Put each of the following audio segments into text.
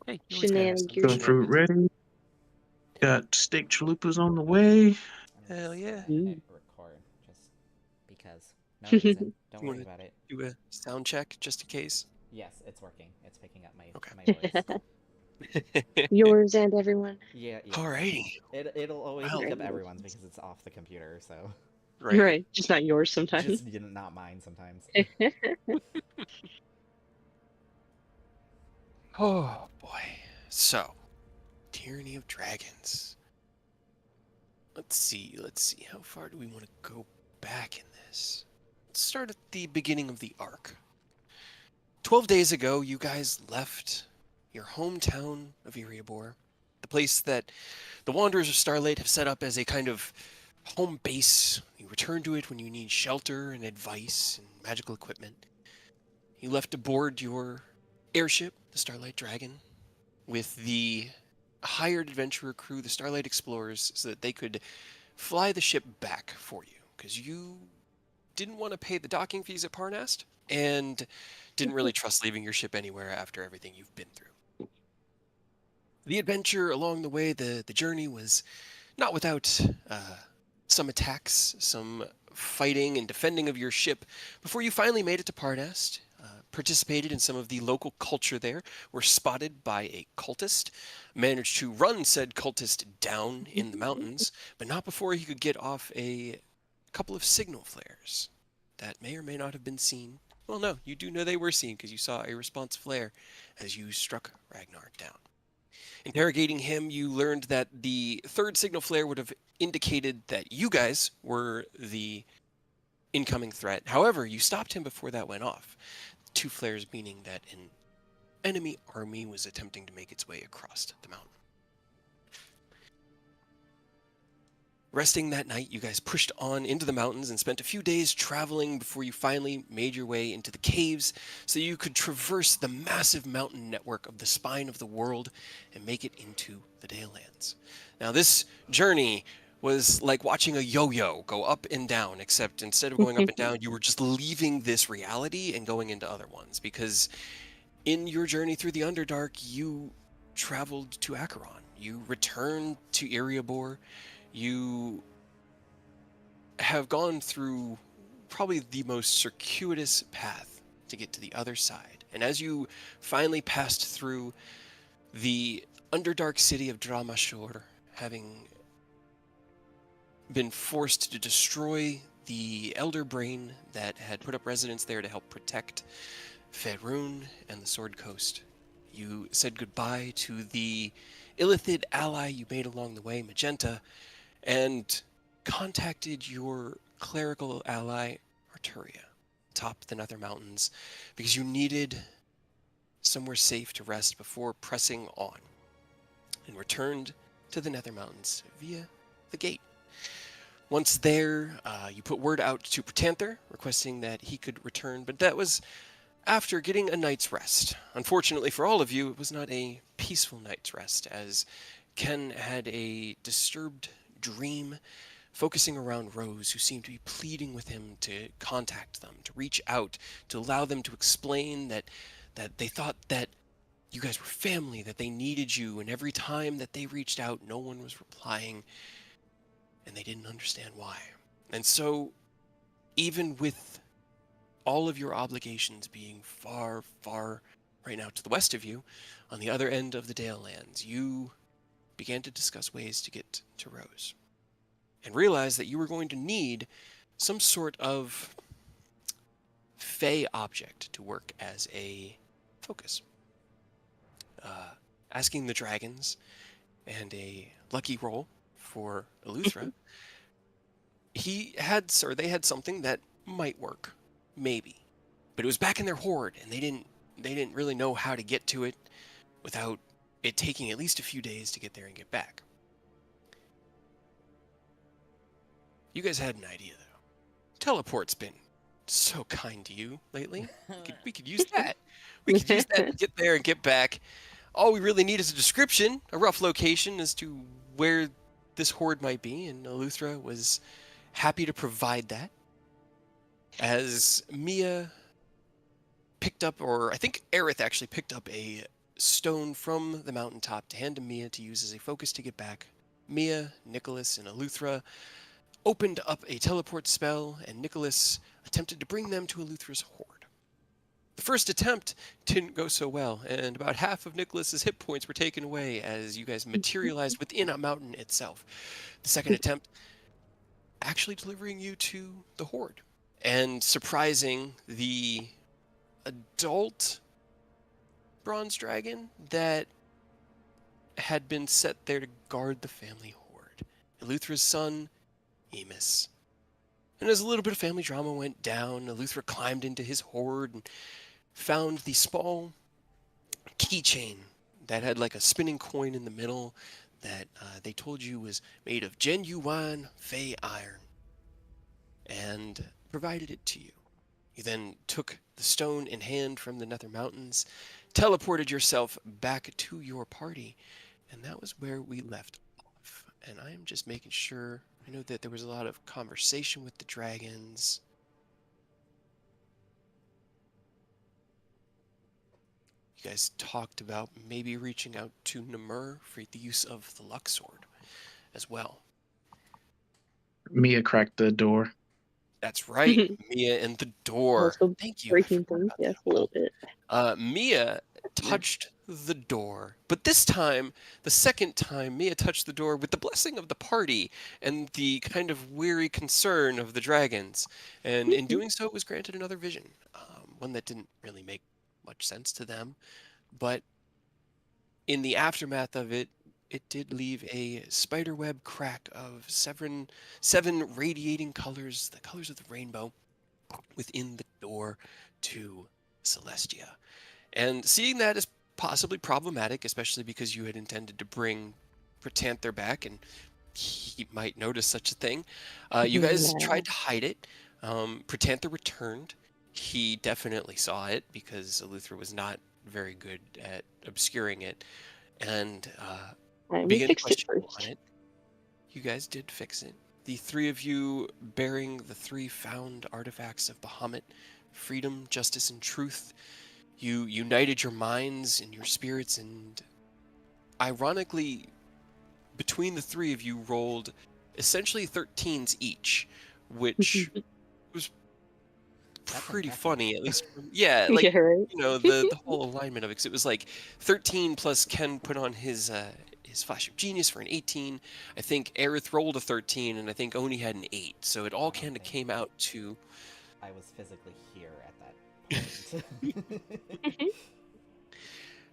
Hey, you always gotta have some Some Shenanigans. fruit shenanigans. ready. Got steak chalupas on the way. I'm gonna Hell just yeah. hit Ooh. record just because. No reason. Don't You worry want to about it. do a sound check just in case? Yes, it's working. It's picking up Okay. my voice. Yours and everyone. Yeah, yes. Alrighty. It'll always Well, pick up everyone's Congratulations. because it's off the computer, so right. Right, just not yours sometimes. just not mine sometimes. Oh boy. So, Tyranny of Dragons. Let's see. How far do we want to go back in this? Let's start at the beginning of the arc. 12 days ago, you guys left your hometown of Erebor, the place that the Wanderers of Starlight have set up as a kind of home base. You return to it when you need shelter and advice and magical equipment. You left aboard your airship, the Starlight Dragon, with the hired adventurer crew, the Starlight Explorers, so that they could fly the ship back for you, because you didn't want to pay the docking fees at Parnast and didn't really trust leaving your ship anywhere after everything you've been through. The adventure along the way, the journey was not without some attacks, some fighting and defending of your ship before you finally made it to Parnast. Participated in some of the local culture there, were spotted by a cultist, managed to run said cultist down in the mountains, but not before he could get off a couple of signal flares that may or may not have been seen. Well, no, you do know they were seen because you saw a response flare as you struck Ragnar down. Interrogating him, you learned that the third signal flare would have indicated that you guys were the incoming threat. However, you stopped him before that went off. Two flares meaning that an enemy army was attempting to make its way across the mountain. Resting that night, you guys pushed on into the mountains and spent a few days traveling before you finally made your way into the caves so you could traverse the massive mountain network of the spine of the world and make it into the Dalelands. Now, this journey was like watching a yo-yo go up and down, except instead of going up and down, you were just leaving this reality and going into other ones, because in your journey through the Underdark, you traveled to Acheron. You returned to Erebor. You have gone through probably the most circuitous path to get to the other side. And as you finally passed through the Underdark city of Dramashor, having been forced to destroy the Elder Brain that had put up residence there to help protect Faerun and the Sword Coast, you said goodbye to the Illithid ally you made along the way, Magenta, and contacted your clerical ally, Arturia, atop the Nether Mountains, because you needed somewhere safe to rest before pressing on, and returned to the Nether Mountains via the gate. Once there, you put word out to Protanther, requesting that he could return, but that was after getting a night's rest. Unfortunately for all of you, it was not a peaceful night's rest, as Ken had a disturbed dream focusing around Rose, who seemed to be pleading with him to contact them, to reach out, to allow them to explain that they thought that you guys were family, that they needed you, and every time that they reached out, no one was replying, and they didn't understand why. And so, even with all of your obligations being far, far right now to the west of you, on the other end of the Dalelands, you began to discuss ways to get to Rose, and realized that you were going to need some sort of fey object to work as a focus. Asking the dragons and a lucky roll for Eleuthera, they had something that might work, maybe, but it was back in their hoard, and they didn't really know how to get to it without it taking at least a few days to get there and get back. You guys had an idea, though. Teleport's been so kind to you lately. We could use that. We could use that to get there and get back. All we really need is a description, a rough location as to where this hoard might be, and Eleuthera was happy to provide that. As Mia picked up, or I think Aerith actually picked up a stone from the mountaintop to hand to Mia to use as a focus to get back. Mia, Nicholas, and Eleuthera opened up a teleport spell, and Nicholas attempted to bring them to Eleuthera's horde. The first attempt didn't go so well, and about half of Nicholas's hit points were taken away as you guys materialized within a mountain itself. The second attempt actually delivering you to the horde and surprising the adult bronze dragon that had been set there to guard the family horde, Eleuthera's son, Emus. And as a little bit of family drama went down, Eleuthera climbed into his horde and found the small keychain that had like a spinning coin in the middle that they told you was made of genuine Fey iron, and provided it to you. You then took the stone in hand from the Nether Mountains, teleported yourself back to your party, and that was where we left off. And I am just making sure. I know that there was a lot of conversation with the dragons. You guys talked about maybe reaching out to Namur for the use of the Luck Sword as well. Mia cracked the door. That's right, Mia and the door. Also Thank you. I breaking forgot things, about yes, that. a little bit. Mia touched the door, but this time, the second time, Mia touched the door with the blessing of the party and the kind of weary concern of the dragons. And in doing so, it was granted another vision, one that didn't really make much sense to them. But in the aftermath of it, it did leave a spiderweb crack of seven radiating colors, the colors of the rainbow, within the door to Celestia. And seeing that as possibly problematic, especially because you had intended to bring Protanther back, and he might notice such a thing, you guys Yeah. tried to hide it. Protanther returned. He definitely saw it because Eleuthera was not very good at obscuring it, and We began to fixed it question first. on it. You guys did fix it. The three of you bearing the three found artifacts of Bahamut, freedom, justice, and truth. You united your minds and your spirits, and ironically, between the three of you rolled essentially 13s each, which was That's pretty impressive. funny, at least yeah, like, Yeah, right? you know, the whole alignment of it, 'cause it was like 13 plus Ken put on his Flash of Genius for an 18. I think Aerith rolled a 13, and I think Oni had an 8, so it all kind of Okay. came out to I was physically here at that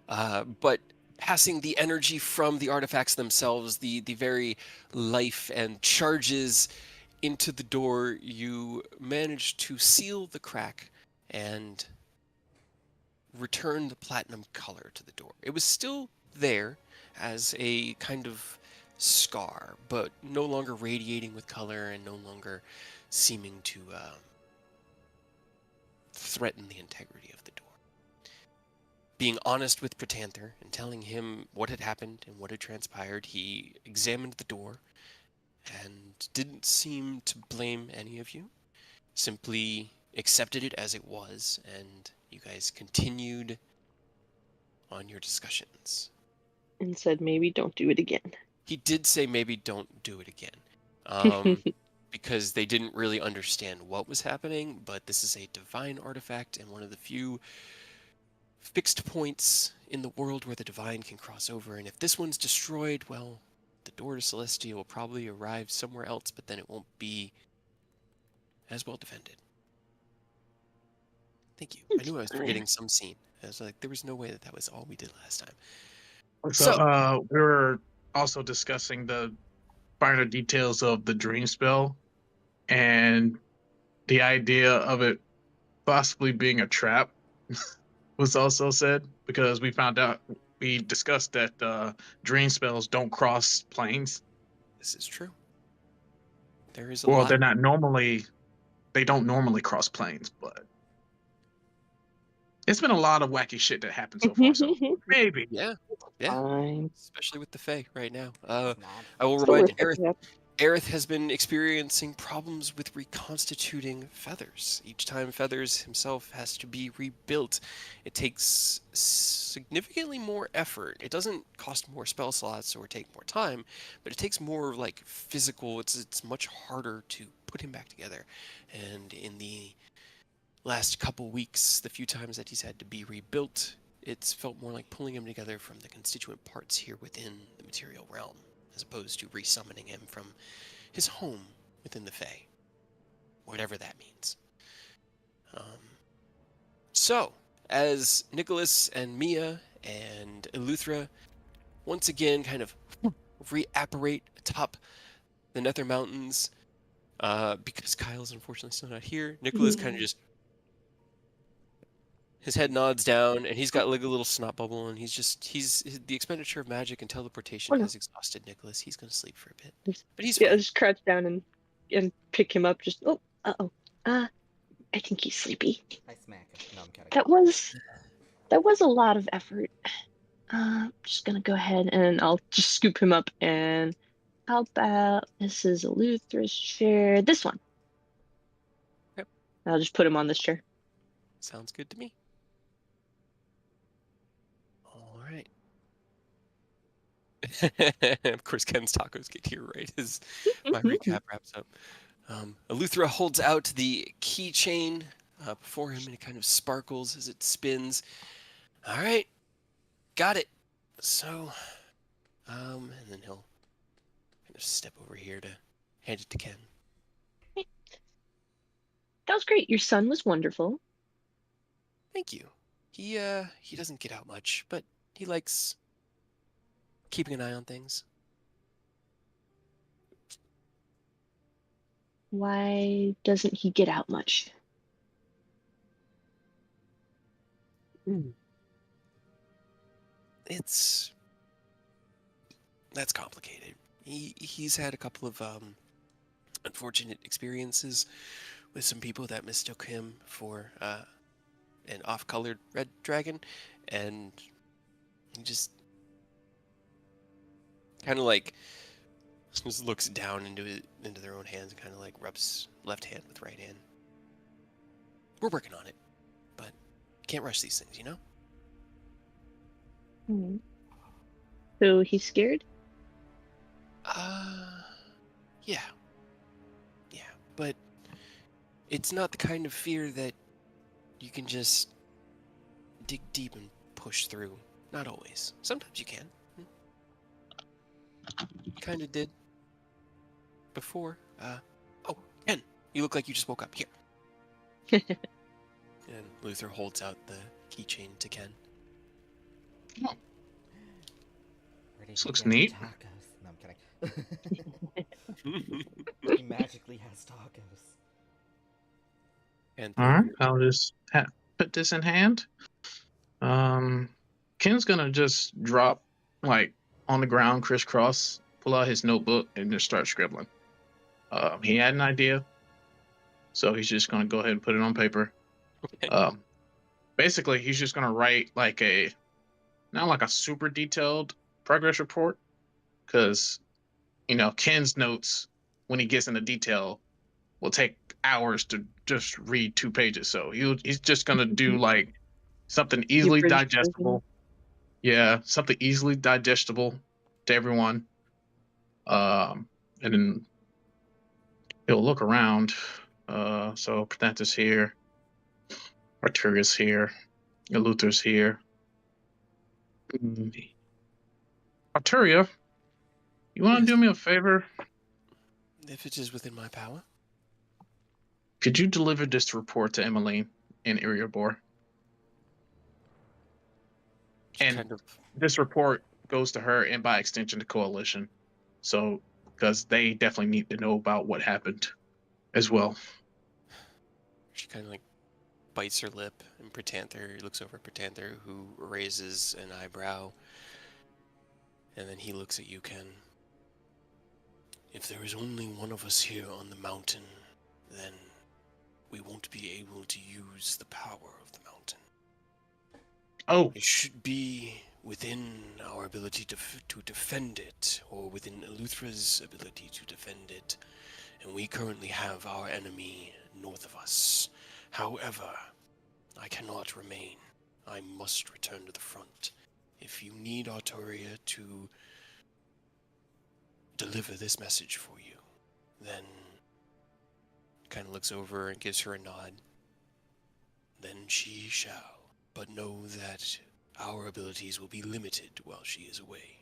point. but passing the energy from the artifacts themselves, the very life and charges into the door, you managed to seal the crack and return the platinum color to the door. It was still there as a kind of scar, but no longer radiating with color and no longer seeming to threaten the integrity of the door. Being honest with Protanther and telling him what had happened and what had transpired, he examined the door and didn't seem to blame any of you. Simply accepted it as it was, and you guys continued on your discussions. And said maybe don't do it again. He did say maybe don't do it again. Because they didn't really understand what was happening, but this is a divine artifact and one of the few fixed points in the world where the divine can cross over, and if this one's destroyed, well, the door to Celestia will probably arrive somewhere else, but then it won't be as well defended. Thank you. I knew I was forgetting some scene. I was like, there was no way that was all we did last time. So we were also discussing the finer details of the dream spell and the idea of it possibly being a trap was also said, because we discussed that dream spells don't cross planes. This is true. There is a Well, lot. they don't normally cross planes, but it's been a lot of wacky shit that happened so far. So maybe. Yeah, Fine. especially with the Fae right now. It's not. I will Still remind worth looking Aerith, up. Aerith has been experiencing problems with reconstituting feathers. Each time Feathers himself has to be rebuilt, it takes significantly more effort. It doesn't cost more spell slots or take more time, but it takes more like physical. It's much harder to put him back together. And in the last couple weeks, the few times that he's had to be rebuilt, it's felt more like pulling him together from the constituent parts here within the material realm, as opposed to resummoning him from his home within the Fae, whatever that means. So, as Nicholas and Mia and Eleuthera once again kind of reapparate atop the Nether Mountains, because Kyle's unfortunately still not here, Nicholas kind of just his head nods down, and he's got like a little snot bubble, and he's the expenditure of magic and teleportation Oh, no. has exhausted Nicholas. He's gonna sleep for a bit, Just- but he's Yeah, fine. just crouch down and pick him up. Just I think he's sleepy. I smack him. No, I'm kidding. That was a lot of effort. I'm just gonna go ahead and I'll just scoop him up and how about this is Eleuthera's chair. This one. Yep. I'll just put him on this chair. Sounds good to me. All right. Of course, Ken's tacos get here right as my recap wraps up. Eleuthera holds out the keychain before him, and it kind of sparkles as it spins. All right, got it. So, and then he'll kind of step over here to hand it to Ken. That was great. Your son was wonderful. Thank you. He doesn't get out much, but he likes keeping an eye on things. Why doesn't he get out much? That's complicated. He's had a couple of unfortunate experiences with some people that mistook him for an off-colored red dragon, and he just kind of like just looks down into their own hands and kind of like rubs left hand with right hand. We're working on it, but can't rush these things, you know? So he's scared? Yeah. Yeah, but it's not the kind of fear that you can just dig deep and push through. Not always. Sometimes you can. Kind of did before. Oh, Ken, you look like you just woke up. Here. And Luther holds out the keychain to Ken. Oh, Where did This you looks get your neat. tacos? No, I'm kidding. He magically has tacos. And all right. I'll just put this in hand. Ken's gonna just drop like on the ground, crisscross, pull out his notebook, and just start scribbling. He had an idea, so he's just gonna go ahead and put it on paper. Okay. Basically, he's just gonna write like not like a super detailed progress report, because Ken's notes when he gets into detail will take hours to just read 2 pages. So he's just gonna do like something The easily abridged version. digestible. Yeah, something easily digestible to everyone. And then he'll look around. So Protectus here, Arturius here, Eleuthera's here. Arturia, you want to Yes. do me a favor? If it is within my power. Could you deliver this report to Emmeline in Iriabor? And Kind of. this report goes to her and by extension to Coalition. So, because they definitely need to know about what happened as well. She kind of like bites her lip, and Protanther looks over at Protanther, who raises an eyebrow, and then he looks at you, Ken. If there is only one of us here on the mountain, then we won't be able to use the power of the mountain. Oh, It should be within our ability to defend it, or within Eleuthera's ability to defend it, and we currently have our enemy north of us. However, I cannot remain. I must return to the front. If you need Arturia to deliver this message for you, then kind of looks over and gives her a nod. Then she shall. But know that our abilities will be limited while she is away.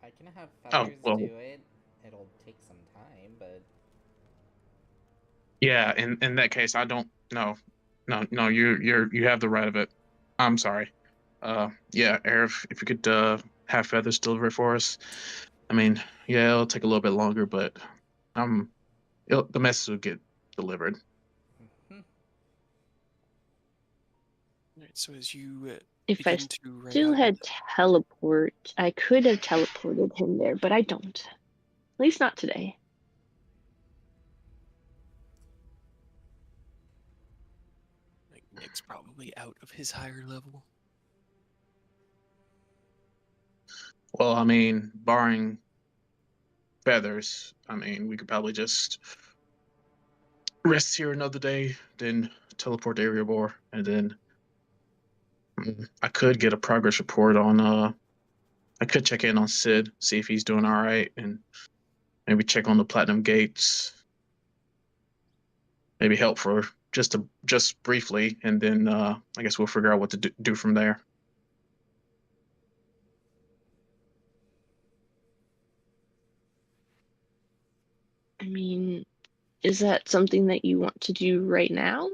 I can have Oh, Feathers well, do it. It'll take some time, but yeah. In that case, I don't. No. You have the right of it. I'm sorry. Yeah, Arif, if you could have Feathers deliver it for us. I mean, yeah, it'll take a little bit longer, but the message will get delivered. Mhm. Alright, so as you If I begin to ride still out, had teleport, I could have teleported him there, but I don't. At least not today. like, Nick's probably out of his higher level. Well, I mean, barring Feathers, I mean, we could probably just rest here another day, then teleport to Erebor, and then I could get a progress report on. I could check in on Sid, see if he's doing all right, and maybe check on the Platinum Gates. Maybe help for just briefly, and then I guess we'll figure out what to do from there. I mean, is that something that you want to do right now?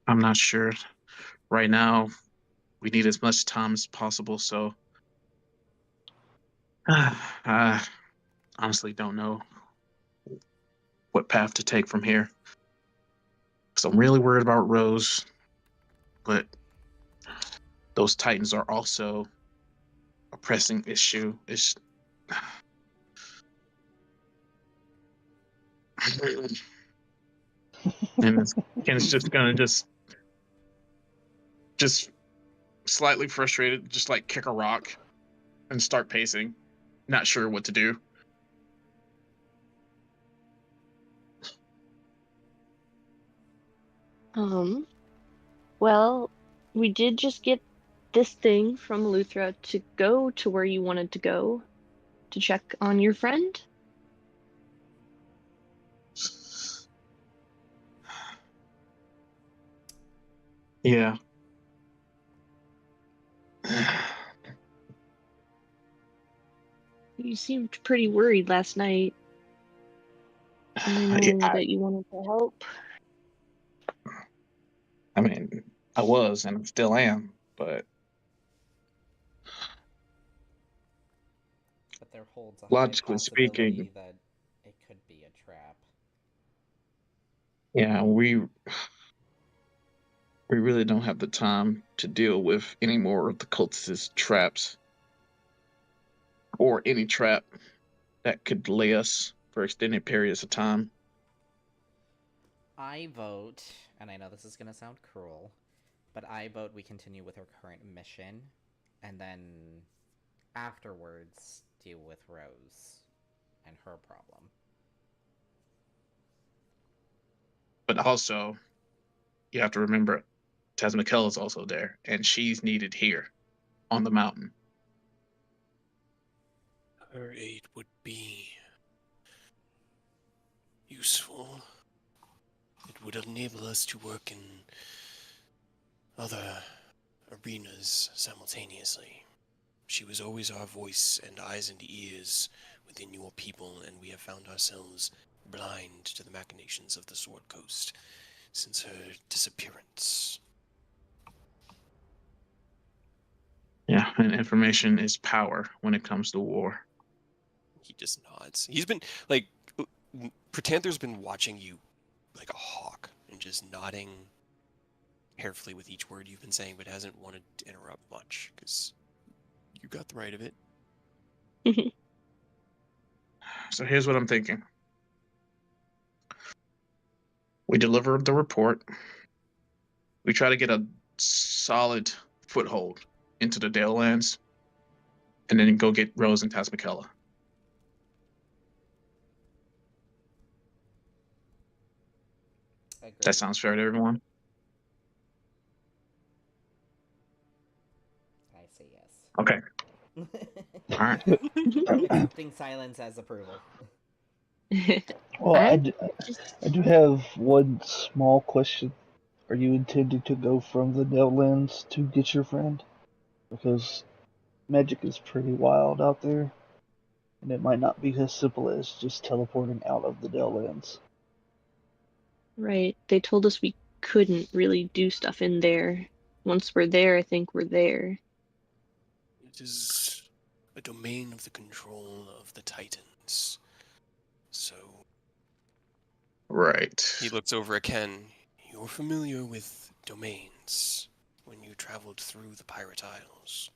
I'm not sure. Right now, we need as much time as possible, so I honestly don't know what path to take from here. So I'm really worried about Rose, but those Titans are also a pressing issue. It's and it's just gonna just slightly frustrated, just like kick a rock and start pacing, not sure what to do. Well, we did just get this thing from Luthra to go to where you wanted to go to check on your friend. Yeah. You seemed pretty worried last night, and I know Yeah, that you wanted to help. I mean, I was and I still am, but but there holds a high logically possibility speaking, that it could be a trap. yeah, we really don't have the time to deal with any more of the cultist traps or any trap that could delay us for extended periods of time. I vote, and I know this is gonna sound cruel, but I vote we continue with our current mission, and then afterwards deal with Rose and her problem. But also, you have to remember, Tazmikella is also there, and she's needed here on the mountain. Her aid would be useful. It would enable us to work in other arenas simultaneously. She was always our voice and eyes and ears within your people, and we have found ourselves blind to the machinations of the Sword Coast since her disappearance. Yeah, and information is power when it comes to war. He just nods. He's been, like, Protanther's been watching you like a hawk and just nodding carefully with each word you've been saying, but hasn't wanted to interrupt much because you got the right of it. So here's what I'm thinking. We deliver the report. We try to get a solid foothold into the Dale lands, and then go get Rose and Tasmacella. Agreed. That sounds fair to everyone. I say yes. Okay. All right. Accepting silence as approval. Well, I I do have one small question. Are you intending to go from the Netherlands to get your friend? Because magic is pretty wild out there, and it might not be as simple as just teleporting out of the Netherlands. Right. They told us we couldn't really do stuff in there. Once we're there, I think we're there. It is a domain of the control of the Titans. So Right. he looks over at Ken. You're familiar with domains when you traveled through the Pirate Isles.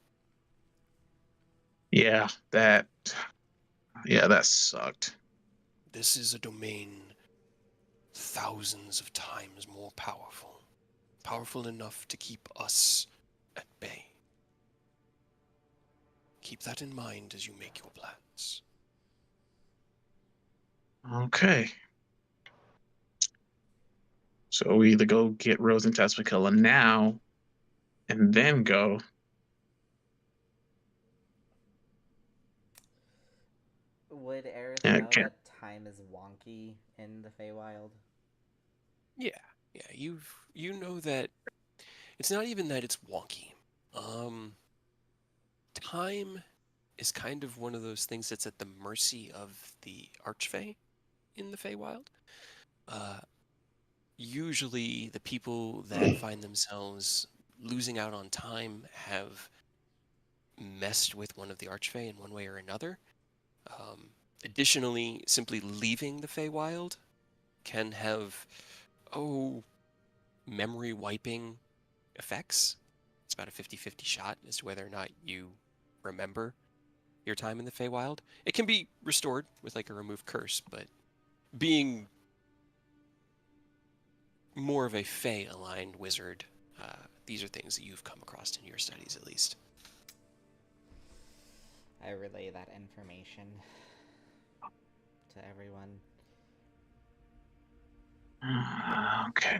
Yeah, that sucked. This is a domain thousands of times more powerful. Powerful enough to keep us at bay. Keep that in mind as you make your plans. Okay. So we either go get Rose and Tasmacella now, and then go. Would Aerith Yeah, know okay. that time is wonky in the Feywild? Yeah. You know that it's not even that it's wonky. Time is kind of one of those things that's at the mercy of the Archfey in the Feywild. Usually the people that find themselves losing out on time have messed with one of the Archfey in one way or another. Additionally, simply leaving the Feywild can have, memory wiping effects. It's about a 50-50 shot as to whether or not you remember your time in the Feywild. It can be restored with like a remove curse, but being more of a Fey-aligned wizard, these are things that you've come across in your studies, at least. I relay that information to everyone. Okay.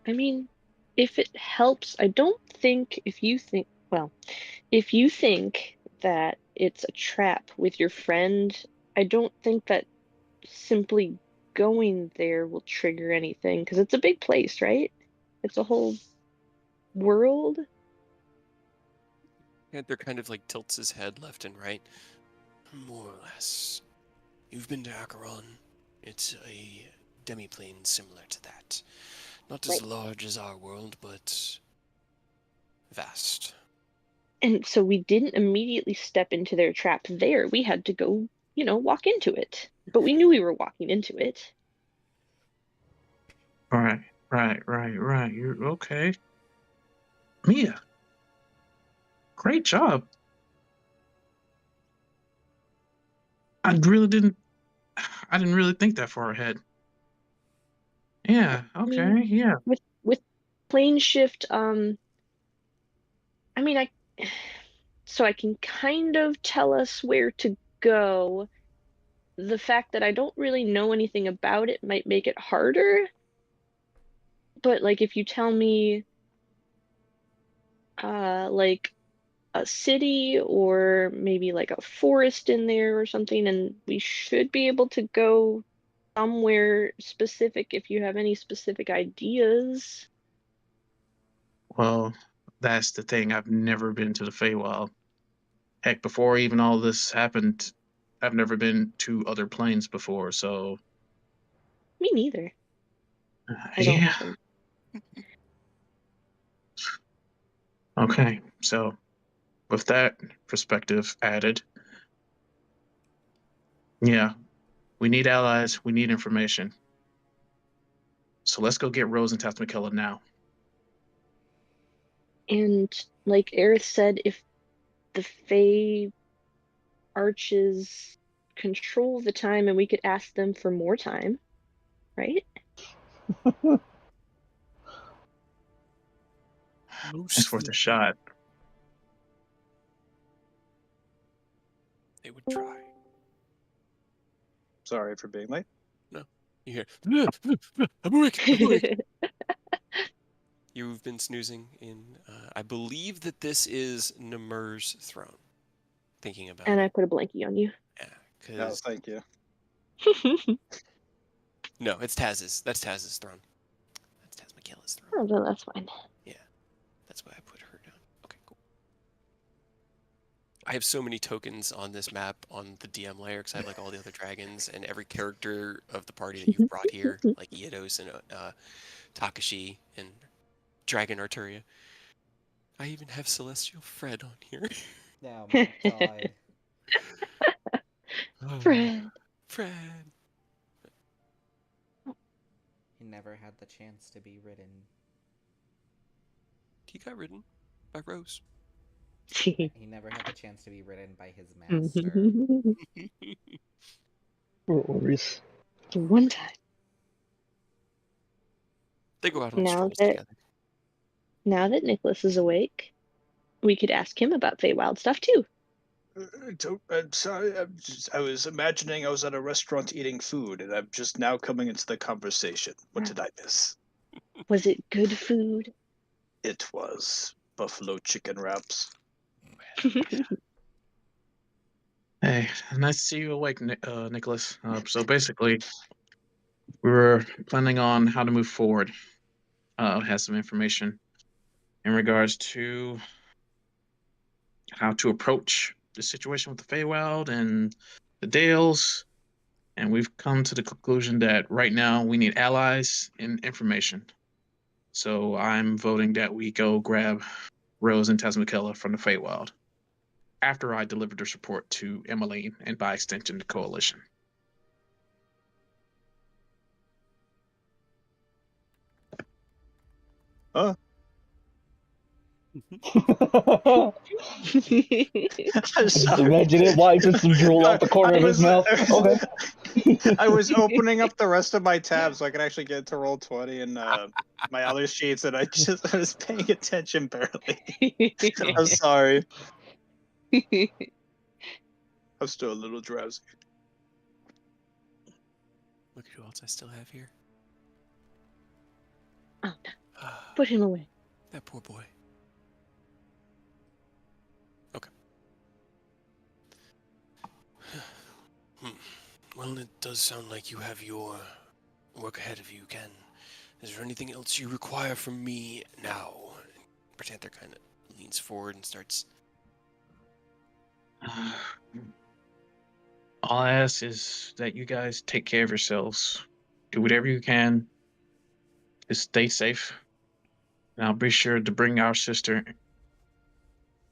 I mean, if it helps, I don't think if you think that it's a trap with your friend, I don't think that simply going there will trigger anything because it's a big place, right? It's a whole world. Panther kind of like tilts his head left and right. More or less. You've been to Acheron. It's a demiplane similar to that. Not as Right. large as our world, but vast. And so we didn't immediately step into their trap there. We had to go, walk into it. But we knew we were walking into it. Right. You're okay. Mia, great job. I didn't really think that far ahead. Yeah, I mean, okay, yeah. with plane shift, I mean, so I can kind of tell us where to go. The fact that I don't really know anything about it might make it harder. But like if you tell me like a city or maybe like a forest in there or something, and we should be able to go somewhere specific if you have any specific ideas. Well, that's the thing. I've never been to the Feywild. Heck, before even all this happened, I've never been to other planes before, so Me neither. I don't yeah. think. Okay, so with that perspective added, yeah, we need allies, we need information. So let's go get Rose and Tasmacella now. And like Aerith said, if the Fey arches control the time and we could ask them for more time, right? It's worth a shot. They would try. Sorry for being late. You hear, I'm awake, I'm awake. You've been snoozing in, I believe that this is Namir's throne. Thinking about And it. I put a blankie on you. Yeah, No, because thank you. no, it's Taz's. That's Taz's throne. That's Taz Michaela's throne. Oh, no, that's fine. That's why I put her down. Okay, cool. I have so many tokens on this map on the DM layer because I have like all the other dragons and every character of the party that you've brought here, like Iedos and Takashi and Dragon Arturia. I even have Celestial Fred on here. Oh my god. Fred. Fred. He never had the chance to be ridden. He got ridden by Rose. He never had the chance to be ridden by his master. No worries. One time. They go out on Now strolls that- together. Now that Nicholas is awake, we could ask him about Feywild stuff too. I'm sorry. I was imagining I was at a restaurant eating food, and I'm just now coming into the conversation. What did I miss? Was it good food? It was buffalo chicken wraps. Hey, nice to see you awake, Nicholas. So basically, we were planning on how to move forward. Has some information in regards to how to approach the situation with the Feywild and the Dales, and we've come to the conclusion that right now we need allies and information. So I'm voting that we go grab Rose and Tazmikella from the Feywild after I delivered their support to Emmeline and by extension the Coalition. Huh? I'm Just sorry. imagine it wiping some drool off the corner of his mouth. Okay. I was opening up the rest of my tabs so I could actually get to roll 20 and my other sheets, and I was paying attention barely. I'm sorry. I'm still a little drowsy. Look at who else I still have here. Oh, no. Put him away. That poor boy. Okay. Well, it does sound like you have your work ahead of you, Ken. Is there anything else you require from me now? Panther kind of leans forward and starts. All I ask is that you guys take care of yourselves. Do whatever you can. Just stay safe. And I'll be sure to bring our sister.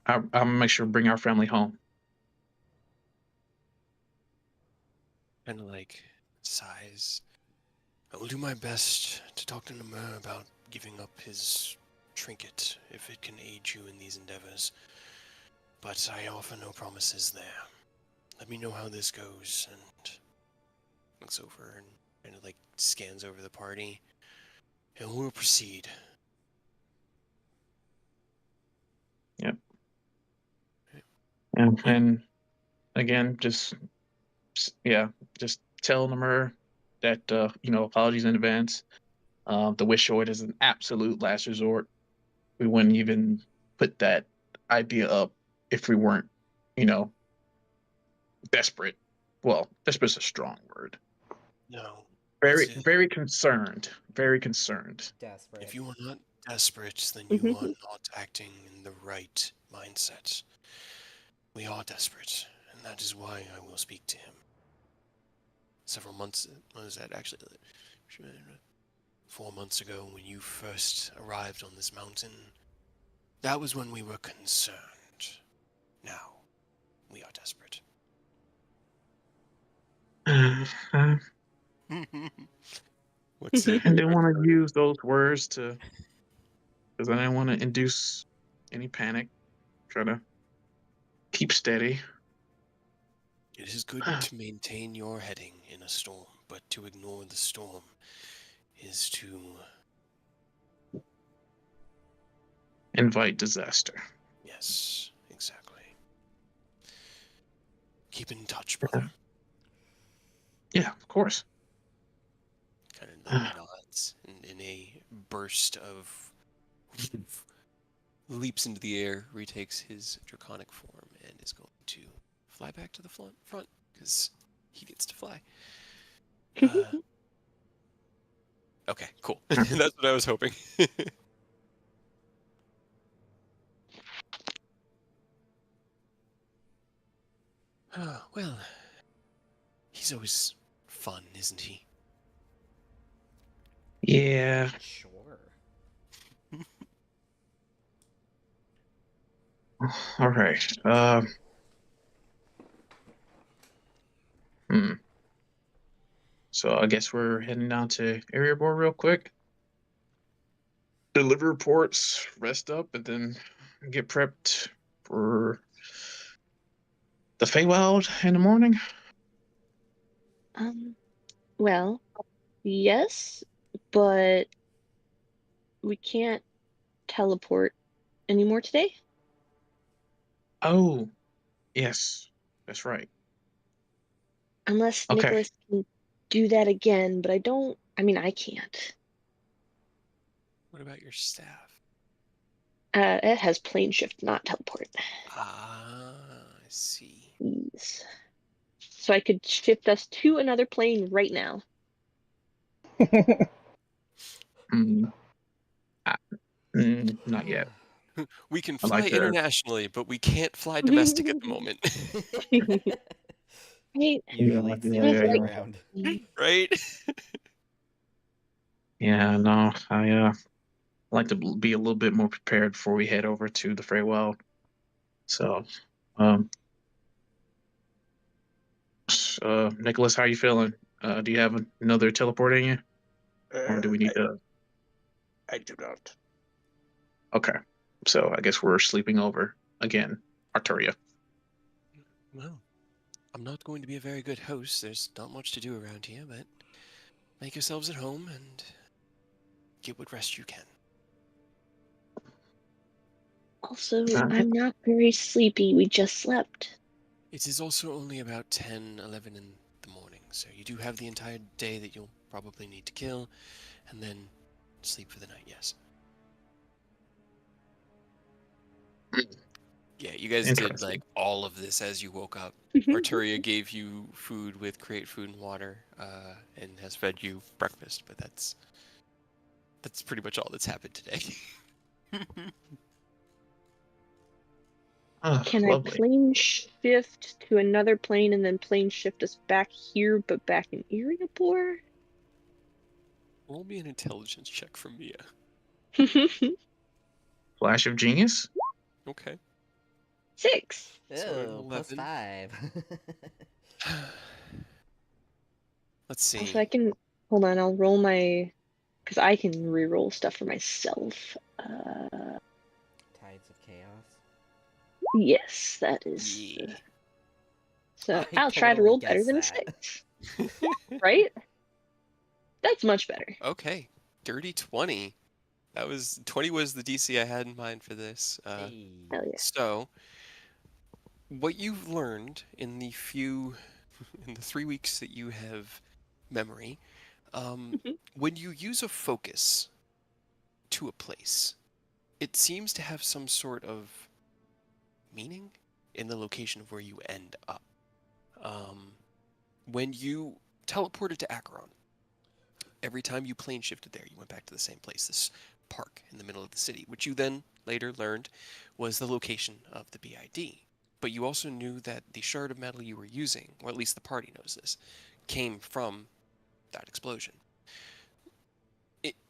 I'll make sure to bring our family home. Kind of like sighs. I will do my best to talk to Namur about giving up his trinket if it can aid you in these endeavors. But I offer no promises there. Let me know how this goes, and looks over and kind of like scans over the party, and we'll proceed. And again, just tell Namur that apologies in advance. The wish short is an absolute last resort. We wouldn't even put that idea up if we weren't, desperate. Well, desperate's a strong word. No. Very, That's it. very concerned. Very concerned. Desperate. If you are not desperate, then you are not acting in the right mindset. We are desperate, and that is why I will speak to him. Several months, what was that actually? 4 months ago, when you first arrived on this mountain, that was when we were concerned. Now, we are desperate. What's I didn't want to use those words because I didn't want to induce any panic. Try to keep steady. It is good to maintain your heading in a storm, but to ignore the storm is to... invite disaster. Yes, exactly. Keep in touch, brother. Yeah, of course. Kind of like nods, and in a burst of leaps into the air, retakes his draconic form, and is going to fly back to the front because he gets to fly. Okay, cool. That's what I was hoping. Well, he's always fun, isn't he? Yeah. Sure. All right. So I guess we're heading down to area board real quick. Deliver reports, rest up, and then get prepped for the Feywild in the morning. Well, yes, but we can't teleport anymore today. Oh, yes, that's right. Unless Okay. Nicholas can do that again, but I mean, I can't. What about your staff? It has plane shift, not teleport. Ah, I see. Yes. So I could shift us to another plane right now. Not yet. We can I fly like to. internationally, but we can't fly domestic at the moment. Right? Usually it's the Yeah, other way like- around. Right? Yeah, no, I like to be a little bit more prepared before we head over to the Feywild. So, Nicholas, how are you feeling? Do you have another teleport in you, or do we need to? I do not. Okay, so I guess we're sleeping over again, Arturia. Well, I'm not going to be a very good host. There's not much to do around here, but make yourselves at home and get what rest you can. Also, I'm not very sleepy. We just slept. It is also only about 10, 11 in the morning, so you do have the entire day that you'll probably need to kill, and then sleep for the night, yes. Yeah, you guys did Interesting. like all of this as you woke up. Arturia gave you food with Create Food and Water, and has fed you breakfast, but that's pretty much all that's happened today. Oh, Can lovely. I plane shift to another plane and then plane shift us back here, but back in Iriapor? Roll me an intelligence check from Mia. Flash of genius. Okay. 6. So an Oh, plus 11. 5. Let's see. Also, I can hold on. I'll roll my because I can re-roll stuff for myself. Tides of Chaos. Yes, that is. Yeah. So I I'll try to totally roll better guessed than a that. 6. Right? That's much better. Okay. Dirty 20. That was 20 was the DC I had in mind for this. Hey. Hell yeah. So, what you've learned in the 3 weeks that you have memory, when you use a focus to a place, it seems to have some sort of meaning in the location of where you end up. When you teleported to Acheron, every time you plane shifted there, you went back to the same place, this park in the middle of the city, which you then later learned was the location of the BID. But you also knew that the shard of metal you were using, or at least the party knows this, came from that explosion.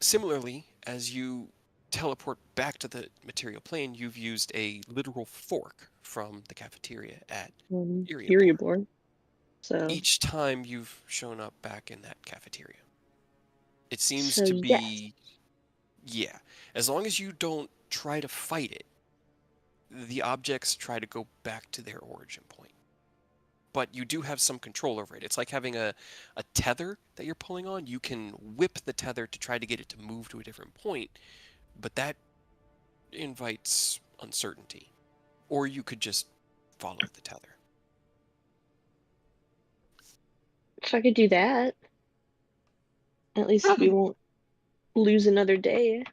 Similarly, as you teleport back to the material plane, you've used a literal fork from the cafeteria at Iriapor. Iriapor. So Each time you've shown up back in that cafeteria. It seems So, to be... Yeah. As long as you don't try to fight it, the objects try to go back to their origin point. but you do have some control over it. It's like having a tether that you're pulling on. You can whip the tether to try to get it to move to a different point, but that invites uncertainty. Or you could just follow the tether. So I could do that. At least we won't lose another day.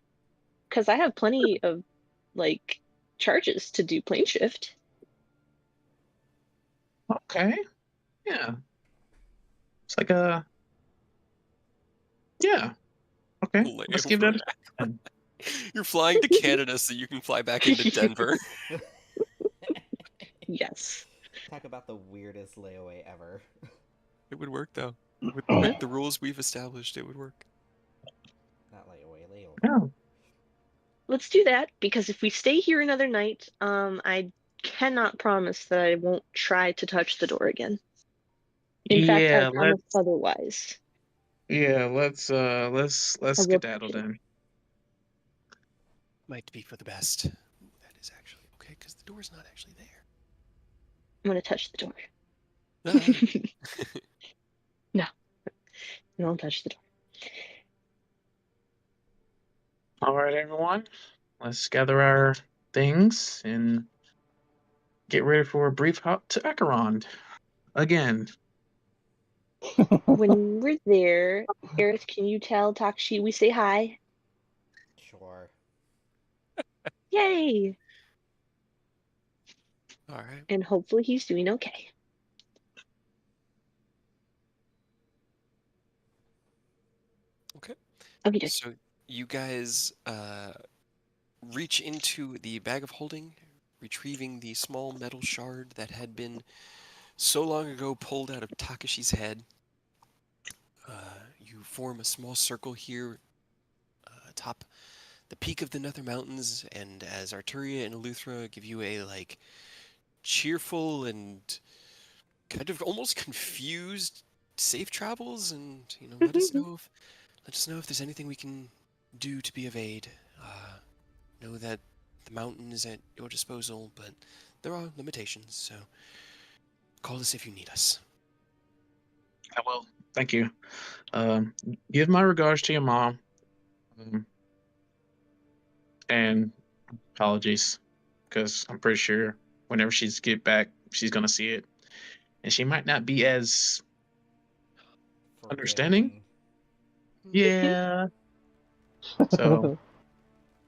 Because I have plenty of, like, charges to do plane shift. Okay. Yeah. It's like a. Yeah. Okay. Let's give that. You're flying to Canada so you can fly back into Denver. Yes. Talk about the weirdest layaway ever. It would work though. With the rules we've established, it would work. Not layaway, layover. Yeah. Let's do that, because if we stay here another night, I cannot promise that I won't try to touch the door again. In fact, I Yeah. promise Let's. otherwise. Yeah. Let's I will skedaddle touch it. then. Might be for the best. Ooh, that is actually okay, because the door's not actually there. I'm gonna touch the door. Ah. No. I won't touch the door. All right, everyone. Let's gather our things and get ready for a brief hop to Acheron. Again. When we're there, Aerith, can you tell Takashi we say hi? Sure. Yay! All right. And hopefully he's doing okay. Okay. Okay. So you guys reach into the bag of holding, retrieving the small metal shard that had been so long ago pulled out of Takashi's head. You form a small circle here atop the peak of the Nether Mountains, and as Arturia and Eleuthera give you a like cheerful and kind of almost confused safe travels, and let us know if there's anything we can do to be of aid. Know that the mountain is at your disposal, but there are limitations, so call us if you need us. I will. Thank you. Give my regards to your mom. And apologies, because I'm pretty sure whenever she's get back, she's gonna see it, and she might not be as understanding. Yeah. So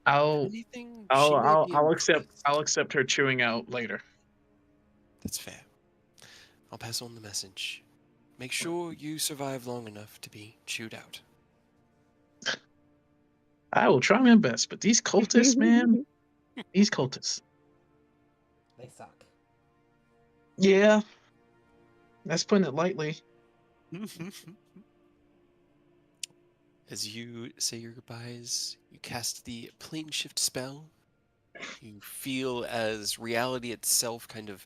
I'll Anything she may be I'll accept her chewing out later. That's fair. I'll pass on the message. Make sure you survive long enough to be chewed out. I will try my best, but these cultists, man, these cultists. They suck. Yeah, that's putting it lightly. As you say your goodbyes, you cast the plane shift spell. You feel as reality itself kind of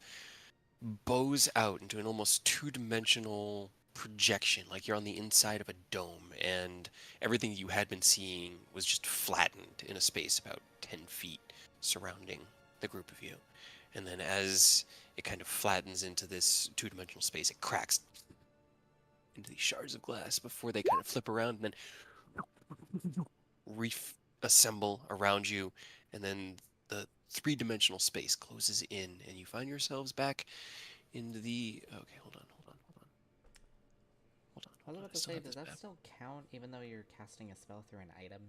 bows out into an almost two-dimensional projection, like you're on the inside of a dome, and everything you had been seeing was just flattened in a space about 10 feet surrounding the group of you. And then as it kind of flattens into this two-dimensional space, it cracks into these shards of glass before they kind of flip around and then reassemble around you, and then the three-dimensional space closes in, and you find yourselves back into the... Okay, hold on. I was about to still say, have does this that map. still count even though you're casting a spell through an item?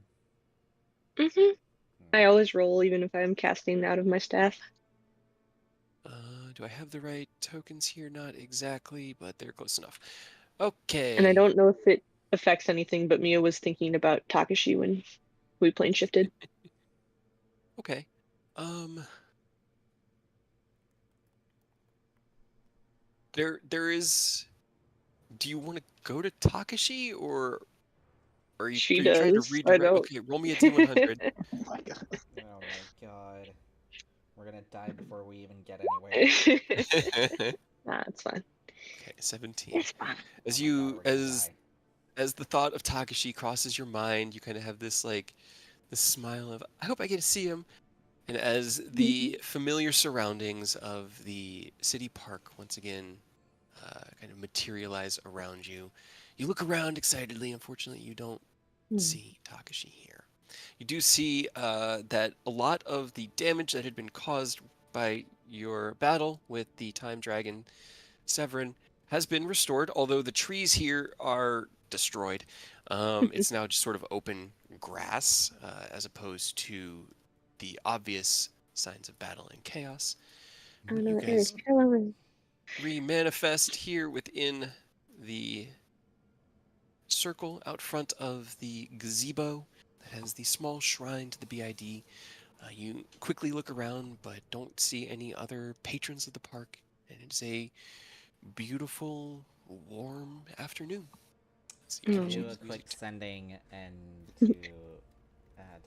I always roll even if I'm casting out of my staff. Do I have the right tokens here? Not exactly, but they're close enough. Okay. And I don't know if it affects anything, but Mia was thinking about Takashi when we plane shifted. Okay. There is... Do you want to go to Takashi, or are you She trying to does. I redirect? don't. Okay, roll me a D100. Oh my god. Oh my god. We're gonna die before we even get anywhere. Okay, Nah, it's fine. 17. It's fine. As Oh my you god, we're gonna die. as the thought of Takashi crosses your mind, you kind of have this this smile of, I hope I get to see him. And as the familiar surroundings of the city park once again kind of materialize around you. You look around excitedly. Unfortunately, you don't see Takashi here. You do see that a lot of the damage that had been caused by your battle with the Time Dragon Severin has been restored, although the trees here are destroyed. It's now just sort of open grass as opposed to the obvious signs of battle and chaos. I don't know You what Eric's guys killing. re-manifest here within the circle out front of the gazebo that has the small shrine to the BID. You quickly look around, but don't see any other patrons of the park, and it's a beautiful, warm afternoon. So you I can Mm. do choose a quick music to- sending and to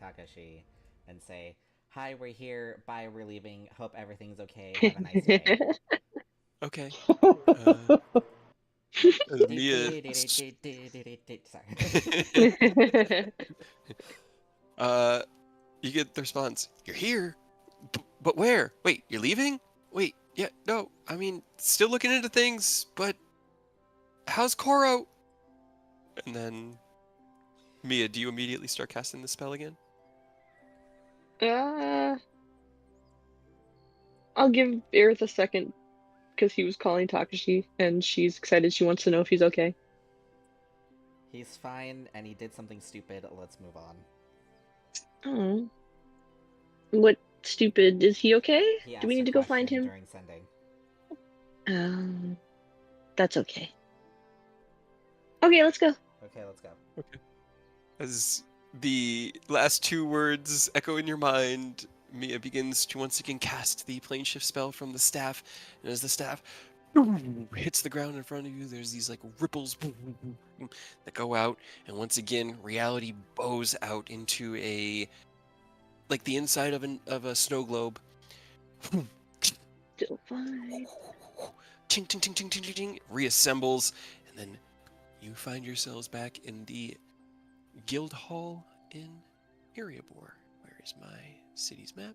Takashi and say, "Hi, we're here. Bye, we're leaving. Hope everything's okay. Have a nice day." Okay. Uh, Mia. Sorry. You get the response. You're here, but where? Wait, you're leaving? Wait, yeah, no. I mean, still looking into things, but how's Koro? And then Mia, do you immediately start casting the spell again? I'll give Aerith a second because he was calling Takashi and she's excited. She wants to know if he's okay. He's fine, and he did something stupid. Let's move on. Oh. What stupid? Is he okay? He Do we asked a need to go find question him? during sending. That's okay. Okay, let's go. Okay, let's go. Okay. As the last two words echo in your mind, Mia begins to once again cast the plane shift spell from the staff, and as the staff hits the ground in front of you, there's these like ripples that go out, and once again, reality bows out into a like the inside of a snow globe. Still fine. Ching, ching, ching, ching, ching, ching, ching, reassembles, and then you find yourselves back in the Guild Hall in Erebor. Where is my city's map?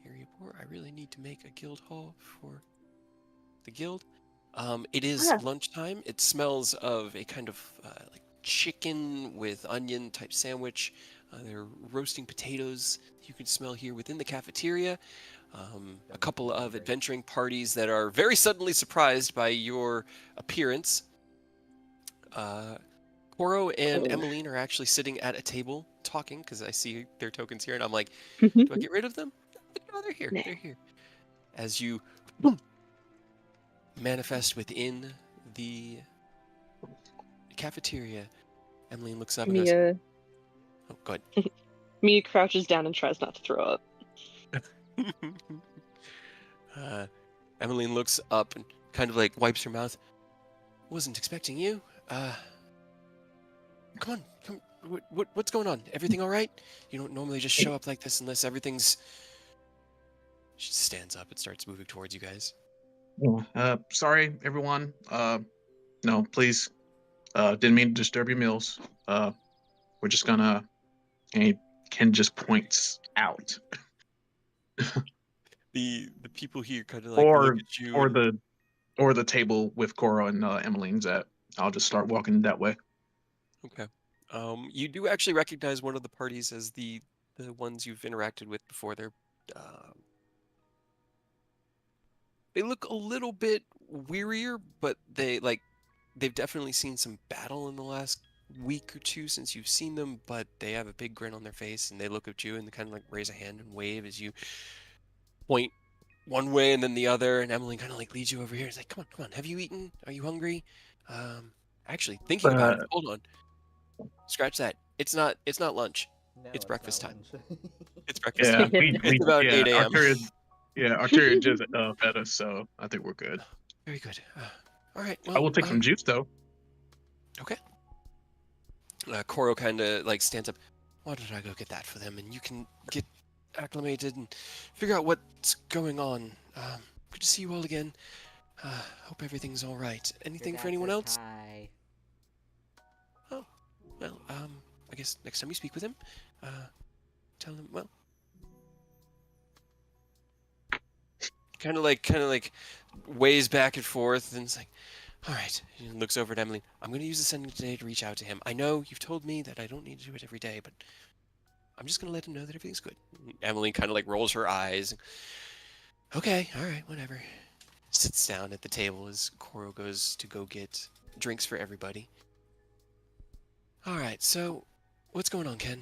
Erebor. I really need to make a guild hall for the guild. It is lunchtime. It smells of a kind of like chicken with onion type sandwich. They're roasting potatoes you can smell here within the cafeteria. A couple of adventuring parties that are very suddenly surprised by your appearance. Koro and Emmeline are actually sitting at a table talking because I see their tokens here, and I'm like, do I get rid of them? No, they're here. Nah. They're here. As you manifest within the cafeteria, Emmeline looks up and goes, Mia "Oh, go ahead." Mia crouches down and tries not to throw up. Emmeline looks up and kind of like wipes her mouth. Wasn't expecting you. Come on. What's going on? Everything all right? You don't normally just show up like this unless everything's... She stands up and starts moving towards you guys. Sorry, everyone. No, please. Didn't mean to disturb your meals. We're just gonna... And Ken just points out. The people here kind of like look at you or the table with Cora and Emmeline's at. I'll just start walking that way. Okay. You do actually recognize one of the parties as the ones you've interacted with before. They look a little bit wearier, but they've definitely seen some battle in the last week or two since you've seen them, but they have a big grin on their face and they look at you and they kind of like raise a hand and wave as you point one way and then the other, and Emily kind of like leads you over here. It's like, come on, have you eaten? Are you hungry? Actually, thinking about it, hold on. Scratch that. It's not lunch. No, it's breakfast not time. lunch. It's breakfast Yeah, time. It's about 8 a.m. Arteria just fed us, so I think we're good. Very good. All right. Well, I will take some juice though. Okay. Koro kind of like stands up. Why don't I go get that for them, and you can get acclimated and figure out what's going on. Good to see you all again. Hope everything's all right. Anything for anyone else? Hi. Oh, well, I guess next time you speak with him, tell him, well, kind of like weighs back and forth, and it's like, all right. He looks over at Emily. I'm going to use the sending today to reach out to him. I know you've told me that I don't need to do it every day, but I'm just going to let him know that everything's good. Emily kind of like rolls her eyes. Okay, all right, whatever. Sits down at the table as Koro goes to go get drinks for everybody. All right, so what's going on, Ken?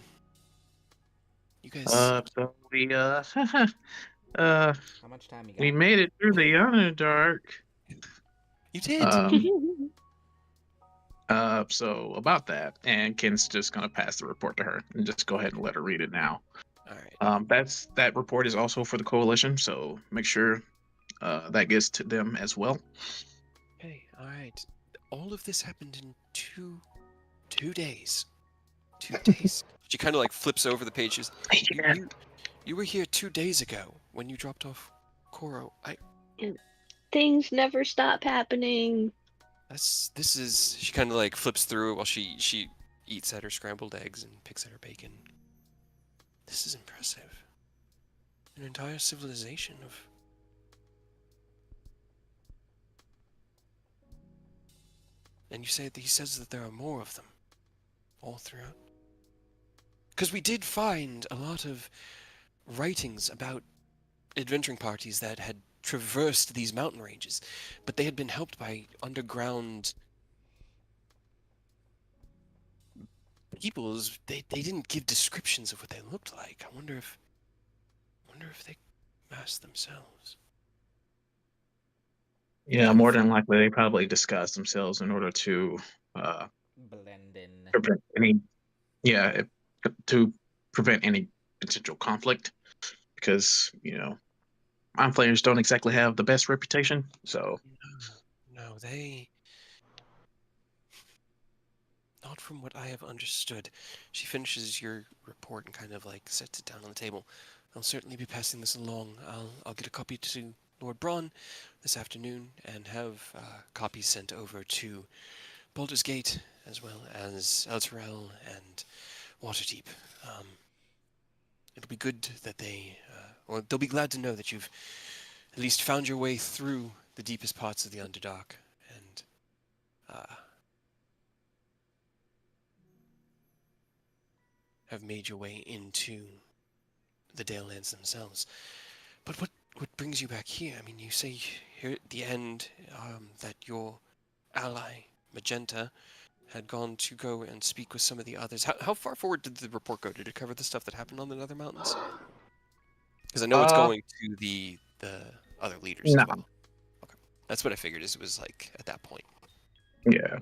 You guys, So we uh How much time you we got? made it through the Underdark. you did. So about that, and Ken's just gonna pass the report to her and just go ahead and let her read it now. All right. That report is also for the coalition, so make sure that gets to them as well. Okay, all right. All of this happened in two days. 2 days. She kind of like flips over the pages. You were here 2 days ago when you dropped off Koro. Things never stop happening. This is. She kind of like flips through it while she eats at her scrambled eggs and picks at her bacon. This is impressive. An entire civilization of. And you say that he says that there are more of them, all throughout. Because we did find a lot of writings about adventuring parties that had traversed these mountain ranges, but they had been helped by underground peoples. They didn't give descriptions of what they looked like. I wonder if they masked themselves. Yeah, more than likely they probably disguised themselves in order to Blend in. prevent any to prevent any potential conflict, because mind flayers don't exactly have the best reputation. So No, they. Not from what I have understood. She finishes your report and kind of like sets it down on the table. I'll certainly be passing this along. I'll get a copy to Lord Braun this afternoon and have copies sent over to Baldur's Gate as well as Elturel and Waterdeep. It'll be good that or they'll be glad to know that you've at least found your way through the deepest parts of the Underdark and have made your way into the Dalelands themselves. But what brings you back here? I mean, you say here at the end that your ally, Magenta, had gone to go and speak with some of the others. How far forward did the report go? Did it cover the stuff that happened on the Nether Mountains? Because I know it's going to the other leaders no. as well. Okay, that's what I figured. It was like at that point. Yeah.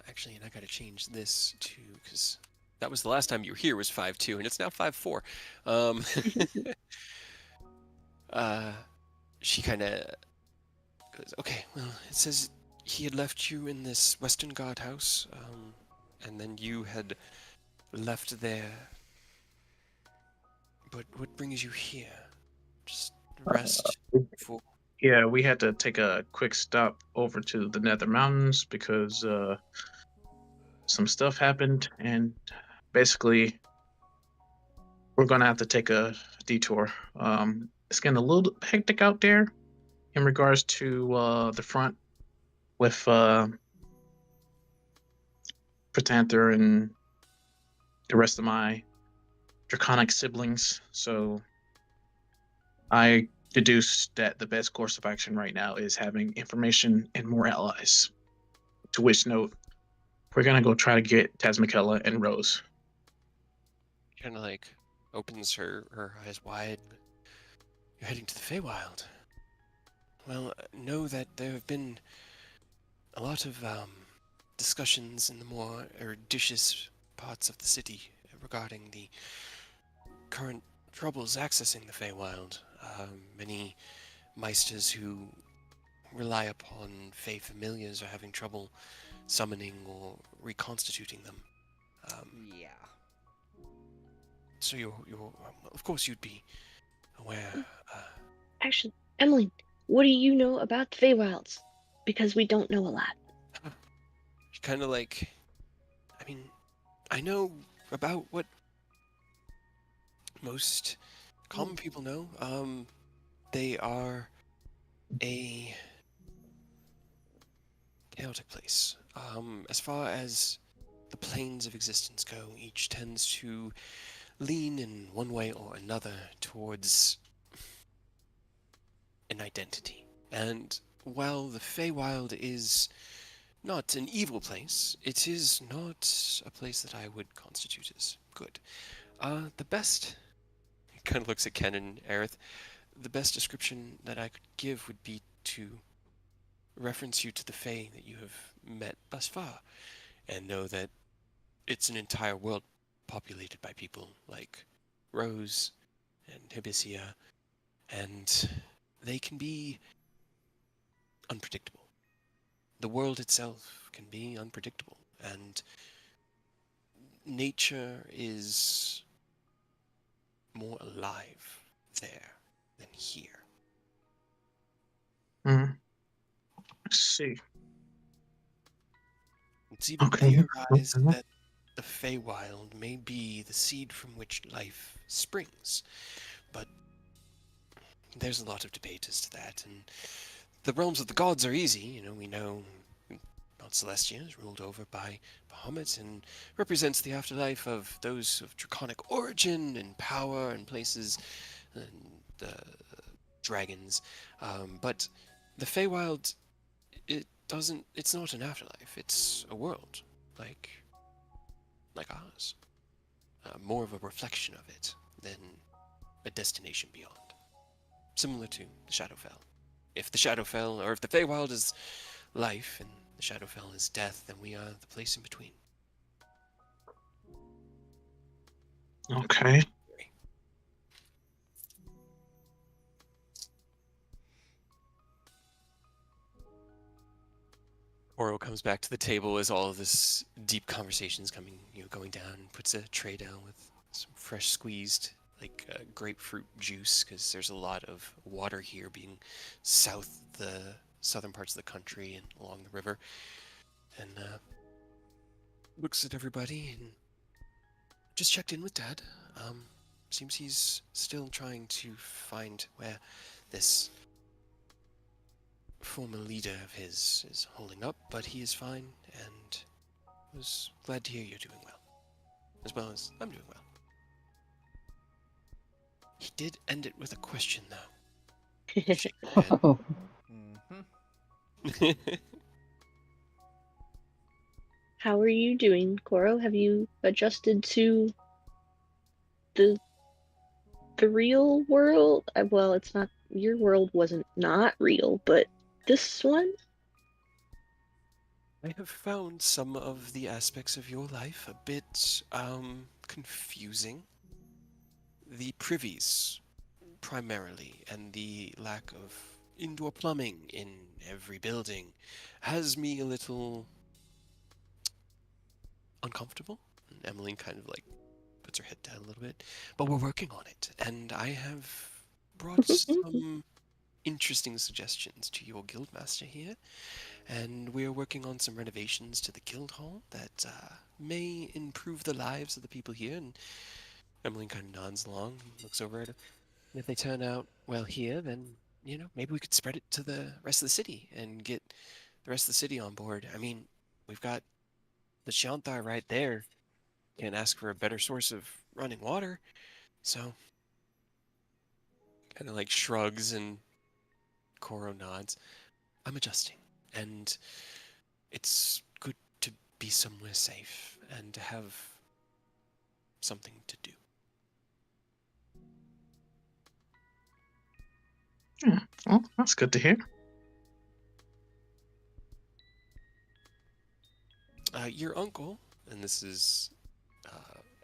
Actually, and I got to change this to because that was the last time you were here was 5-2, and it's now 5-4. She kind of goes, okay, well, it says he had left you in this Western Guardhouse, and then you had left there. But what brings you here? Just rest for... Yeah, we had to take a quick stop over to the Nether Mountains because some stuff happened, and basically we're gonna have to take a detour. It's getting a little hectic out there in regards to the front with Pratanther and the rest of my draconic siblings. So I deduced that the best course of action right now is having information and more allies. To which note, we're gonna go try to get Tazmikella and Rose. Kind of like opens her eyes wide. You're heading to the Feywild. Well, know that there have been a lot of discussions in the more eruditious parts of the city regarding the current troubles accessing the Feywild. Many Meisters who rely upon Fey familiars are having trouble summoning or reconstituting them. Yeah. So you're of course you'd be aware. Actually, Emily, what do you know about the Feywilds? Because we don't know a lot. Kind of like, I mean, I know about what most common people know. they are a chaotic place. As far as the planes of existence go, each tends to lean in one way or another towards an identity. And while the Feywild is not an evil place, it is not a place that I would constitute as good. The best, he kind of looks at Ken and Aerith, the best description that I could give would be to reference you to the Fey that you have met thus far, and know that it's an entire world populated by people like Rose and Hibisia, and they can be unpredictable. The world itself can be unpredictable, and nature is more alive there than here. Let's see. It's even Okay. theorized Okay. that the Feywild may be the seed from which life springs, but there's a lot of debate as to that, and the realms of the gods are easy. We know Mount Celestia is ruled over by Bahamut and represents the afterlife of those of draconic origin and power and places and dragons. But the Feywild, it's not an afterlife. It's a world like ours. More of a reflection of it than a destination beyond. Similar to the Shadowfell. If the Shadowfell, or if the Feywild is life and the Shadowfell is death, then we are the place in between. Okay. Oro comes back to the table as all of this deep conversation is going down, and puts a tray down with some fresh squeezed, grapefruit juice, because there's a lot of water here, being the southern parts of the country and along the river. And looks at everybody and just checked in with Dad. Seems he's still trying to find where this former leader of his is holding up, but he is fine, and was glad to hear you're doing well as I'm doing well. He did end it with a question, though. Shake your head. Mm-hmm. How are you doing, Koro? Have you adjusted to the real world? Well, it's not, your world wasn't not real, but this one? I have found some of the aspects of your life a bit confusing. The privies, primarily, and the lack of indoor plumbing in every building has me a little uncomfortable. And Emmeline kind of puts her head down a little bit. But we're working on it, and I have brought some interesting suggestions to your guildmaster here, and we're working on some renovations to the guild hall that may improve the lives of the people here. And Emmeline kind of nods along and looks over at it. And if they turn out well here, then maybe we could spread it to the rest of the city and get the rest of the city on board. I mean, we've got the Shantar right there. Can't ask for a better source of running water. So, kind of shrugs, and Koro nods. I'm adjusting, and it's good to be somewhere safe and to have something to do. Well, that's good to hear. Your uncle, and this is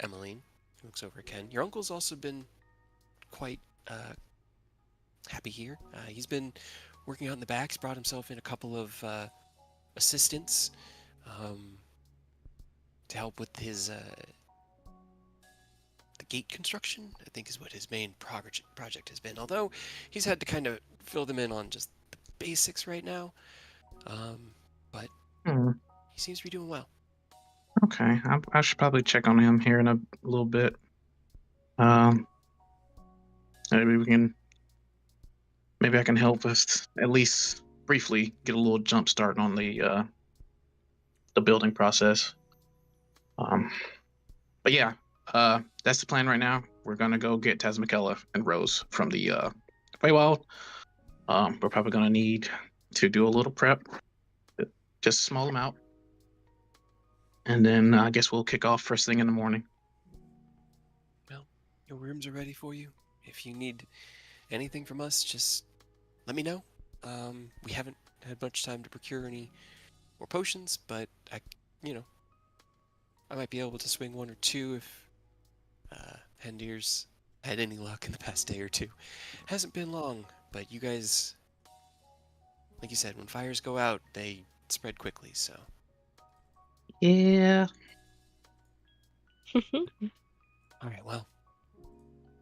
Emmeline, who looks over at Ken. Your uncle's also been quite happy here. He's been working out in the back. He's brought himself in a couple of assistants to help with his the gate construction, I think, is what his main project has been. Although he's had to kind of fill them in on just the basics right now. But he seems to be doing well. Okay, I should probably check on him here in a little bit. Maybe we can maybe I can help us at least briefly get a little jump start on the building process. But yeah, that's the plan right now. We're gonna go get Tazmikella and Rose from the Feywild. We're probably gonna need to do a little prep, just a small amount, and then I guess we'll kick off first thing in the morning. Well, your rooms are ready for you. If you need anything from us, just let me know. We haven't had much time to procure any more potions, but I might be able to swing one or two if Hendir's had any luck in the past day or two. Hasn't been long, but you guys, like you said, when fires go out, they spread quickly, so. Yeah. Alright, well.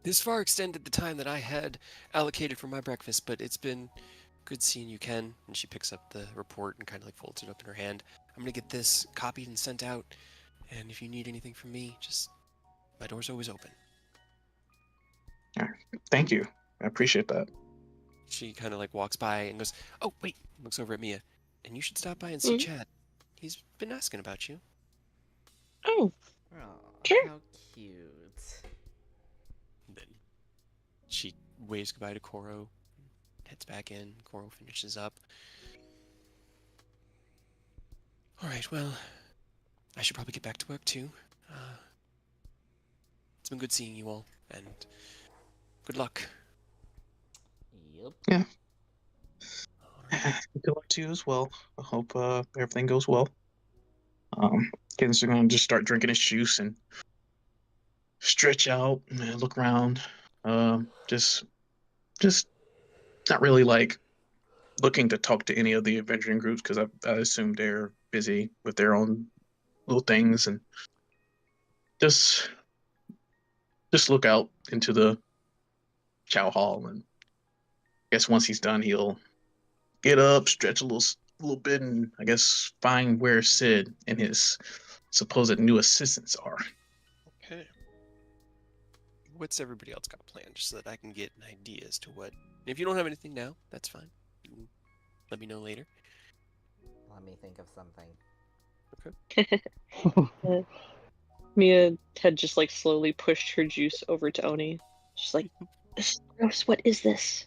This far extended the time that I had allocated for my breakfast, but it's been good seeing you, Ken. And she picks up the report and kind of like folds it up in her hand. I'm gonna get this copied and sent out, and if you need anything from me, just, my door's always open. Thank you. I appreciate that. She kind of like walks by and goes, oh, wait, looks over at Mia. And you should stop by and see Chad. He's been asking about you. Oh, Oh, Sure. how cute. And then she waves goodbye to Koro, heads back in. Koro finishes up. Alright, well, I should probably get back to work too. It's been good seeing you all, and good luck. Yep. Yeah. Alright. Good luck to you as well. I hope everything goes well. Ken's gonna just start drinking his juice and stretch out and look around. Just not really like looking to talk to any of the adventuring groups because I assume they're busy with their own little things, and just look out into the chow hall, and I guess once he's done, he'll get up, stretch a little bit, and I guess find where Sid and his supposed new assistants are. Okay. What's everybody else got planned, just so that I can get an idea as to what... If you don't have anything now, that's fine. You can let me know later. Let me think of something. Mia had just like slowly pushed her juice over to Oni. She's like, "This is gross. What is this?"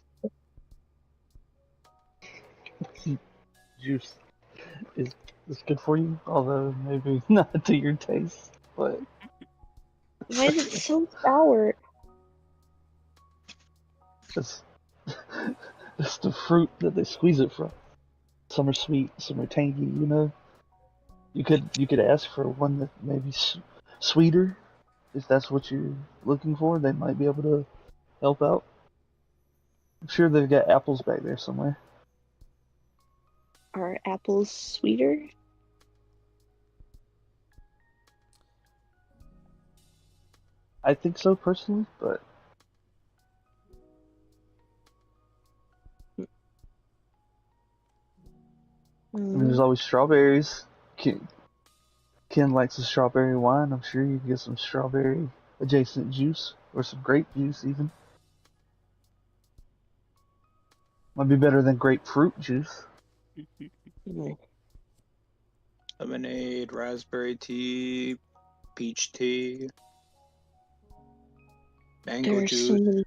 Juice is good for you, although maybe not to your taste. But Why is it so sour? it's it's the fruit that they squeeze it from. Some are sweet, some are tangy. You know, you could ask for one that maybe sweeter, if that's what you're looking for. They might be able to help out. I'm sure they've got apples back there somewhere. Are apples sweeter? I think so personally, but I mean, there's always strawberries. Ken likes a strawberry wine. I'm sure you can get some strawberry adjacent juice or some grape juice even. Might be better than grapefruit juice. Lemonade, raspberry tea, peach tea, mango There are juice. so many.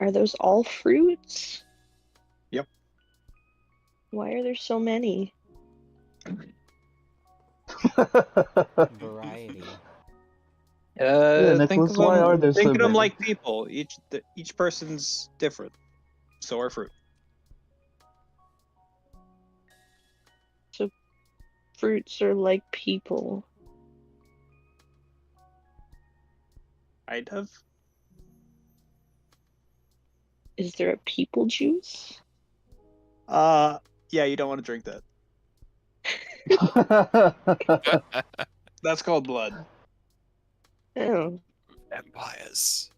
Are those all fruits? Yep. Why are there so many? Variety. Yeah, Think Nicholas, of why are them. there Think so of them many? like people. Each person's different. So are fruit. So fruits are like people. I'd have. Is there a people juice? Yeah, you don't want to drink that. That's called blood. Oh. Vampires.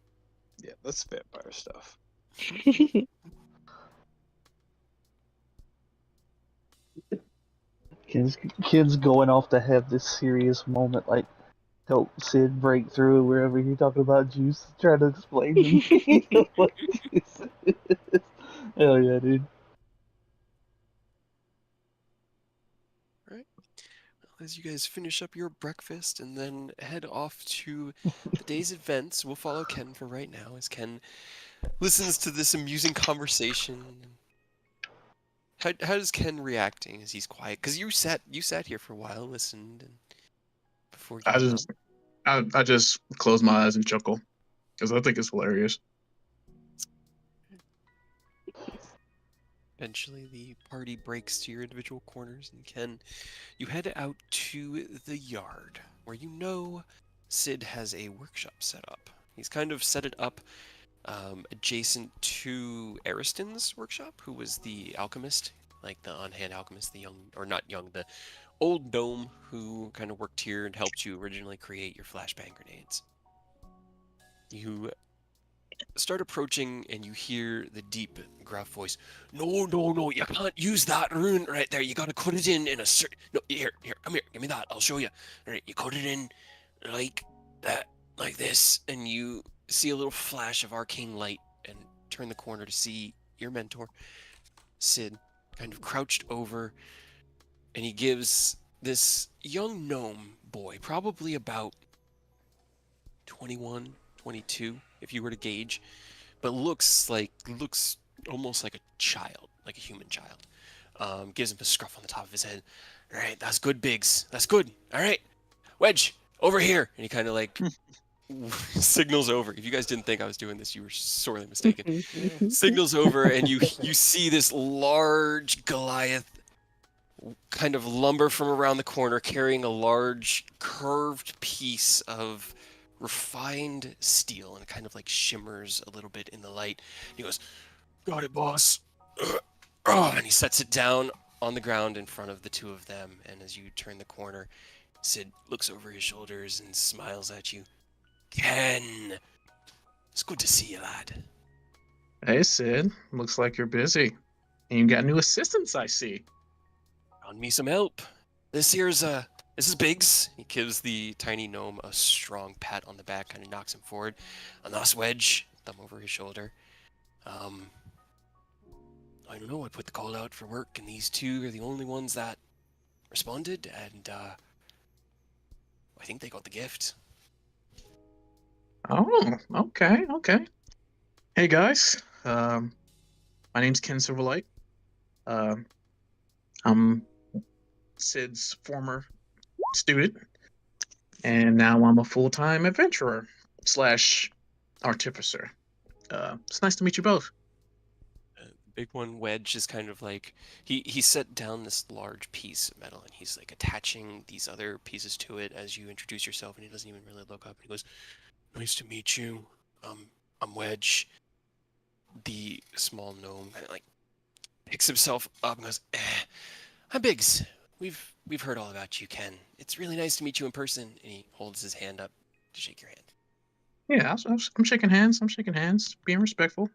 Yeah, that's vampire stuff. Ken's going off to have this serious moment, like help Sid break through wherever you're talking about juice, trying to explain to me what juice is. Hell yeah, dude. All right. Well, as you guys finish up your breakfast and then head off to the day's events, we'll follow Ken for right now as Ken listens to this amusing conversation. How's Ken reacting as he's quiet? Because you sat here for a while, listened, and before I giving up. just I just close my eyes and chuckle because I think it's hilarious. Eventually, the party breaks to your individual corners, and Ken, you head out to the yard where you know Sid has a workshop set up. He's kind of set it up adjacent to Ariston's workshop, who was the alchemist, like the on-hand alchemist, the young, or not young, the old gnome who kind of worked here and helped you originally create your flashbang grenades. You start approaching and you hear the deep, gruff voice. No, you can't use that rune right there. You gotta cut it in a certain... No, here, come here, give me that. I'll show you. All right, you cut it in like that, like this, and you see a little flash of arcane light and turn the corner to see your mentor, Sid, kind of crouched over, and he gives this young gnome boy, probably about 21, 22, if you were to gauge, but looks almost like a child, like a human child. Gives him a scruff on the top of his head. All right, that's good, Biggs. That's good. All right, Wedge, over here. And he kind of like signals over. If you guys didn't think I was doing this, you were sorely mistaken. Signals over, and you see this large Goliath kind of lumber from around the corner, carrying a large curved piece of refined steel, and it kind of like shimmers a little bit in the light. He goes, "Got it, boss." And he sets it down on the ground in front of the two of them. And as you turn the corner, Sid looks over his shoulders and smiles at you. Ken, it's good to see you, lad. Hey, Sid. Looks like you're busy. And you got new assistants, I see. Found me some help. This is Biggs. He gives the tiny gnome a strong pat on the back, kind of knocks him forward. And that's Wedge, thumb over his shoulder. I don't know, I put the call out for work, and these two are the only ones that responded, and I think they got the gift. Oh, okay. Hey, guys. My name's Ken Silverlight. I'm Sid's former student, and now I'm a full-time adventurer / artificer. It's nice to meet you both. Big one, Wedge, is kind of like he set down this large piece of metal, and he's like attaching these other pieces to it as you introduce yourself, and he doesn't even really look up. He goes, "Nice to meet you. I'm Wedge." The small gnome kind of like picks himself up and goes, "I'm Biggs. We've heard all about you, Ken. It's really nice to meet you in person." And he holds his hand up to shake your hand. Yeah, I'm shaking hands. Being respectful.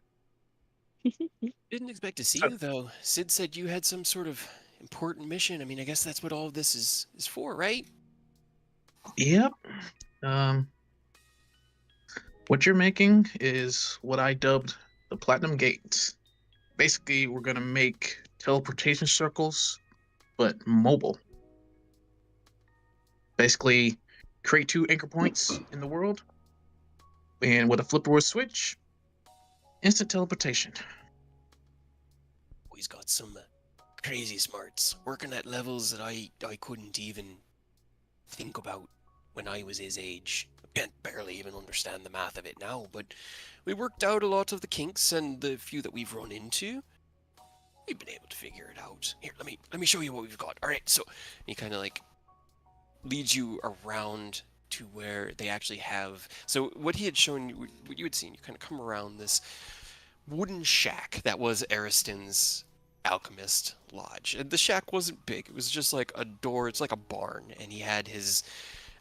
Didn't expect to see So- you, though. Sid said you had some sort of important mission. I mean, I guess that's what all of this is for, right? Yep. What you're making is what I dubbed the Platinum Gates. Basically, we're gonna make teleportation circles, but mobile. Basically, create 2 anchor points in the world, and with a flip or a switch, instant teleportation. He's got some crazy smarts, working at levels that I couldn't even think about when I was his age. I can't barely even understand the math of it now, but we worked out a lot of the kinks, and the few that we've run into, we've been able to figure it out. Here, let me show you what we've got. All right, so he kind of like leads you around to where they actually have. So what he had shown you, what you had seen, you kind of come around this wooden shack that was Ariston's alchemist lodge. And the shack wasn't big. It was just like a door. It's like a barn, and he had his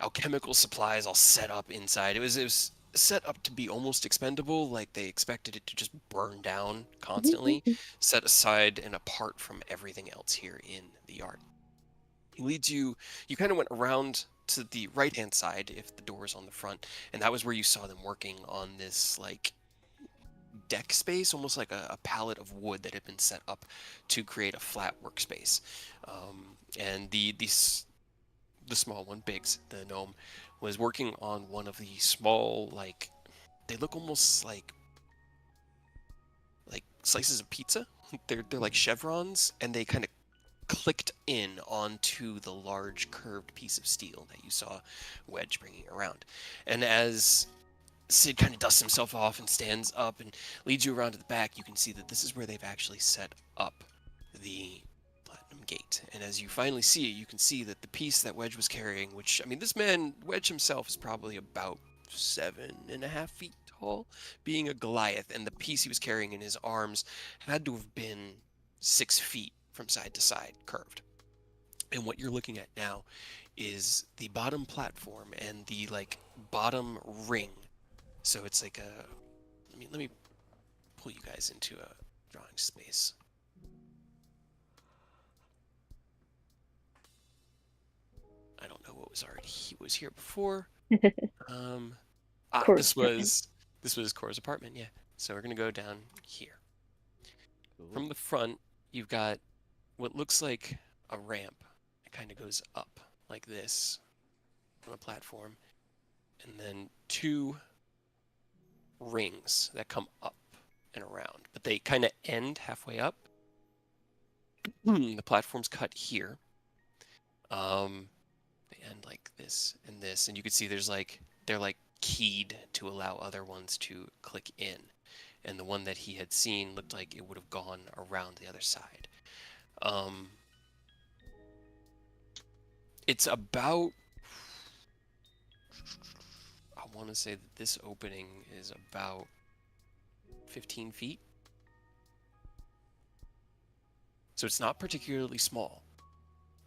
alchemical supplies all set up inside. It was set up to be almost expendable, like they expected it to just burn down constantly, set aside and apart from everything else here in the yard. He leads you kind of went around to the right hand side if the door is on the front, and that was where you saw them working on this like deck space, almost like a pallet of wood that had been set up to create a flat workspace. And the small one, Biggs, the gnome, was working on one of the small, like, they look almost like slices of pizza. They're like chevrons, and they kind of clicked in onto the large curved piece of steel that you saw Wedge bringing around. And as Sid kind of dusts himself off and stands up and leads you around to the back, you can see that this is where they've actually set up the Platinum Gate. And as you finally see it, you can see that the piece that Wedge was carrying, which, I mean, this man, Wedge himself, is probably about 7.5 feet tall, being a Goliath, and the piece he was carrying in his arms had to have been 6 feet from side to side, curved. And what you're looking at now is the bottom platform and the like bottom ring. So it's like a let me pull you guys into a drawing space. I don't know what was already was here before. Course, This was Cora's apartment, yeah. So we're gonna go down here. Cool. From the front, you've got what looks like a ramp. It kind of goes up like this on a platform, and then 2 rings that come up and around, but they kind of end halfway up. The platform's cut here. They end like this and this, and you can see they're like keyed to allow other ones to click in. And the one that he had seen looked like it would have gone around the other side. It's about, I want to say that this opening is about 15 feet. So it's not particularly small.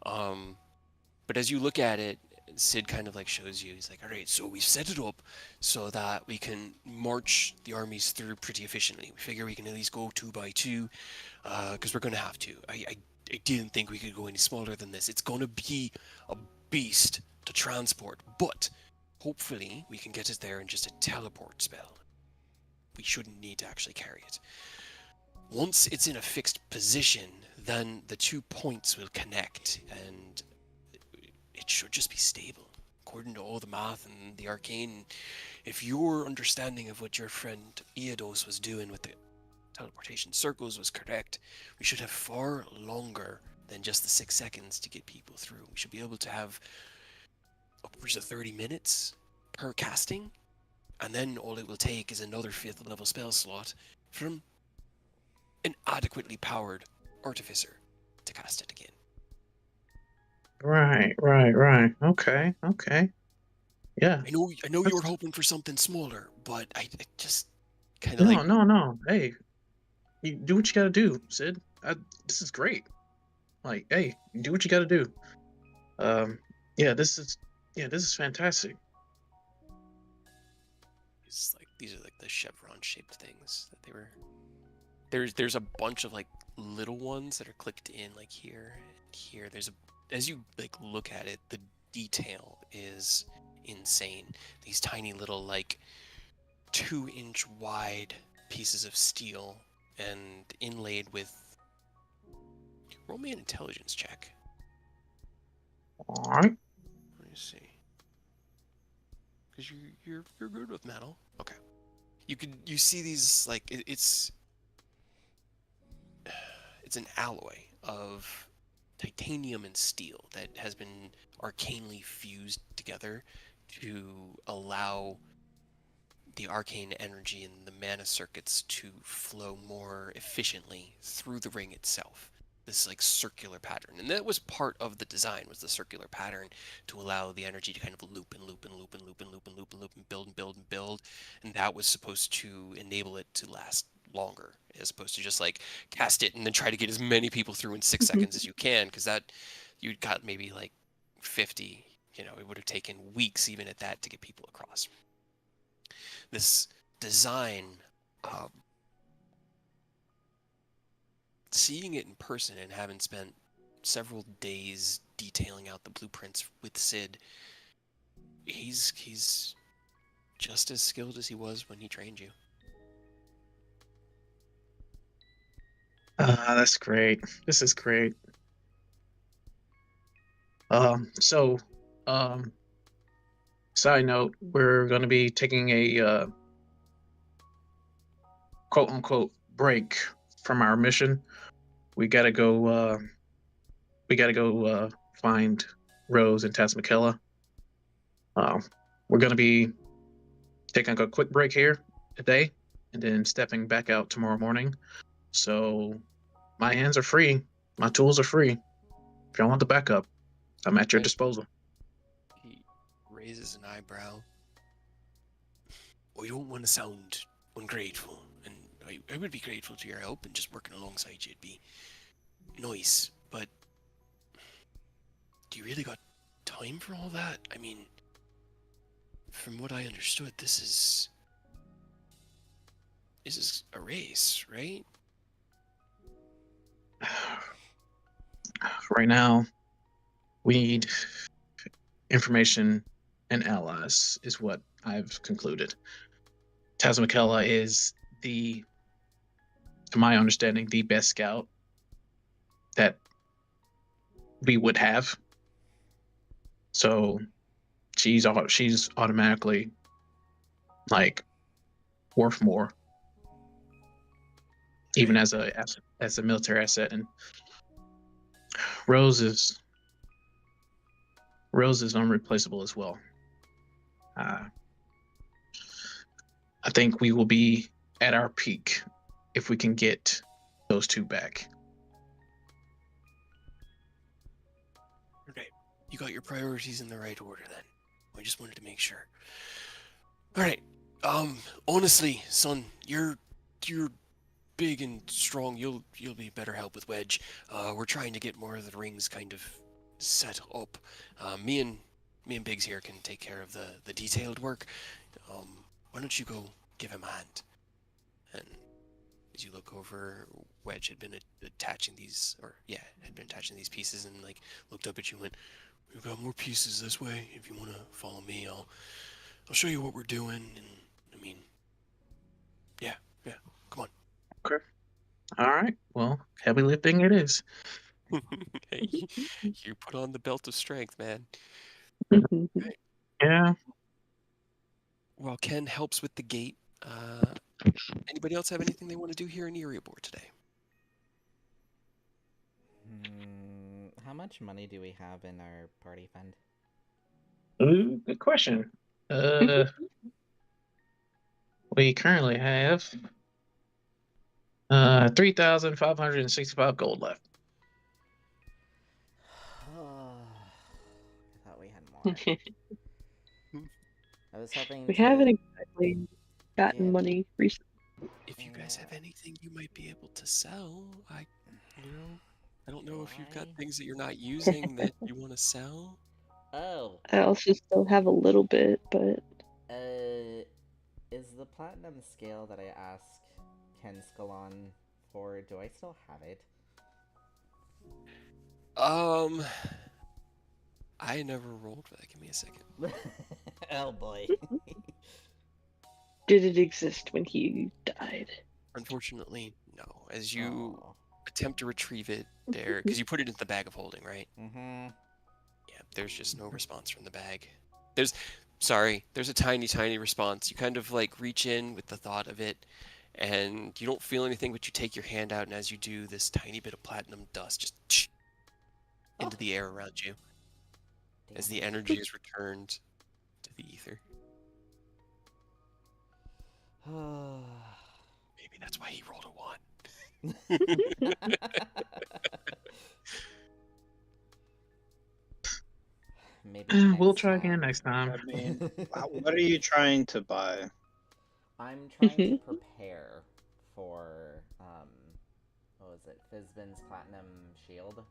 But as you look at it, Sid kind of like shows you, he's like, all right, so we've set it up so that we can march the armies through pretty efficiently. We figure we can at least go 2 by 2, because we're going to have to. I didn't think we could go any smaller than this. It's going to be a beast to transport, but hopefully we can get it there in just a teleport spell. We shouldn't need to actually carry it. Once it's in a fixed position, then the 2 points will connect, and it should just be stable. According to all the math and the arcane, if your understanding of what your friend Eodos was doing with the teleportation circles was correct, we should have far longer than just the 6 seconds to get people through. We should be able to have upwards of 30 minutes per casting, and then all it will take is another 5th level spell slot from an adequately powered artificer to cast it again. Right. Okay. Yeah. I know you were hoping for something smaller, but I just kind of No. Hey, you do what you gotta do, Sid. This is great. Like, hey, do what you gotta do. This is fantastic. It's like these are like the chevron shaped things that they were. There's a bunch of like little ones that are clicked in like here and here. As you like look at it, the detail is insane. These tiny little like 2-inch wide pieces of steel and inlaid with. Roll me an intelligence check. All right. Let me see. Because you're good with metal. Okay. You see these like it's an alloy of titanium and steel that has been arcanely fused together to allow the arcane energy and the mana circuits to flow more efficiently through the ring itself. This like circular pattern, and that was part of the design, was the circular pattern to allow the energy to kind of loop and loop and loop and loop and loop and loop and loop and build and build and build, and that was supposed to enable it to last longer, as opposed to just like cast it and then try to get as many people through in 6 seconds as you can, because that you'd got maybe like 50. It would have taken weeks even at that to get people across. This design, seeing it in person and having spent several days detailing out the blueprints with Sid, he's just as skilled as he was when he trained you. That's great. This is great. So, um, side note, we're going to be taking a quote unquote break from our mission. We gotta go. Find Rose and Tasmakella. We're gonna be taking a quick break here today, and then stepping back out tomorrow morning. So my hands are free. My tools are free. If y'all want the backup, I'm at your disposal. He raises an eyebrow. Well, you don't want to sound ungrateful, and I would be grateful to your help, and just working alongside you would be nice, but do you really got time for all that? I mean, from what I understood, this is a race, right? Right now, we need information and allies, is what I've concluded. Tasmakella is to my understanding, the best scout that we would have. So she's automatically like worth more, even as a military asset. And Rose is unreplaceable as well. I think we will be at our peak if we can get those two back. Okay, you got your priorities in the right order then. I just wanted to make sure. All right. Honestly, son, you're big and strong. You'll be better help with Wedge. We're trying to get more of the rings kind of set up. Me and Biggs here can take care of the detailed work. Why don't you go give him a hand? And as you look over, Wedge had been attaching these pieces, and like looked up at you and went, "We've got more pieces this way. If you want to follow me, I'll show you what we're doing." And I mean, yeah, come on. Okay. All right. Well, heavy lifting it is. Hey, you put on the belt of strength, man. Right. Yeah. While Ken helps with the gate, anybody else have anything they want to do here in Erebor today? How much money do we have in our party fund? Ooh, good question. We currently have 3,565 gold left. I thought we had more. I was hoping We to... haven't exactly gotten Yeah. money recently. If you guys have anything you might be able to sell, I don't know if you've got things that you're not using that you want to sell. Oh. I also still have a little bit, but Is the platinum scale that I asked Ken Scalon for, do I still have it? I never rolled for that. Give me a second. Oh boy. did it exist when he died? Unfortunately, no. As you attempt to retrieve it there, because you put it in the bag of holding, right? Mm-hmm. Yeah, there's just no response from the bag. There's a tiny response. You kind of like reach in with the thought of it, and you don't feel anything, but you take your hand out, and as you do, this tiny bit of platinum dust just into the air around you as the energy is returned to the ether. Maybe that's why he rolled a 1. Maybe We'll try again next time. I mean, what are you trying to buy? I'm trying to prepare for what was it? Fizbin's platinum shield.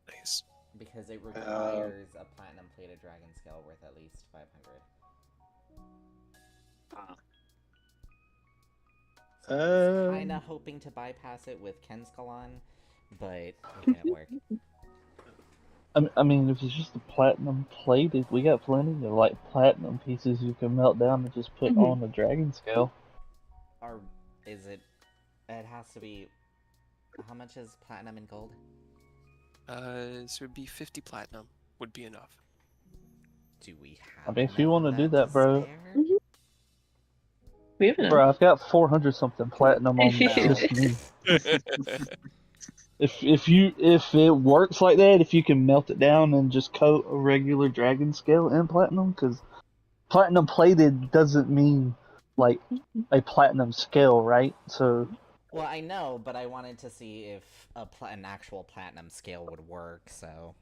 Nice. Because it requires a platinum plated dragon scale worth at least 500. So I was kind of hoping to bypass it with Ken Scalon, but it didn't work. I mean, if it's just the platinum plated, we got plenty of like platinum pieces you can melt down and just put on the dragon scale. Or is it It has to be. How much is platinum and gold? So it would be 50 platinum would be enough. Do we I have? mean, if you enough want of to do that, bro. spare? We have enough. Bro, I've got 400 something platinum on No. just me. If it works like that, if you can melt it down and just coat a regular dragon scale in platinum, because platinum plated doesn't mean like a platinum scale, right? So Well, I know, but I wanted to see if an actual platinum scale would work. So,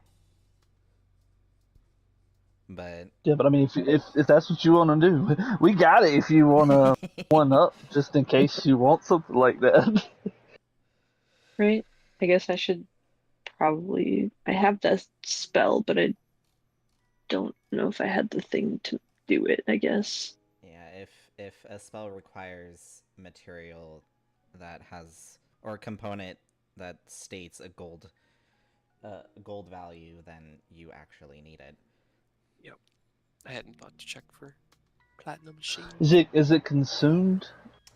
but yeah, but I mean, if that's what you want to do, we got it. If you want to one up, just in case you want something like that. Right? I guess I should probably. I have that spell, but I don't know if I had the thing to do it, I guess. yeah, if a spell requires material that has or a component that states a gold value, then you actually need it. Yep. I hadn't thought to check for platinum machine. Is it consumed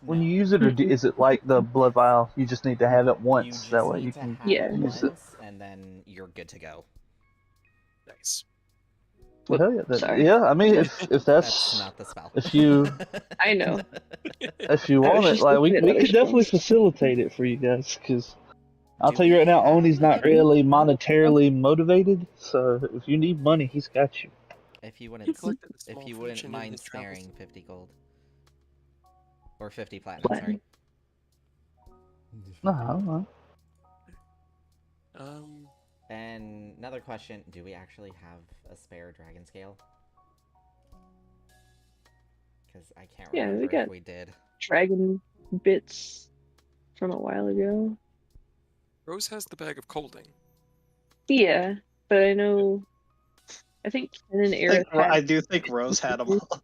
when No. you use it, or is it like the blood vial? You just need to have it You once. just That way need you to can have Yeah. it use it. once, and then you're good to go. Nice. Well, hell yeah, Sorry. yeah. I mean, if That's that's not the spell. if you I know. if you I was want it, just like we looking at other could definitely spells. facilitate it for you guys. Because I'll Do tell you we right now, Oni's have- not really monetarily motivated. So if you need money, he's got you. If you He wouldn't, collected a if small you wouldn't fortune in mind his travels. sparing 50 gold or 50 platinum, Platinum. No, I don't know. Um, And another question: do we actually have a spare dragon scale? Because I can't Yeah, we remember got- if we did. Dragon bits from a while ago. Rose has the bag of colding. Yeah, but I know. I think Ken and Aerith had. I do think Rose had them all.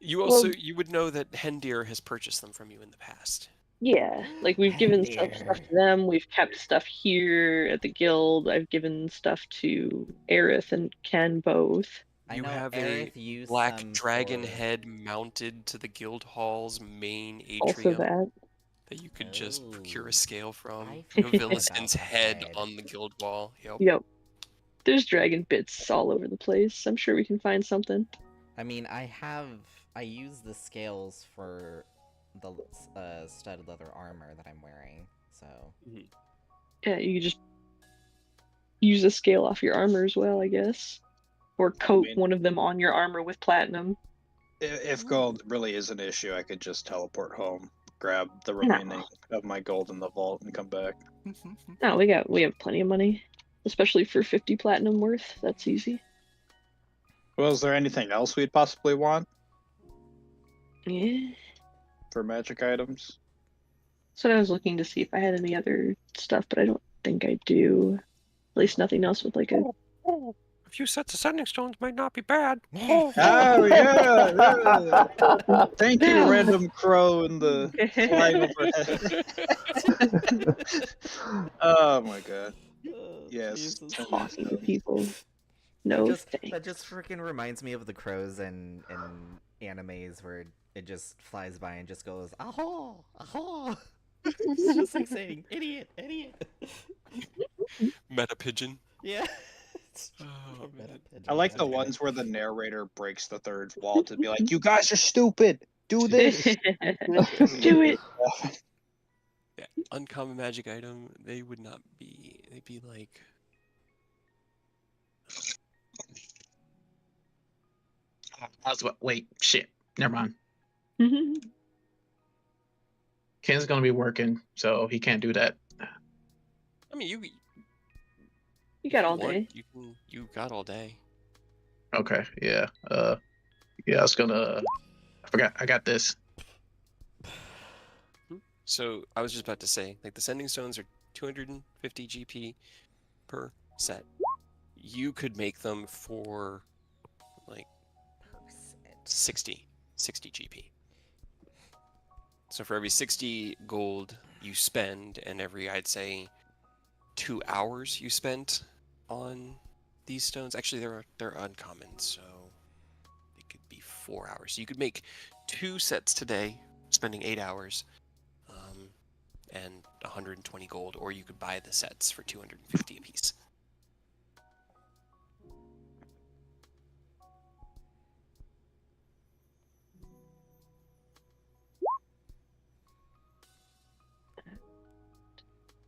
You Well- also you would know that Hendir has purchased them from you in the past. Yeah, like we've given stuff Hendir. to them. We've kept stuff here at the guild. I've given stuff to Aerith and Ken both. I You know have Aerith a used black some dragon for- head mounted to the guild hall's main Also atrium that. you could just procure Oh. a scale from. I You have forgot about Villiston's the head head. on the guild wall. Yep. Yep. There's dragon bits all over the place. I'm sure we can find something. I mean, I use the scales for the studded leather armor that I'm wearing, so Yeah, you could just use a scale off your armor as well, I guess. Or coat mean- one of them on your armor with platinum. If gold really is an issue, I could just teleport home, grab the No. remaining of my gold in the vault, and come back. No, we have plenty of money. Especially for 50 platinum worth. That's easy. Well, is there anything else we'd possibly want Yeah. for magic items? So I was looking to see if I had any other stuff, but I don't think I do. At least nothing else with like a. A few sets of sending stones might not be bad. Oh yeah! Thank you, No. random crow in the flying overhead. Oh my god! Yes. Jesus. Talking to people. No thanks. That just freaking reminds me of the crows in animes where it just flies by and just goes aho aho. It's just like saying idiot idiot. Meta pigeon. Yeah. Oh, man. I like the ones where the narrator breaks the third wall to be like, "You guys are stupid. Do this." Do it. Yeah, uncommon magic item. They would not be. They'd be like. I was wait, shit. Never mind. Mhm. Ken's gonna be working, so he can't do that. I mean, You got all want, day. You got all day. Okay, yeah. Yeah, I was gonna. I forgot. I got this. So I was just about to say, like the sending stones are 250 GP per set. You could make them for like 60 GP. So for every 60 gold you spend, and every, I'd say, 2 hours you spent on these stones. Actually, they're uncommon, so it could be 4 hours. So you could make 2 sets today, spending 8 hours. and 120 gold, or you could buy the sets for 250 apiece.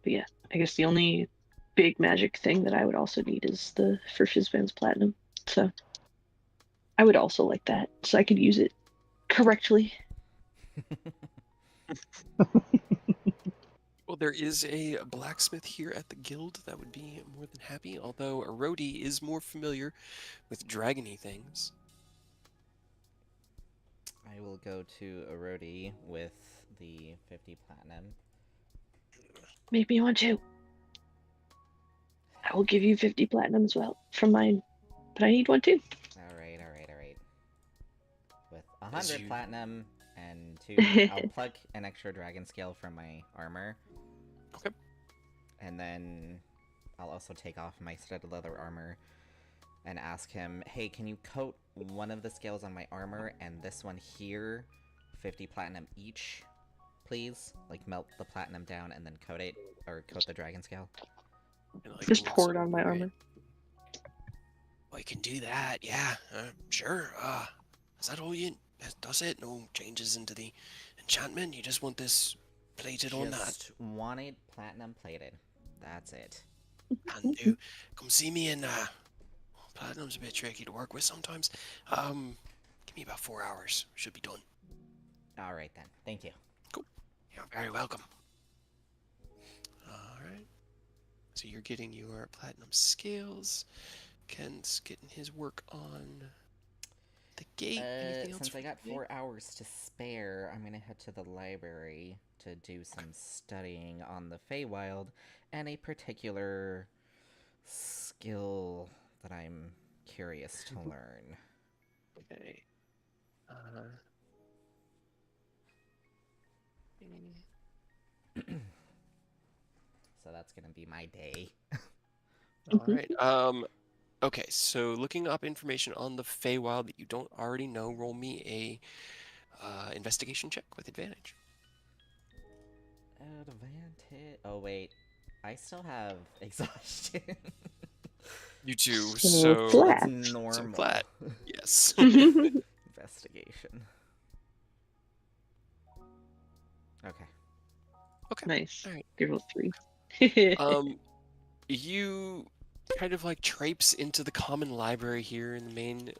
But yeah, I guess the only big magic thing that I would also need is the for Fizban's Platinum. So I would also like that, so I could use it correctly. Well, there is a blacksmith here at the guild that would be more than happy, although Erodi is more familiar with dragony things. I will go to Erodi with the 50 platinum. Make me want to. I will give you 50 platinum as well from mine, but I need one too. Alright. With As 100 you- platinum and 2, I'll pluck an extra dragon scale from my armor. Okay. And then I'll also take off my studded leather armor and ask him, hey, can you coat one of the scales on my armor and this one here 50 platinum each, please? Like, melt the platinum down and then coat it, or coat the dragon scale. and, like, Just looks pour it on my over armor. Well, you can do that, yeah, sure. Is that all you? Does it? No changes into the enchantment? You just want this plated or not? Just wanted platinum plated. That's it. And do come see me in. Platinum's a bit tricky to work with sometimes. Give me about 4 hours. Should be done. Alright then. Thank you. You're very welcome. All right. So you're getting your platinum scales. Ken's getting his work on the gate. Anything else? Since for I got today? 4 hours to spare, I'm gonna head to the library to do some studying on the Feywild and a particular skill that I'm curious to learn. Okay. So that's gonna be my day. All right. Okay, so looking up information on the Feywild that you don't already know, roll me a investigation check with advantage. Advantage. Oh wait, I still have exhaustion. You do. So So flat. That's normal. flat. Yes. Investigation. Okay. Okay. Nice. All right. Give it 3. You kind of like traipse into the common library here in the main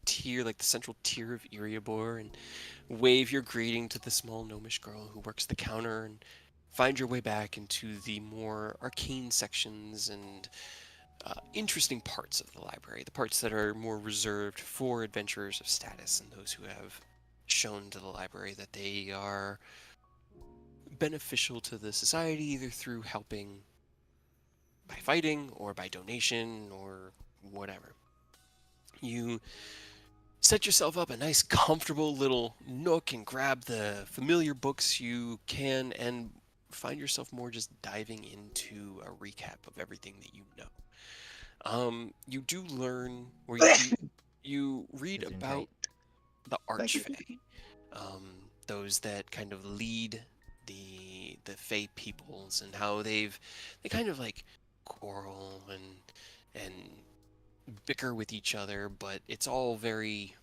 tier, like the central tier of Erebor, and wave your greeting to the small gnomish girl who works the counter, and find your way back into the more arcane sections and interesting parts of the library, the parts that are more reserved for adventurers of status and those who have shown to the library that they are beneficial to the society, either through helping by fighting or by donation or whatever. You set yourself up a nice comfortable little nook and grab the familiar books you can and find yourself more just diving into a recap of everything that you know. You do learn, or you read Gesundheit. about the Thank you. Archfey, those that kind of lead the Fey peoples, and how they kind of like quarrel and bicker with each other, but it's all very,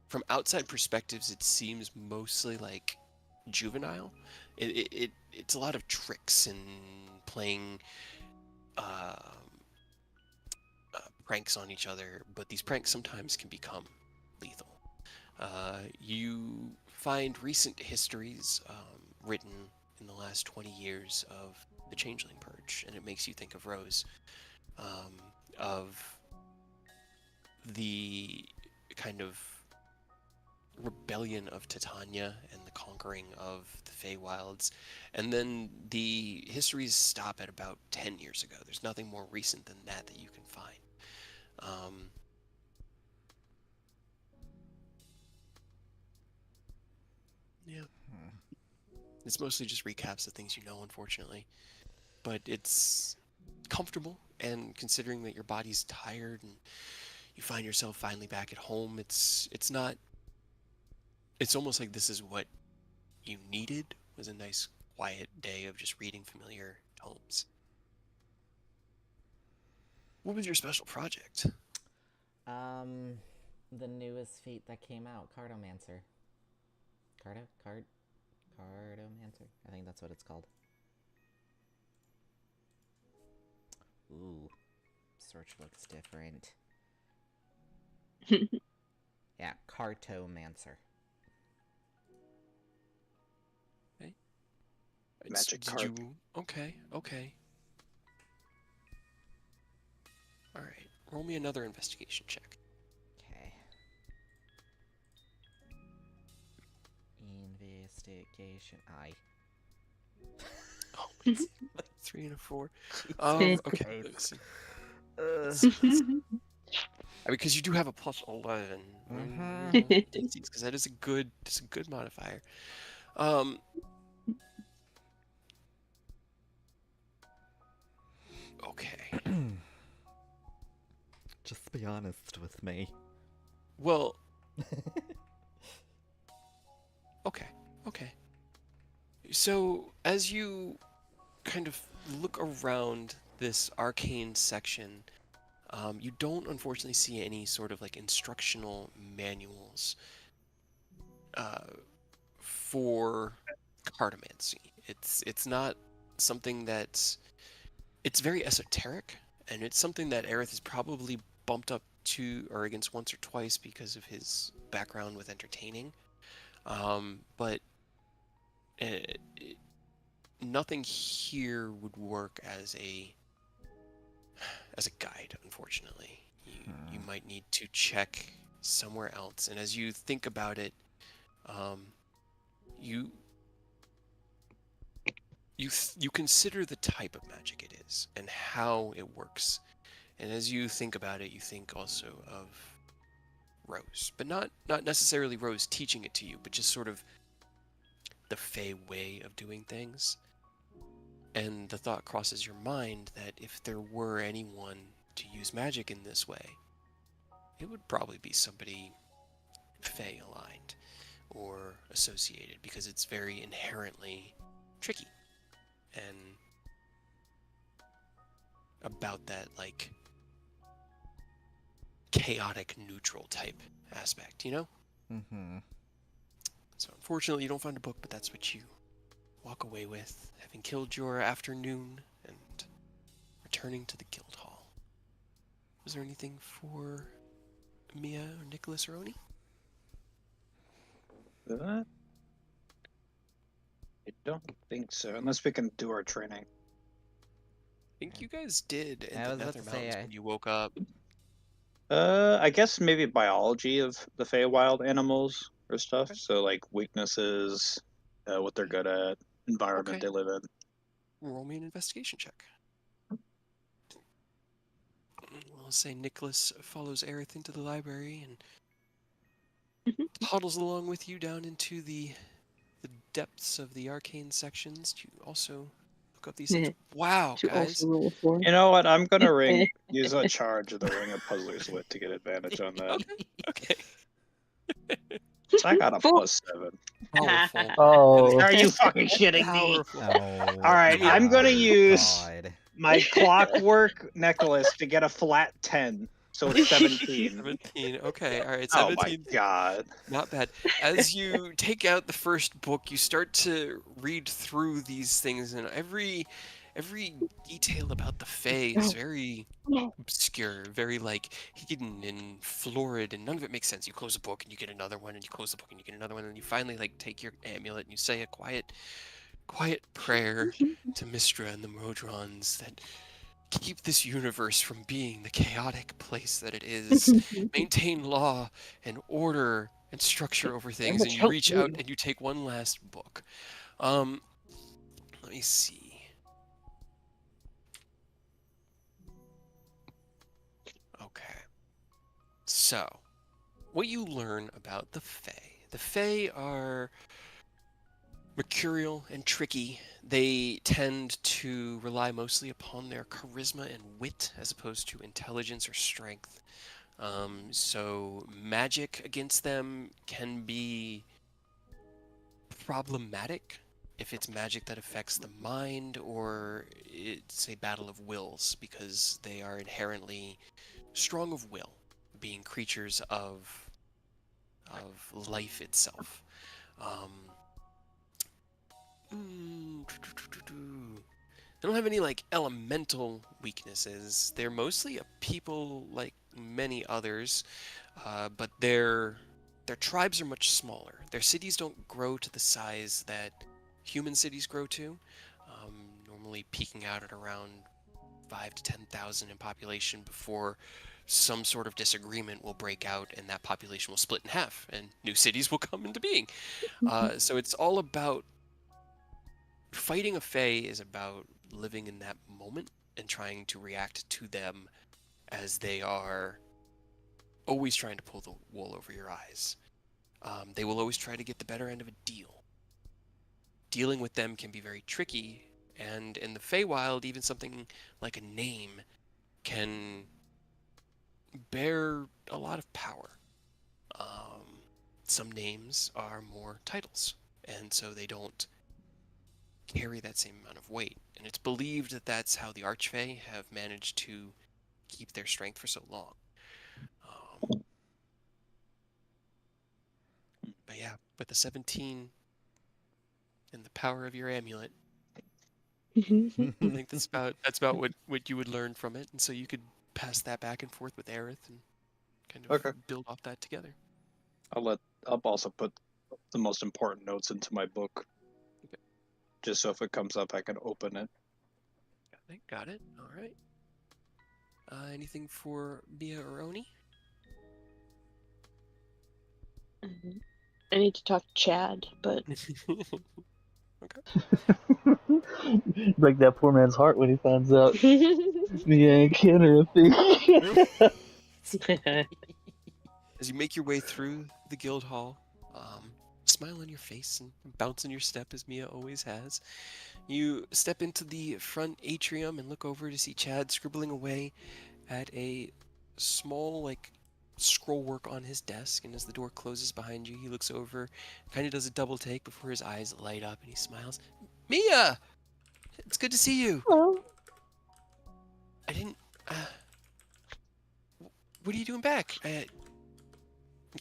from outside perspectives, it seems mostly like juvenile. It's a lot of tricks and playing pranks on each other, but these pranks sometimes can become lethal. You find recent histories written in the last 20 years of the Changeling Purge, and it makes you think of Rose, of the kind of rebellion of Titania and the conquering of the Feywilds, and then the histories stop at about 10 years ago. There's nothing more recent than that you can find. Yeah. It's mostly just recaps of things you know, unfortunately. But it's comfortable, and considering that your body's tired and you find yourself finally back at home, it's not... It's almost like this is what you needed was a nice, quiet day of just reading familiar tomes. What was your special project? The newest feat that came out, Cardomancer. Cardomancer? I think that's what it's called. Ooh. Search looks different. Yeah, Cartomancer. Magic Did card. you... Okay. All right. Roll me another investigation check. Okay. Investigation. Oh, it's like 3 and a 4. Okay. Let's see. Because you do have a plus 11. Because that is a good modifier. Okay. Just be honest with me. Well. Okay. So as you kind of look around this arcane section, you don't unfortunately see any sort of like instructional manuals for cartomancy. It's not something that's... It's very esoteric, and it's something that Aerith has probably bumped up to or against once or twice because of his background with entertaining. But nothing here would work as a guide, unfortunately. You might need to check somewhere else. And as you think about it, you consider the type of magic it is and how it works. And as you think about it, you think also of Rose, but not necessarily Rose teaching it to you, but just sort of the Fey way of doing things. And the thought crosses your mind that if there were anyone to use magic in this way, it would probably be somebody Fey aligned or associated, because it's very inherently tricky and about that like chaotic neutral type aspect, you know? Mm-hmm. So unfortunately you don't find a book, but that's what you walk away with, having killed your afternoon and returning to the guild hall. Was there anything for Mia or Nicholas or Oni? I don't think so, unless we can do our training. I think you guys did in I the was about Nether to say, Mountains when you woke up. I guess maybe biology of the Feywild animals or stuff. Okay. So like weaknesses, what they're good at, environment Okay. they live in. Roll me an investigation check. We'll say Nicholas follows Aerith into the library and toddles along with you down into the depths of the arcane sections to also look up these things. Wow, To guys. also roll a 4. You know what? I'm gonna use a charge of the Ring of Puzzler's Wit to get advantage on that. Okay. So I got a Four. +7. Powerful. Oh, Are you fucking kidding me? Powerful. Oh, All right, my I'm gonna use God. my clockwork necklace to get a flat 10. So it's 17. 17. Okay, all right. Oh 17. my god. Not bad. As you take out the first book, you start to read through these things, and every detail about the Fae is very obscure, very like hidden and florid, and none of it makes sense. You close a book and you get another one, and you close the book and you get another one, and you finally like take your amulet and you say a quiet prayer to Mistra and the Modrons that keep this universe from being the chaotic place that it is. Maintain law and order and structure over things, and you reach out and you take one last book. Let me see. Okay. So, what you learn about the Fae. The Fae are mercurial and tricky. They tend to rely mostly upon their charisma and wit as opposed to intelligence or strength. So magic against them can be problematic if it's magic that affects the mind or it's a battle of wills, because they are inherently strong of will, being creatures of life itself. Um, they don't have any like elemental weaknesses. They're mostly a people like many others, but their tribes are much smaller. Their cities don't grow to the size that human cities grow to, normally peaking out at around 5 to 10,000 in population before some sort of disagreement will break out and that population will split in half and new cities will come into being. So it's all about fighting a fae is about living in that moment and trying to react to them as they are always trying to pull the wool over your eyes. They will always try to get the better end of a deal. Dealing with them can be very tricky, and in the Feywild, even something like a name can bear a lot of power. Some names are more titles, and so they don't carry that same amount of weight. And it's believed that that's how the Archfey have managed to keep their strength for so long. But yeah, with the 17 and the power of your amulet, I think that's about what you would learn from it, and so you could pass that back and forth with Aerith and kind of Okay. build off that together. I'll also put the most important notes into my book. Okay. Just so if it comes up, I can open it. Got it. All right. Anything for Mia or Oni? I need to talk to Chad, but Break that poor man's heart when he finds out Mia and Ken are a thing. As you make your way through the guild hall, smile on your face and bounce in your step as Mia always has, you step into the front atrium and look over to see Chad scribbling away at a small, like, scroll work on his desk. And as the door closes behind you, he looks over, kind of does a double take before his eyes light up and he smiles. Mia! It's good to see you. Hello. I didn't. What are you doing back? He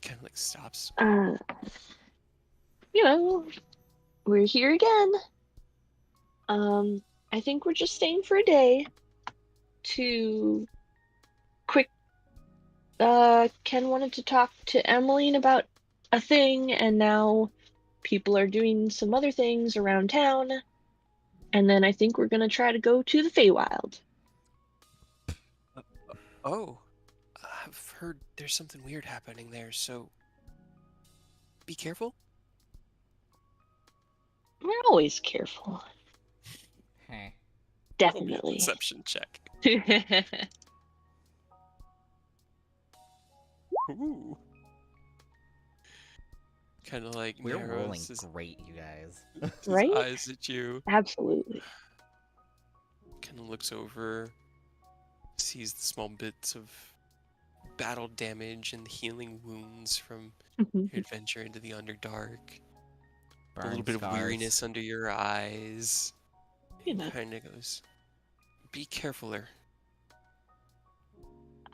kind of like stops. We're here again. I think we're just staying for a day to Ken wanted to talk to Emmeline about a thing, and now people are doing some other things around town. And then I think we're gonna try to go to the Feywild. Oh, I've heard there's something weird happening there, so be careful. We're always careful. Hey. Definitely. Perception check. Ooh. Kind of like We're rolling narrows great, you guys. his Right? eyes at you. Absolutely. Kind of looks over, sees the small bits of battle damage and the healing wounds from your adventure into the Underdark. A little bit of weariness under your eyes. You know. Kind of goes, be carefuler.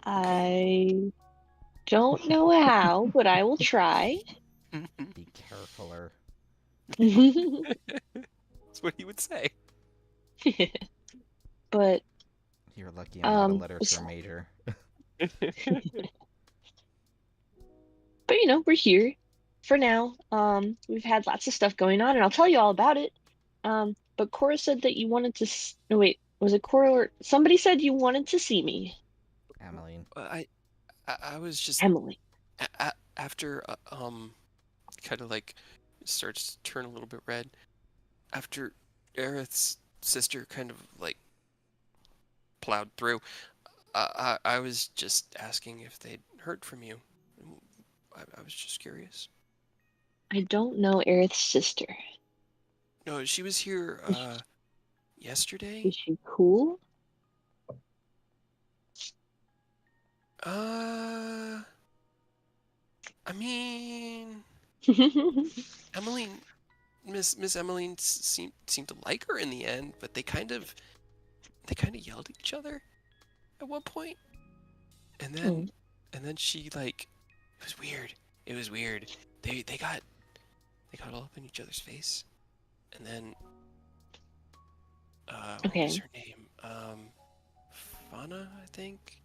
I don't know how, but I will try. Be carefuler. That's what he would say. But You're lucky I'm not a literature major. But we're here for now. We've had lots of stuff going on, and I'll tell you all about it. But Cora said that you wanted to. No, wait, was it Cora or somebody said you wanted to see me? Emmeline. I was just Emily. After kind of like starts to turn a little bit red. After Aerith's sister kind of like plowed through, I was just asking if they'd heard from you. I was just curious. I don't know Aerith's sister. No, she was here yesterday. Is she cool? I mean, Emmeline, Miss Emmeline seemed to like her in the end, but they kind of yelled at each other at one point, and then she like it was weird. It was weird. They got all up in each other's face, and then what was Okay. her name? Fauna, I think.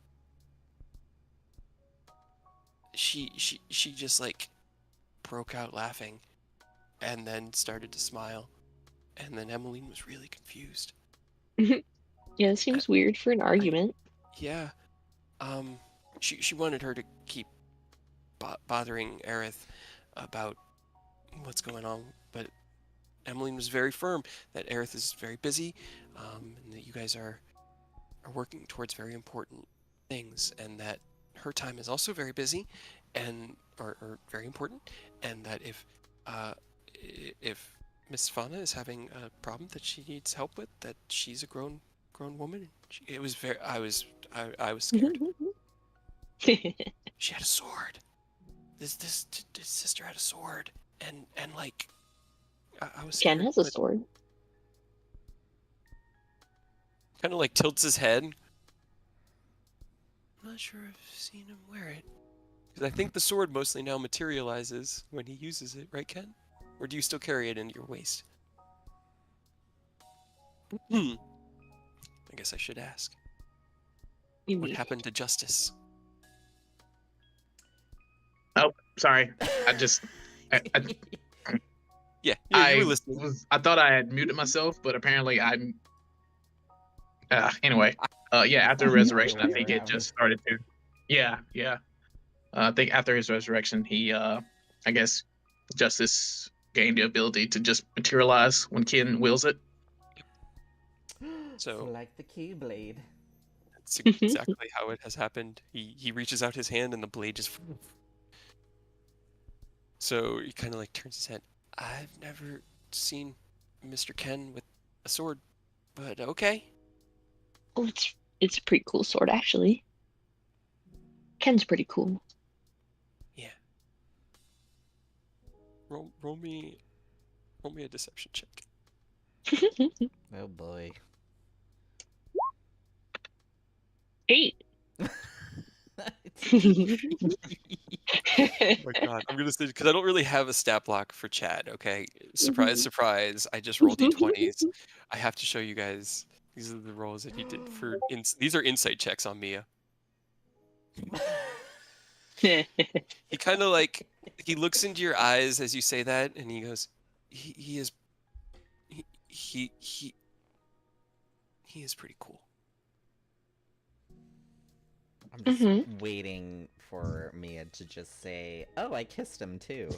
She just like broke out laughing, and then started to smile, and then Emmeline was really confused. Yeah, it seems weird for an argument. Yeah. She wanted her to keep bothering Aerith about what's going on, but Emmeline was very firm that Aerith is very busy, and that you guys are working towards very important things, and that her time is also very busy, and or very important, and that if Miss Fauna is having a problem that she needs help with, that she's a grown woman. It was very. I was scared. She had a sword. This sister had a sword, and like I was Ken scared. has a sword. Kind of like tilts his head. I'm not sure I've seen him wear it, because I think the sword mostly now materializes when he uses it, right, Ken? Or do you still carry it in your waist? I guess I should ask. What happened to Justice? Oh, sorry. I Yeah, you were listening. I thought I had muted myself, but apparently I'm. Anyway, yeah. After resurrection, I think it just started to. Yeah. I think after his resurrection, he, I guess, Justice gained the ability to just materialize when Ken wills it. So like the Keyblade. that's exactly how it has happened. He reaches out his hand and the blade just. So he kind of like turns his head. I've never seen Mr. Ken with a sword, but okay. Oh, it's a pretty cool sword, actually. Ken's pretty cool. Yeah. Roll me a deception check. Oh boy. 8. Oh my god, I'm gonna say, because I don't really have a stat block for Chad. Okay, surprise, surprise. I just rolled d20s. I have to show you guys. These are the rolls that he did for. These are insight checks on Mia. He kind of like he looks into your eyes as you say that, and he goes, "He is, he is pretty cool." I'm just waiting for Mia to just say, "Oh, I kissed him too."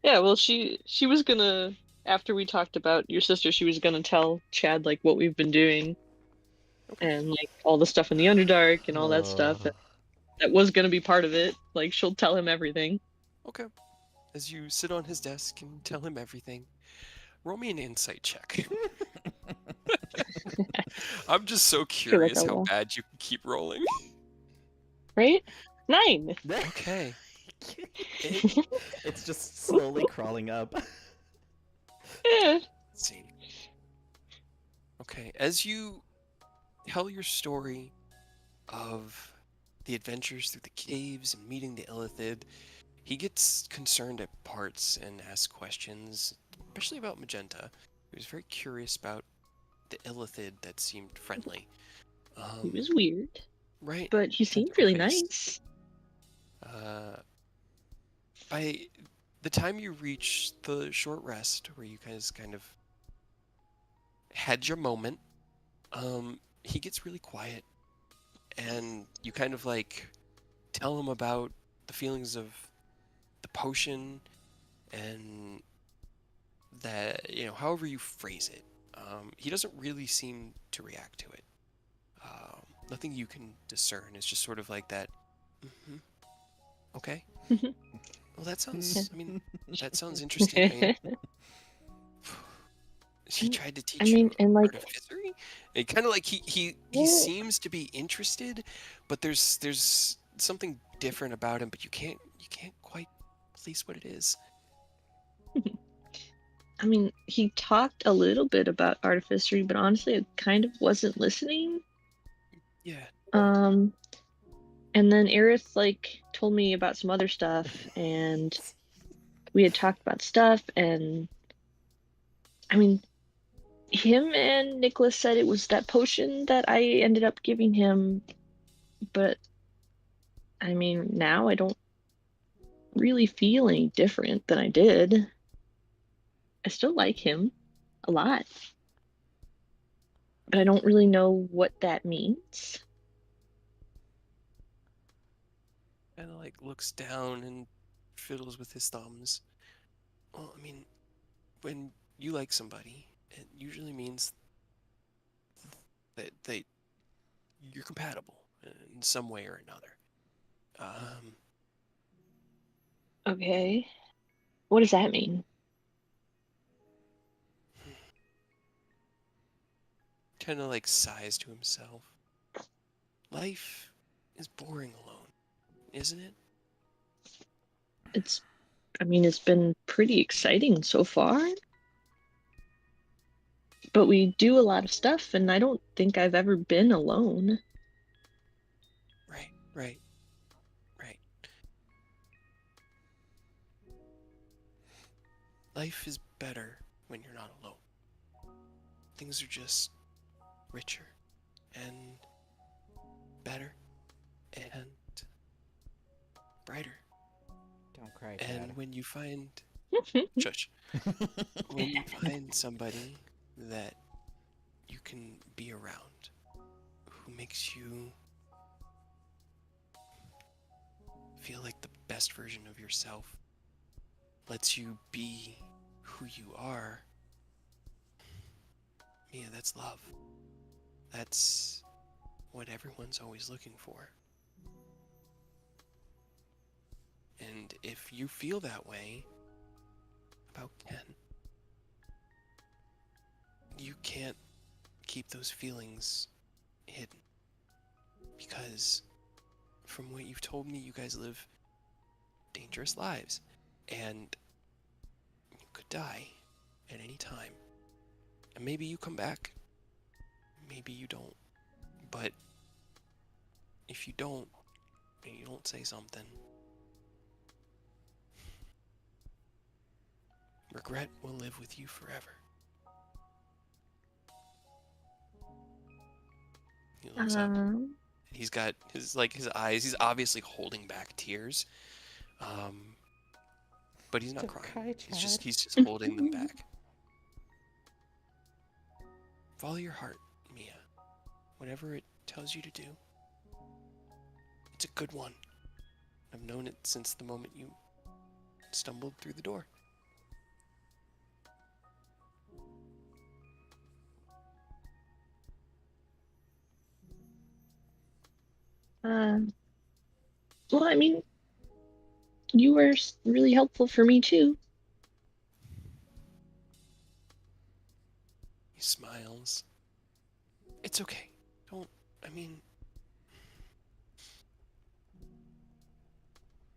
Yeah, well, she was gonna, after we talked about your sister, she was gonna tell Chad like what we've been doing, and like all the stuff in the Underdark and all that stuff. And that was gonna be part of it. Like she'll tell him everything. Okay. As you sit on his desk and tell him everything, roll me an insight check. I'm just so curious I how will. bad you can keep rolling. Right? 9. Okay. It's just slowly crawling up. Yeah. Let's see. Okay, as you tell your story of the adventures through the caves and meeting the Illithid, he gets concerned at parts and asks questions, especially about Magenta. He was very curious about the Illithid that seemed friendly. He was weird, Right. but he seemed really nice. By the time you reach the short rest where you guys kind of had your moment, he gets really quiet, and you kind of like tell him about the feelings of the potion, and that, however you phrase it. He doesn't really seem to react to it. Nothing you can discern. It's just sort of like that. Okay. Well, that sounds. That sounds interesting. She tried to teach you and like artificery. And kind of like he seems to be interested, but there's something different about him. But you can't quite place what it is. I mean, he talked a little bit about artificery, but honestly, I kind of wasn't listening. Yeah. And then Aerith like told me about some other stuff, and we had talked about stuff, and I mean, him and Nicholas said it was that potion that I ended up giving him, but I mean, now I don't really feel any different than I did. I still like him a lot, but I don't really know what that means. Kind of like looks down and fiddles with his thumbs. Well, I mean, when you like somebody, it usually means that you're compatible in some way or another. Okay. What does that mean? Kind of like sighs to himself. Life is boring alone, isn't it? I mean, it's been pretty exciting so far. But we do a lot of stuff, and I don't think I've ever been alone. Right. Life is better when you're not alone. Things are just richer and better and brighter. Don't cry, Chad. And when you find shush. When you find somebody that you can be around, who makes you feel like the best version of yourself, lets you be who you are, Mia, that's love. That's what everyone's always looking for. And if you feel that way about Ken, you can't keep those feelings hidden. Because from what you've told me, you guys live dangerous lives. And you could die at any time. And maybe you come back. Maybe you don't. But if you don't, and you don't say something, regret will live with you forever. He looks up. He's got his eyes. He's obviously holding back tears, but he's not Don't crying. cry, He's just holding them back. Follow your heart, Mia. Whatever it tells you to do, it's a good one. I've known it since the moment you stumbled through the door. Well, I mean, you were really helpful for me too. He smiles. It's okay.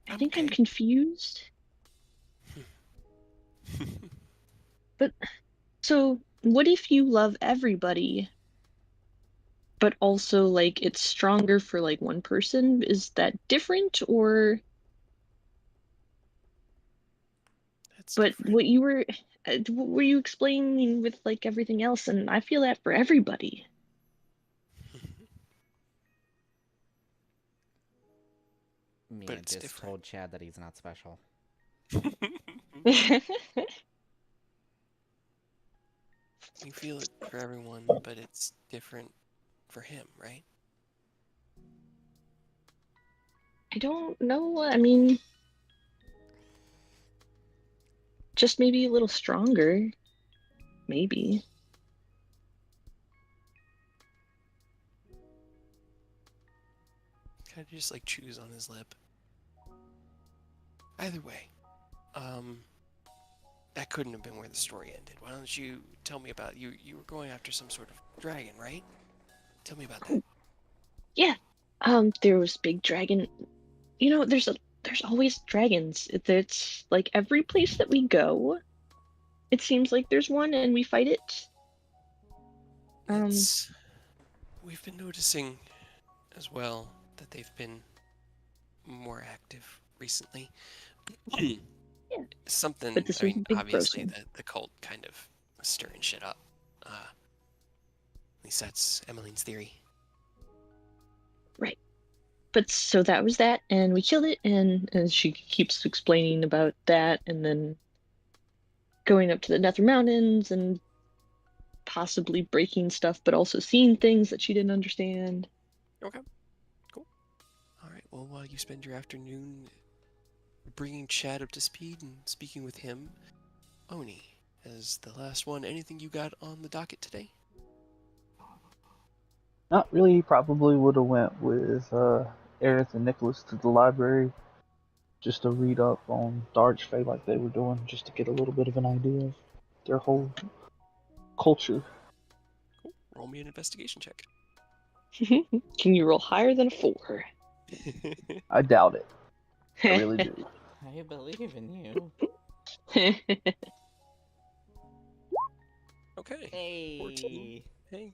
I think I'm confused. But, so, what if you love everybody, but also, like, it's stronger for, like, one person? Is that different, or... But different. what you were you explaining with, like, everything else, and I feel that for everybody. Mia just told Chad that he's not special. You feel it for everyone, but it's different for him, right? I don't know. I mean, just maybe a little stronger. Maybe. Kind of just like chews on his lip. Either way, that couldn't have been where the story ended. Why don't you tell me about you? You were going after some sort of dragon, right? Tell me about that. Yeah. There was big dragon. You know, there's always dragons. It's like every place that we go, it seems like there's one, and we fight it. We've been noticing as well that they've been more active recently. Yeah. Something, But this I was a mean, big obviously person. the cult kind of stirring shit up. At least that's Emmeline's theory. Right. But so that was that, and we killed it, and she keeps explaining about that, and then going up to the Nether Mountains and possibly breaking stuff, but also seeing things that she didn't understand. Okay, cool. All right, well, while you spend your afternoon bringing Chad up to speed and speaking with him, Oni, as the last one, anything you got on the docket today? Not really. Probably would have went with Aerith and Nicholas to the library just to read up on the Archfey like they were doing, just to get a little bit of an idea of their whole culture. Cool. Roll me an investigation check. Can you roll higher than a 4? I doubt it. I really do. I believe in you. Okay. Hey. 14. Hey.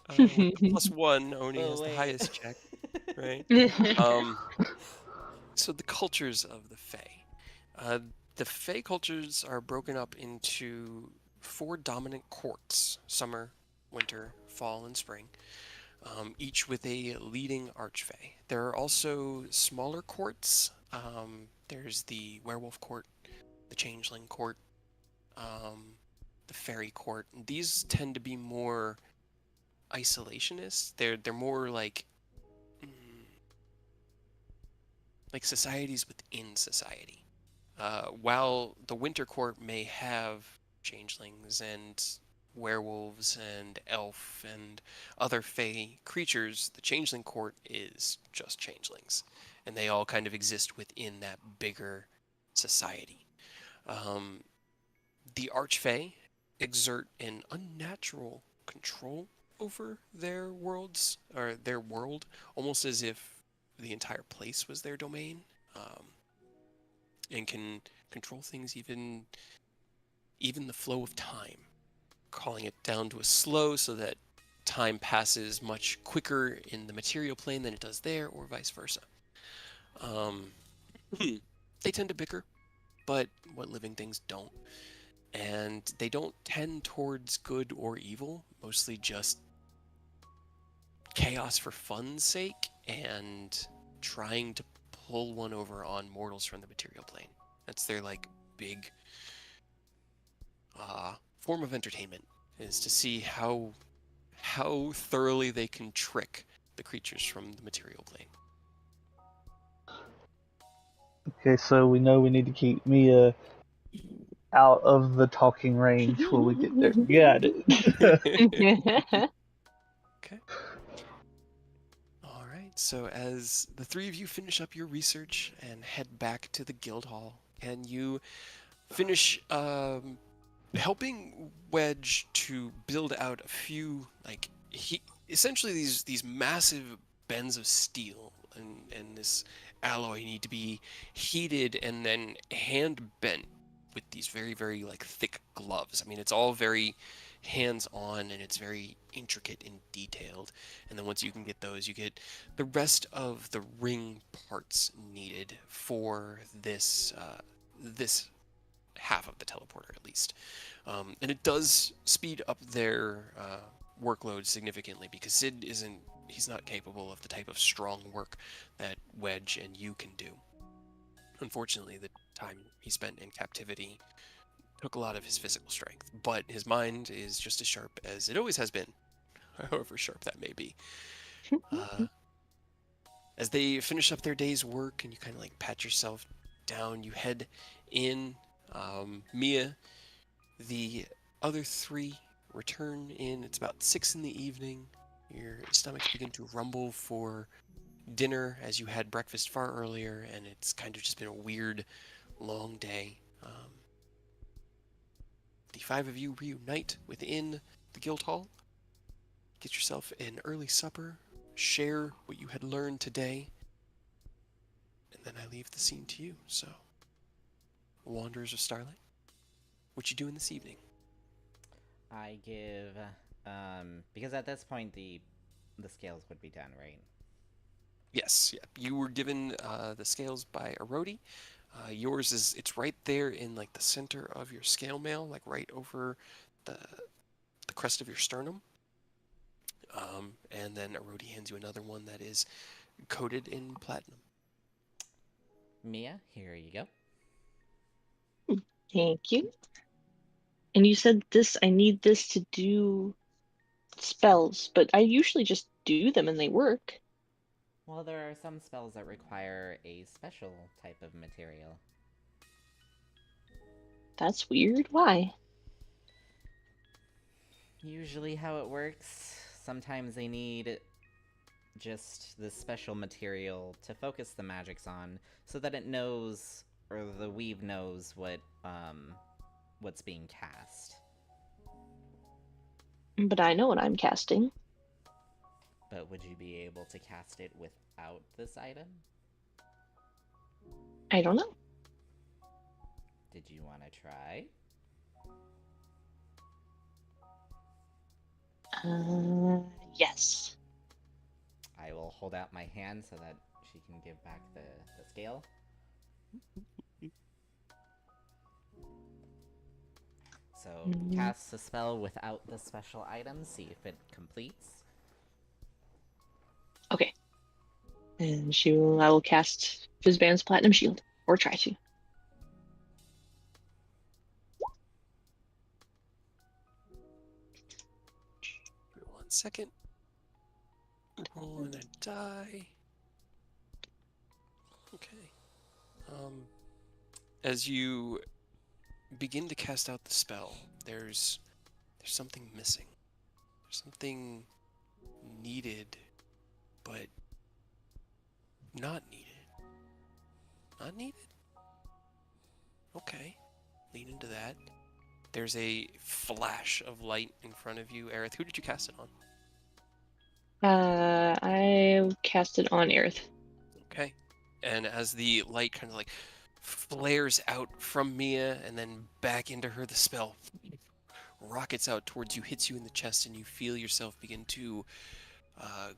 With the +1, Oni Oh, has the wait. highest check, right? So the cultures of the Fae. The Fae cultures are broken up into 4 dominant courts: summer, winter, fall, and spring. Each with a leading archfey. There are also smaller courts. There's the werewolf court, the changeling court, the fairy court. These tend to be more isolationist. They're more like societies within society. While the winter court may have changelings and werewolves and elf and other fey creatures, the changeling court is just changelings, and they all kind of exist within that bigger society. The archfey exert an unnatural control over their worlds, or their world, almost as if the entire place was their domain, and can control things, even the flow of time, calling it down to a slow so that time passes much quicker in the material plane than it does there, or vice versa. They tend to bicker, but what living things don't. And they don't tend towards good or evil, mostly just chaos for fun's sake and trying to pull one over on mortals from the material plane. That's their big form of entertainment, is to see how thoroughly they can trick the creatures from the material plane. Okay, so we know we need to keep Mia out of the talking range when we get there. Got it. Okay. All right. So as the 3 of you finish up your research and head back to the guild hall, can you finish helping Wedge to build out a few essentially these massive bends of steel and this alloy need to be heated and then hand bent with these very, very thick gloves. I mean, it's all very hands-on and it's very intricate and detailed. And then once you can get those, you get the rest of the ring parts needed for this this half of the teleporter at least. And it does speed up their workload significantly, because he's not capable of the type of strong work that Wedge and you can do. Unfortunately, the time he spent in captivity took a lot of his physical strength, but his mind is just as sharp as it always has been, however sharp that may be. As they finish up their day's work and you kind of pat yourself down, you head in. Mia, the other 3 return in. It's about 6 in the evening. Your stomachs begin to rumble for dinner, as you had breakfast far earlier, and it's kind of just been a weird, long day. The 5 of you reunite within the guild hall. Get yourself an early supper. Share what you had learned today. And then I leave the scene to you. So, Wanderers of Starlight. what you doing this evening? I give, because at this point the scales would be done, right? Yes, yeah. You were given the scales by Arodi. Yours it's right there in like the center of your scale mail, like right over the crest of your sternum. And then Arodi hands you another one that is coated in platinum. Mia, here you go. Thank you. And you said this, I need this to do spells, but I usually just do them and they work. Well, there are some spells that require a special type of material. That's weird. Why? Usually how it works, sometimes they need just this special material to focus the magics on, so that it knows, or the weave knows what's being cast. But I know what I'm casting. But would you be able to cast it without this item? I don't know. Did you want to try? Yes. I will hold out my hand so that she can give back the scale. So, cast a spell without the special item, see if it completes. Okay. And I will cast Fizzband's Platinum Shield, or try to. Give me 1 second. Rolling a die. Okay. As you begin to cast out the spell, there's something missing. There's something needed, but not needed. Not needed? Okay. Lean into that. There's a flash of light in front of you, Aerith. Who did you cast it on? I cast it on Aerith. Okay. And as the light kind of like flares out from Mia and then back into her, the spell rockets out towards you, hits you in the chest, and you feel yourself begin to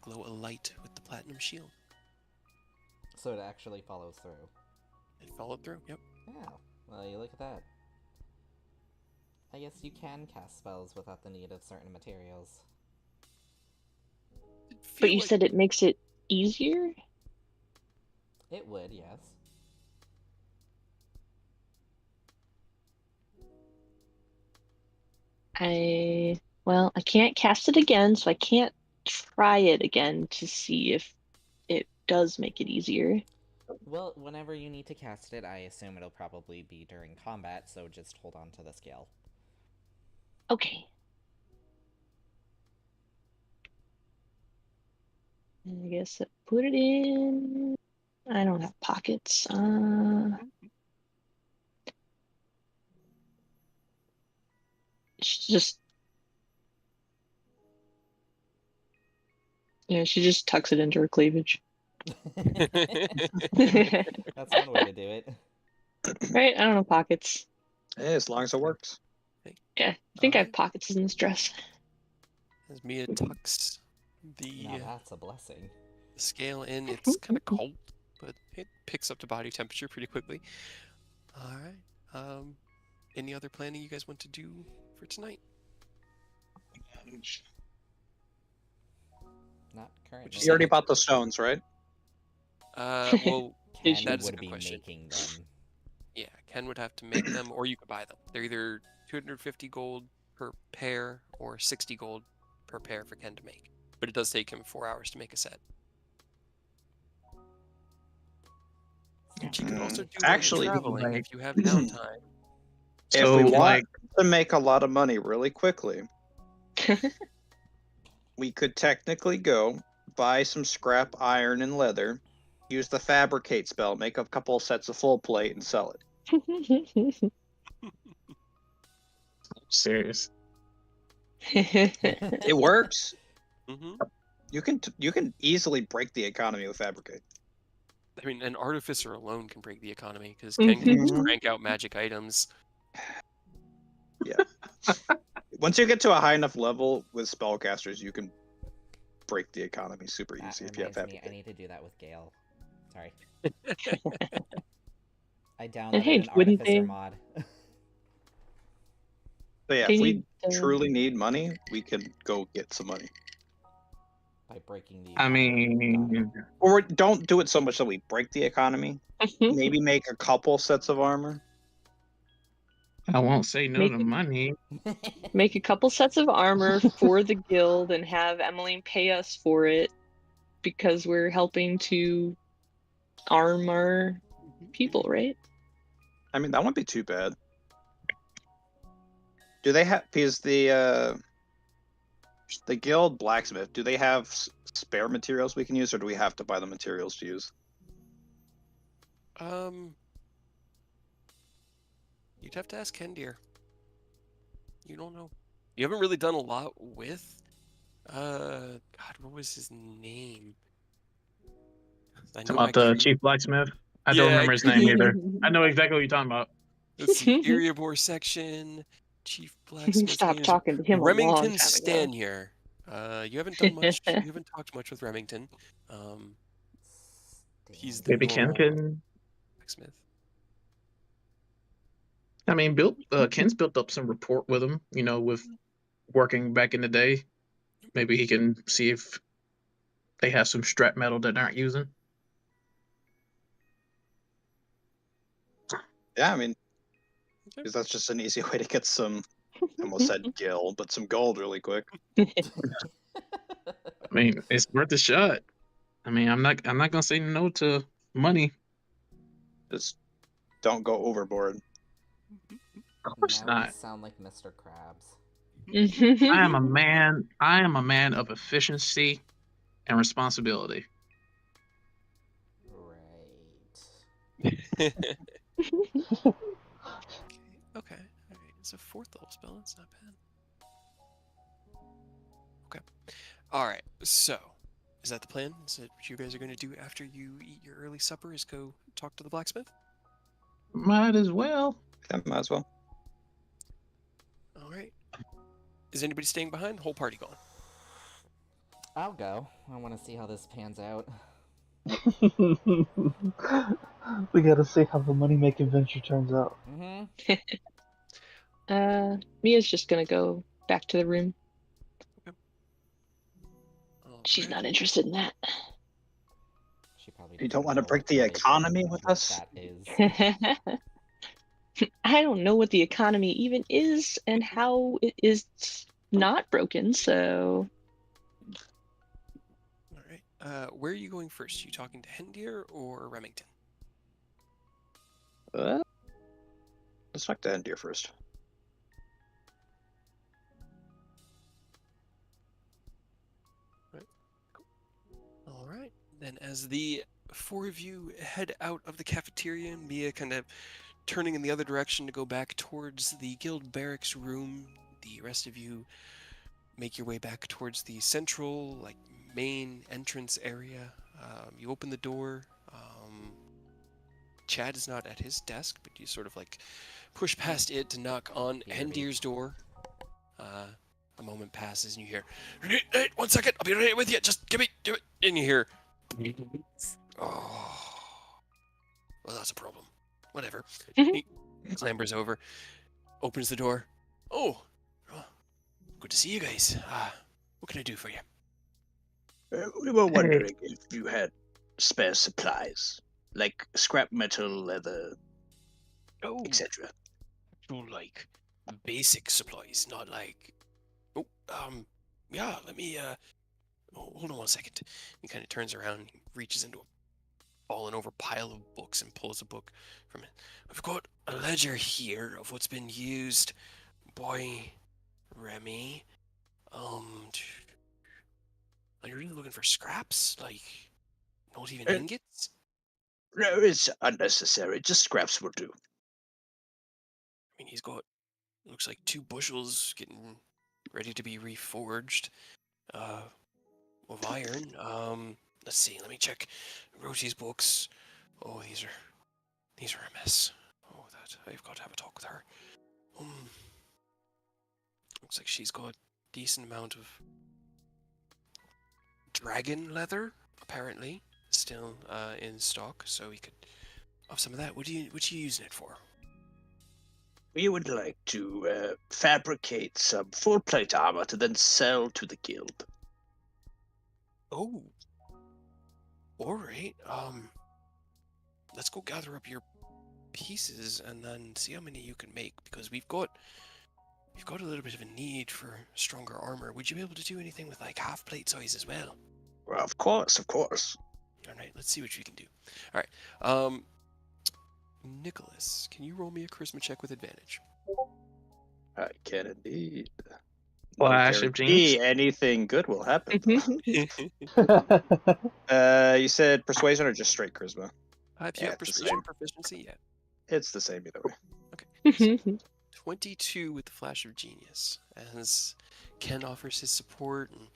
glow a light with the platinum shield. So it actually follows through. It followed through, yep. Yeah, well, you look at that. I guess you can cast spells without the need of certain materials. But you said it makes it easier? It would, yes. Well, I can't cast it again, so I can't try it again to see if it does make it easier. Well, whenever you need to cast it, I assume it'll probably be during combat, so just hold on to the scale. Okay. I guess I put it in. I don't have pockets. She just, she just tucks it into her cleavage. That's one way to do it. Right? I don't know pockets. Hey, as long as it works. Yeah, I think I have Alright. pockets in this dress. As Mia tucks the Now that's a blessing. scale in, it's kind of cold, but it picks up to body temperature pretty quickly. Alright. Any other planning you guys want to do for tonight? Not currently. you You already say? bought the stones, right? Well, Ken that is a would good be question. making them. Yeah, Ken would have to make them, or you could buy them. They're either 250 gold per pair or 60 gold per pair for Ken to make. But it does take him 4 hours to make a set. Which you could also do while Actually, you're traveling like- if you have downtime. If So, we want like, to make a lot of money really quickly, we could technically go buy some scrap iron and leather, use the fabricate spell, make a couple of sets of full plate, and sell it. serious. It works. hmm You can easily break the economy with fabricate. I mean, an artificer alone can break the economy because Ken can just Mhm. crank out magic items. Once you get to a high enough level with spellcasters, you can break the economy super That easy if you have reminds happy. me, I need to do that with Gale. Sorry. I And downloaded hey, an wouldn't artificer they? mod. So yeah, They if we need, truly need money, we can go get some money. By breaking the I economy. Got it. mean, Or don't do it so much that we break the economy. Maybe make a couple sets of armor. I won't say no Make to it- money. Make a couple sets of armor for the guild and have Emmeline pay us for it because we're helping to arm our people, right? I mean, that wouldn't be too bad. Do they have? Because the guild blacksmith, do they have spare materials we can use, or do we have to buy the materials to use? You'd have to ask Kendir. You don't know. You haven't really done a lot with. God, what was his name? I know About the chief blacksmith. I don't remember his name either. I know exactly what you're talking about. Let's see. Erebor section, chief blacksmith. Stopped talking to him a long Remington time ago. Stanier. You haven't done much. You haven't talked much with Remington. He's the Maybe Ken normal can. blacksmith. I mean, Ken's built up some rapport with him. You know, with working back in the day. Maybe he can see if they have some strap metal that aren't using. Yeah, I mean, because that's just an easy way to get some. I almost said gil, but some gold really quick. I mean, it's worth a shot. I mean, I'm not gonna say no to money. Just don't go overboard. Of course Now we not. sound like Mr. Krabs. I am a man. I am a man of efficiency and responsibility. Right. Okay. All right. It's a 4th level spell. That's not bad. Okay. All right. So, is that the plan? Is that what you guys are going to do after you eat your early supper? Is go talk to the blacksmith? Might as well. Yeah, might as well. All right. Is anybody staying behind? The whole party gone. I'll go. I want to see how this pans out. We gotta see how the money making venture turns out. Mia's just gonna go back to the room. She's Alright. not interested in that. She probably You doesn't don't want to know break the what economy with what us? That is. I don't know what the economy even is and how it is not broken, so All right. Where are you going first? You talking to Hendir or Remington? Let's talk to Endir first. All right. Then, as the 4 of you head out of the cafeteria, Mia kind of turning in the other direction to go back towards the guild barracks room, the rest of you make your way back towards the central, like, main entrance area. You open the door. Chad is not at his desk, but you sort of like push past it to knock on Hendir's door. A moment passes and you hear, "Hey, 1 second, I'll be right with you. Just do it." And you hear, "Oh, well, that's a problem. Whatever." He clambers over, opens the door. Oh, good to see you guys. What can I do for you? We were wondering if you had spare supplies, like scrap metal, leather, Oh, etc. like basic supplies, not like. Oh, yeah. Let me. Hold on 1 second. He kind of turns around, and reaches into a fallen over pile of books and pulls a book from it. I've got a ledger here of what's been used by Remy. Are you really looking for scraps? Like, not even ingots? No, it's unnecessary. Just scraps will do. I mean, he's got, looks like 2 bushels getting ready to be reforged. Of iron. Let's see. Let me check Rosie's books. Oh, these are a mess. Oh, that I've got to have a talk with her. Looks like she's got a decent amount of dragon leather, apparently, still in stock, so we could have some of that. What are you using it for? We would like to fabricate some full plate armor to then sell to the guild. Oh. Alright. Let's go gather up your pieces and then see how many you can make, because we've got a little bit of a need for stronger armor. Would you be able to do anything with like half plate size as well? Well, of course, of course. Alright, let's see what we can do. Alright. Nicholas, can you roll me a charisma check with advantage? I can indeed. Flash of genius. Anything good will happen. You said persuasion or just straight charisma? If you have it's the persuasion same. proficiency, yeah. It's the same either way. Okay. So 22 with the flash of genius, as Ken offers his support, and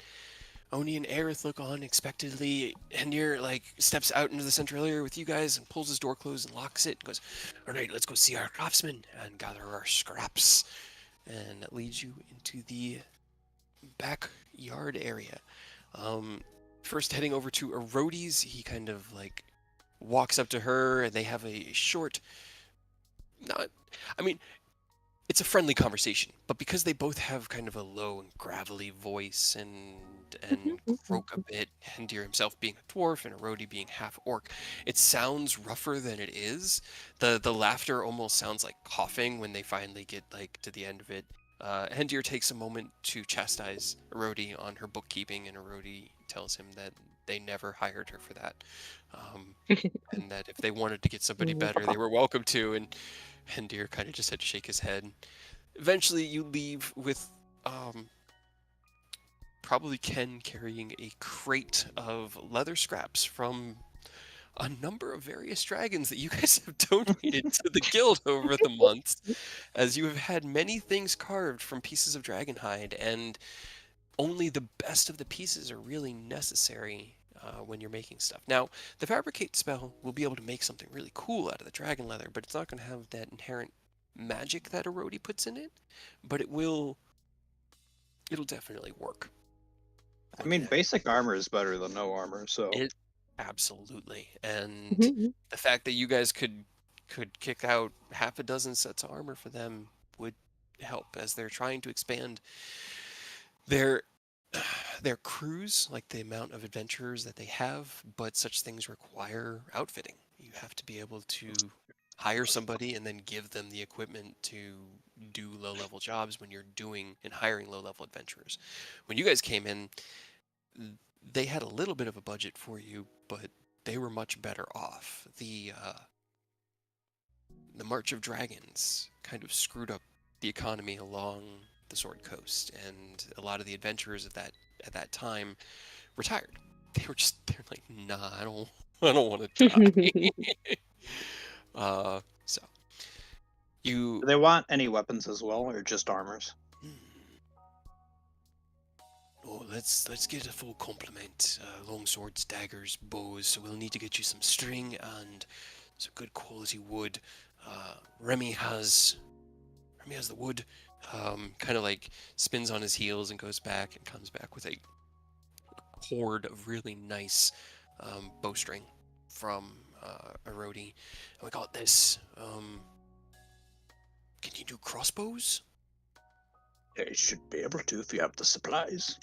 Oni and Aerith look on expectantly. Hendir steps out into the central area with you guys and pulls his door closed and locks it and goes, "All right, let's go see our craftsman and gather our scraps." And that leads you into the backyard area. First heading over to Erodi's, he kind of walks up to her, and they have a short, it's a friendly conversation, but because they both have kind of a low and gravelly voice and croak a bit, Hendir himself being a dwarf and Erodi being half orc, it sounds rougher than it is. The laughter almost sounds like coughing when they finally get to the end of it. Hendir takes a moment to chastise Erodi on her bookkeeping, and Erodi tells him that they never hired her for that, and that if they wanted to get somebody better, they were welcome to. And Hendir kind of just had to shake his head. Eventually, you leave with probably Ken carrying a crate of leather scraps from a number of various dragons that you guys have donated to the guild over the months, as you have had many things carved from pieces of dragon hide, and only the best of the pieces are really necessary when you're making stuff. Now, the fabricate spell will be able to make something really cool out of the dragon leather, but it's not going to have that inherent magic that Erodi puts in it, but it'll definitely work. I mean, basic armor is better than no armor, so It absolutely. And the fact that you guys could kick out half a dozen sets of armor for them would help, as they're trying to expand their crews, like the amount of adventurers that they have, but such things require outfitting. You have to be able to hire somebody and then give them the equipment to do low-level jobs when you're doing and hiring low-level adventurers. When you guys came in, they had a little bit of a budget for you, but they were much better off. The March of Dragons kind of screwed up the economy along the Sword Coast, and a lot of the adventurers at that time retired. They're like, nah, I don't want to die. So you do they want any weapons as well, or just armors? Oh, let's get a full complement. Long swords, daggers, bows. So we'll need to get you some string and some good quality wood. Remy has the wood. Kind of spins on his heels and goes back and comes back with a cord of really nice bowstring from Erodi. And we got this. Can you do crossbows? You should be able to if you have the supplies.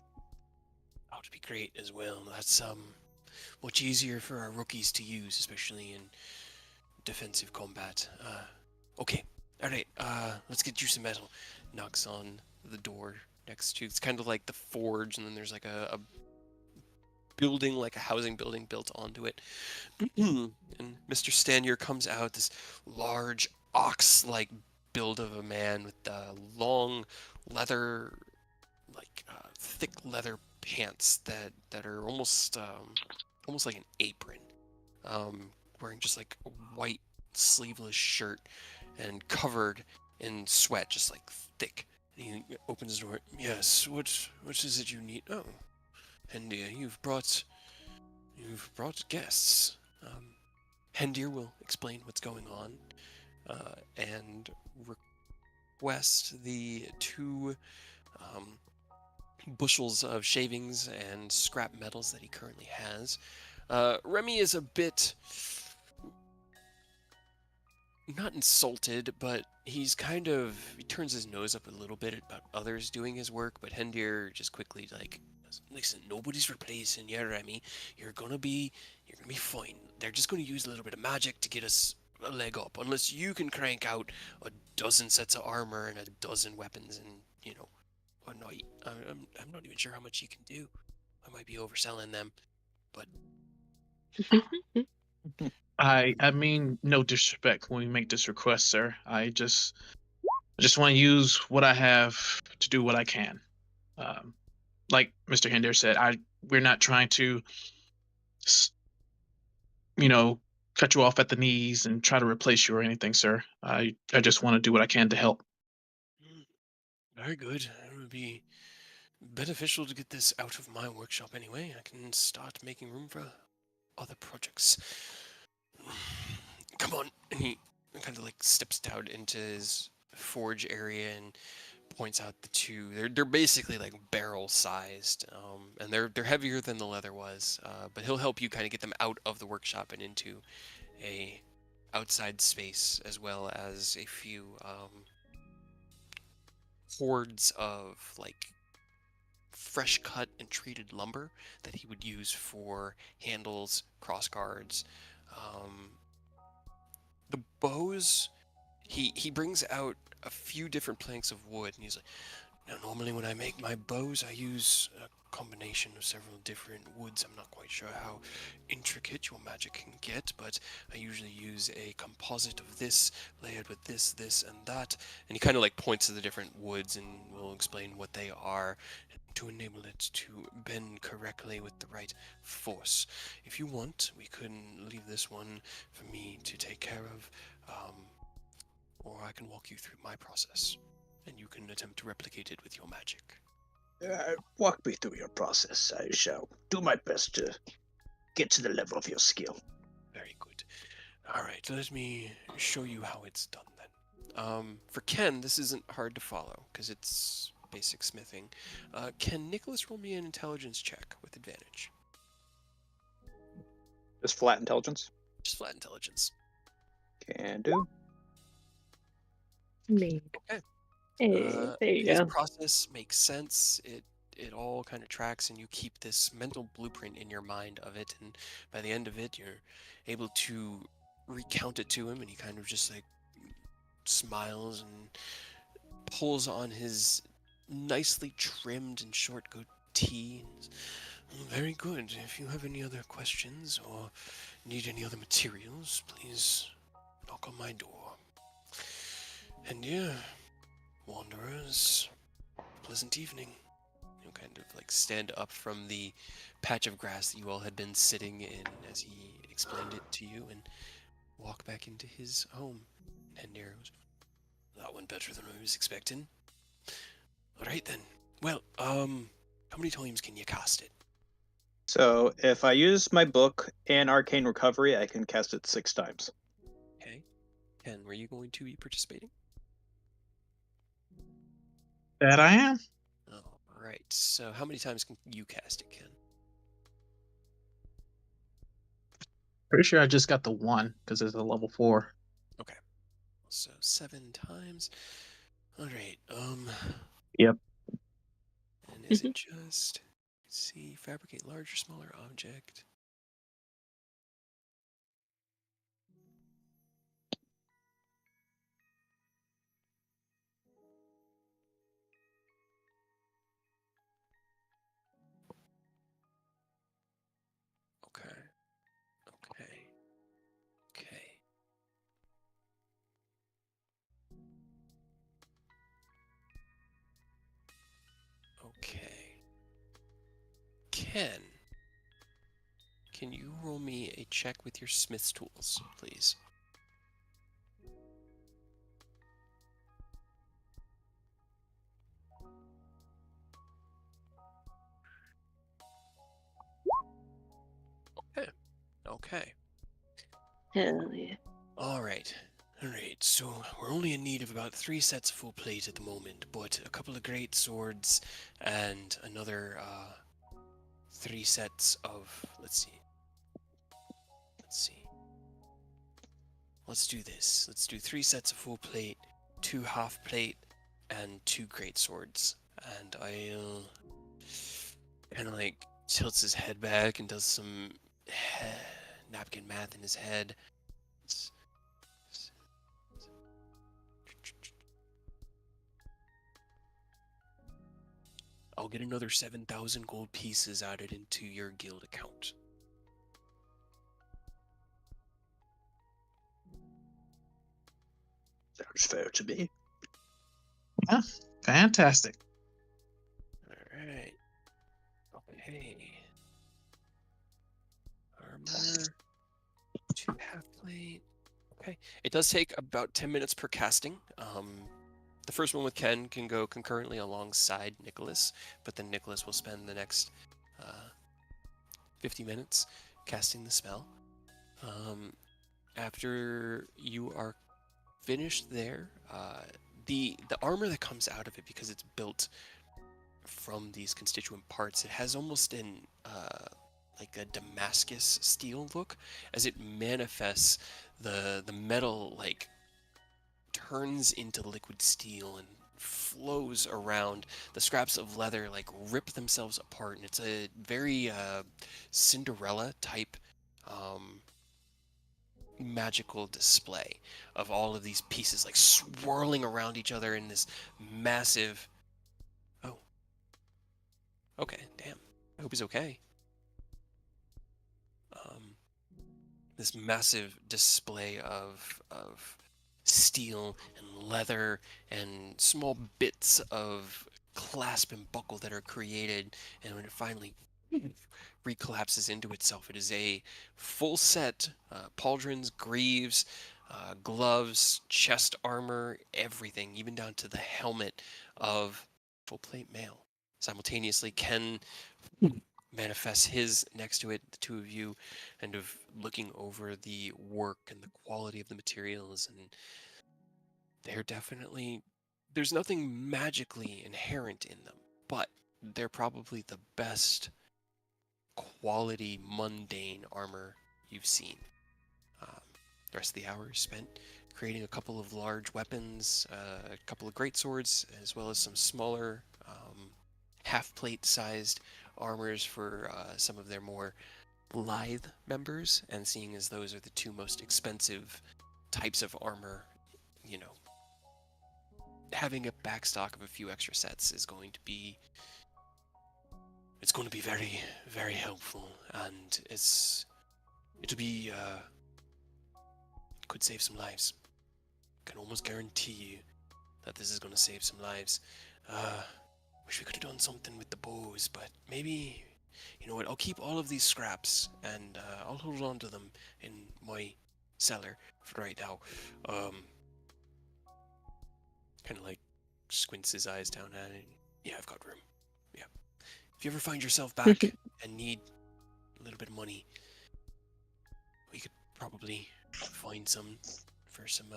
That would be great as well. That's much easier for our rookies to use, especially in defensive combat. Okay, all right. Let's get you some metal. Knocks on the door next to. It's kind of like the forge, and then there's a building, like a housing building built onto it. And Mr. Stanier comes out, this large ox-like build of a man with long leather, thick leather pants that are almost like an apron. Wearing just a white sleeveless shirt and covered in sweat, just thick. And he opens his door. Yes, what is it you need? Oh, Hendir, you've brought guests. Hendir will explain what's going on and request the 2 bushels of shavings and scrap metals that he currently has. Remy is a bit not insulted, but he turns his nose up a little bit about others doing his work, but Hendir just quickly like, listen, nobody's replacing you, Remy. You're gonna be fine. They're just gonna use a little bit of magic to get us a leg up, unless you can crank out a dozen sets of armor and a dozen weapons and, a night. I'm not even sure how much you can do. I might be overselling them, but I mean no disrespect when we make this request, sir. I just want to use what I have to do what I can. Like Mr. Hinder said, we're not trying to, s- you know, cut you off at the knees and try to replace you or anything, sir. I just want to do what I can to help. very good. It would be beneficial to get this out of my workshop anyway. I can start making room for other projects. Come on. And he kind of like steps down into his forge area and points out the two. They're basically like barrel sized, and they're heavier than the leather was. But he'll help you kind of get them out of the workshop and into a outside space, as well as a few hordes of like fresh cut and treated lumber that he would use for handles, cross guards. Um, the bows, he brings out a few different planks of wood, and he's like, now, normally when I make my bows, I use a combination of several different woods. I'm not quite sure how intricate your magic can get, but I usually use a composite of this layered with this, this, and that. And he kind of like points to the different woods and will explain what they are to enable it to bend correctly with the right force. If you want, we can leave this one for me to take care of, or I can walk you through my process and you can attempt to replicate it with your magic. Walk me through your process. I shall do my best to get to the level of your skill. Very good. All right, let me show you how it's done then. For Ken, this isn't hard to follow because it's basic smithing. Can Nicholas roll me an intelligence check with advantage? Just flat intelligence. Just flat intelligence. Can do. Me. Okay. Hey, there you His go. process makes sense. It all kind of tracks, and you keep this mental blueprint in your mind of it. And by the end of it, you're able to recount it to him, and he kind of just like smiles and pulls on his nicely trimmed and short goatee. Very good. If you have any other questions or need any other materials, please knock on my door. And yeah, wanderers, pleasant evening. You'll kind of like stand up from the patch of grass that you all had been sitting in as he explained it to you and walk back into his home. And Nero goes, that went better than I was expecting. Alright then. Well, how many times can you cast it? So if I use my book and Arcane Recovery, I can cast it 6 times. Okay. Ken, were you going to be participating? That I am. Alright, so how many times can you cast it, Ken? Pretty sure I just got the one because it's a level 4. Okay. So 7 times. Alright, Yep. and is it just, let's see, fabricate large or smaller object? Okay. Okay. Okay. Okay. Ken, can you roll me a check with your smith's tools, please? Okay. Okay. Hell yeah. All right. Alright, so we're only in need of about 3 sets of full plate at the moment, but a couple of great swords and another 3 sets of, let's see. Let's do this. Let's do 3 sets of full plate, 2 half plate, and 2 great swords. And I'll kind of like tilts his head back and does some napkin math in his head. I'll get another 7,000 gold pieces added into your guild account. Sounds fair to me. Yeah, fantastic. Alright. Okay. Armor. 2 half plate. Okay. It does take about 10 minutes per casting. The first one with Ken can go concurrently alongside Nicholas, but then Nicholas will spend the next 50 minutes casting the spell. After you are finished there, the armor that comes out of it, because it's built from these constituent parts, it has almost an like a Damascus steel look, as it manifests the metal like turns into liquid steel and flows around. The scraps of leather like rip themselves apart, and it's a very Cinderella type magical display of all of these pieces like swirling around each other in this massive. Oh, okay, damn, I hope he's okay. This massive display of steel and leather and small bits of clasp and buckle that are created, and when it finally recollapses into itself, it is a full set, pauldrons, greaves, gloves, chest armor, everything, even down to the helmet of full plate mail. Simultaneously, Ken manifests his next to it, the two of you kind of looking over the work and the quality of the materials, and they're definitely, there's nothing magically inherent in them, but they're probably the best quality mundane armor you've seen. The rest of the hour is spent creating a couple of large weapons, a couple of great swords, as well as some smaller half-plate sized armors for some of their more lithe members, and seeing as those are the 2 most expensive types of armor, you know, having a backstock of a few extra sets is going to be, it's going to be very, very helpful, and it'll be could save some lives. I can almost guarantee you that this is going to save some lives. Wish we could have done something with the bows, but maybe, you know what, I'll keep all of these scraps, and I'll hold on to them in my cellar for right now. Kind of like squints his eyes down at it. Yeah, I've got room. Yeah. If you ever find yourself back and need a little bit of money, we could probably find some for some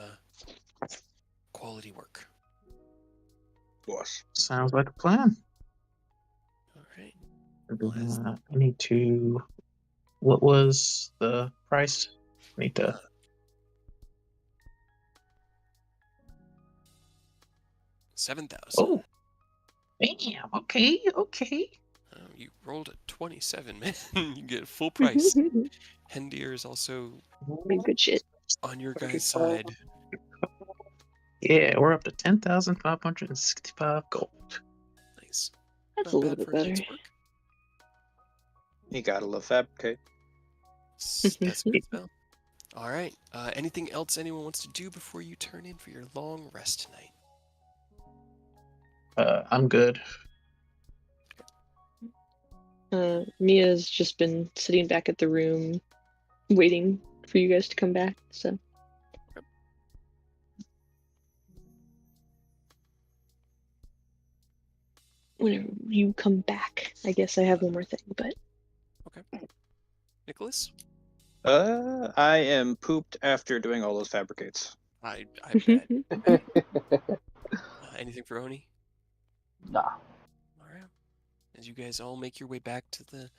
quality work. Boss. Sounds like a plan. All right. I need to. What was the price? I need to. 7,000. Oh, damn. Okay. You rolled a 27, man. You get full price. Hendir is also Good shit. on your guys' side. Yeah, we're up to 10,565 gold. Nice. That's Not a little bad bit for a day's better. work. You gotta love fabricate. That's good spell. All right. Anything else anyone wants to do before you turn in for your long rest tonight? I'm good. Mia's just been sitting back at the room, waiting for you guys to come back. So. Whenever you come back, I guess I have one more thing, but. Okay. Nicholas? I am pooped after doing all those fabricates. I bet. Anything for Oni? Nah. All right. As you guys all make your way back to the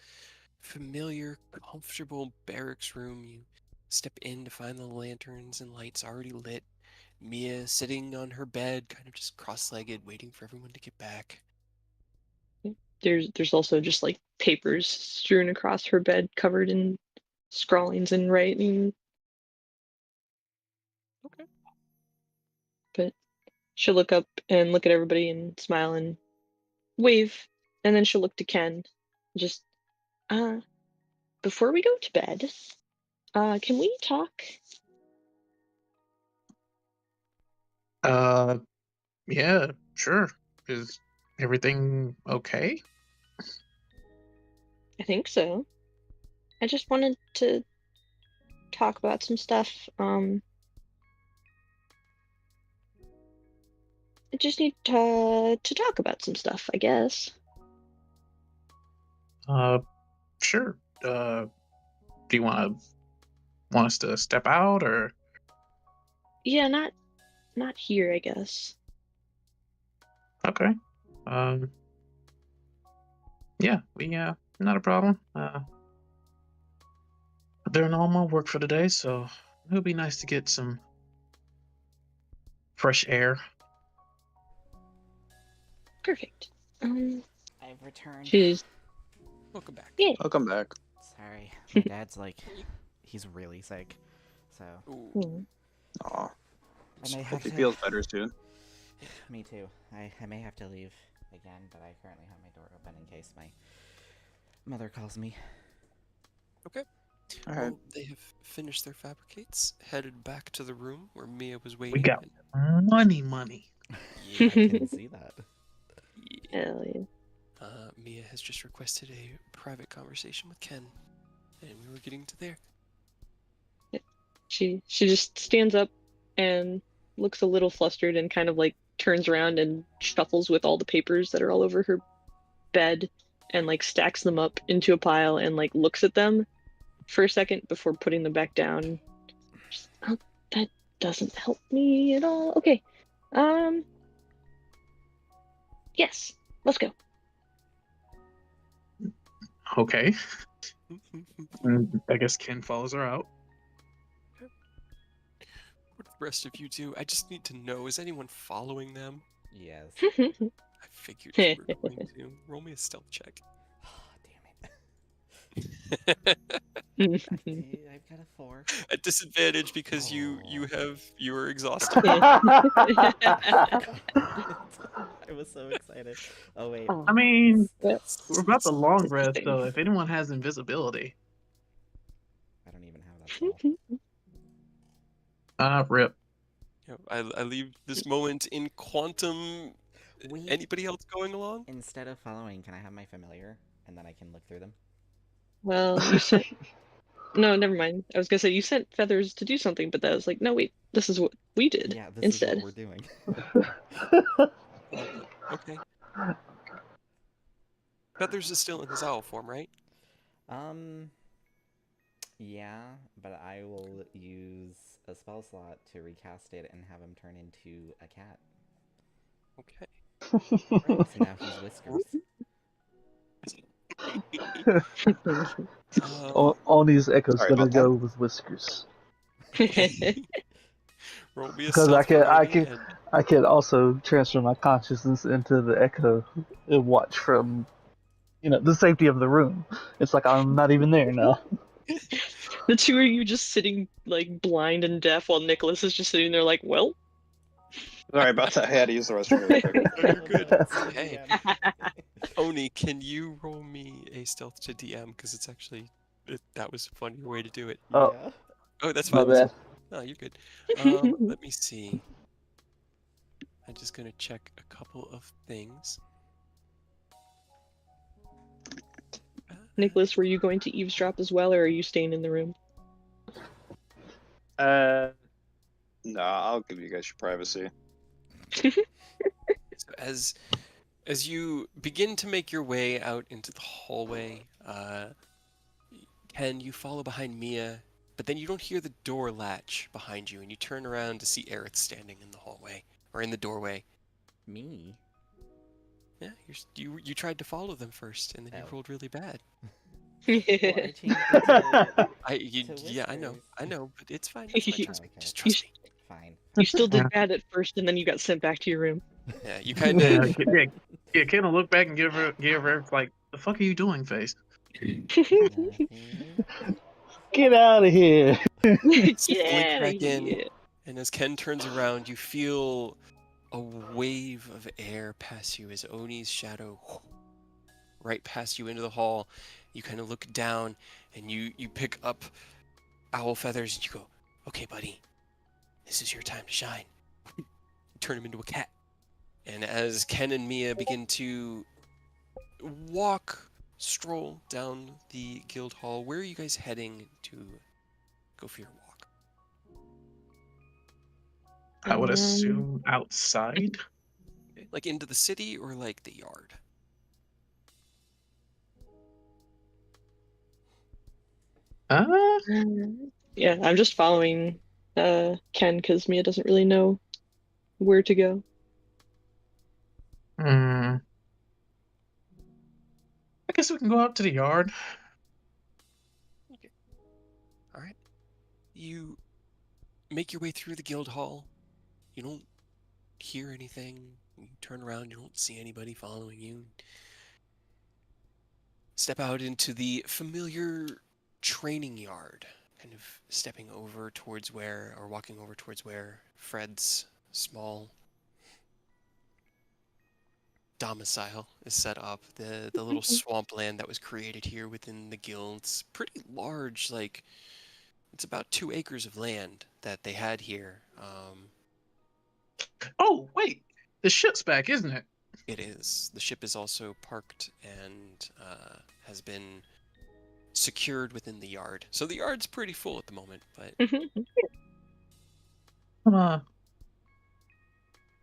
familiar, comfortable barracks room, you step in to find the lanterns and lights already lit. Mia sitting on her bed, kind of just cross-legged, waiting for everyone to get back. There's also just like papers strewn across her bed, covered in scrawlings and writing. Okay. But she'll look up and look at everybody and smile and wave, and then she'll look to Ken. Just, before we go to bed, can we talk? Yeah, sure. Is everything okay? I think so. I just wanted to talk about some stuff. I just need to talk about some stuff, I guess. Sure. Do you want us to step out or? Yeah, not here, I guess. Okay. Yeah, not a problem. Doing all my work for the day, so it'll be nice to get some fresh air. Perfect. I've returned. She's Welcome back. yeah. Welcome back. Sorry, my dad's like, he's really sick, so Ooh, Aw, I may have hope he to. feels better soon. Me too. I may have to leave again, but I currently have my door open in case my mother calls me. okay. All right. Well, they have finished their fabricates, headed back to the room where Mia was waiting. We got money. Yeah, I can see that. yeah. Hell yeah. Mia has just requested a private conversation with Ken, and we were getting to there. She just stands up and looks a little flustered and kind of like turns around and shuffles with all the papers that are all over her bed and like stacks them up into a pile and like looks at them for a second before putting them back down. Just, oh, that doesn't help me at all. Okay. Yes, let's go. Okay. And I guess Ken follows her out. What the rest of you do? I just need to know, is anyone following them? Yes. I figured you were going to. Roll me a stealth check. Damn it. I've got a 4. At disadvantage because you are exhausted. I was so excited. Oh wait. Oh. I mean, That's we're about the long rest, interesting. so if anyone has invisibility, I don't even have that spell. rip. You know, I leave this moment in quantum. Wait. Anybody else going along? Instead of following, can I have my familiar, and then I can look through them? Well, you sent. No, never mind. I was gonna say you sent Feathers to do something, but that was like, no, wait, this is what we did Yeah, this instead. is what we're doing. Okay. Feathers is still in his owl form, right? Yeah, but I will use a spell slot to recast it and have him turn into a cat. Okay. Right, so now he's Whiskers. Oni's Echo's Sorry gonna about that. go with Whiskers. Roll me a Because stealth for Oni, and I can also transfer my consciousness into the Echo and watch from, the safety of the room. It's like I'm not even there now. The two of you just sitting like blind and deaf while Nicholas is just sitting there like, well. Sorry about that. I had to use the restroom really quick. No, you're good. Oh, Hey. Oni, can you roll me a stealth to DM? Because it's actually that was a funnier way to do it. Oh. Yeah. Oh, that's My fine. bad. No, you're good. Let me see. I'm just gonna check a couple of things. Nicholas, were you going to eavesdrop as well, or are you staying in the room? No, I'll give you guys your privacy. So as you begin to make your way out into the hallway, Ken, you follow behind Mia, but then you don't hear the door latch behind you, and you turn around to see Aerith standing in the hallway, or in the doorway. Me? Yeah, you tried to follow them first, and then you Oh. rolled really bad. Well, I changed it to, Yeah, I whispers. know, but it's fine. It's fine. Trust me. Okay. Just trust me. Fine. You still did Yeah. bad at first, and then you got sent back to your room. Yeah, you kind of. Yeah, kind of look back and give her like, the fuck are you doing, face? Nothing. Get out of here. Get Slink out back of in, here. and as Ken turns around, you feel a wave of air pass you as Oni's shadow right past you into the hall. You kind of look down, and you pick up owl feathers, and you go, "Okay, buddy, this is your time to shine." You turn him into a cat, and as Ken and Mia begin to stroll down the guild hall, where are you guys heading to go for your walk? I would assume outside. Like into the city or like the yard? Yeah, I'm just following Ken because Mia doesn't really know where to go. I guess we can go out to the yard. Okay. All right. You make your way through the guild hall. You don't hear anything. You turn around, you don't see anybody following you. Step out into the familiar training yard, kind of stepping over towards where, or walking over towards where Fred's small domicile is set up. The little swampland that was created here within the guild's pretty large, like it's about 2 acres of land that they had here. Oh wait, the ship's back, isn't it? It is. The ship is also parked and has been secured within the yard. So the yard's pretty full at the moment, but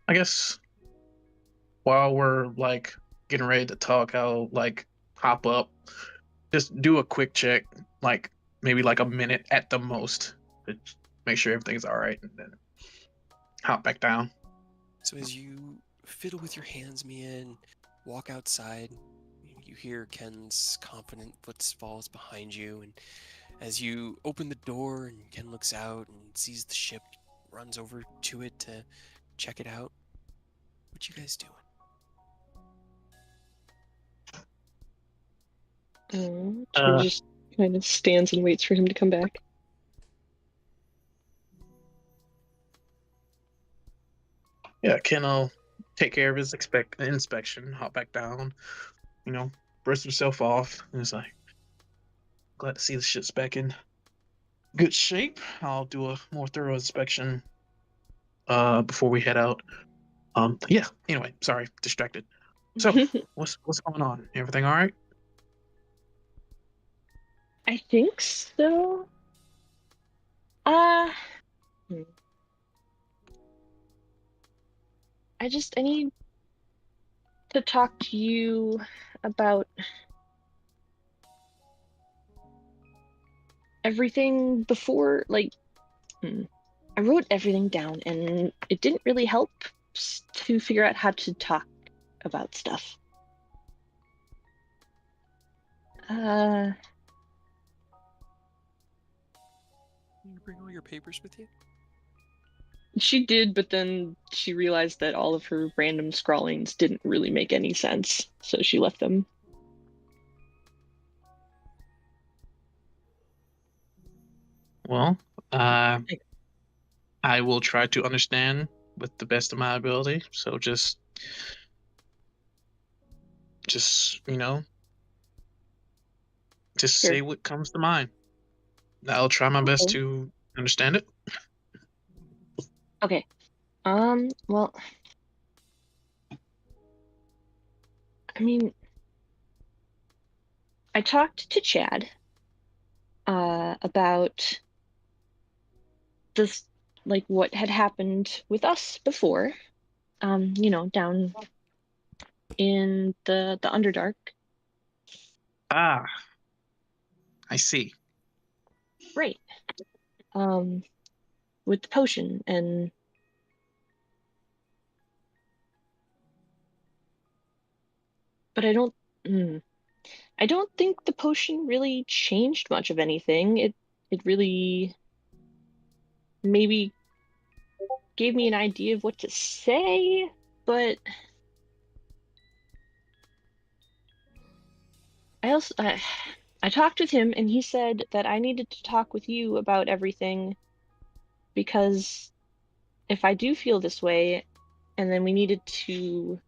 I guess while we're like getting ready to talk, I'll like hop up, just do a quick check, like maybe like a minute at the most, to make sure everything's all right, and then hop back down. so as you fiddle with your hands, Mia, and walk outside, you hear Ken's confident footfalls behind you, and as you open the door and Ken looks out and sees the ship, runs over to it to check it out. What you guys doing? She just kind of stands and waits for him to come back. Yeah, Ken will take care of his inspection, hop back down, brush himself off, and he's like, glad to see the ship's back in good shape. I'll do a more thorough inspection before we head out. Yeah, anyway, sorry, distracted. So, what's going on? Everything all right? I think so. I need to talk to you about everything before, like, I wrote everything down and it didn't really help to figure out how to talk about stuff. You bring all your papers with you? She did, but then she realized that all of her random scrawlings didn't really make any sense, so she left them. Well, I will try to understand with the best of my ability. So just just Sure. say what comes to mind. I'll try my best Okay. to understand it. Okay. Well, I mean, I talked to Chad about this, like what had happened with us before, down in the Underdark. Ah, I see. Right. with the potion, and but I don't think the potion really changed much of anything. It really maybe gave me an idea of what to say, but I talked with him and he said that I needed to talk with you about everything because if I do feel this way, and then we needed to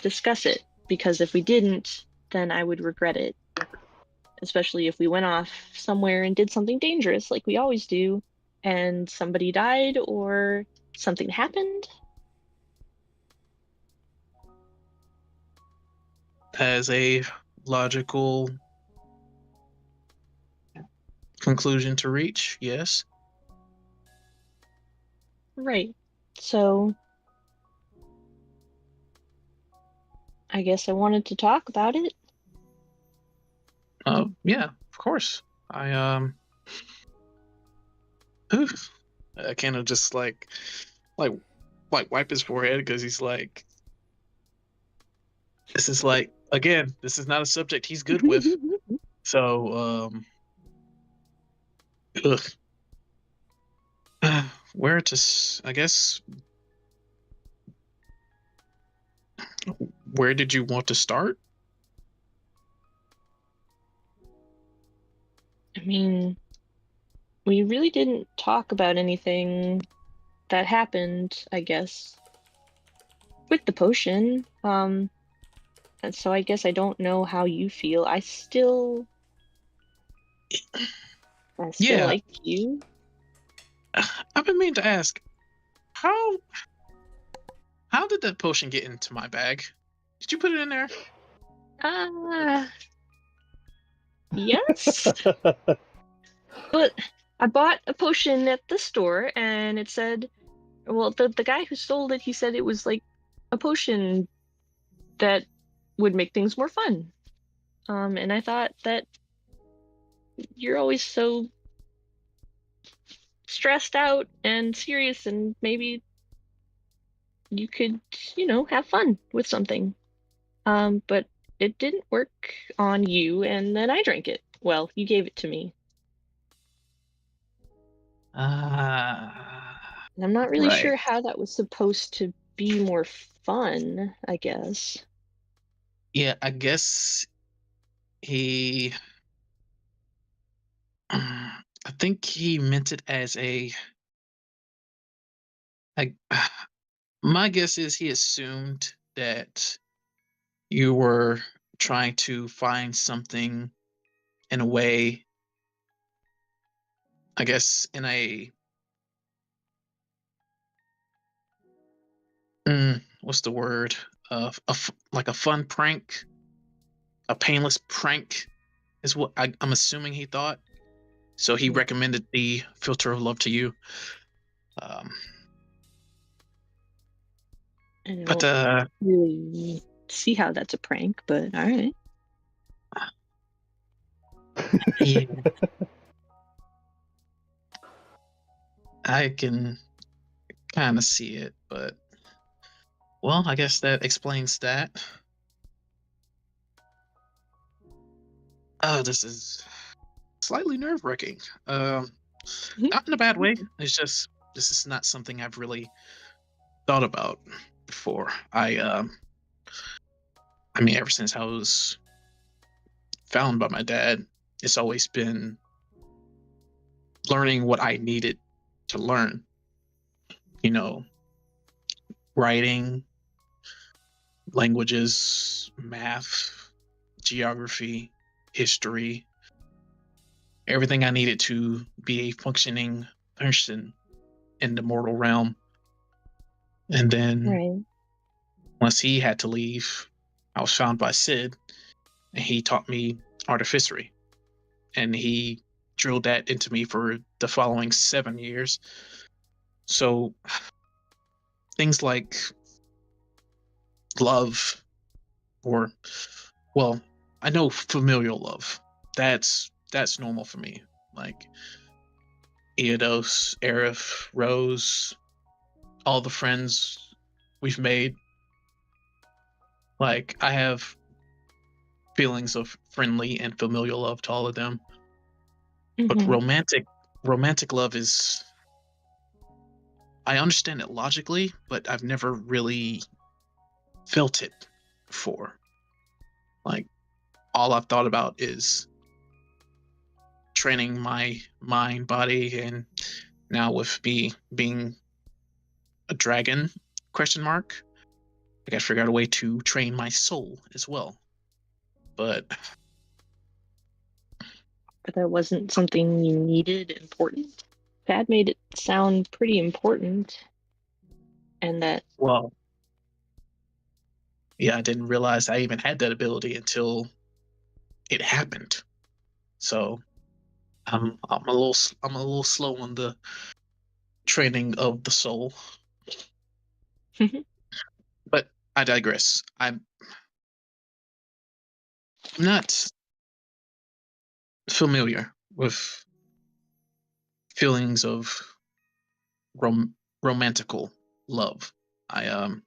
discuss it, because if we didn't, then I would regret it, especially if we went off somewhere and did something dangerous like we always do, and somebody died or something happened. As a logical conclusion to reach, yes. Right. So I guess I wanted to talk about it. Yeah, of course. I I kind of just like wipe his forehead because he's like, this is like, again, this is not a subject he's good with. So ugh. Where to I guess, where did you want to start? I mean, we really didn't talk about anything that happened, I guess, with the potion. And so I guess I don't know how you feel. I still Yeah, like you. I've been meaning to ask, how how did that potion get into my bag? Did you put it in there? Yes. But I bought a potion at the store and it said, well, the guy who sold it, he said it was like a potion that would make things more fun. And I thought that you're always so stressed out and serious, and maybe you could, have fun with something. But it didn't work on you, and then I drank it. Well, you gave it to me. And I'm not really Right. sure how that was supposed to be more fun, I guess. Yeah, I guess he I think he meant it as a my guess is he assumed that you were trying to find something in a way, I guess, in a what's the word? Like a fun prank, a painless prank is what I'm assuming he thought. So he recommended the filter of love to you. Um, And I but don't really see how that's a prank, but all right. yeah, I can kind of see it, but well, I guess that explains that. Oh, this is slightly nerve wracking. Not in a bad way. It's just this is not something I've really thought about before. I mean, ever since I was found by my dad, it's always been learning what I needed to learn. You know, writing, languages, math, geography, history, everything I needed to be a functioning person in the mortal realm. And then Right. once he had to leave, I was found by Sid, and he taught me artificery. And he drilled that into me for the following 7 years. So things like love, or, well, I know familial love. That's normal for me. Like, Eodos, Aerith, Rose, all the friends we've made. Like, I have feelings of friendly and familial love to all of them. But Mhm. romantic love is, I understand it logically, but I've never really felt it before. Like, all I've thought about is training my mind, body, and now with me being a dragon, question mark, I gotta figure out a way to train my soul as well. But But that wasn't something you needed important. Thad made it sound pretty important, and that well, yeah, I didn't realize I even had that ability until it happened. So I'm a little slow on the training of the soul. But I digress. I'm not familiar with feelings of romantical love. I um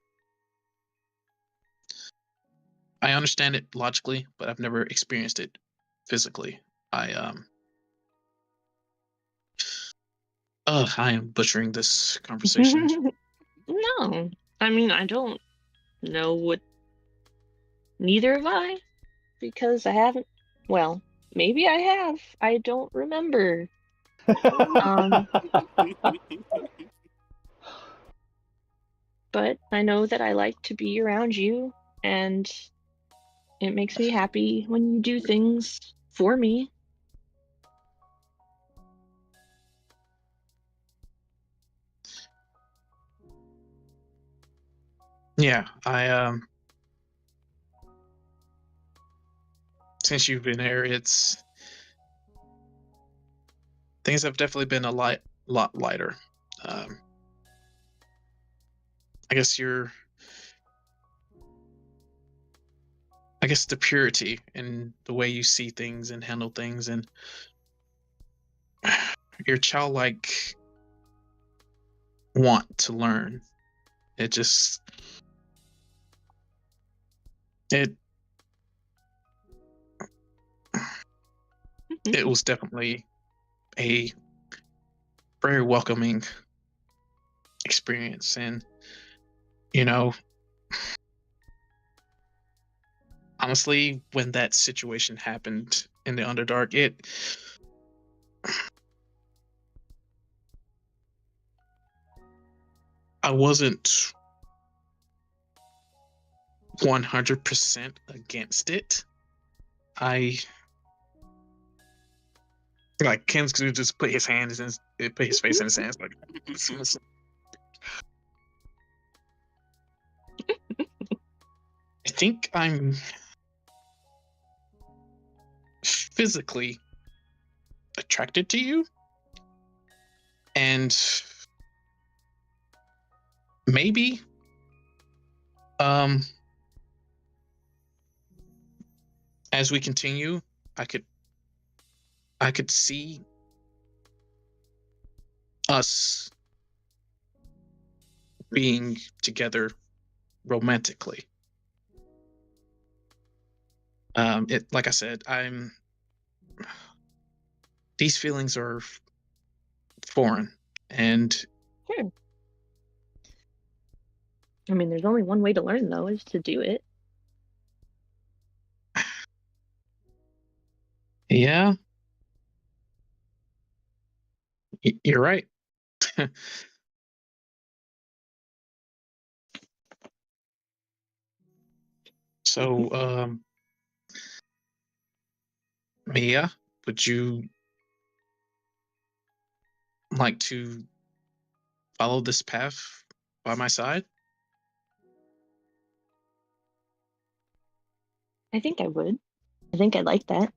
I understand it logically, but I've never experienced it physically. I I am butchering this conversation. no, I mean I don't know what. Neither have I, because I haven't. Well, maybe I have. I don't remember. Um, but I know that I like to be around you, and it makes me happy when you do things for me. Yeah, I since you've been there, it's things have definitely been a lot lighter. Um, I guess you're I guess the purity in the way you see things and handle things, and your childlike want to learn. It just it it was definitely a very welcoming experience, and you know, honestly, when that situation happened in the Underdark, I wasn't 100% against it. I like Ken's could just put his hands in put his face in his hands like I think I'm physically attracted to you, and maybe um as we continue, I could I could see us being together romantically. It like I said, I'm these feelings are foreign, and Sure. I mean, there's only one way to learn, though, is to do it. yeah, you're right. So, Mia, would you like to follow this path by my side? I think I would. I think I'd like that.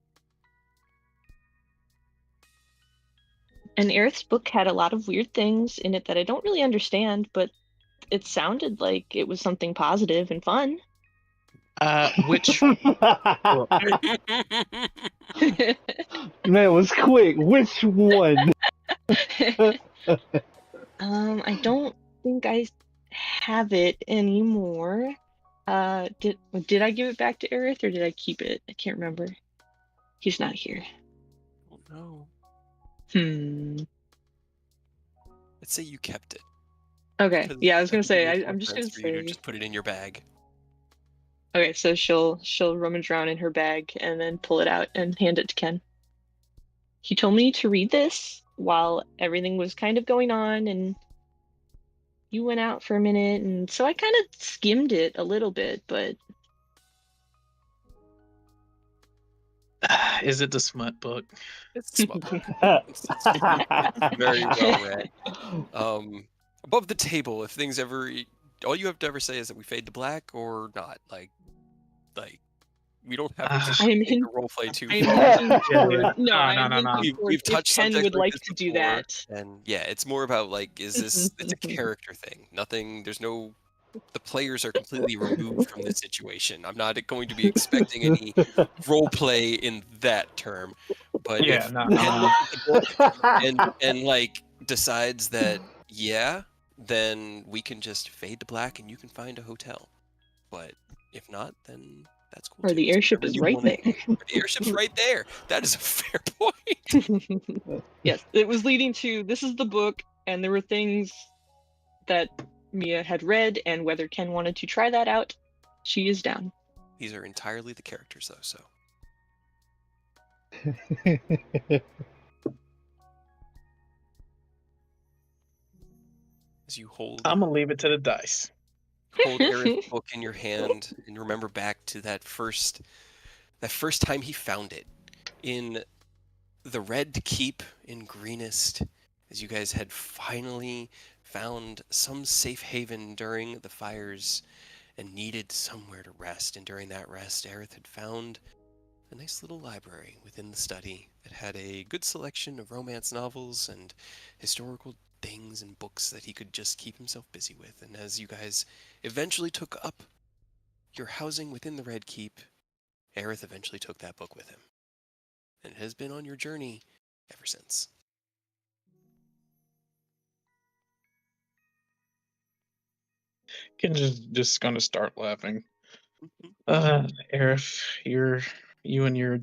And Aerith's book had a lot of weird things in it that I don't really understand, but it sounded like it was something positive and fun. Which Man, it was quick. Which one? I don't think I have it anymore. Did I give it back to Aerith or did I keep it? I can't remember. He's not here. Oh no. Hmm. Let's say you kept it. Okay. Because Yeah, I was that gonna could say. make more I'm just gonna sense for you to say. just put it in your bag. Okay, so she'll rummage around in her bag and then pull it out and hand it to Ken. He told me to read this while everything was kind of going on, and you went out for a minute, and so I kind of skimmed it a little bit, but Is it the smut book? It's a small book. It's very well read. Above the table, if things ever, all you have to ever say is that we fade to black or not. Like we don't have to I am take in. a role play too I am far. hinting Yeah, toward. yeah. No, I am No. hinting toward We've if touched Ken subjects would like like this to do before, that. and yeah, it's more about like, is this? It's a character thing. Nothing. There's no. The players are completely removed from this situation. I'm not going to be expecting any role play in that term. But Yeah, if no. Ken looks at the book and like decides that yeah, then we can just fade to black and you can find a hotel. But if not, then that's cool Or too. the It's airship whatever is you right wanna there. do. The airship's right there. That is a fair point. Yes, it was leading to this is the book, and there were things that Mia had read, and whether Ken wanted to try that out, she is down. These are entirely the characters though, so as you hold I'm gonna leave it to the dice. Aerith's book in your hand and remember back to that first time he found it in the Red Keep in Greenest, as you guys had finally found some safe haven during the fires and needed somewhere to rest. And during that rest, Aerith had found a nice little library within the study that had a good selection of romance novels and historical things and books that he could just keep himself busy with. And as you guys eventually took up your housing within the Red Keep, Aerith eventually took that book with him. And has been on your journey ever since. Ken's just gonna start laughing. Aerith, you and your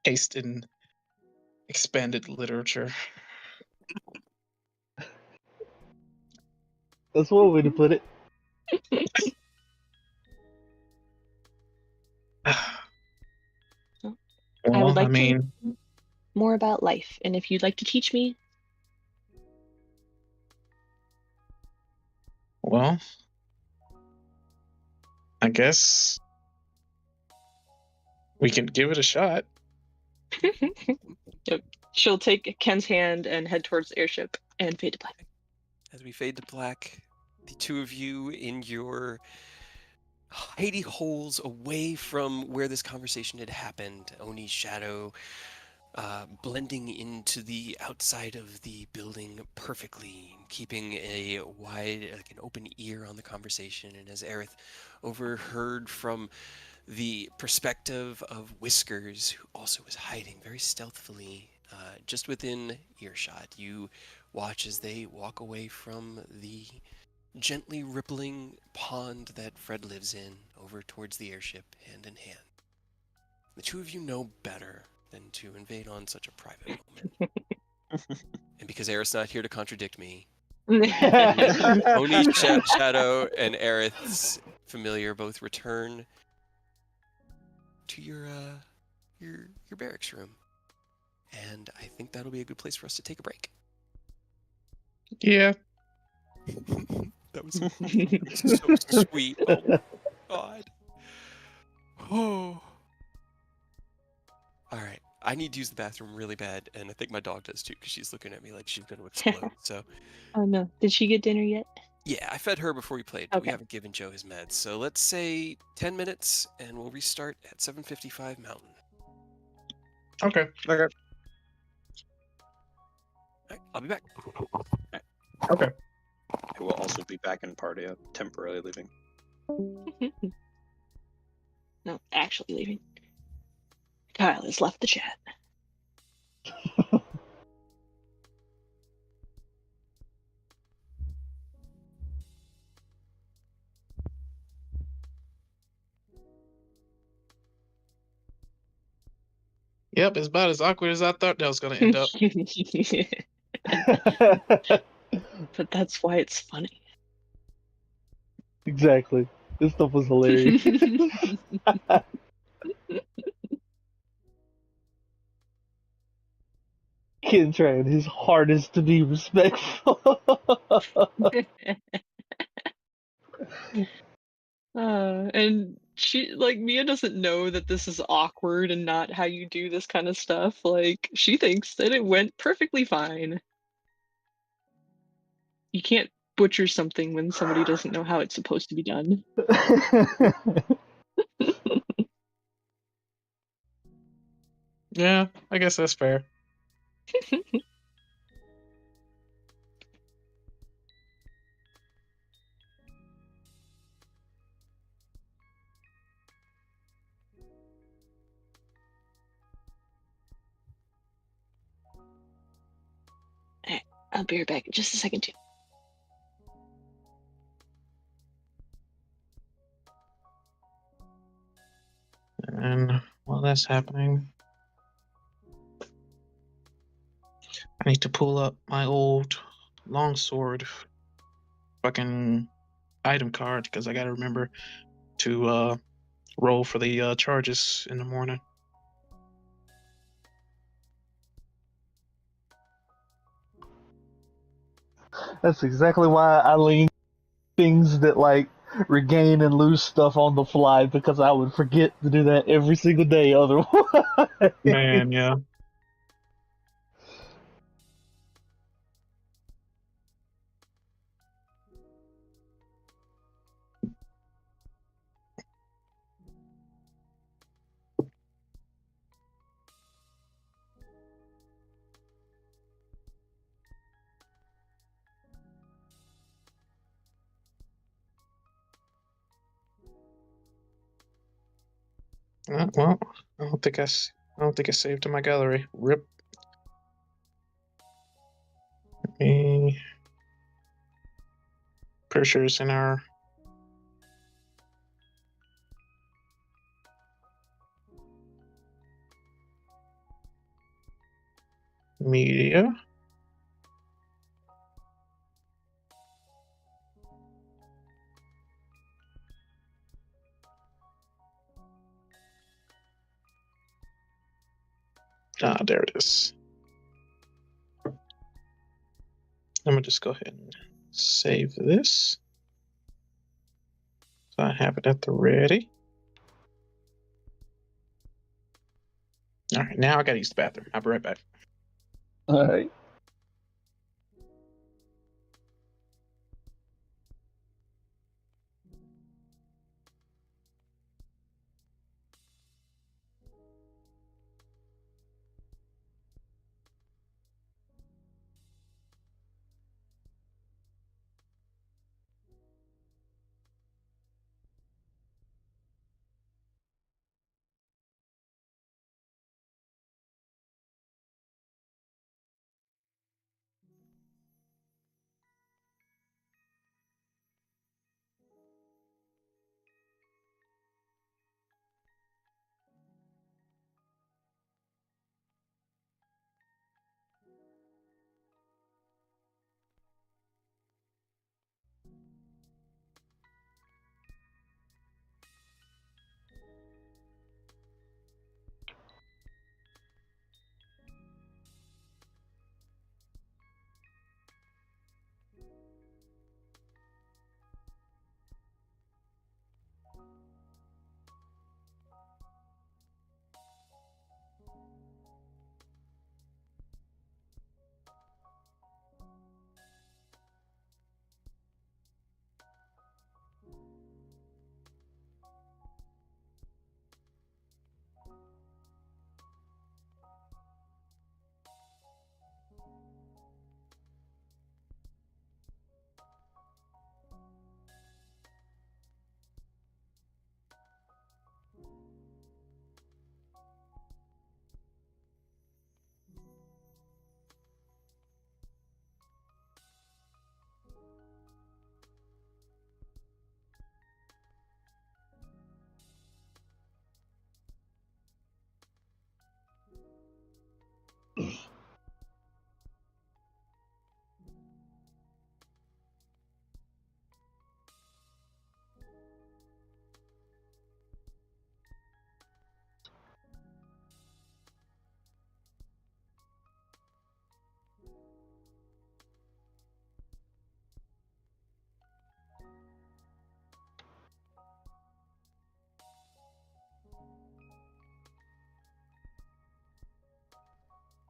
taste in expanded literature. That's one way to put it. I would Well, like I mean, to know more about life, and if you'd like to teach me, well, I guess we can give it a shot. she'll take Ken's hand and head towards the airship and fade to black. As we fade to black, the two of you in your hidey holes away from where this conversation had happened, Oni's shadow blending into the outside of the building perfectly, keeping a wide, like an open ear on the conversation. And as Aerith overheard from the perspective of Whiskers, who also was hiding very stealthily just within earshot, you watch as they walk away from the gently rippling pond that Fred lives in over towards the airship, hand in hand. The two of you know better than to invade on such a private moment. And because Aerith's not here to contradict me, Oni's shadow and Aerith's familiar both return to your barracks room. And I think that'll be a good place for us to take a break. Yeah. That was so sweet. Oh my god. Oh. All right. I need to use the bathroom really bad, and I think my dog does too, because she's looking at me like she's going to explode. So, Oh no, did she get dinner yet? yeah, I fed her before we played, but we Okay. haven't given Joe his meds. So let's say 10 minutes, and we'll restart at 7:55 Mountain. Okay. Okay. All right, I'll be back. Okay. I will also be back in party. I'm temporarily leaving. No, actually leaving. Kyle has left the chat. Yep, it's about as awkward as I thought that was gonna end up. But that's why it's funny. Exactly. This stuff was hilarious. Kid trying his hardest to be respectful. And she, like, Mia doesn't know that this is awkward and not how you do this kind of stuff. Like, she thinks that it went perfectly fine. You can't butcher something when somebody doesn't know how it's supposed to be done. Yeah, I guess that's fair. Alright, I'll be right back in just a second, too. And while that's happening, I need to pull up my old longsword fucking item card because I gotta remember to roll for the charges in the morning. That's exactly why I lean things that like regain and lose stuff on the fly because I would forget to do that every single day otherwise. Man, yeah. Well, I don't think I saved in my gallery. Rip. Me. Pretty sure it's in our media. Ah, there it is. I'm gonna just go ahead and save this. So I have it at the ready. All right, now I gotta use the bathroom. I'll be right back. Alright.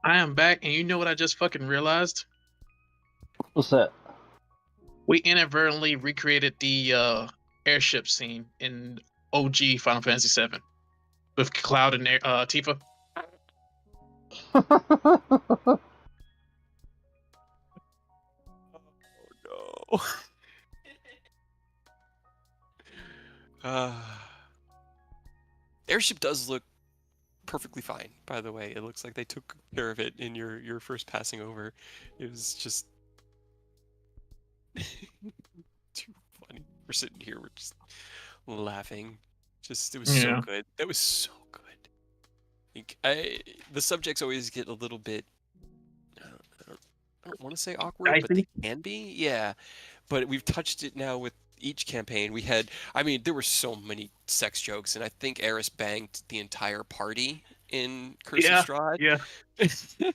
I am back, and you know what I just fucking realized? What's that? We inadvertently recreated the airship scene in OG Final Fantasy VII with Cloud and Tifa. Oh no. Airship does look perfectly fine, by the way. It looks like they took care of it in your first passing over. It was just too funny. We're sitting here, we're just laughing. Just it was so Yeah. good. That was so good. The subjects always get a little bit. I don't want to say awkward, but they Dicey? can be. Yeah, but we've touched it now with each campaign. We had, I mean, there were so many sex jokes, and I think Eris banged the entire party in Curse of Yeah. Strahd. Yeah.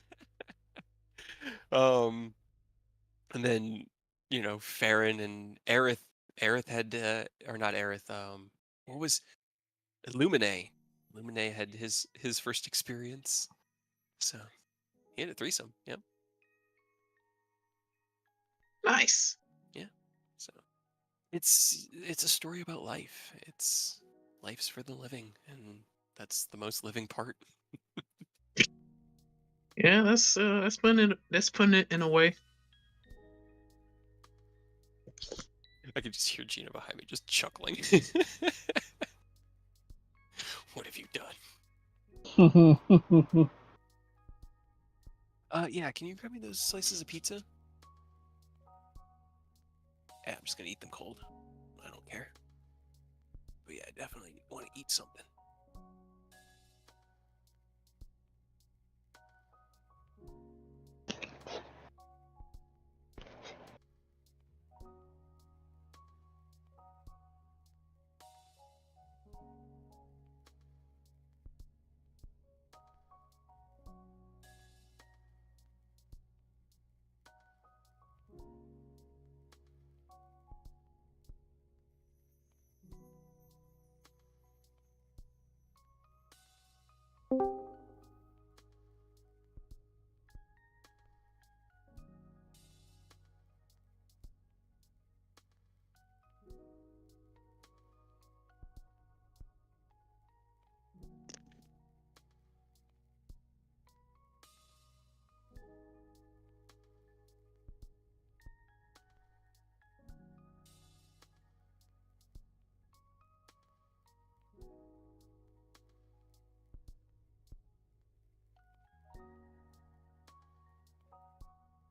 um, and then Farron and Aerith. Aerith had, or not Aerith. What was Illuminae? Illuminae had his first experience, so he had a threesome. Yep. Nice. Yeah. So it's a story about life. It's life's for the living, and that's the most living part. Yeah, that's putting it in a way. I could just hear Gina behind me just chuckling. What have you done? Yeah, can you grab me those slices of pizza? Yeah, I'm just gonna eat them cold. I don't care. But yeah, I definitely want to eat something.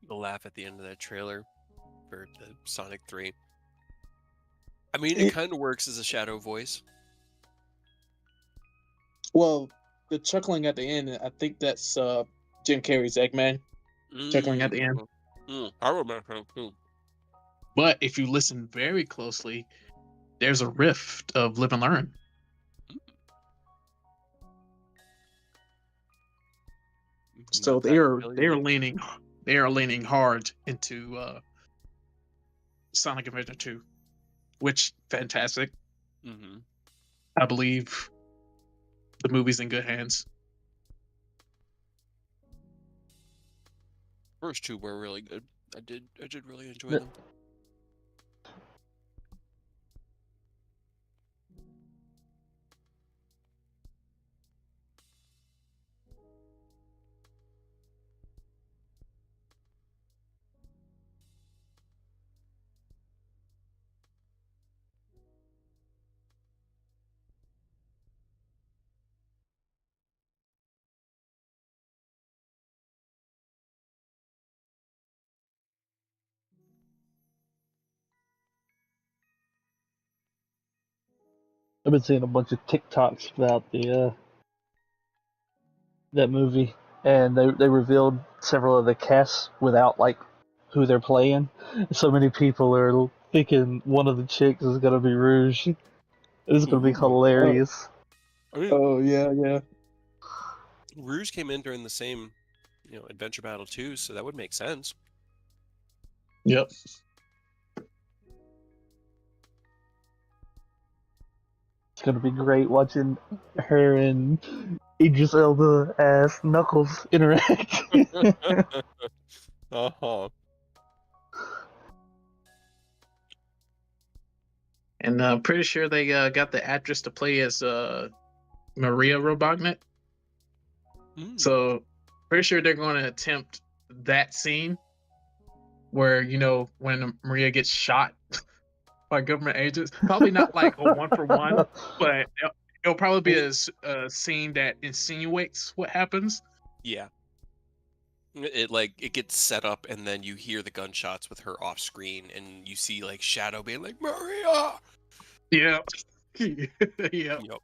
The laugh at the end of that trailer for the Sonic 3. I mean, it kind of works as a shadow voice. Well, the chuckling at the end, I think that's Jim Carrey's Eggman chuckling at the end. I remember him too. But if you listen very closely, there's a riff of Live and Learn. So Not they that are familiar. leaning hard into Sonic Adventure 2, which fantastic. Mm-hmm. I believe the movie's in good hands. First two were really good. I did really enjoy Yeah. them. I've been seeing a bunch of TikToks about the that movie, and they revealed several of the casts without like who they're playing. So many people are thinking one of the chicks is gonna be Rouge. It's gonna be hilarious. I mean, Oh yeah. Rouge came in during the same, Adventure Battle 2, so that would make sense. Yep. It's gonna be great watching her and Idris Elba as Knuckles interact. Uh-huh. And pretty sure they got the actress to play as Maria Robotnik. Mm. So pretty sure they're going to attempt that scene where, you know, when Maria gets shot by government agents. Probably not like a one for one, but it'll probably be a scene that insinuates what happens. Yeah. It gets set up, and then you hear the gunshots with her off screen, and you see like Shadow being like, Maria. Yeah. Yeah. Yep.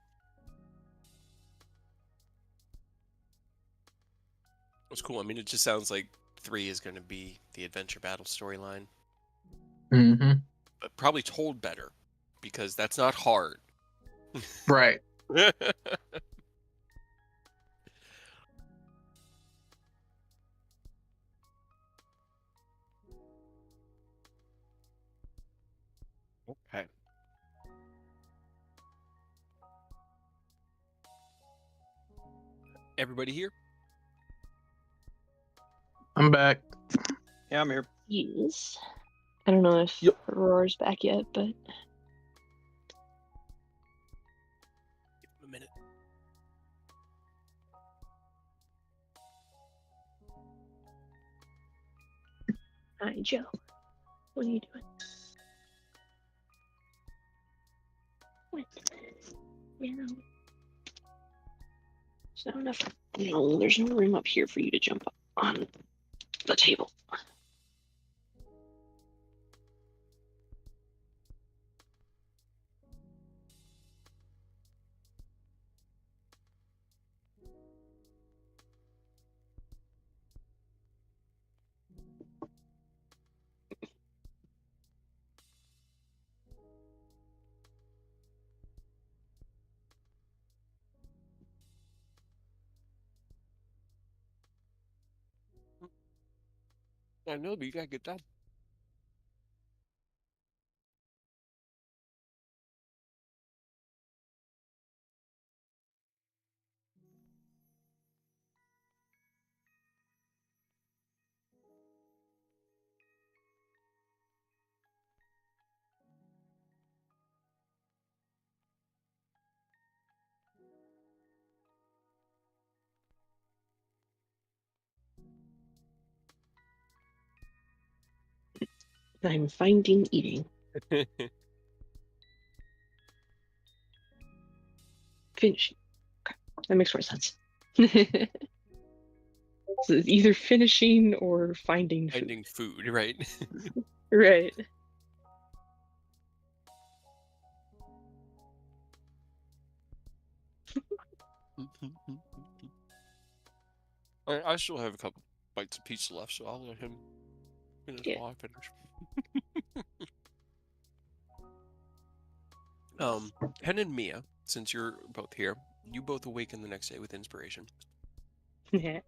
It's cool. I mean, it just sounds like 3 is going to be the adventure battle storyline, Mm-hmm. but probably told better, because that's not hard. Right. Okay. Everybody here? I'm back. Yeah, I'm here. Yes. I don't know if Yep. Aurora's back yet, but Give him a minute. hi, Joe. What are you doing? What? No. There's not enough. No, there's no room up here for you to jump up on the table. I know, but you gotta get done. I'm finding eating. Finishing. Okay. That makes more sense. So it's either finishing or finding food. Finding food, right? Right. I still have a couple bites of pizza left, so I'll let him finish Yeah. while I finish. Ken and Mia, since you're both here, you both awaken the next day with inspiration. Yeah.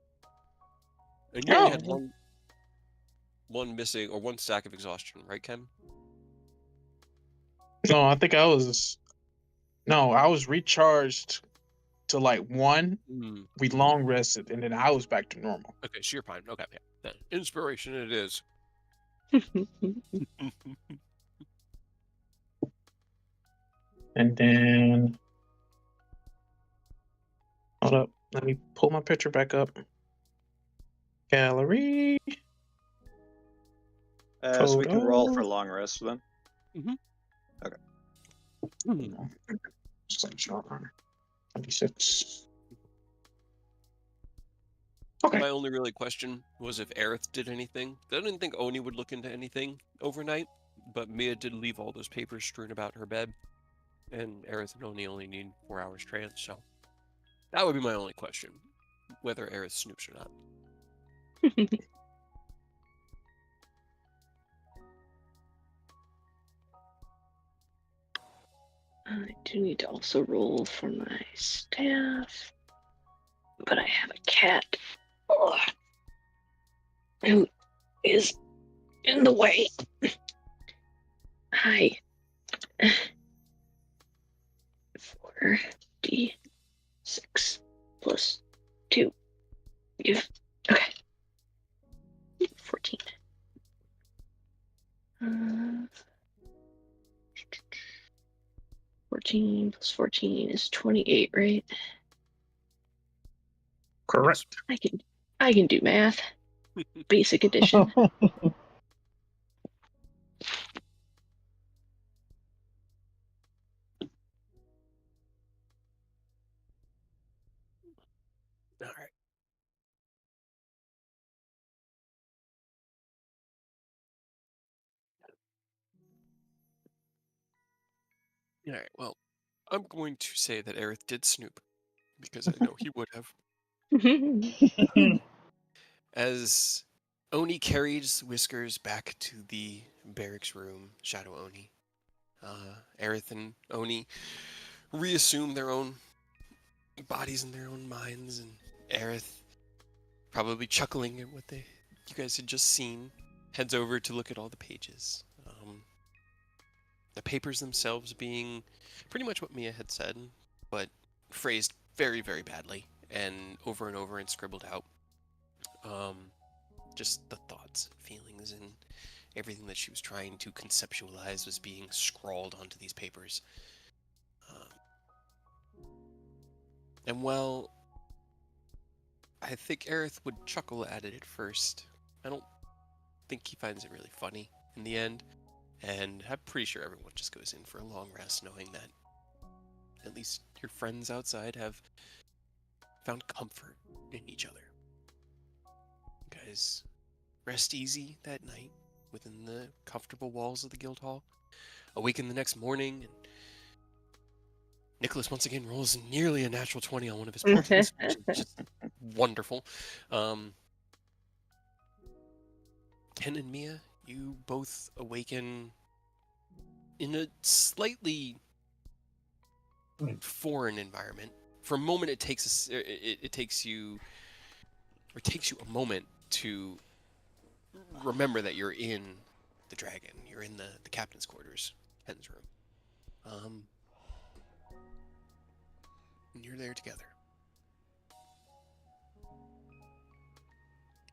And you only Oh. had one missing, or one stack of exhaustion, right, Ken? No, I think I was recharged to like 1. Mm. We long rested, and then I was back to normal. Okay, so you're fine. Okay, yeah. Then inspiration it is. And then, hold up, let me pull my picture back up. Gallery. So we can roll for Photos. long rest then. Sunshine. 26. Okay. My only really question was if Aerith did anything. I didn't think Oni would look into anything overnight, but Mia did leave all those papers strewn about her bed, and Aerith and Oni only need 4 hours trance, so that would be my only question, whether Aerith snoops or not. I do need to also roll for my staff, but I have a cat who is in the way. Hi. 4d6. plus 2. Okay. 14. 14 plus 14 is 28, right? Correct. I can do math. Basic addition. All right. All right. Well, I'm going to say that Aerith did snoop because I know he would have. As Oni carries Whiskers back to the barracks room, Shadow Oni, Aerith and Oni reassume their own bodies and their own minds, and Aerith, probably chuckling at what you guys had just seen, heads over to look at all the pages. The papers themselves being pretty much what Mia had said, but phrased very, very badly and over and scribbled out. Just the thoughts, feelings, and everything that she was trying to conceptualize was being scrawled onto these papers. And while I think Aerith would chuckle at it at first, I don't think he finds it really funny in the end. And I'm pretty sure everyone just goes in for a long rest knowing that at least your friends outside have found comfort in each other. You guys rest easy that night within the comfortable walls of the guild hall. Awaken the next morning, and Nicholas once again rolls nearly a natural 20 on one of his portents, which is just wonderful. Ken and Mia, you both awaken in a slightly foreign environment. For a moment, it takes you a moment to remember that you're in the Dragon. You're in the captain's quarters, Ken's room. And you're there together.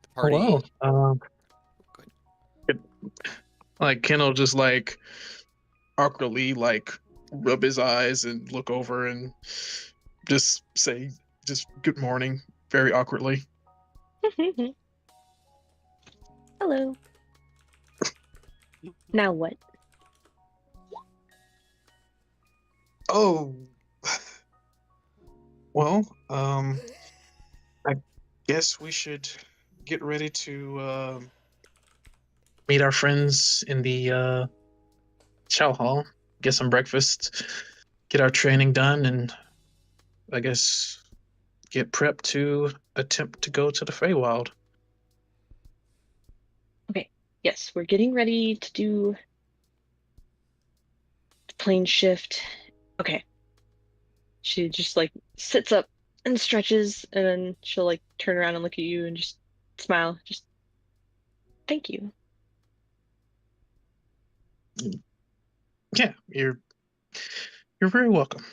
The party. Wow. Good. Like Ken will just like awkwardly like rub his eyes and look over and just say just good morning very awkwardly. Hello. Now what? Oh, well, I guess we should get ready to meet our friends in the chow hall, get some breakfast, get our training done, and I guess get prepped to attempt to go to the Feywild. Okay. Yes, we're getting ready to do the plane shift. Okay. She just like sits up and stretches, and then she'll like turn around and look at you and just smile. Just thank you. Yeah, you're very welcome.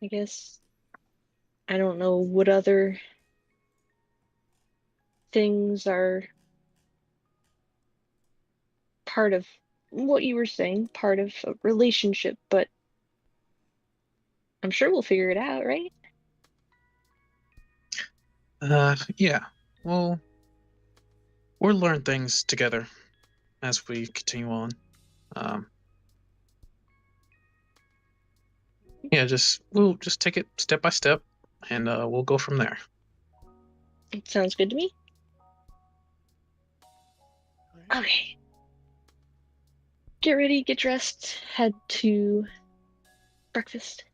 I guess I don't know what other things are part of what you were saying, part of a relationship, but I'm sure we'll figure it out, right? Yeah. Well, we'll learn things together as we continue on. Yeah, we'll just take it step by step, and we'll go from there. It sounds good to me. Okay. Get ready, get dressed, head to breakfast.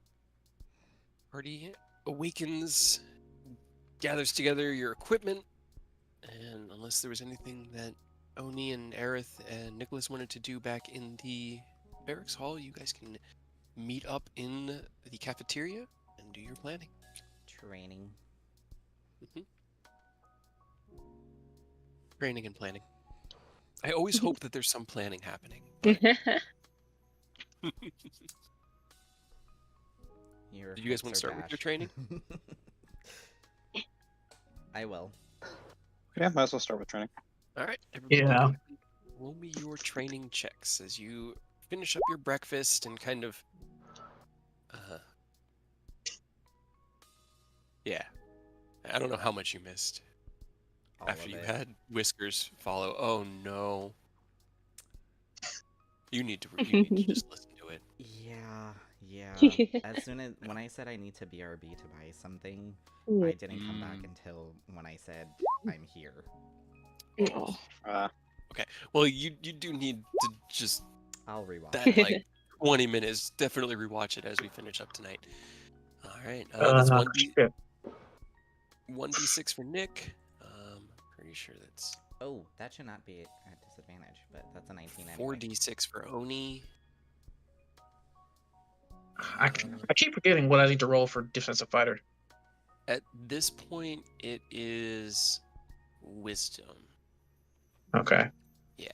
Party awakens, gathers together your equipment, and unless there was anything that Oni and Aerith and Nicholas wanted to do back in the barracks hall, you guys can meet up in the cafeteria and do your planning. Training. Training and planning. I always hope that there's some planning happening, but Your Do you guys want hopes to are start with your dashed. training? I will. Yeah, might as well start with training. All right, everybody, Yeah. go ahead and roll me your training checks as you finish up your breakfast and kind of. Yeah, I don't know how much you missed All after of you it. had Whiskers follow. Oh no. You need to just listen to it. Yeah. As soon as when I said I need to BRB to buy something, I didn't come back until when I said I'm here. Oh. Okay. Well, you do need to just I'll rewatch that it. like 20 minutes. Definitely rewatch it as we finish up tonight. All right. That's Shit. 1d6 for Nick. Pretty sure that's Oh, that should not be at disadvantage, but that's a 19 anyway. 4d6 for Oni. I keep forgetting what I need to roll for defensive fighter. At this point, it is wisdom. Okay. Yeah,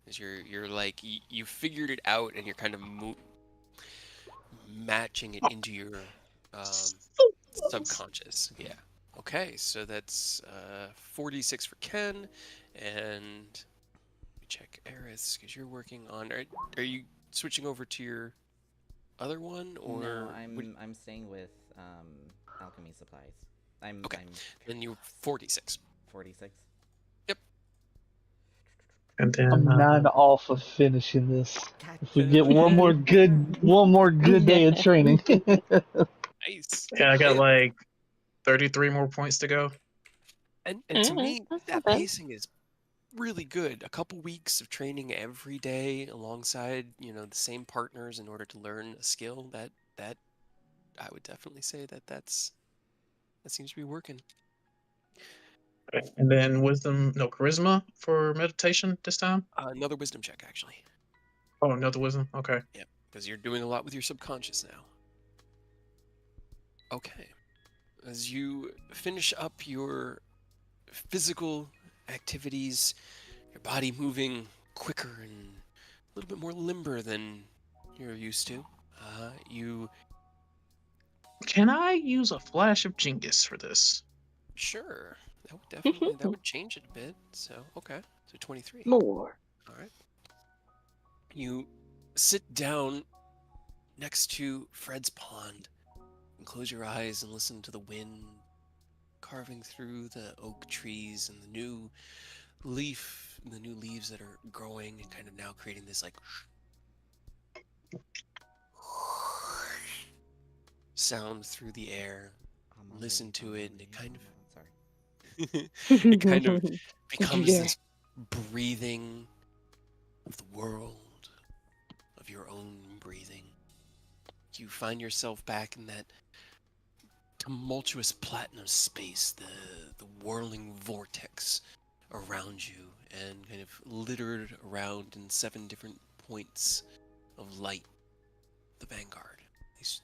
because you're like you figured it out and you're kind of matching it into your subconscious. Yeah. Okay, so that's 46 for Ken, and let me check Eris because you're working on. Are you switching over to your other one or? No, I'm staying with alchemy supplies. Okay. I'm Then you're 46. 46. And then I'm 9 off of finishing this. God If we get one more good day of training. Nice. yeah, I got like 33 more points to go. And to Alright, me, that's that not bad. pacing is really good. A couple weeks of training every day alongside, the same partners in order to learn a skill that I would definitely say that seems to be working. Okay. And then charisma for meditation this time. Another wisdom check, actually. Oh, another wisdom. Okay. Yeah, because you're doing a lot with your subconscious now. Okay. As you finish up your physical activities, your body moving quicker and a little bit more limber than you're used to, you Can I use a flash of Genghis for this? sure that would definitely that would change it a bit. So okay, so 23. More. All right. You sit down next to Fred's pond and close your eyes and listen to the wind carving through the oak trees and the new leaves that are growing and kind of now creating this like sound through the air. Listen to it and it kind of Sorry. it kind of becomes Yeah. this breathing of the world, of your own breathing. You find yourself back in that tumultuous platinum space, the whirling vortex around you, and kind of littered around in 7 different points of light, the Vanguard. At least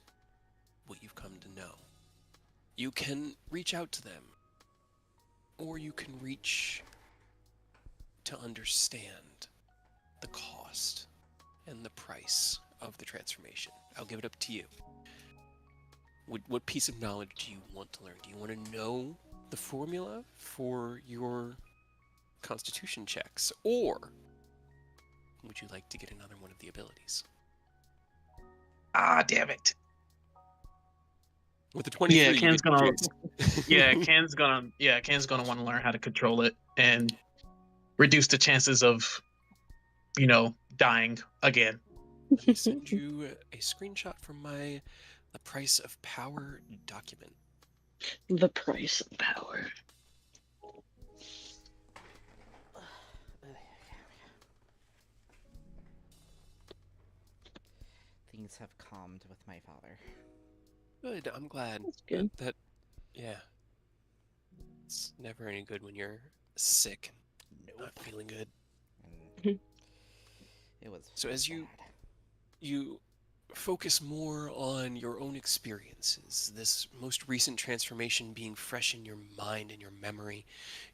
what you've come to know. You can reach out to them, or you can reach to understand the cost and the price of the transformation. I'll give it up to you. What piece of knowledge do you want to learn? Do you want to know the formula for your constitution checks, or would you like to get another one of the abilities? Ah, damn it. With the 23, Yeah, you Ken's get gonna. choose. Yeah, Ken's gonna want to learn how to control it and reduce the chances of, dying again. Let me send you a screenshot from the price of power document. The price of power. Things have calmed with my father. Good. I'm glad. That's good. Yeah. It's never any good when you're sick, Nope. not feeling good. And it was So as bad. you focus more on your own experiences. This most recent transformation being fresh in your mind and your memory.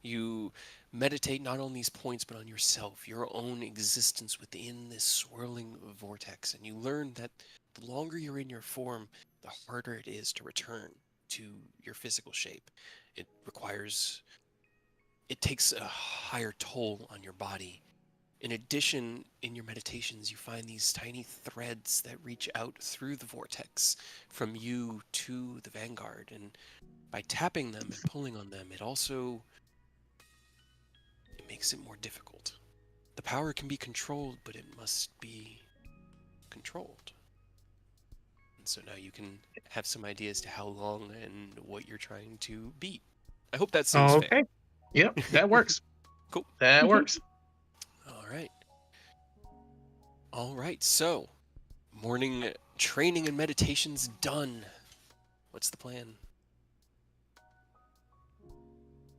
You meditate not on these points, but on yourself, your own existence within this swirling vortex. And you learn that the longer you're in your form, the harder it is to return to your physical shape. It requires, it takes a higher toll on your body. In addition, in your meditations, you find these tiny threads that reach out through the vortex from you to the vanguard. And by tapping them and pulling on them, it makes it more difficult. The power can be controlled, but it must be controlled. And so now you can have some ideas to how long and what you're trying to beat. I hope that seems fair. Okay. Yep, that works. Cool. That works. All right. All right. So, morning training and meditation's done. What's the plan?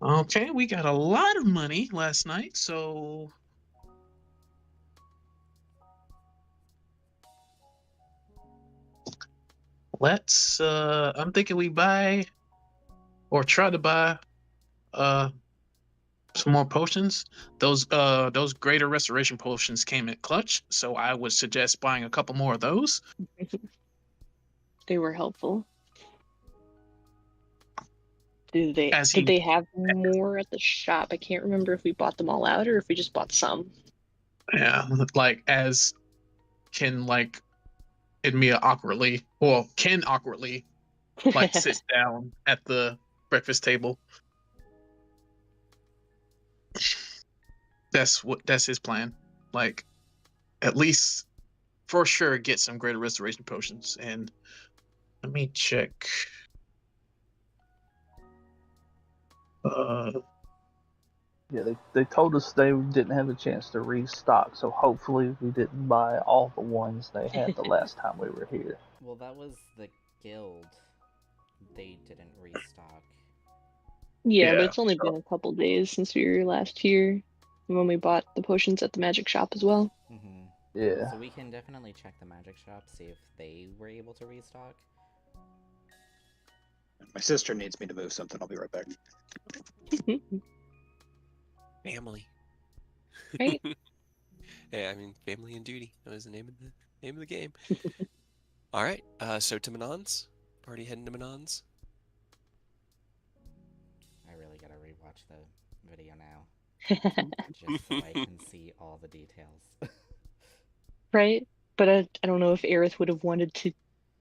Okay, we got a lot of money last night, so let's I'm thinking we buy or try to buy some more potions. Those greater restoration potions came in clutch, so I would suggest buying a couple more of those. They were helpful. As Did they have more at the shop? I can't remember if we bought them all out or if we just bought some. Yeah, like as can like Edmia awkwardly, well, Ken awkwardly like sits down at the breakfast table. That's his plan. Like, at least for sure get some greater restoration potions. And let me check. Yeah, they told us they didn't have a chance to restock, so hopefully we didn't buy all the ones they had the last time we were here. Well, that was the guild. They didn't restock. Yeah, but it's only been a couple days since we were last here when we bought the potions at the magic shop as well. Mm-hmm. Yeah. So we can definitely check the magic shop, see if they were able to restock. My sister needs me to move something. I'll be right back. Family. Right? Yeah, I mean, family and duty. That was the name of the game. All right. So to Manon's. Party heading to Manon's. I really gotta rewatch the video now, just so I can see all the details. Right? But I don't know if Aerith would have wanted to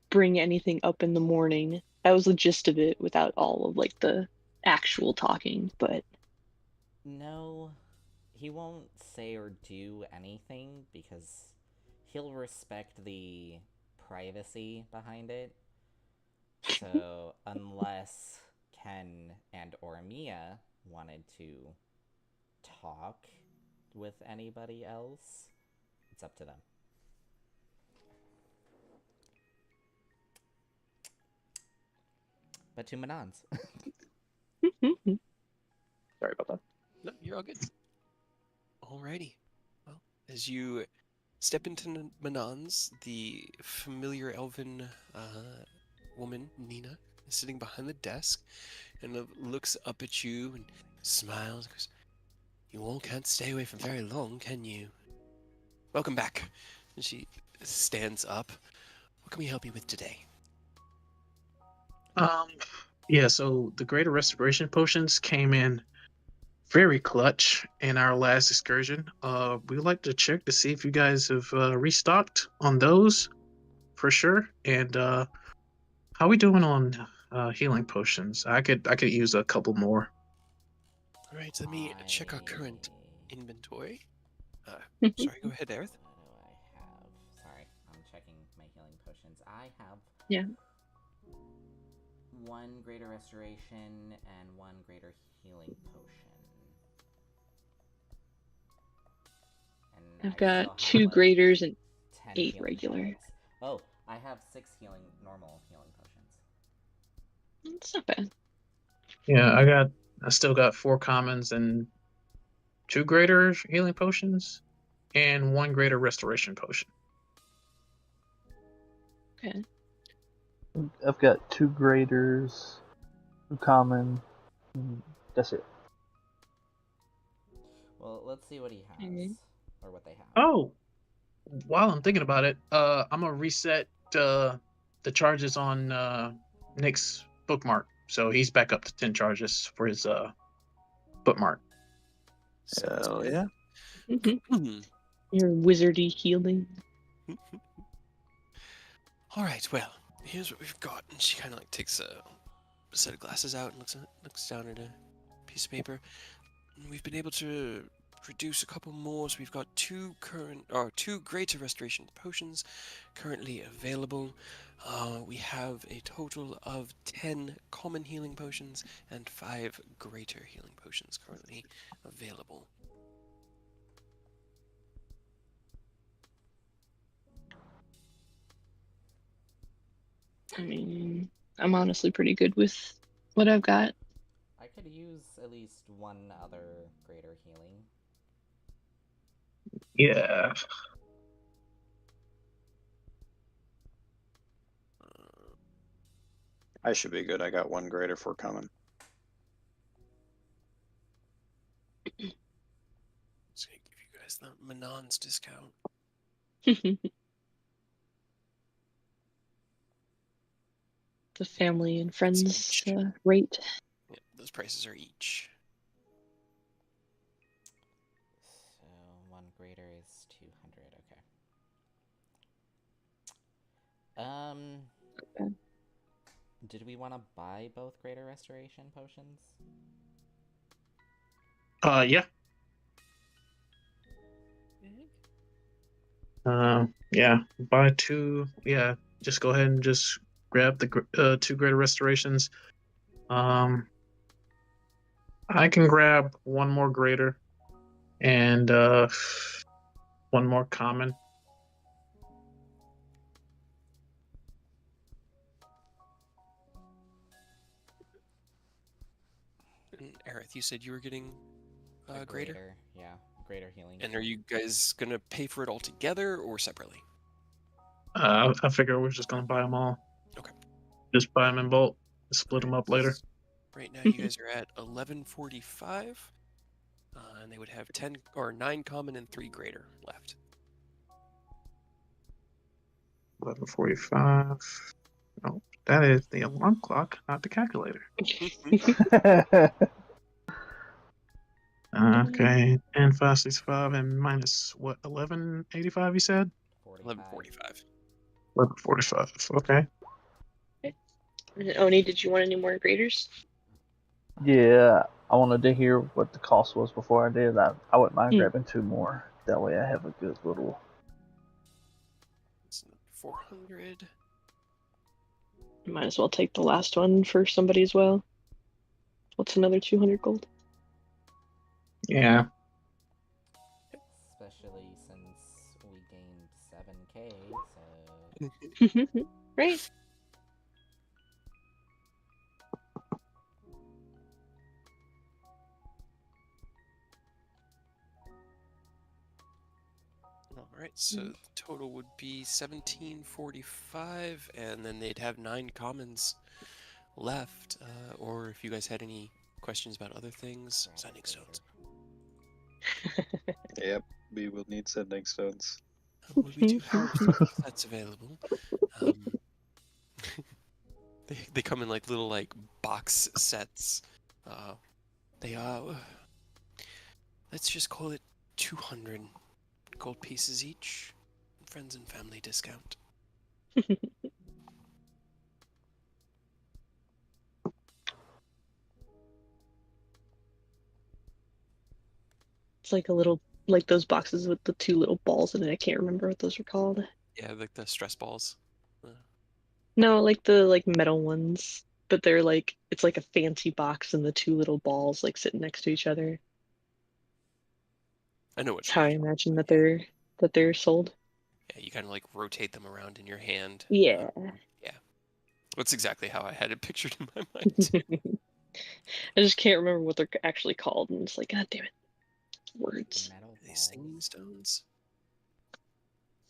bring anything up in the morning. That was the gist of it without all of like the actual talking, but No, he won't say or do anything because he'll respect the privacy behind it. So, unless Ken and or Mia wanted to talk with anybody else, it's up to them. But to Manon's. Sorry about that. No, you're all good. Alrighty. Well, as you step into Manon's, the familiar elven woman, Nina, is sitting behind the desk and looks up at you and smiles and goes, "You all can't stay away for very long, can you? Welcome back." And she stands up. What can we help you with today? Yeah, so the greater restoration potions came in very clutch in our last excursion. We'd like to check to see if you guys have restocked on those for sure. And how we doing on healing potions? I could use a couple more. All right, let me check our current inventory. Sorry, go ahead, Aerith. What do I have? Sorry, I'm checking my healing potions. I have yeah. 1 greater restoration and 1 greater healing potion. And I've got 2 graders and 10 8 healing regular. potions. Oh, I have 6 normal healing potions. It's not bad. Yeah, I still got 4 commons and 2 greater healing potions and 1 greater restoration potion. Okay. I've got 2 graders, 2 common. That's it. Well, let's see what he has. Okay. Or what they have. Oh, while I'm thinking about it, I'm gonna reset the charges on Nick's bookmark, so he's back up to 10 charges for his bookmark. Sounds Hell good. yeah. Your wizardy healing. All right, well, here's what we've got. And she kind of like takes a set of glasses out and looks down at a piece of paper. And we've been able to reduce a couple more, so we've got 2 greater restoration potions currently available. We have a total of 10 common healing potions and 5 greater healing potions currently available. I mean, I'm honestly pretty good with what I've got. I could use at least one other greater healing. Yeah. I should be good. I got 1 greater for coming. Just gonna give you guys the Manon's discount. The family and friends each. rate. Yeah, those prices are each. So 1 greater is 200. Okay. Okay. Did we want to buy both greater restoration potions? Yeah. Yeah. Buy 2. Yeah. Just go ahead and just grab the 2 greater restorations. I can grab 1 more greater and 1 more common. And Aerith, you said you were getting A greater? Yeah, greater healing. And are you guys gonna pay for it all together or separately? I figure we're just gonna buy them all. Okay. Just buy them in bulk. Split them up later. Right now, you guys are at 1145, and they would have 10 or 9 common and 3 greater left. 11:45. No, that is the alarm clock, not the calculator. Okay, and 565 and minus what? 1185. You said 1145. 1145. Okay. Oni, did you want any more graders? Yeah, I wanted to hear what the cost was before I did. I wouldn't mind grabbing 2 more. That way I have a good little. It's 400. Might as well take the last one for somebody as well. What's another 200 gold? Yeah. Especially since we gained 7k, so... Right. All right, so the total would be 1745, and then they'd have 9 commons left. Or if you guys had any questions about other things, sending stones. Yep, we will need sending stones. Well, we do have a few sets available. They come in like little like box sets. They are, let's just call it 200 gold pieces each. Friends and family discount. It's like a little, like those boxes with the 2 little balls in it. I can't remember what those are called. Yeah, like the stress balls. No, like the metal ones, but they're like, it's like a fancy box and the 2 little balls like sitting next to each other. I know what That's how I you're imagine that they're sold. Yeah, you kind of like rotate them around in your hand. Yeah. Yeah. That's exactly how I had it pictured in my mind. I just can't remember what they're actually called, and it's like, God damn it. Words. Metal Are they singing stones?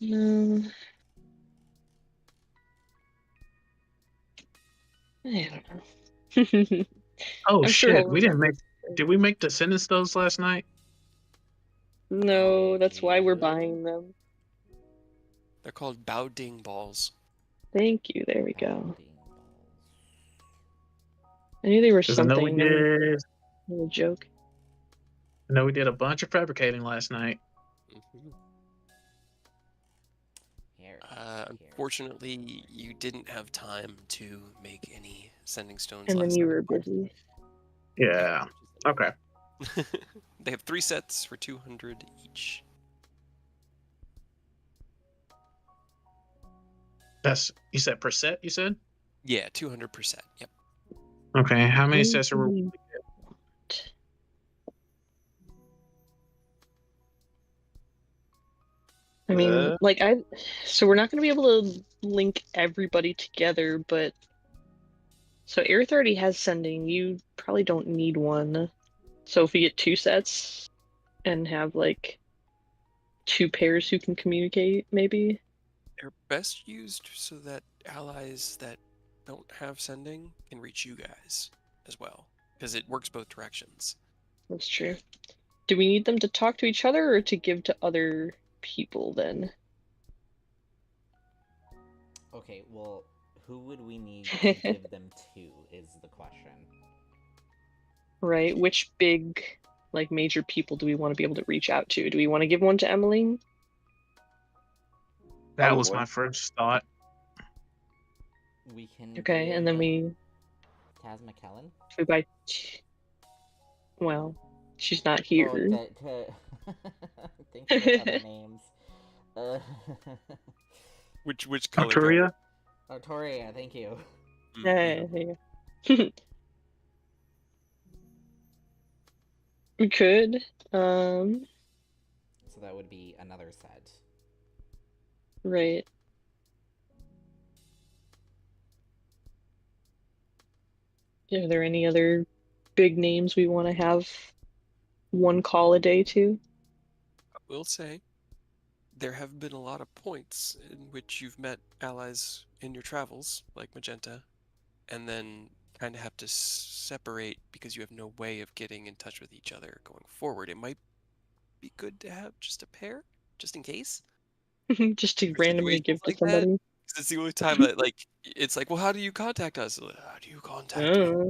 No. I don't know. Oh I'm sure shit, he'll we didn't make. remember. Did we make the sentence stones last night? No, that's why we're You- buying them. They're called Bao Ding balls. Thank you. There we go. Bounding balls. I knew they were Because I know we something. did. A joke. I know we did a bunch of fabricating last night. Mhm. Here. Unfortunately, you didn't have time to make any sending stones And then last you night. were busy. Yeah. Okay. They have 3 sets for 200 each. That's you said per set. You said. Yeah, 200%. Yep. Okay. How many When sets do are? we want? I mean, so we're not going to be able to link everybody together, but so Aerith already has sending. You probably don't need one. So if we get 2 sets and have like 2 pairs who can communicate, maybe. They're best used so that allies that don't have sending can reach you guys as well, because it works both directions. That's true. Do we need them to talk to each other or to give to other people then? Okay, well, who would we need to give them to is the question. Right? Which big, like, major people do we want to be able to reach out to? Do we want to give one to Emmeline? That was Probably. my first thought. We can Okay, and then we Taz McKellen? buy. Well, she's not here. Think of other names. Which color? Arturia. Toria, thank you. There you go. We could. So that would be another set. Right. Are there any other big names we want to have one call a day to? I will say, there have been a lot of points in which you've met allies in your travels, like Magenta, and then kind of have to separate because you have no way of getting in touch with each other going forward. It might be good to have just a pair, just in case. Just to For randomly situations give to like that. somebody. 'Cause it's the only time that, like, it's like, well, how do you contact us? How do you contact me? Oh.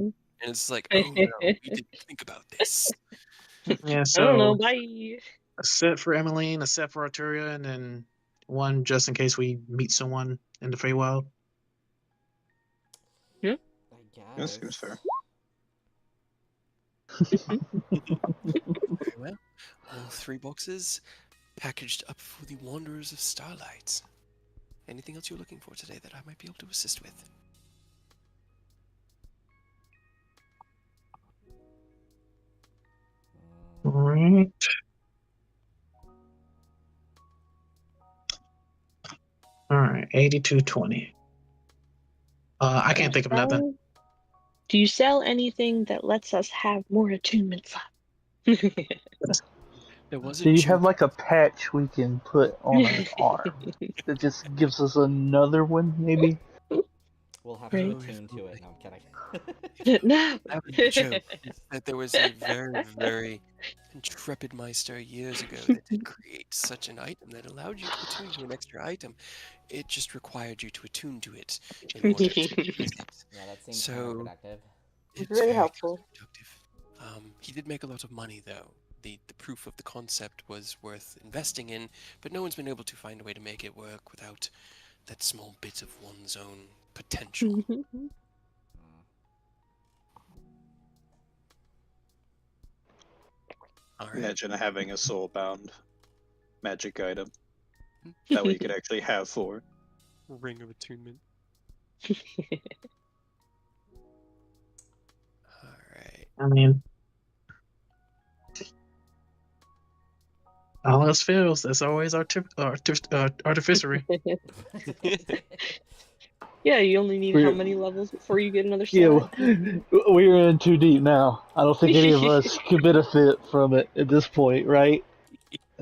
And it's like, oh no, we didn't think about this. Yeah. I don't know. So Bye. a set for Emmeline, a set for Arturia, and then one just in case we meet someone in the Feywild. I That guess. seems fair. Very well. All 3 boxes packaged up for the Wanderers of Starlight. Anything else you're looking for today that I might be able to assist with? Right. All right. 8220. I can't think of nothing. Do you sell anything that lets us have more attunement slots? There was Do a you joke. have like a patch we can put on our arm that just gives us another one, maybe? We'll have Right. to attune to it. No, I'm kidding. No. That was the joke. Is that there was a very, very intrepid Meister years ago that did create such an item that allowed you to attune to an extra item. It just required you to attune to it in order to use it. Yeah, that seems So- counterproductive. It's Very helpful. counterproductive. He did make a lot of money, though. The proof of the concept was worth investing in, but no one's been able to find a way to make it work without that small bit of one's own potential. Mm. All right. Imagine having a soul-bound magic item that way you could actually have 4. Ring of Attunement. All right. I mean, all else fails. That's always artificery. Yeah, you only need how We're- many levels before you get another Yeah, slot? we're in too deep now. I don't think any of us could benefit from it at this point, right?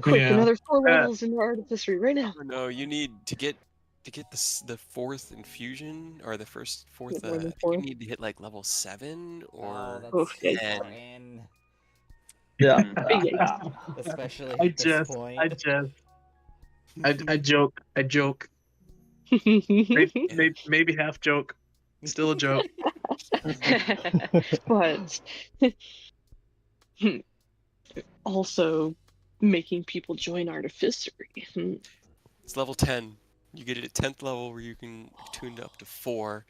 Quick, Yeah. another 4 levels into artificery right now. No, you need to get to get the fourth infusion or the fourth, Get more I than think you 4. need to hit like level 7 Oh, or that's Oof, too yikes. far in. Yeah. Big yikes. Especially I at this just, point. I joke. Maybe half joke. Still a joke. But also making people join artificery. It's level 10. You get it at 10th level where you can attune to up to 4,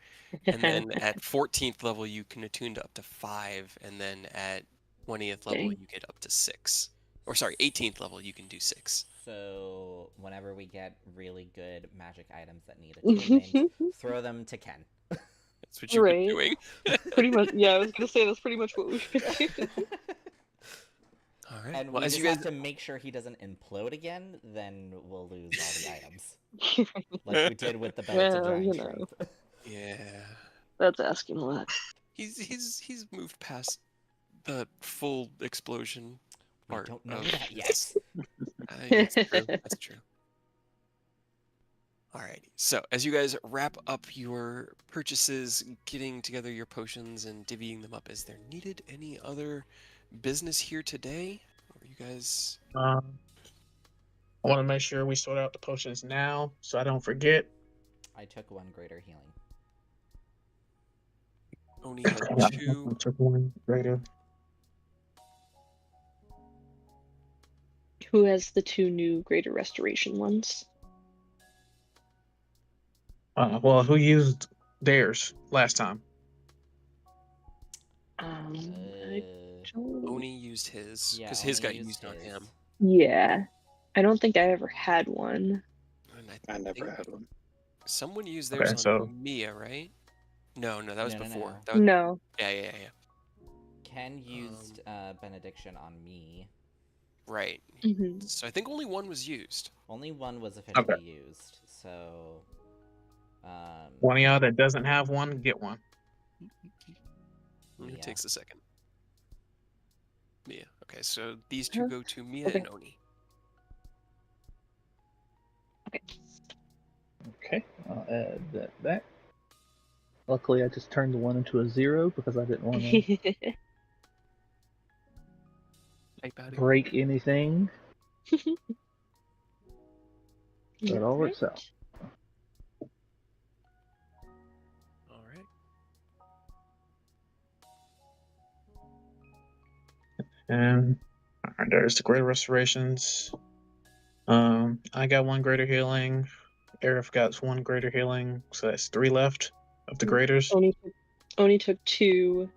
and then at 14th level you can attune to up to 5, and then at 20th level Dang. you get up to 6. Or sorry, 18th level you can do 6. So whenever we get really good magic items that need attunement, throw them to Ken. That's what you've been Right. doing. Pretty much, yeah, I was gonna say that's pretty much what we've been doing. All right. And Well, we as just you guys have to make sure he doesn't implode again, then we'll lose all the items. Like we did with the Belly to Well, Giant you know. Shrimp. Yeah. That's asking a lot. He's moved past the full explosion We part don't know of that yet. this. I think that's true. That's true. Alrighty. So as you guys wrap up your purchases, getting together your potions and divvying them up as they're needed, any other business here today? Or you guys? I want to make sure we sort out the potions now, so I don't forget. I took 1 greater healing. Oni had I 2. took 1 greater. Who has the 2 new greater restoration ones? Well, who used theirs last time? I Uh, don't... Oni used his yeah, because his Oni got used on his. him. Yeah. I don't think I ever had one. And I never think had one. someone used Okay, theirs on so Mia, right? No, that was No, no, before. no. That was, No. yeah. Ken used benediction on me. Right. Hmm. So I think only one was used. Only 1 was officially used. So one of y'all that doesn't have one, get one. Who Mia. takes the second? Mia. Okay, so these two go to Mia Okay. and Oni. Okay, I'll add that back. Luckily, I just turned the 1 into a 0 because I didn't want to Type out break anything. That all works out. All right. And there's the greater restorations. I got 1 greater healing. Aerith got 1 greater healing, so that's 3 left of the graders. Oni took 2,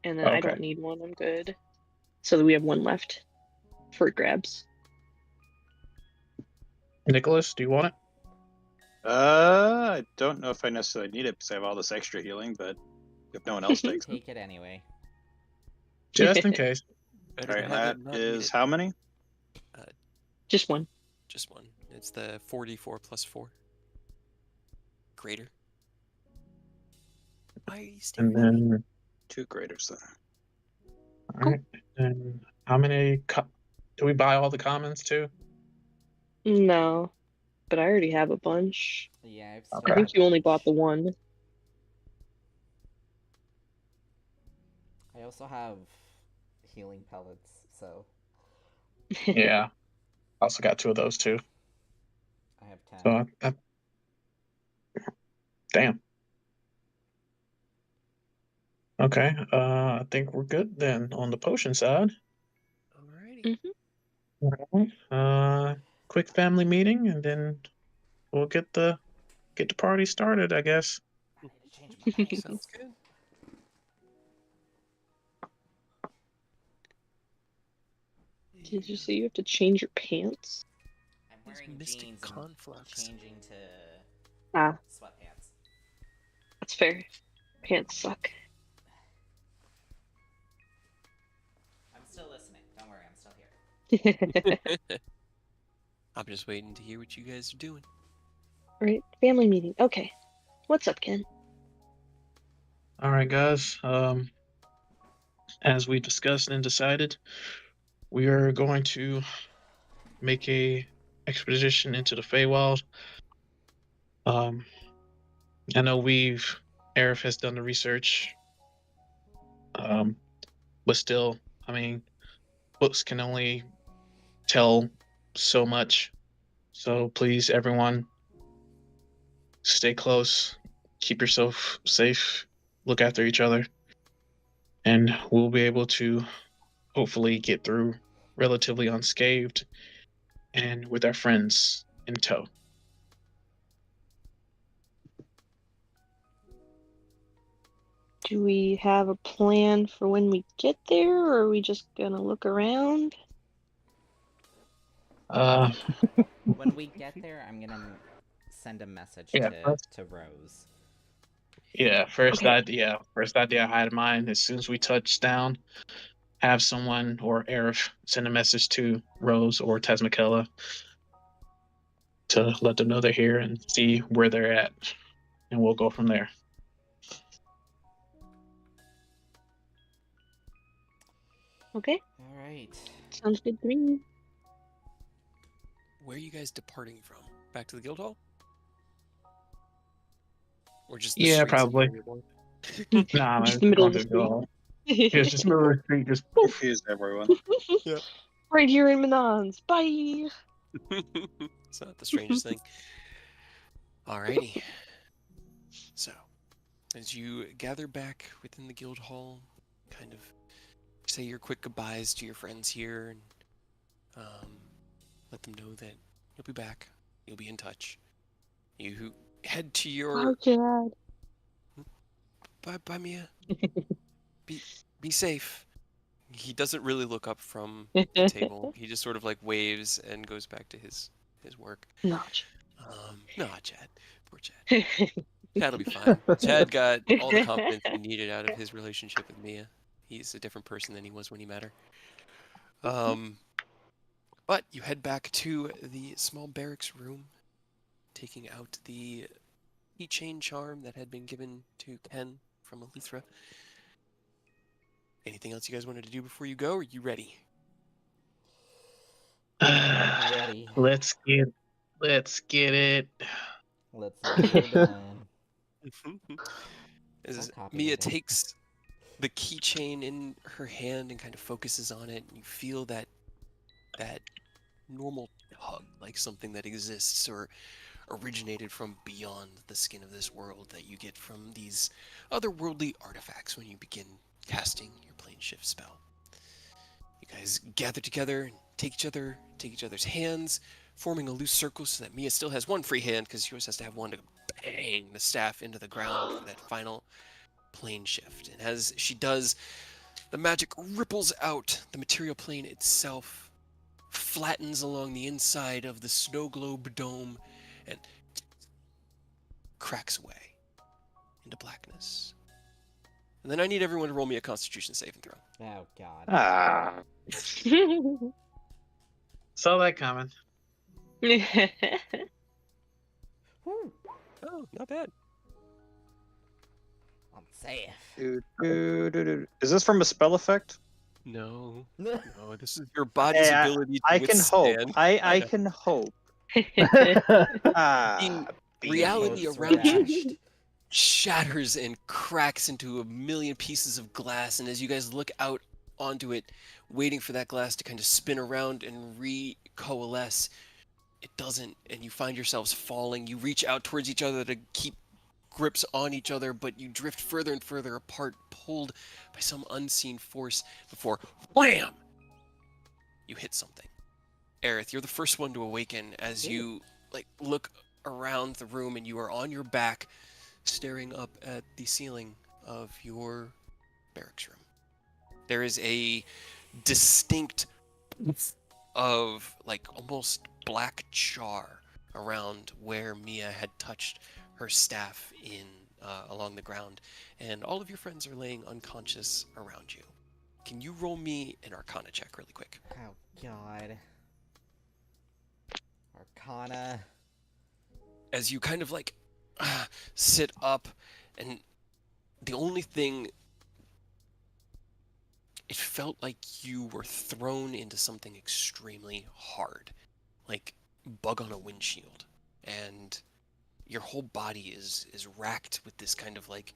and then I Okay. don't need 1. I'm good. So we have 1 left for grabs. Nicholas, do you want it? I don't know if I necessarily need it because I have all this extra healing, but if no one else takes it. Take it anyway. Just in case. Better Alright, to and have that it and not need is it. how many? Just 1. Just one. It's the 4d4 plus 4. Greater. Why And then, 2 graders then. all right. And how many? Do we buy all the commons too? No, but I already have a bunch. Yeah, I've I Okay. think you only bought the 1. I also have healing pellets, so Yeah. I also got 2 of those too. I have 10. So damn. Okay. I think we're good then on the potion side. Alrighty. Alright. Quick family meeting, and then we'll get the party started, I guess. I need to change my pants. Sounds good. Did you say you have to change your pants? I'm These wearing mystic jeans conflux. and changing to Ah, sweatpants. that's fair. Pants suck. I'm still listening. Don't worry, I'm still here. I'm just waiting to hear what you guys are doing. Right, family meeting. Okay. What's up, Ken? All right, guys. As we discussed and decided, we are going to make a expedition into the Feywild. Um, I know Arif has done the research, but still, I mean, books can only tell so much. So please, everyone, stay close, keep yourself safe, look after each other, and we'll be able to hopefully get through relatively unscathed and with our friends in tow. Do we have a plan for when we get there, or are we just gonna look around? When we get there, I'm gonna send a message Yeah, to Rose. first Okay. idea I had in mind. As soon as we touch down, have someone or Arif send a message to Rose or Tasmakella to let them know they're here and see where they're at, and we'll go from there. Okay. All right. Sounds good to me. Where are you guys departing from? Back to the guild hall? Or just the Yeah, streets of probably. Mariborn? Nah, Just man, the middle going of the to go. street. Yeah, it's just middle of the street, just poof. Confuse everyone. Right here in Manons. Bye. It's not the strangest thing. Alrighty. So, as you gather back within the guild hall, kind of say your quick goodbyes to your friends here, and let them know that you'll be back. You'll be in touch. You head to your Bye, Dad. bye, Mia. Be safe. He doesn't really look up from the table. He just sort of like waves and goes back to his work. No. No, Chad. Poor Chad. Chad'll be fine. Chad got all the confidence he needed out of his relationship with Mia. He's a different person than he was when he met her. But you head back to the small barracks room, taking out the keychain charm that had been given to Ken from Elithra. Anything else you guys wanted to do before you go? Or are you ready? Ready. Let's get it. Let's get it done. As Don't copy Mia me. takes the keychain in her hand and kind of focuses on it, and you feel that normal tug, like something that exists or originated from beyond the skin of this world that you get from these otherworldly artifacts when you begin casting your plane shift spell. You guys gather together and take each other's hands, forming a loose circle so that Mia still has one free hand because she always has to have one to bang the staff into the ground for that final plane shift. And as she does, the magic ripples out. The material plane itself flattens along the inside of the snow globe dome and cracks away into blackness. And then I need everyone to roll me a Constitution saving throw. Oh God. Ah. Saw that coming. Woo. Oh, not bad. I'm safe. Is this from a spell effect? No, this is your body's Hey, ability to I can hope. withstand. I can hope. Reality Hopes were around you dashed. shatters and cracks into a million pieces of glass, and as you guys look out onto it, waiting for that glass to kind of spin around and recoalesce, it doesn't, and you find yourselves falling. You reach out towards each other to keep grips on each other, but you drift further and further apart, pulled by some unseen force before wham! You hit something. Aerith, you're the first one to awaken as you look around the room, and you are on your back staring up at the ceiling of your barracks room. There is a distinct of almost black char around where Mia had touched her staff in along the ground, and all of your friends are laying unconscious around you. Can you roll me an Arcana check really quick? Oh God. Arcana. As you kind of sit up, and the only thing, it felt like you were thrown into something extremely hard, like bug on a windshield, and your whole body is racked with this kind of like,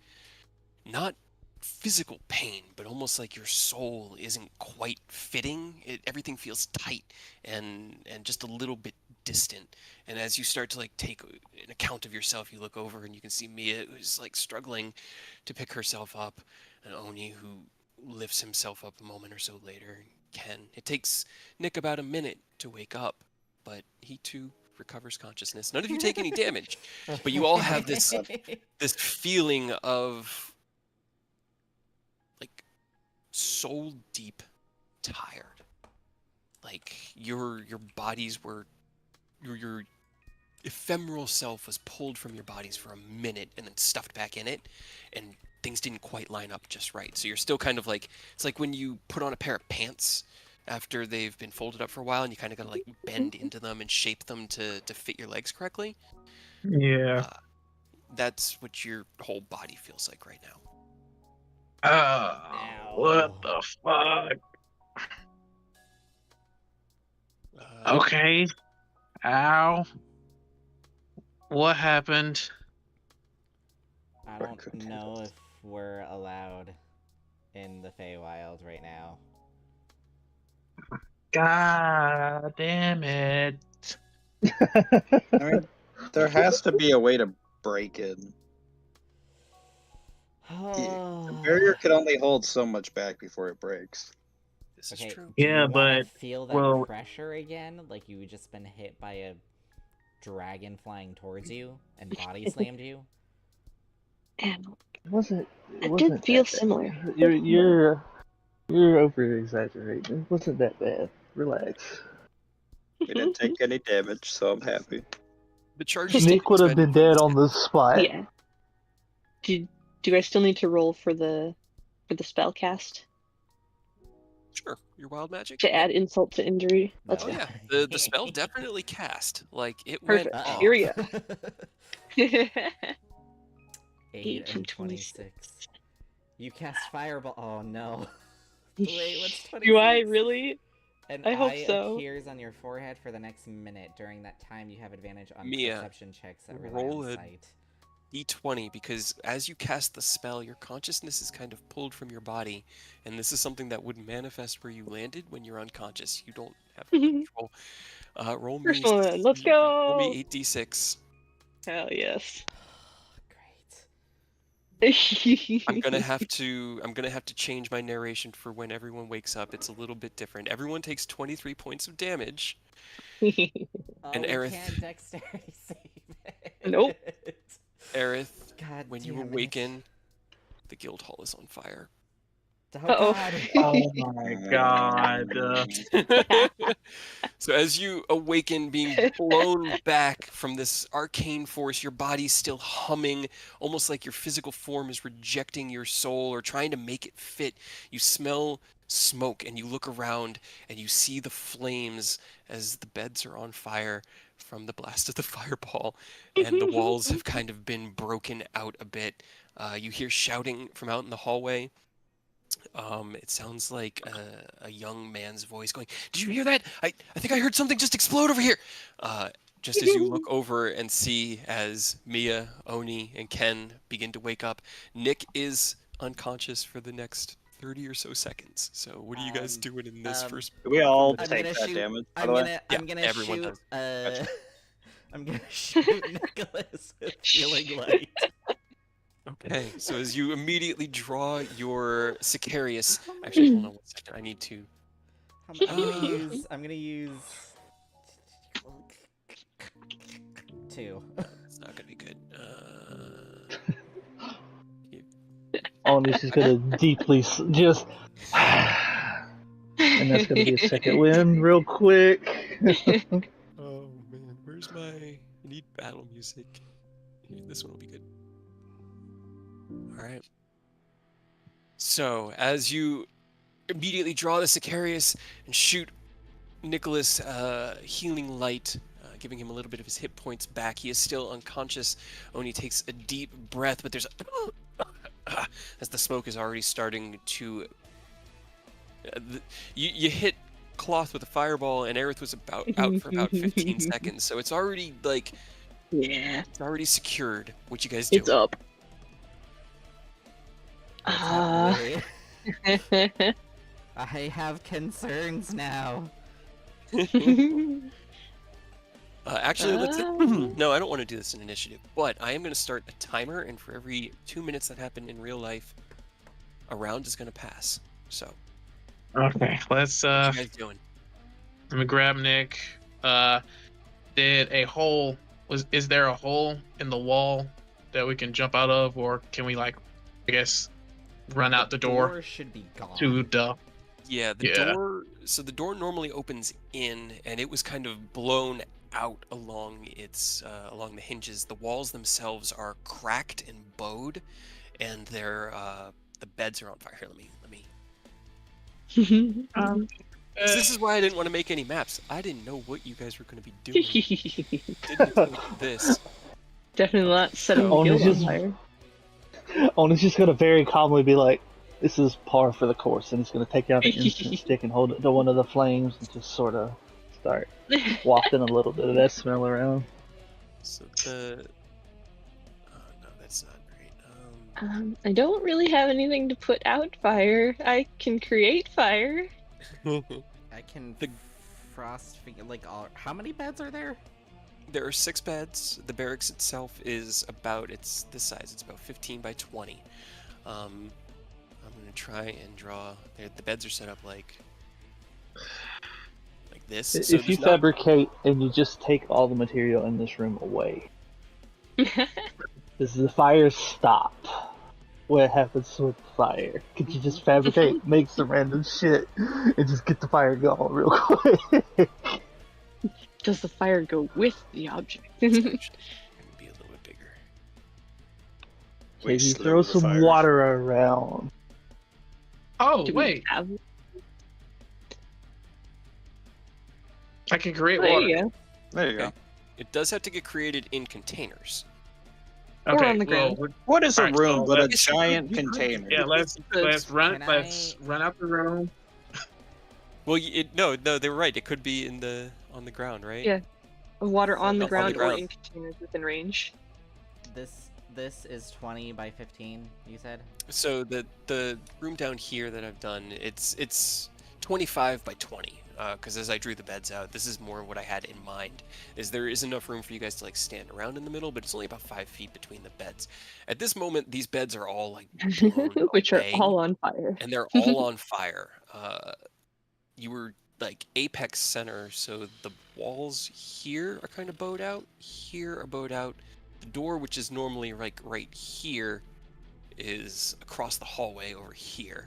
not physical pain, but almost like your soul isn't quite fitting. Everything feels tight and just a little bit distant. And as you start to like take an account of yourself, you look over and you can see Mia, who's like struggling to pick herself up, and Oni, who lifts himself up a moment or so later. Ken. It takes Nick about a minute to wake up, but he too recovers consciousness. None of you take any damage, but you all have this feeling of like soul deep tired. Like your bodies were your ephemeral self was pulled from your bodies for a minute and then stuffed back in it, and things didn't quite line up just right. So you're still kind of like, it's like when you put on a pair of pants after they've been folded up for a while and you kind of gotta like bend into them and shape them to fit your legs correctly. Yeah. That's what your whole body feels like right now. What the fuck? Okay. Ow. What happened? I don't know if we're allowed in the Feywild right now. God damn it. I mean, there has to be a way to break it. The barrier can only hold so much back before it breaks. This Okay, is true. do Yeah, you wanna but, feel that well- pressure again? Like you just been hit by a dragon flying towards you and body slammed you? And It wasn't. It it wasn't did feel that bad. similar. You're over exaggerating. It wasn't that bad. Relax. We didn't take any damage, so I'm happy. The charges Nick would have been dead on the spot. Yeah. Do I still need to roll for the spell cast Sure, your wild magic. to add insult to injury? Let's Oh go. yeah, the spell definitely cast. Like it Perfect. went Uh-oh. off. Here we go. 8 and 26. You cast fireball. Oh no. Wait, what's 26? Do I really? An I hope eye so. appears on your forehead for the next minute. During that time, you have advantage on Mia, perception checks that rely roll on a sight. D20, because as you cast the spell, your consciousness is kind of pulled from your body, and this is something that would manifest where you landed when you're unconscious. You don't have control. Roll me. First one, let's Roll go. me 8d6. Hell yes. Great. I'm gonna have to change my narration for when everyone wakes up. It's a little bit different. Everyone takes 23 points of damage. Oh, And we Aerith- can't dexterity save it. Nope. Aerith, God when you damn it. awaken, the guild hall is on fire. Oh, Uh-oh. God. Oh my god. So as you awaken, being blown back from this arcane force, your body's still humming, almost like your physical form is rejecting your soul or trying to make it fit. You smell smoke and you look around and you see the flames as the beds are on fire from the blast of the fireball, and the walls have kind of been broken out a bit. You hear shouting from out in the hallway. It sounds like a young man's voice going, "Did you hear that? I think I heard something just explode over here." Just as you look over and see as Mia, Oni, and Ken begin to wake up, Nick is unconscious for the next 30 or so seconds. So what are you guys doing in this first? Do we all I'm take gonna that shoot- damage, by I'm the way? gonna, Yeah, I'm gonna everyone shoot. does. I'm gonna shoot Nicholas with healing light. Okay, so as you immediately draw your Sicarius, actually, hold on 1 second. I need to. I'm gonna use 2. It's not gonna be good. Oni's just gonna deeply just. And that's gonna be a second win, real quick. Oh man, where's my? I need battle music. Here, this one will be good. All right. So as you immediately draw the Sicarius and shoot Nicholas healing light, giving him a little bit of his hit points back. He is still unconscious. Oni takes a deep breath, but there's as the smoke is already starting to. You hit cloth with a fireball, and Aerith was out for about 15 seconds, so it's already like Yeah, It's already secured. What you guys do? it's up. What's Ah. happening? I have concerns now. Actually, let's. No, I don't want to do this in initiative, but I am going to start a timer, and for every 2 minutes that happen in real life, a round is going to pass. So, Okay, let's what you guys doing? let me grab Nick. Is there a hole in the wall that we can jump out of, or can we I guess run out the door should be gone. to the Yeah, the door. So the door normally opens in, and it was kind of blown out along along the hinges. The walls themselves are cracked and bowed, and the beds are on fire. Here, let me. This is why I didn't want to make any maps. I didn't know what you guys were going to be doing. Didn't think this. Definitely not setting the Oh, guild on it's just- fire. Only's just gonna very calmly be like, "This is par for the course," and he's gonna take out an instant stick and hold it to one of the flames and just sort of start wafting a little bit of that smell around. So the. Oh, no, that's not great. I don't really have anything to put out fire. I can create fire. I can The- frost figure how many beds are there? There are 6 beds. The barracks itself is it's this size. It's about 15 by 20. I'm gonna try and draw. The beds are set up like this. So If you there's not- fabricate and you just take all the material in this room away, does the fire stop? What happens with fire? Could you just fabricate, make some random shit, and just get the fire going real quick? Does the fire go with the object? It's actually gonna be a little bit bigger. Okay, you slow throw the some fire. water around. Oh Do we wait, have... I can create There water. you go. There you go. Okay. It does have to get created in containers. Or on the ground. What is a Alright, room so but a let's- can container? Yeah, let's run Can let's I- run out the room. Well, no, they were right. It could be on the ground, right? Yeah. Water on the On the ground or ground. in containers within range. This is 20 by 15, you said? So the room down here that I've done, it's 25 by 20. Because as I drew the beds out, this is more what I had in mind. There is enough room for you guys to stand around in the middle, but it's only about 5 feet between the beds. At this moment, these beds are all blown Which away, are all on fire. and they're all on fire. You were apex center, so the walls here are kind of bowed out. Here are bowed out. The door, which is normally right here, is across the hallway over here.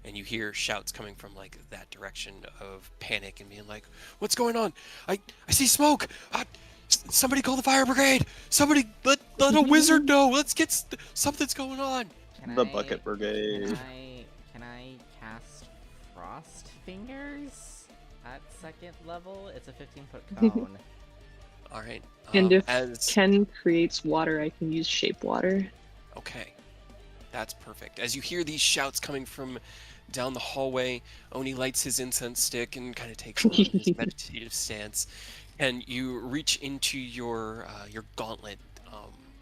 And you hear shouts coming from that direction of panic and being like, "What's going on? I see smoke! Somebody call the fire brigade! Somebody let a wizard know! Let's get something's going on!" The bucket brigade. Can I cast Frost Fingers at 2nd level? It's a 15-foot cone. All right. And if as Ken creates water, I can use shape water. Okay, that's perfect. As you hear these shouts coming from down the hallway, Oni lights his incense stick and kind of takes on his meditative stance, and you reach into your gauntlet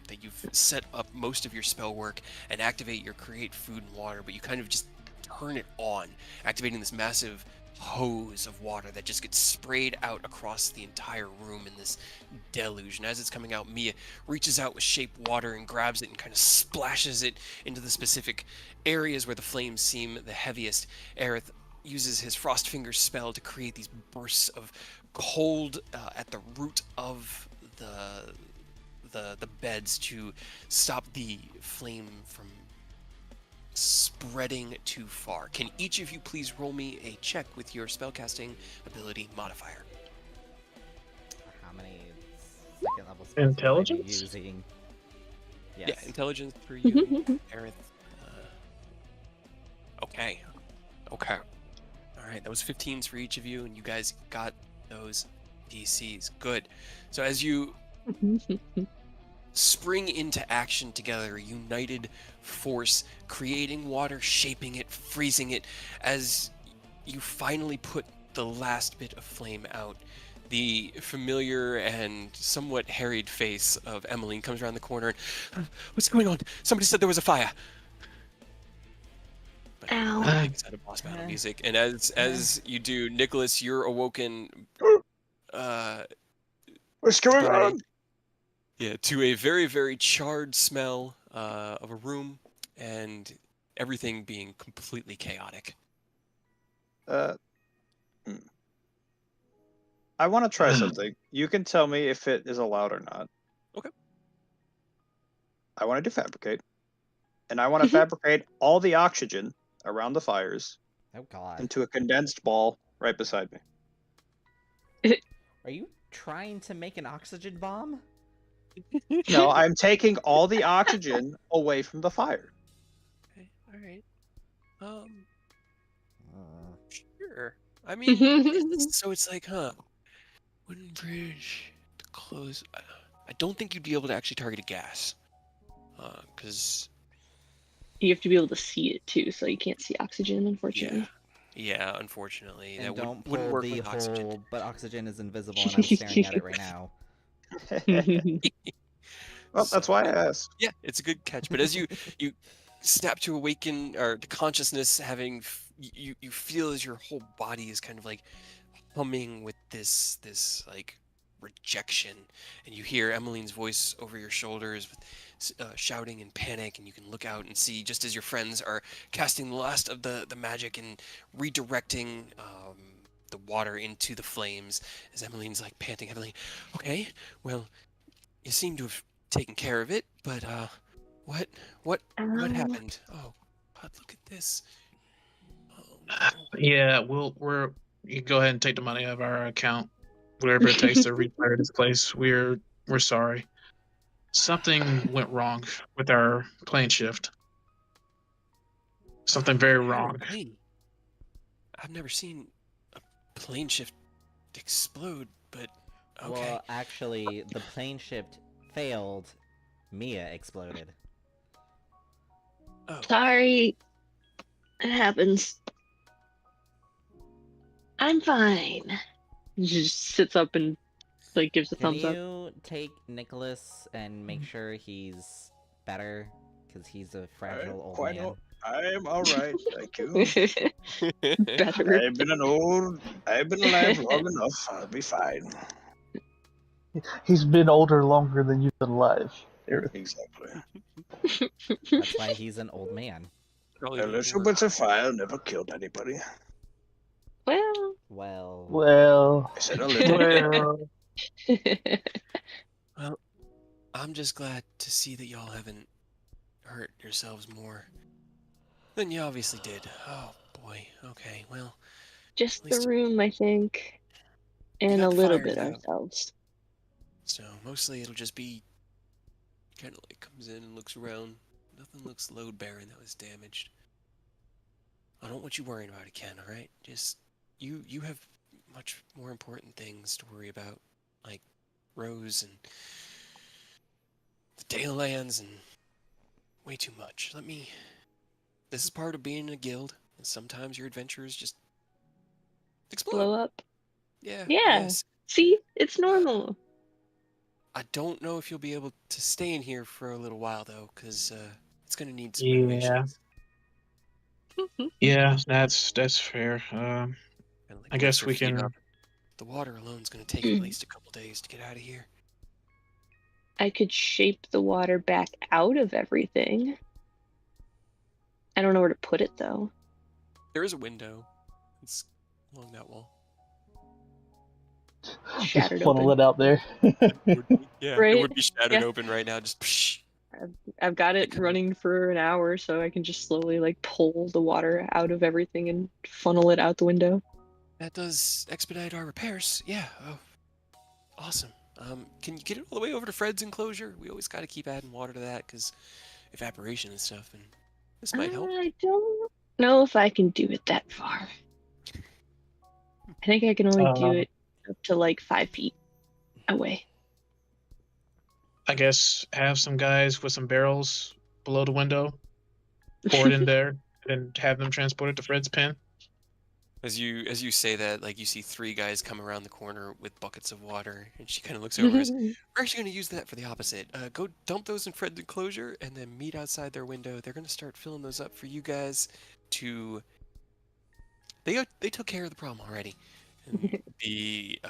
that you've set up most of your spell work and activate your create food and water, but you kind of just turn it on, activating this massive hose of water that just gets sprayed out across the entire room in this deluge. And as it's coming out, Mia reaches out with shape water and grabs it and kind of splashes it into the specific areas where the flames seem the heaviest. Aerith uses his Frost Fingers spell to create these bursts of cold at the root of the beds to stop the flame from spreading too far. Can each of you please roll me a check with your spellcasting ability modifier? How many 2nd level spells Intelligence? am I using? Yes. Yeah, intelligence for you, Aerith. Okay. All right, that was 15s for each of you, and you guys got those DCs. Good. So as you spring into action together, a united force, creating water, shaping it, freezing it, as you finally put the last bit of flame out, the familiar and somewhat harried face of Emmeline comes around the corner. And, what's going on? Somebody said there was a fire. But Ow. big set of boss battle music, and as you do, Nicholas, you're awoken. What's going by- on? Yeah, to a very, very charred smell of a room, and everything being completely chaotic. I want to try something. You can tell me if it is allowed or not. Okay. I want to do fabricate, and I want to fabricate all the oxygen around the fires Oh God. into a condensed ball right beside me. Are you trying to make an oxygen bomb? No, I'm taking all the oxygen away from the fire. Okay, all right. Sure. I mean, so it's like, wooden bridge to close. I don't think you'd be able to actually target a gas, because You have to be able to see it too, so you can't see oxygen, unfortunately. yeah, unfortunately, And that don't wouldn't pull work the with oxygen. whole, but oxygen is invisible and I'm staring at it right now. Well, that's So, why I asked. yeah, it's a good catch. But as you snap to awaken or to consciousness, having you feel as your whole body is kind of like humming with this like rejection, and you hear Emmeline's voice over your shoulders with shouting and panic, and you can look out and see just as your friends are casting the last of the magic and redirecting the water into the flames, as Emmeline's like panting heavily. Okay, well, you seem to have taken care of it, but what happened? Oh God, look at this. Oh, no. Yeah, you can go ahead and take the money out of our account, whatever it takes to retire this place. We're sorry. Something went wrong with our plane shift. Something very wrong. Plane. I've never seen a plane shift explode, but okay. Well, actually, the plane shift failed. Mia exploded. Oh, Sorry. It happens. I'm fine. She just sits up and like gives a Can thumbs up. you take Nicholas and make sure he's better? Because he's a fragile old Quite man. all. I am all right, thank you. Better. I've been alive long enough. I'll be fine. He's been older longer than you've been alive, Eric. Exactly. That's why he's an old man. Probably A the little more- bit of fire never killed anybody. Well. Well, Well, I said a little. Well, I'm just glad to see that y'all haven't hurt yourselves more than you obviously did. Oh boy. Okay. Well, Just At the least room, I think. And got a the little fires bit out. ourselves. so mostly it'll just be kind of like comes in and looks around. Nothing looks load bearing that was damaged. I don't want you worrying about it, Ken. All right. Just you have much more important things to worry about, like Rose and the Dalelands and way too much. This is part of being in a guild, and sometimes your adventures just explode. Blow up. Yeah. Yeah. Yes. See? It's normal. I don't know if you'll be able to stay in here for a little while though, because it's gonna need some Yeah. renovations. Yeah, that's fair. Kinda like I guess rinse we our feet can. up. The water alone's gonna take at least a couple days to get out of here. I could shape the water back out of everything. I don't know where to put it though. There is a window. It's along that wall. just Shattered funnel open. it out there. Yeah, Right? it would be shattered Yeah. open right now. Just psh. I've got it could- running for an hour, so I can just slowly like pull the water out of everything and funnel it out the window. That does expedite our repairs. Yeah. Oh, awesome. Can you get it all the way over to Fred's enclosure? We always got to keep adding water to that because evaporation and stuff, and this might help. I don't know if I can do it that far. I think I can only do it up to like 5 feet away. I guess have some guys with some barrels below the window, pour it in there, and have them transport it to Fred's pen. As you say that, like you see 3 guys come around the corner with buckets of water, and she kind of looks over and goes, "We're actually going to use that for the opposite. Go dump those in Fred's enclosure, and then meet outside their window. They're going to start filling those up for you guys to they took care of the problem already." And the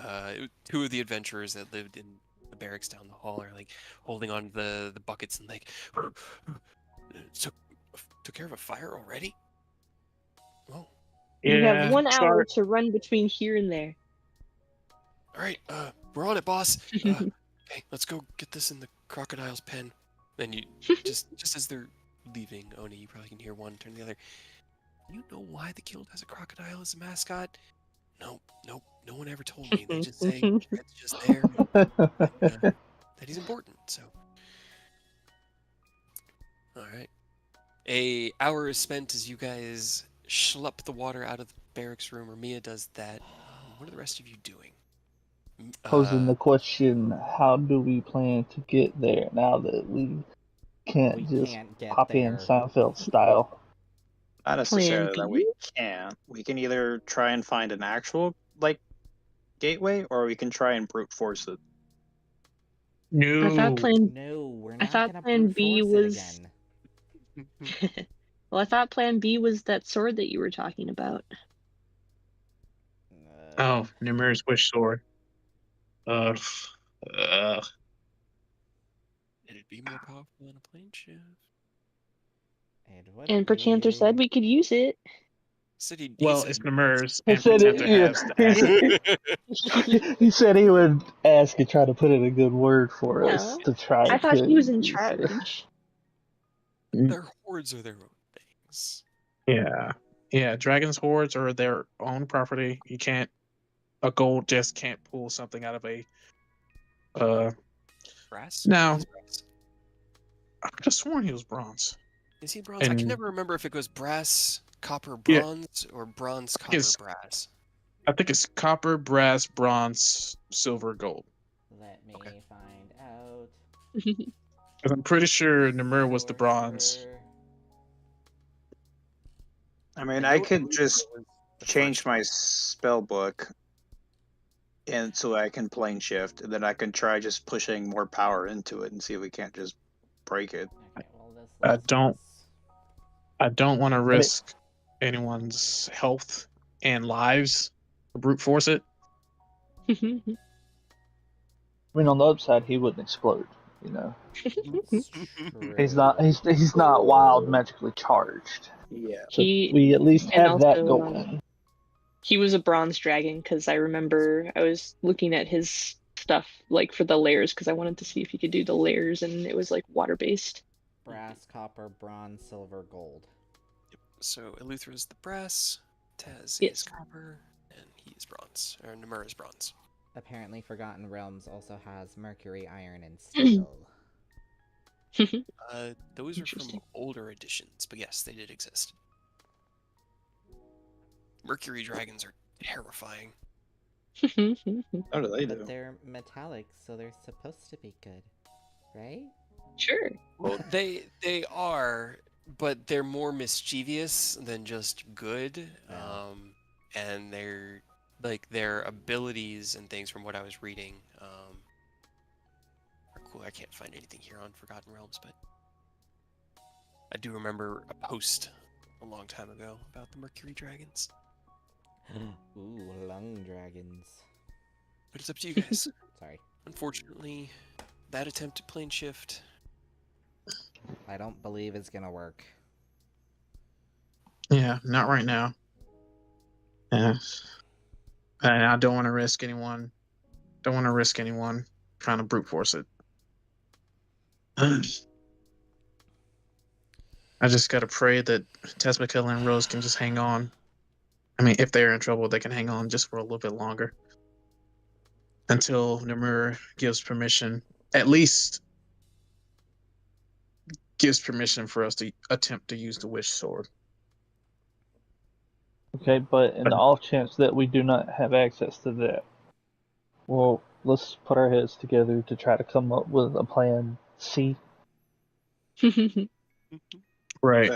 2 of the adventurers that lived in the barracks down the hall are like holding on to the buckets and like, took care of a fire already. Oh, You have Yeah, 1 hour sorry. to run between here and there. all right, we're on it, boss. Okay, let's go get this in the crocodile's pen. Then you just as they're leaving, Oni, you probably can hear one turn to the other. You know why the guild has a crocodile as a mascot? Nope, no one ever told me. They just say Fred's just there, and, that he's important. So, all right. A hour is spent as you guys schlepp the water out of the barracks room, or Mia does that. What are the rest of you doing? Posing the question, how do we plan to get there now that we can't We just can't get pop in there. Seinfeld style? Not Plan necessarily that B? we can. We can either try and find an actual like gateway, or we can try and brute force it. I thought No. plan No, we're I not thought gonna plan brute B force it was again. Well, I thought plan B was that sword that you were talking about. Oh, Numerous Wish Sword. Uh, It'd be more powerful than a plane shift. It would And Perchanter be. said we could use it. Said he well, said it's Numerous, He and said Pretender it. has the accent. He said he would ask and try to put in a good word for Yeah. us to try I thought to he was in use it. charge. Their hordes are their own things. Yeah. Dragons' hordes are their own property. You can't. A gold just can't pull something out of a. Brass? Now, He's brass. I could have sworn he was bronze. Is he bronze? I can And never remember if it goes brass, copper, Yeah. bronze, or bronze, think copper, it's- brass. I think it's copper, brass, bronze, silver, gold. Let me Okay. find out. Because I'm pretty sure Namur was the bronze. Sorcerer. I mean, I I know could Eleuthera just was the change first my one. spell book, and so I can plane shift, and then I can try just pushing more power into it and see if we can't just break it. Okay, well this I lets don't- us- I don't want to it- risk anyone's health and lives to brute force it. I mean, on the upside, he wouldn't explode. You know, It's he's true. he's not wild magically charged. Yeah. So He we at least and have that also, going. he was a bronze dragon because I remember I was looking at his stuff like for the layers because I wanted to see if he could do the layers and it was like water based. Brass, copper, bronze, silver, gold. So Eleuthera is the brass, Taz Yes. is copper, and he is bronze. Or Namur is bronze. Apparently Forgotten Realms also has mercury, iron, and steel. Those are from Interesting. older editions, but yes, they did exist. Mercury dragons are terrifying. How do they But do? they're metallic, so they're supposed to be good, right? Sure. Well, they are, but they're more mischievous than just good. Yeah. And they're like their abilities and things from what I was reading are cool. I can't find anything here on Forgotten Realms, but I do remember a post a long time ago about the Mercury dragons. Ooh, lung dragons. But it's up to you guys. Sorry. Unfortunately, that attempt at plane shift. I don't believe it's gonna work. Yeah, not right now. Yeah. And I don't want to risk anyone. Don't want to risk anyone trying to brute force it. I just gotta pray that Tesmicilla and Rose can just hang on. I mean, if they're in trouble, they can hang on just for a little bit longer. Until Namur gives permission. At least gives permission for us to attempt to use the Wish Sword. Okay, but in the off chance that we do not have access to that, well, let's put our heads together to try to come up with a plan C. Right.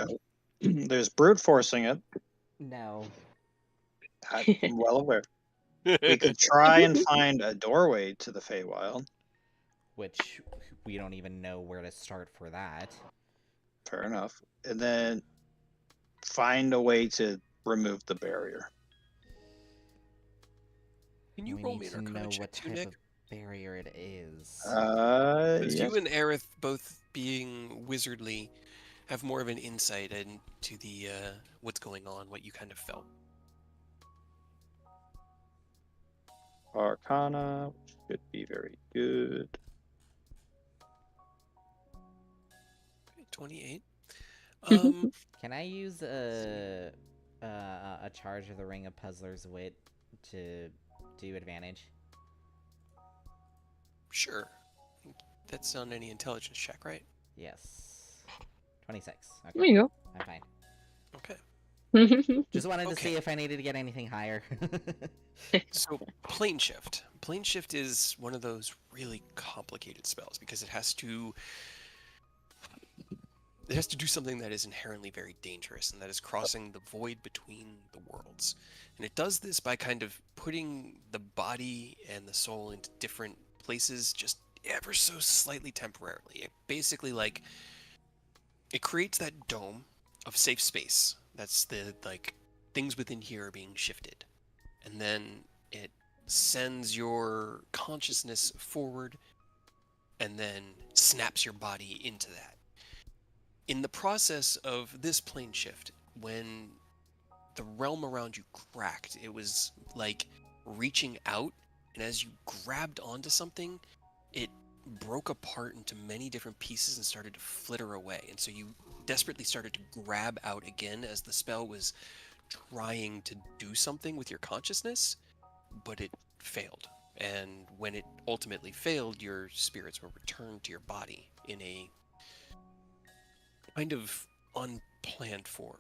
There's brute forcing it. No. I'm well aware. We could try and find a doorway to the Feywild. Which we don't even know where to start for that. Fair enough. And then find a way to remove the barrier. Can you We roll need me an to Arcana know check what too, type Nick? of barrier it is. Because Yes. you and Aerith, both being wizardly, have more of an insight into the what's going on, what you kind of felt. Arcana, which should be very good. Okay, 28. Can I use a charge of the Ring of Puzzler's Wit to do advantage? Sure. That's on any intelligence check, right? Yes. 26. Okay. There you I'm fine. Okay. go. Just wanted to Okay. see if I needed to get anything higher. So, plane shift. Plane shift is one of those really complicated spells because it has to do something that is inherently very dangerous, and that is crossing the void between the worlds. And it does this by kind of putting the body and the soul into different places just ever so slightly temporarily. It basically it creates that dome of safe space. That's the things within here are being shifted. And then it sends your consciousness forward and then snaps your body into that. In the process of this plane shift, when the realm around you cracked, it was like reaching out, and as you grabbed onto something, it broke apart into many different pieces and started to flitter away. And so you desperately started to grab out again as the spell was trying to do something with your consciousness, but it failed. And when it ultimately failed, your spirits were returned to your body in a kind of unplanned for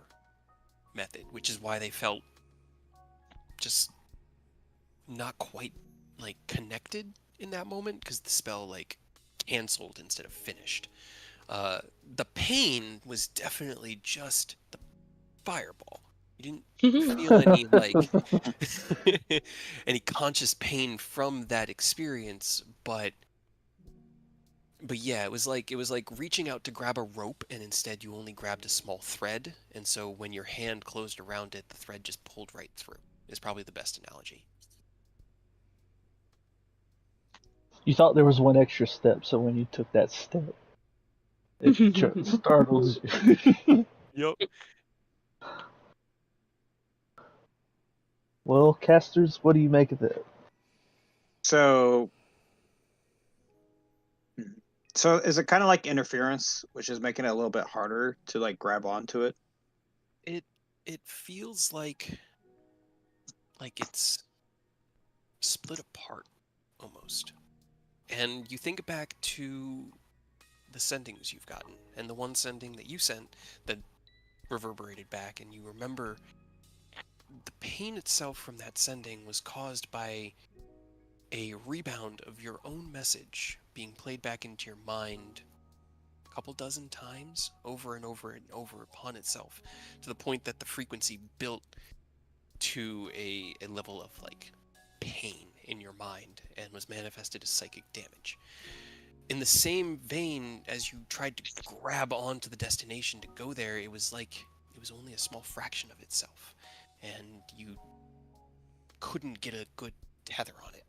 method, which is why they felt just not quite connected in that moment, because the spell canceled instead of finished. The pain was definitely just the fireball. You didn't feel any any conscious pain from that experience, but yeah, it was like reaching out to grab a rope, and instead you only grabbed a small thread, and so when your hand closed around it, the thread just pulled right through. Is probably the best analogy. You thought there was one extra step, so when you took that step, it startled you. Yep. Well, casters, what do you make of it? So is it kind of like interference, which is making it a little bit harder to grab onto it? It feels like it's split apart almost. And you think back to the sendings you've gotten, and the one sending that you sent that reverberated back, and you remember the pain itself from that sending was caused by a rebound of your own message being played back into your mind a couple dozen times over and over and over upon itself, to the point that the frequency built to a level of pain in your mind and was manifested as psychic damage. In the same vein, as you tried to grab onto the destination to go there, it was only a small fraction of itself, and you couldn't get a good tether on it.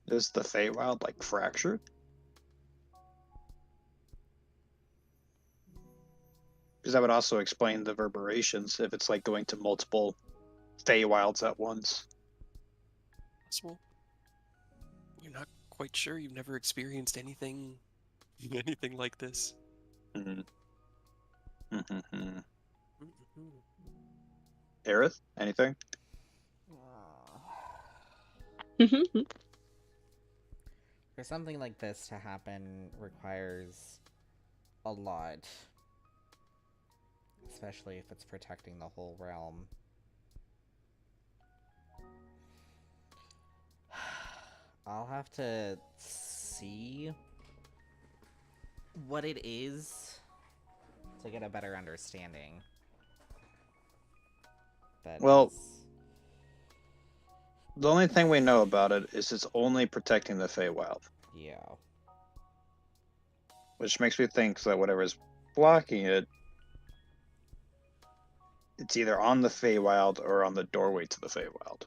Is the Feywild fractured? Because that would also explain the reverberations if it's going to multiple Feywilds at once. Possible. You're not quite sure. You've never experienced anything like this. Mm-hmm. Mm-hmm. Mm-hmm. Aerith, anything? For something like this to happen requires a lot. Especially if it's protecting the whole realm. I'll have to see what it is to get a better understanding. That Well, is... the only thing we know about it is it's only protecting the Feywild, Yeah. which makes me think that whatever is blocking it, it's either on the Feywild or on the doorway to the Feywild.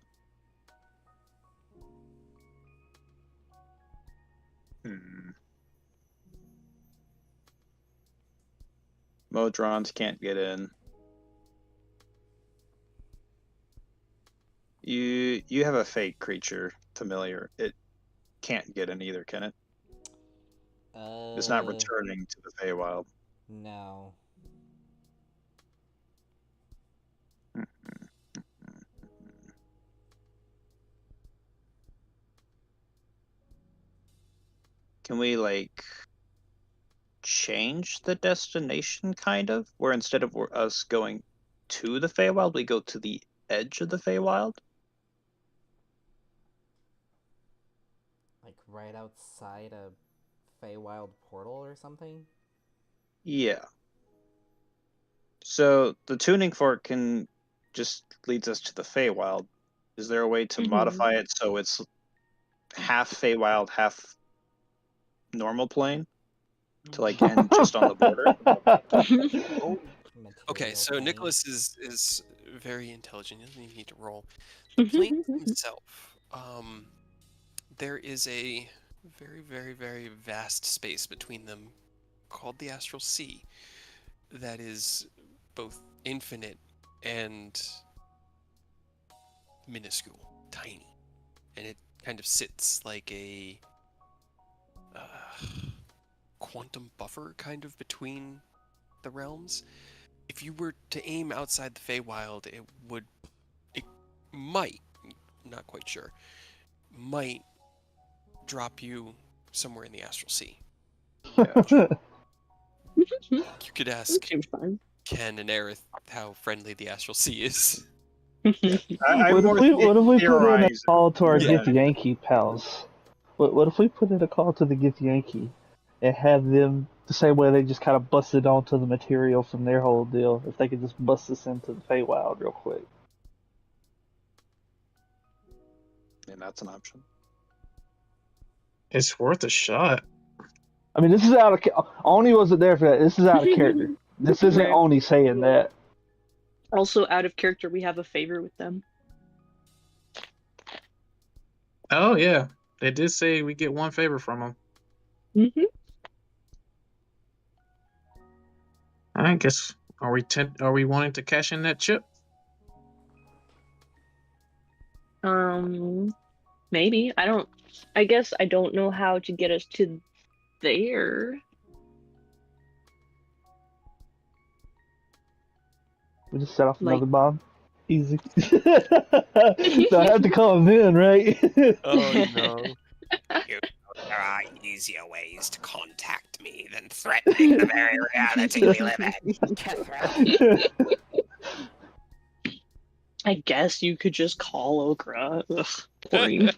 Modrons can't get in. You have a fake creature familiar. It can't get in either, can it? It's not returning to the Feywild. No. Can we like change the destination kind of? Where instead of us going to the Feywild, we go to the edge of the Feywild? Like right outside a Feywild portal or something? Yeah. So the tuning fork can just leads us to the Feywild. Is there a way to modify it so it's half Feywild, half normal plane? To like end just on the border? Okay, Material so plane. Nicholas is very intelligent. He doesn't even need to roll. The plane himself, there is a very, very, very vast space between them called the Astral Sea that is both infinite and minuscule, tiny. And it kind of sits like a quantum buffer kind of between the realms. If you were to aim outside the Feywild, it might, not quite sure, might drop you somewhere in the Astral Sea. You could ask Seems fine. Ken and Aerith how friendly the Astral Sea is. I'm What if we put in a theorizing. call to our Yeah. Gith Yankee pals? What if we put in a call to the Gith Yankee and have them the same way they just kind of busted onto the material from their whole deal? If they could just bust us into the Feywild real quick. And that's an option. It's worth a shot. I mean, this is out of Oni wasn't there for that. This is out of character. This isn't Right. Oni saying that. Also, out of character, we have a favor with them. Oh yeah, they did say we get one favor from them. Mm-hmm. I guess are we wanting to cash in that chip? Maybe. I guess I don't know how to get us to there. We just set off Like- another bomb. Easy. So I have to call him in, right? Oh no. There are easier ways to contact me than threatening the very reality we live in. I guess you could just call Okra. Ugh, boring.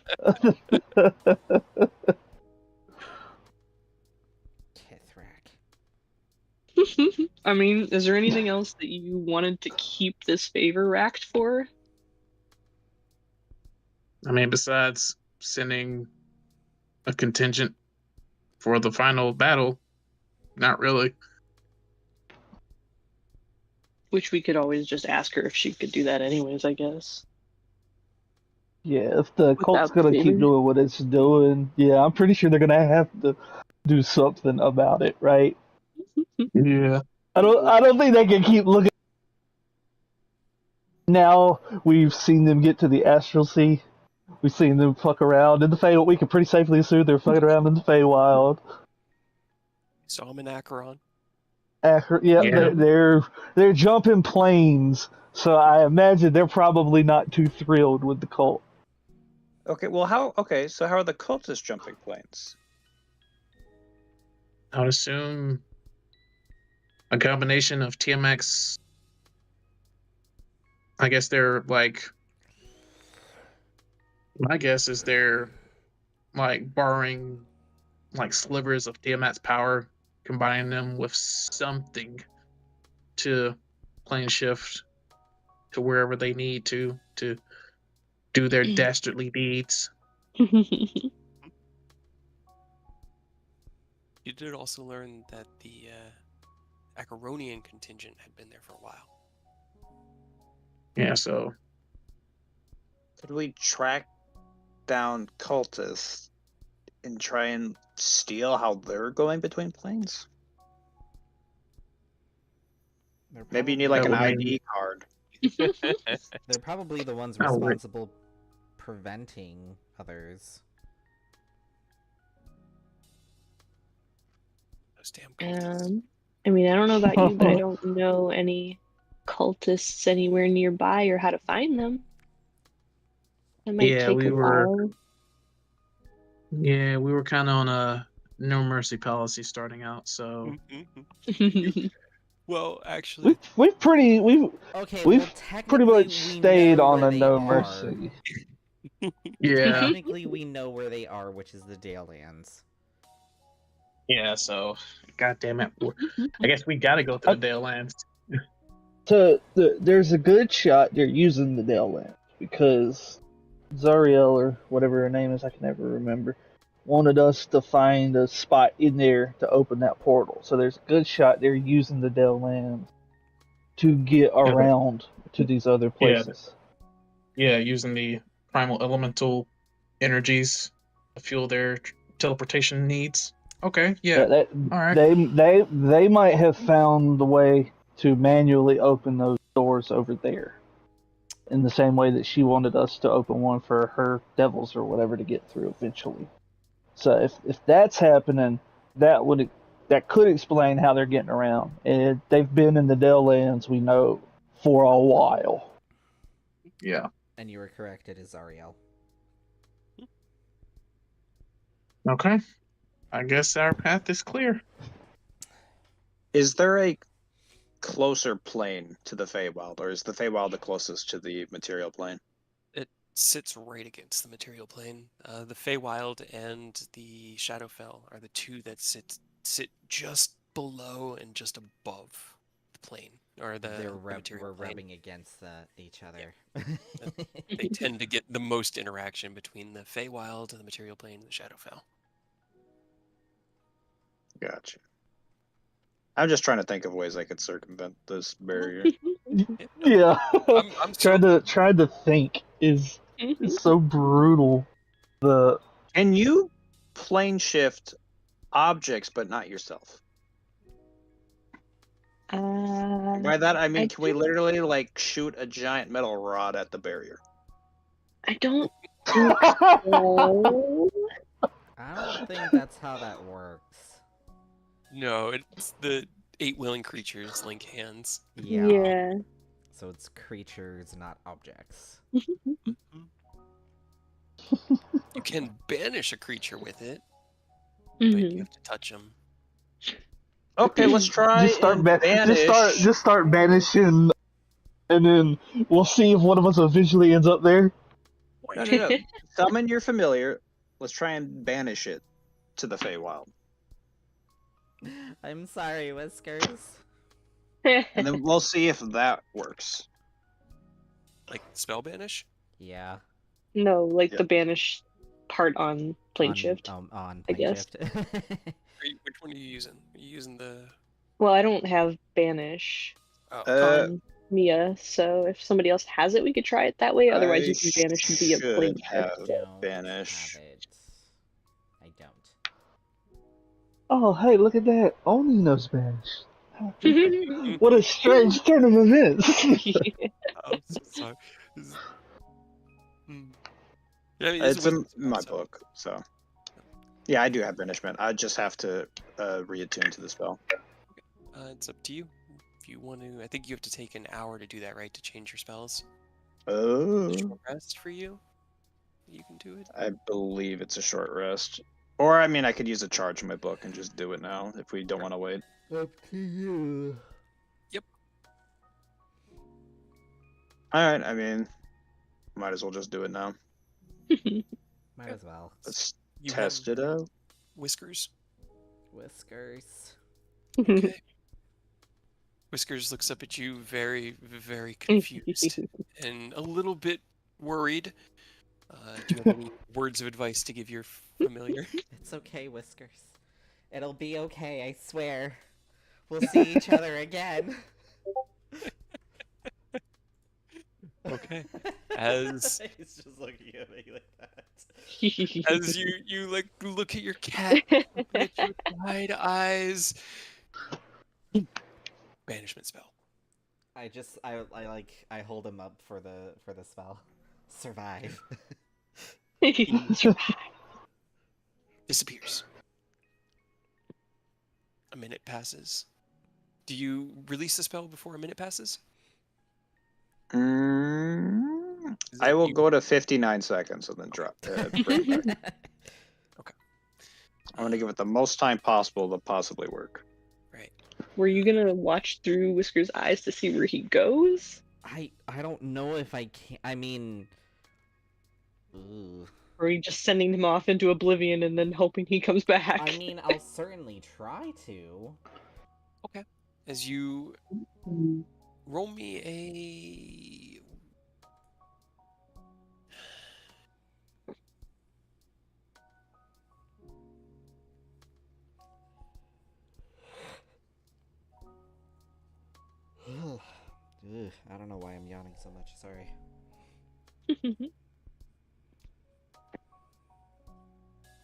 Kithrak. I mean, is there anything else that you wanted to keep this favor racked for? I mean, besides sending a contingent for the final battle, not really. Which we could always just ask her if she could do that anyways, I guess. Yeah, if the cult's Without gonna keep favor. doing what it's doing, yeah, I'm pretty sure they're gonna have to do something about it, right? Yeah. I don't think they can keep looking. Now we've seen them get to the Astral Sea. We've seen them fuck around in the Feywild. We can pretty safely assume they're fucking around in the Feywild. Saw him in Acheron. Yeah. They're jumping planes, so I imagine they're probably not too thrilled with the cult. Okay, well so how are the cultists jumping planes? I would assume a combination of TMX. I guess they're like. My guess is they're like borrowing like slivers of Tiamat's power, combining them with something to plane shift to wherever they need to do their dastardly deeds. You did also learn that the Acheronian contingent had been there for a while. Yeah, so Could we track down cultists and try and steal how they're going between planes? They're Maybe you need probably- like That an would ID card. They're probably the ones Oh, wait. responsible preventing others. Those damn cultists. I mean, I don't know about you, but I don't know any cultists anywhere nearby or how to find them. That might Yeah, take we a were- while. yeah, we were kind of on a no mercy policy starting out. So Well, actually, we've Okay, well, technically pretty much we stayed know on where a they no are. mercy. yeah, Technically, we know where they are, which is the Dalelands. yeah. So, God damn it, I guess we got to go to the Dale Lands. There's a good shot they're using the Dale Land because Zariel or whatever her name is, I can never remember, wanted us to find a spot in there to open that portal. So there's a good shot they're using the Dale Land to get around to these other places. Yeah, using the primal elemental energies to fuel their teleportation needs. Okay, yeah. All right. They might have found the way to manually open those doors over there, in the same way that she wanted us to open one for her devils or whatever to get through eventually. So if that's happening, that could explain how they're getting around. And they've been in the Dell Lands, we know, for a while. Yeah. And you were correct, it is Zariel. Okay. I guess our path is clear. Is there a closer plane to the Feywild, or is the Feywild the closest to the material plane? it sits right against the material plane. The Feywild and the Shadowfell are the two that sit just below and just above the plane, or the material We're plane. rubbing against each other. They tend to get the most interaction between the Feywild, the material plane, and the Shadowfell. Gotcha. I'm just trying to think of ways I could circumvent this barrier. Yeah, I'm still- trying to think is so brutal. Can you plane shift objects but not yourself? By that I mean, can we literally like shoot a giant metal rod at the barrier? I don't think so. I don't think that's how that works. No, it's the 8 willing creatures link hands. Yeah. So it's creatures, not objects. You can banish a creature with it, but you Mhm. have to touch them. Okay, let's try Just start and banish. banish. Just start banishing, and then we'll see if one of us eventually ends up there. No. Summon your familiar. Let's try and banish it to the Feywild. I'm sorry, Whiskers. And then we'll see if that works. Like spell banish? Yeah. No, like Yeah. the banish part on plane shift. On I plane guess. shift. Which one are you using? Are you using the... Well, I don't have banish Oh, on Mia, so if somebody else has it, we could try it that way. Otherwise, I you can banish via should plane have shift. Don't banish. have it. I don't. Oh, hey, look at that! Oni knows Spanish. Hmm. What a strange turn of events. I'm so sorry. Yeah, I mean, It's in wisdom spell, my so- book, so. Yeah, I do have banishment. I just have to reattune to the spell. It's up to you. If you want to... I think you have to take an hour to do that, right? To change your spells. Oh. Short rest for you? You can do it. I believe it's a short rest. Or, I mean, I could use a charge in my book and just do it now if we don't want to wait. Up to you. Alright, I mean, might as well just do it now. Might as well. Let's You test have it out. whiskers. Whiskers. Okay. Whiskers looks up at you very, very confused and a little bit worried. Do you have any words of advice to give your familiar? It's okay, Whiskers. It'll be okay, I swear. We'll see each other again. Okay. As He's just looking at me like that. as you like look at your cat, open at you with wide eyes. Banishment spell. I hold him up for the spell. Survive. Disappears. A minute passes. Do you release the spell before a minute passes? Is I it will you- go to 59 seconds and then drop. Bring it back. I'm gonna give it the most time possible to possibly work. Right. Were you gonna watch through Whisker's eyes to see where he goes? I don't know if I can. I mean, ooh. Or are you just sending him off into oblivion and then hoping he comes back? I mean, I'll certainly try to. Okay. As you roll me a Ugh, I don't know why I'm yawning so much. Sorry.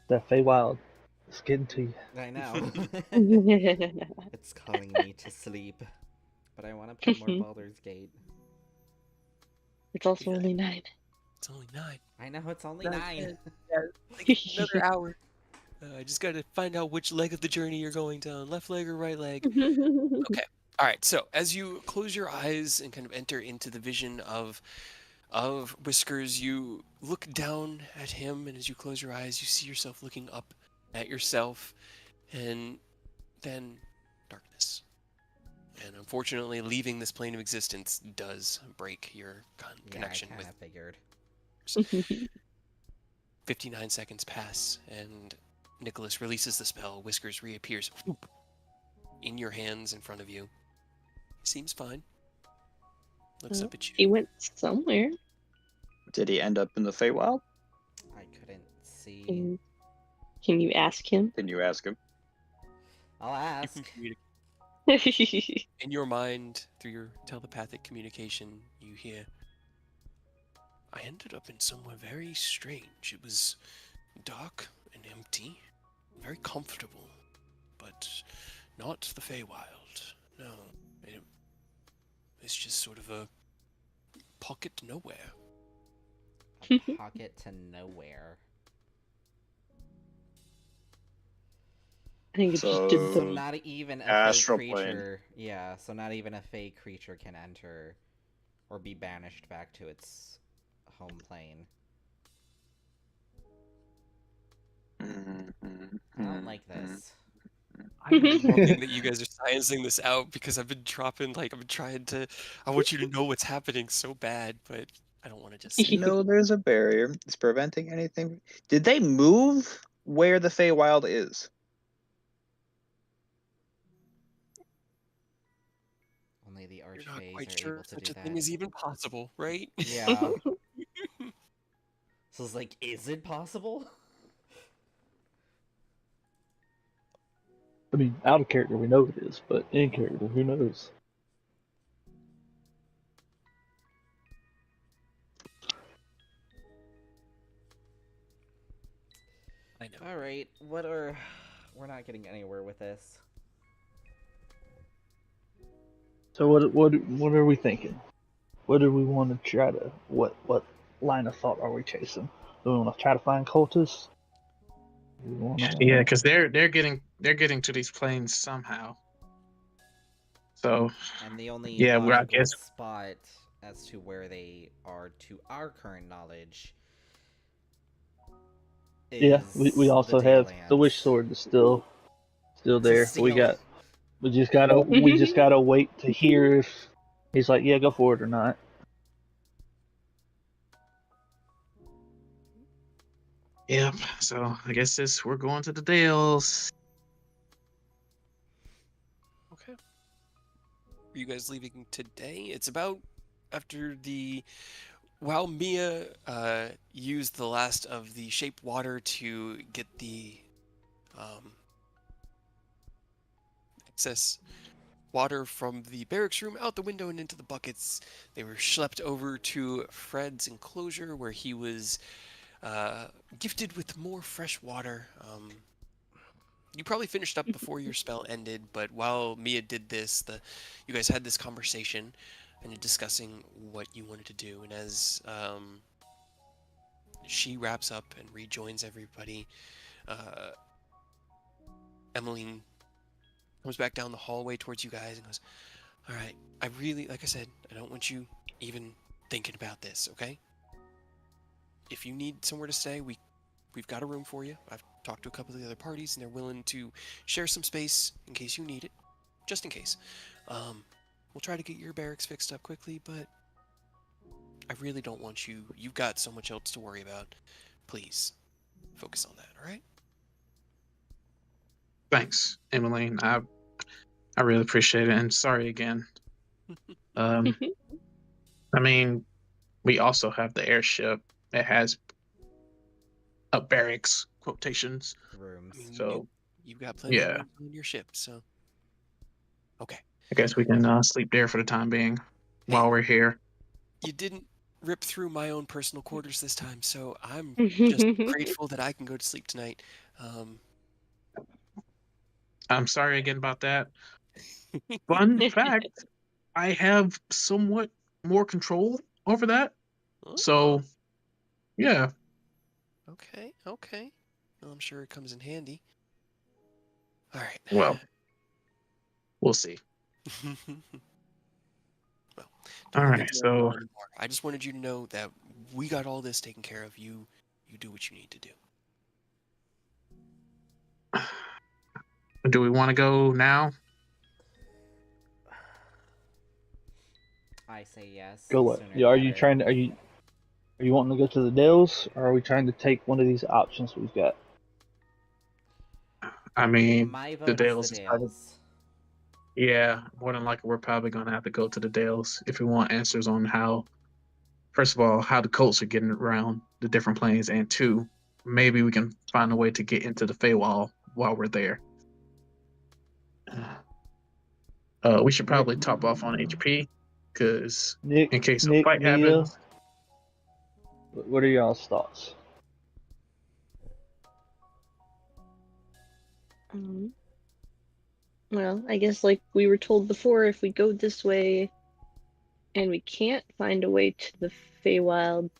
That Feywild is getting to you. I know. It's It's calling me to sleep. But I want to play more Baldur's Gate. also only 9. It's only 9. I know it's only Nine, 9. Like another hour. I just got to find out which leg of the journey you're going down, left leg or right leg. Okay. All right. So as you close your eyes and kind of enter into the vision of Whiskers, you look down at him, and as you close your eyes, you see yourself looking up at yourself, and then darkness. And unfortunately, leaving this plane of existence does break your connection yeah, I with. kind of figured. 59 seconds pass, and Nicholas releases the spell. Whiskers reappears in your hands in front of you. He seems fine. Looks up at you. He went somewhere. Did he end up in the Feywild? I couldn't see. Can you ask him? Can you ask him? I'll You ask. can communicate. In your mind, through your telepathic communication, you hear, I ended up in somewhere very strange. It was dark and empty, very comfortable, but not the Feywild. No, it's just sort of a pocket nowhere. A pocket to nowhere. I think it So- just did So the. not even a Astral fey plane. creature. Yeah, so not even a fey creature can enter or be banished back to its home plane. I don't like this. I'm loving that you guys are sciencing this out because I've been trying to. I want you to know what's happening so bad, but I don't want to just say. No, there's a barrier. It's preventing anything. Did they move where the Feywild is? Only the You're not archfays quite are sure able if to such do a that. thing is even possible, right? Yeah. So it's like, is it possible? I mean, out of character, we know it is, but in character, who knows? I know. All right, we're not getting anywhere with this. So what are we thinking? What do we want to try to? What line of thought are we chasing? Do we want to try to find cultists? Do we wanna- Yeah, because they're getting to these planes somehow. So And the only Yeah, well, I logical guess- spot as to where they are, to our current knowledge, is yeah, we also the have the Daylands. wish sword is still there. Sealed. We just gotta wait to hear if he's like, yeah, go for it or not. Yep. So I guess we're going to the Dales. Okay. Are you guys leaving today? It's about after while Mia used the last of the shape water to get the excess water from the barracks room out the window and into the buckets. They were schlepped over to Fred's enclosure where he was gifted with more fresh water. You probably finished up before your spell ended, but while Mia did this, you guys had this conversation and discussing what you wanted to do. And as she wraps up and rejoins everybody, Emmeline comes back down the hallway towards you guys and goes, "All right, I really, like I said, I don't want you even thinking about this, okay? If you need somewhere to stay, we've got a room for you. I've talked to a couple of the other parties, and they're willing to share some space in case you need it, just in case. We'll try to get your barracks fixed up quickly, but I really don't want you. You've got so much else to worry about. Please focus on that, all right?" Thanks, Emmeline. I really appreciate it, and sorry again. I mean, we also have the airship. It has a barracks quotations. Rooms. I mean, So you've got plenty of yeah, room on your ship, so okay. I guess we can sleep there for the time being while we're here. You didn't rip through my own personal quarters this time, so I'm just grateful that I can go to sleep tonight. I'm sorry again about that. Fun fact, I have somewhat more control over that. Oh, So yeah, okay. Well, I'm sure it comes in handy. All right. well, we'll see. Well, All don't let me right, drag you so on anymore. I just wanted you to know that we got all this taken care of. You do what you need to do. do we want to go now? I say yes. Go what? Sooner Yeah, the are you better. trying to? Are you wanting to go to the Dells, or are we trying to take one of these options we've got? I mean, My the vote is the Dales is probably, Dales. yeah, more than likely we're probably gonna have to go to the Dales if we want answers on how, first of all, how the Colts are getting around the different planes, and two, maybe we can find a way to get into the Feywild while we're there. We should probably top off on HP, because in case a fight Mia, happens. what are y'all's thoughts? Well, I guess like we were told before, if we go this way and we can't find a way to the Feywild,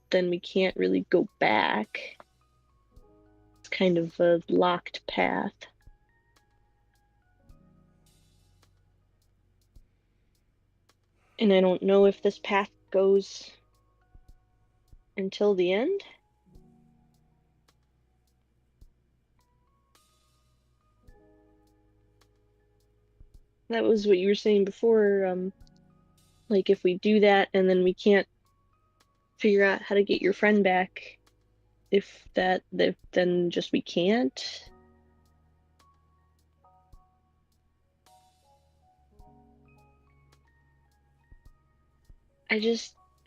then we can't really go back. It's kind of a locked path. And I don't know if this path goes until the end. That was what you were saying before, like if we do that and then we can't figure out how to get your friend back, then just we can't.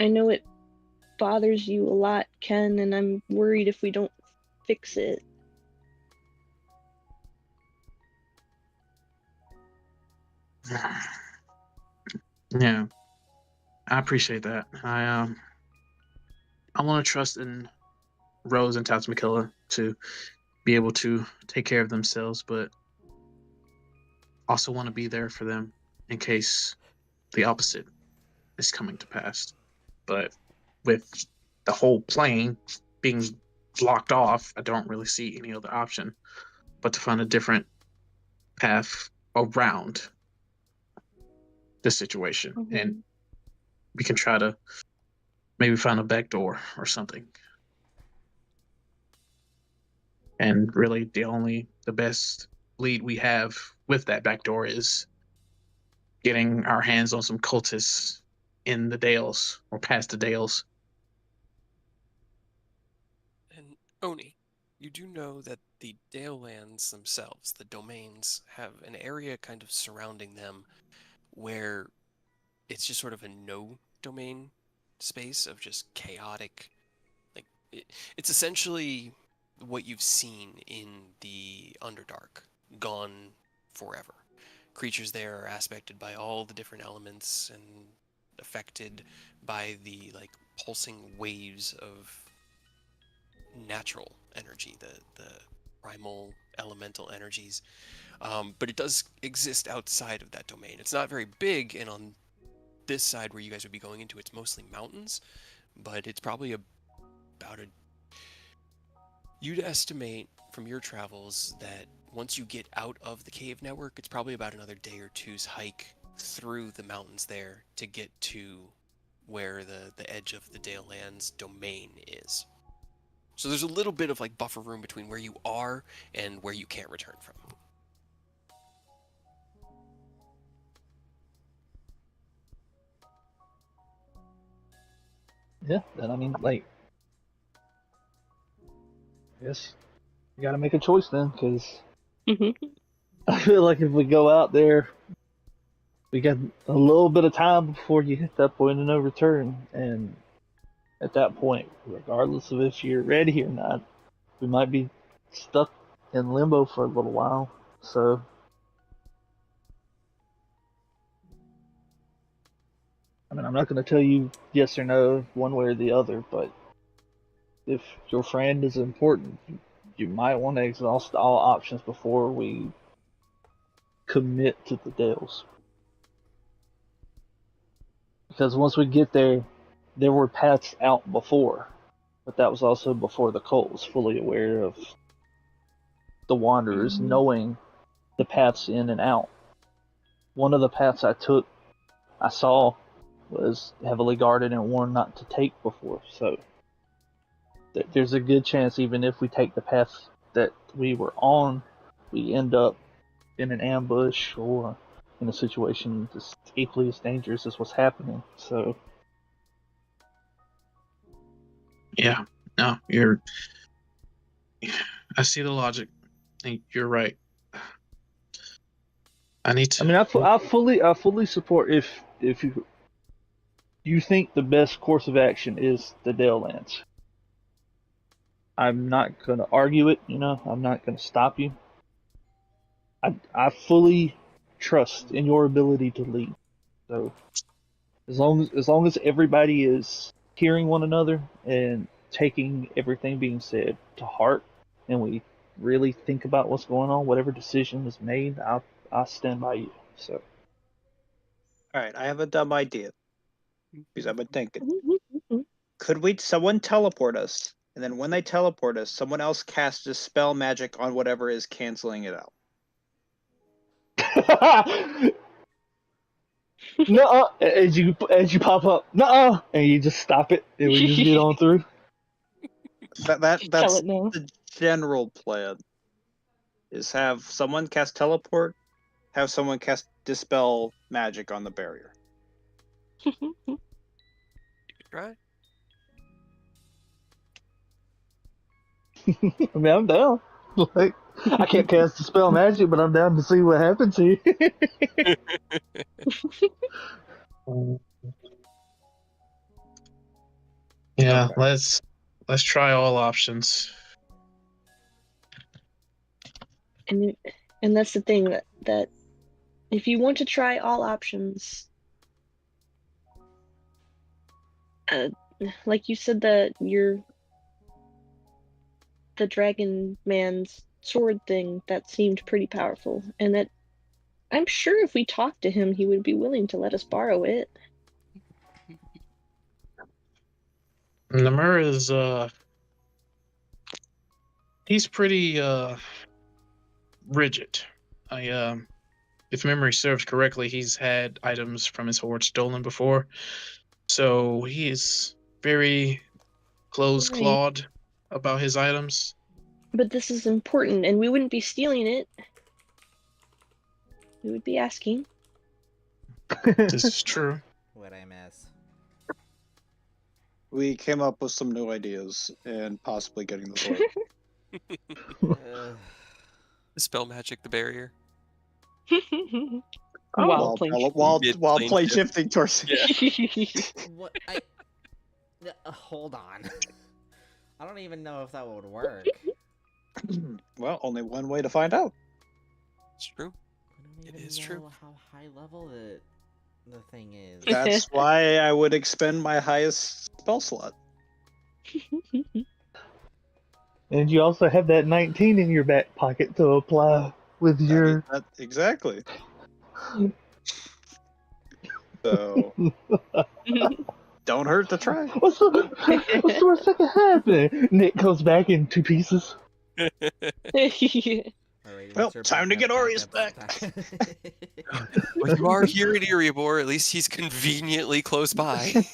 I know it bothers you a lot, Ken, and I'm worried if we don't fix it. Yeah, I appreciate that. I want to trust in Rose and Tatsmakilla to be able to take care of themselves, but also want to be there for them in case the opposite is coming to pass. But with the whole plane being blocked off, I don't really see any other option but to find a different path around the situation. And we can try to maybe find a back door or something. And really, the best lead we have with that back door is getting our hands on some cultists in the Dales or past the Dales. And Oni, you do know that the Dale lands themselves, the domains, have an area kind of surrounding them where it's just sort of a no domain space of just chaotic. Like it's essentially what you've seen in the Underdark, gone forever. Creatures there are aspected by all the different elements and affected by the like pulsing waves of natural energy, the primal elemental energies. But it does exist outside of that domain. It's not very big, and on this side where you guys would be going into, it's mostly mountains, but it's probably about a. You'd estimate from your travels that once you get out of the cave network, it's probably about another day or two's hike through the mountains there to get to where the edge of the Dale Lands domain is. So there's a little bit of like buffer room between where you are and where you can't return from. Yeah, then I mean, like, I guess you gotta make a choice then, because I feel like if we go out there, we got a little bit of time before you hit that point of no return, and at that point, regardless of if you're ready or not, we might be stuck in limbo for a little while. So, I mean, I'm not going to tell you yes or no one way or the other, but if your friend is important, you might want to exhaust all options before we commit to the Dales. Because once we get there, there were paths out before, but that was also before the cult was fully aware of the Wanderers knowing the paths in and out. One of the paths I saw, was heavily guarded and warned not to take before, so there's a good chance even if we take the path that we were on, we end up in an ambush or in a situation that's equally as dangerous as what's happening. So Yeah, no, I see the logic. I think you're right. I need to. I mean, I fully support if you think the best course of action is the Dale Lands. I'm not gonna argue it. I'm not gonna stop you. I fully trust in your ability to lead. So as long as everybody is hearing one another and taking everything being said to heart, and we really think about what's going on, whatever decision is made, I'll stand by you. So All right, I have a dumb idea because I've been thinking. Could someone teleport us, and then when they teleport us, someone else casts a spell magic on whatever is canceling it out? no, as you pop up, no, and you just stop it, and we just get on through. That's Tell it now. the general plan. Is have someone cast teleport, have someone cast dispel magic on the barrier. Right? I mean, I'm down. Like, I can't cast the spell magic, but I'm down to see what happens here. Yeah, Okay. let's try all options. And that's the thing that if you want to try all options, like you said, that the dragon man's sword thing, that seemed pretty powerful, and that I'm sure if we talked to him, he would be willing to let us borrow it. Namur is he's pretty rigid. If memory serves correctly, he's had items from his hoard stolen before, so he is very close-clawed about his items. But this is important, and we wouldn't be stealing it. We would be asking. This is true. What I miss. We came up with some new ideas and possibly getting the sword. Uh, The spell magic, the barrier. While playing while Mid-plane plane shift. shifting towards What? Hold on. I don't even know if that would work. Well, only one way to find out. It's true. I don't It even is know true. how high level the thing is. That's why I would expend my highest spell slot. And you also have that 19 in your back pocket to apply with your. Exactly. So don't hurt to try. What's the worst that can happen? Nick goes back in 2 pieces. Alright, Well, what's your time to get Aureus backup? Well, you are here at Erebor. At least he's conveniently close by.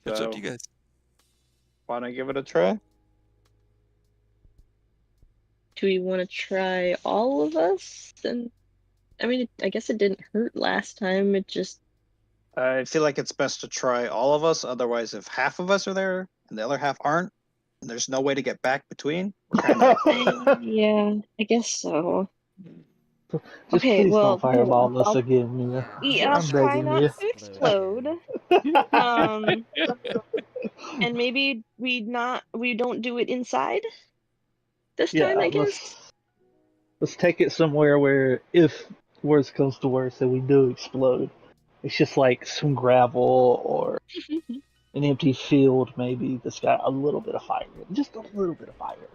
It's up to you guys. Want to give it a try? Do we want to try all of us? And I mean, I guess it didn't hurt last time. It just I feel like it's best to try all of us. Otherwise, if half of us are there and the other half aren't, and there's no way to get back between, we're kind of yeah, I guess so. Just Okay, please well, don't fireball us again, Mia. Yeah, I'll I'm try begging not you. to explode. And maybe we don't do it inside this time, I guess. Let's take it somewhere where, if worst comes to worst, and we do explode, it's just like some gravel or an empty field, maybe that's got a little bit of fire. Just a little bit of fire.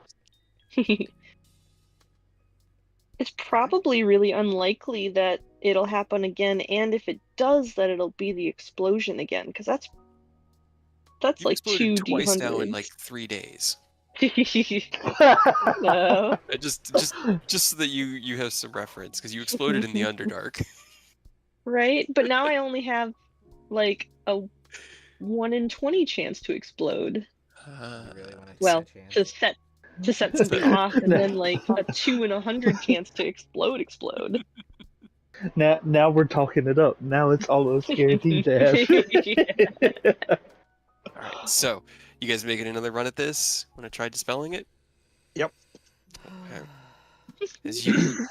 It's probably really unlikely that it'll happen again, and if it does, that it'll be the explosion again, because that's You like exploded 2 twice now in D100s. like 3 days. No. Just so that you have some reference, because you exploded in the Underdark. Right? But now I only have like a 1 in 20 chance to explode. You really want to take Well, a chance? to set something off, and then like a 2 in 100 chance to explode. Now we're talking it up. Now it's almost guaranteed to happen. All right, so you guys making another run at this? Want to try dispelling it? Yep. Okay. As you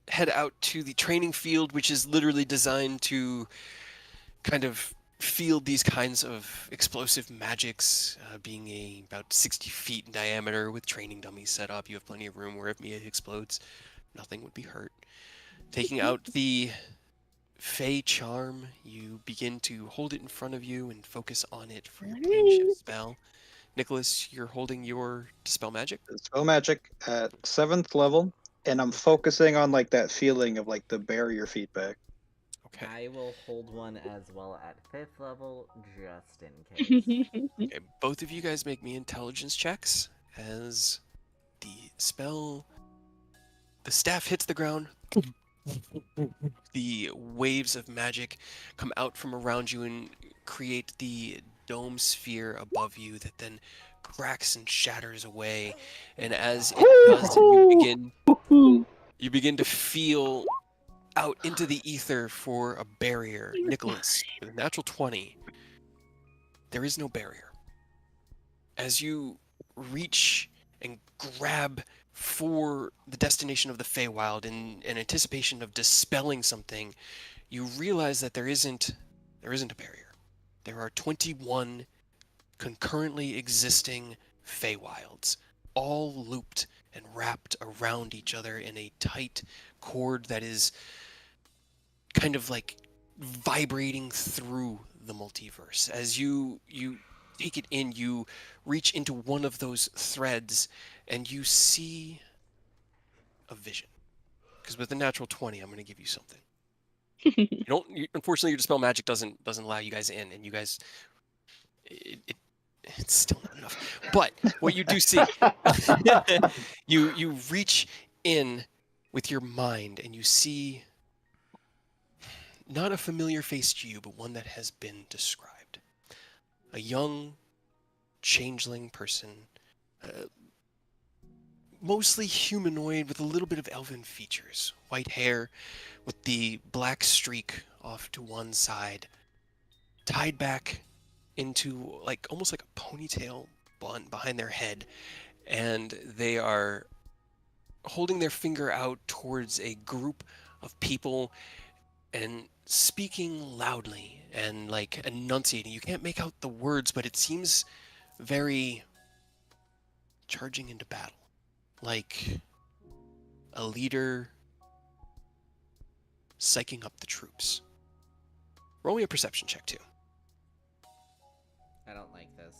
head out to the training field, which is literally designed to kind of field these kinds of explosive magics, being about 60 feet in diameter with training dummies set up. You have plenty of room where if Mia explodes, nothing would be hurt. Taking out the Fey charm, you begin to hold it in front of you and focus on it for your plane shift spell. Nicholas, you're holding your dispel magic? Spell magic at 7th level, and I'm focusing on like that feeling of like the barrier feedback. Okay. I will hold one as well at 5th level, just in case. Okay, both of you guys make me intelligence checks as the staff hits the ground. The waves of magic come out from around you and create the dome sphere above you that then cracks and shatters away. And as it does, you begin to feel out into the ether for a barrier. Nicholas, with a natural 20, there is no barrier. As you reach and grab for the destination of the Feywild in anticipation of dispelling something, you realize that there isn't a barrier. There are 21 concurrently existing Feywilds, all looped and wrapped around each other in a tight cord that is kind of like vibrating through the multiverse. As you take it in, you reach into one of those threads and you see a vision. Because with the natural 20, I'm going to give you something. Unfortunately, your dispel magic doesn't allow you guys in, and you guys, it's still not enough. But what you do see, you reach in with your mind and you see not a familiar face to you, but one that has been described. A young changeling person, mostly humanoid with a little bit of elven features. White hair with the black streak off to one side, tied back into almost like a ponytail bun behind their head. And they are holding their finger out towards a group of people and speaking loudly and like enunciating. You can't make out the words, but it seems very charging into battle. Like a leader psyching up the troops. Roll me a perception check too. I don't like this.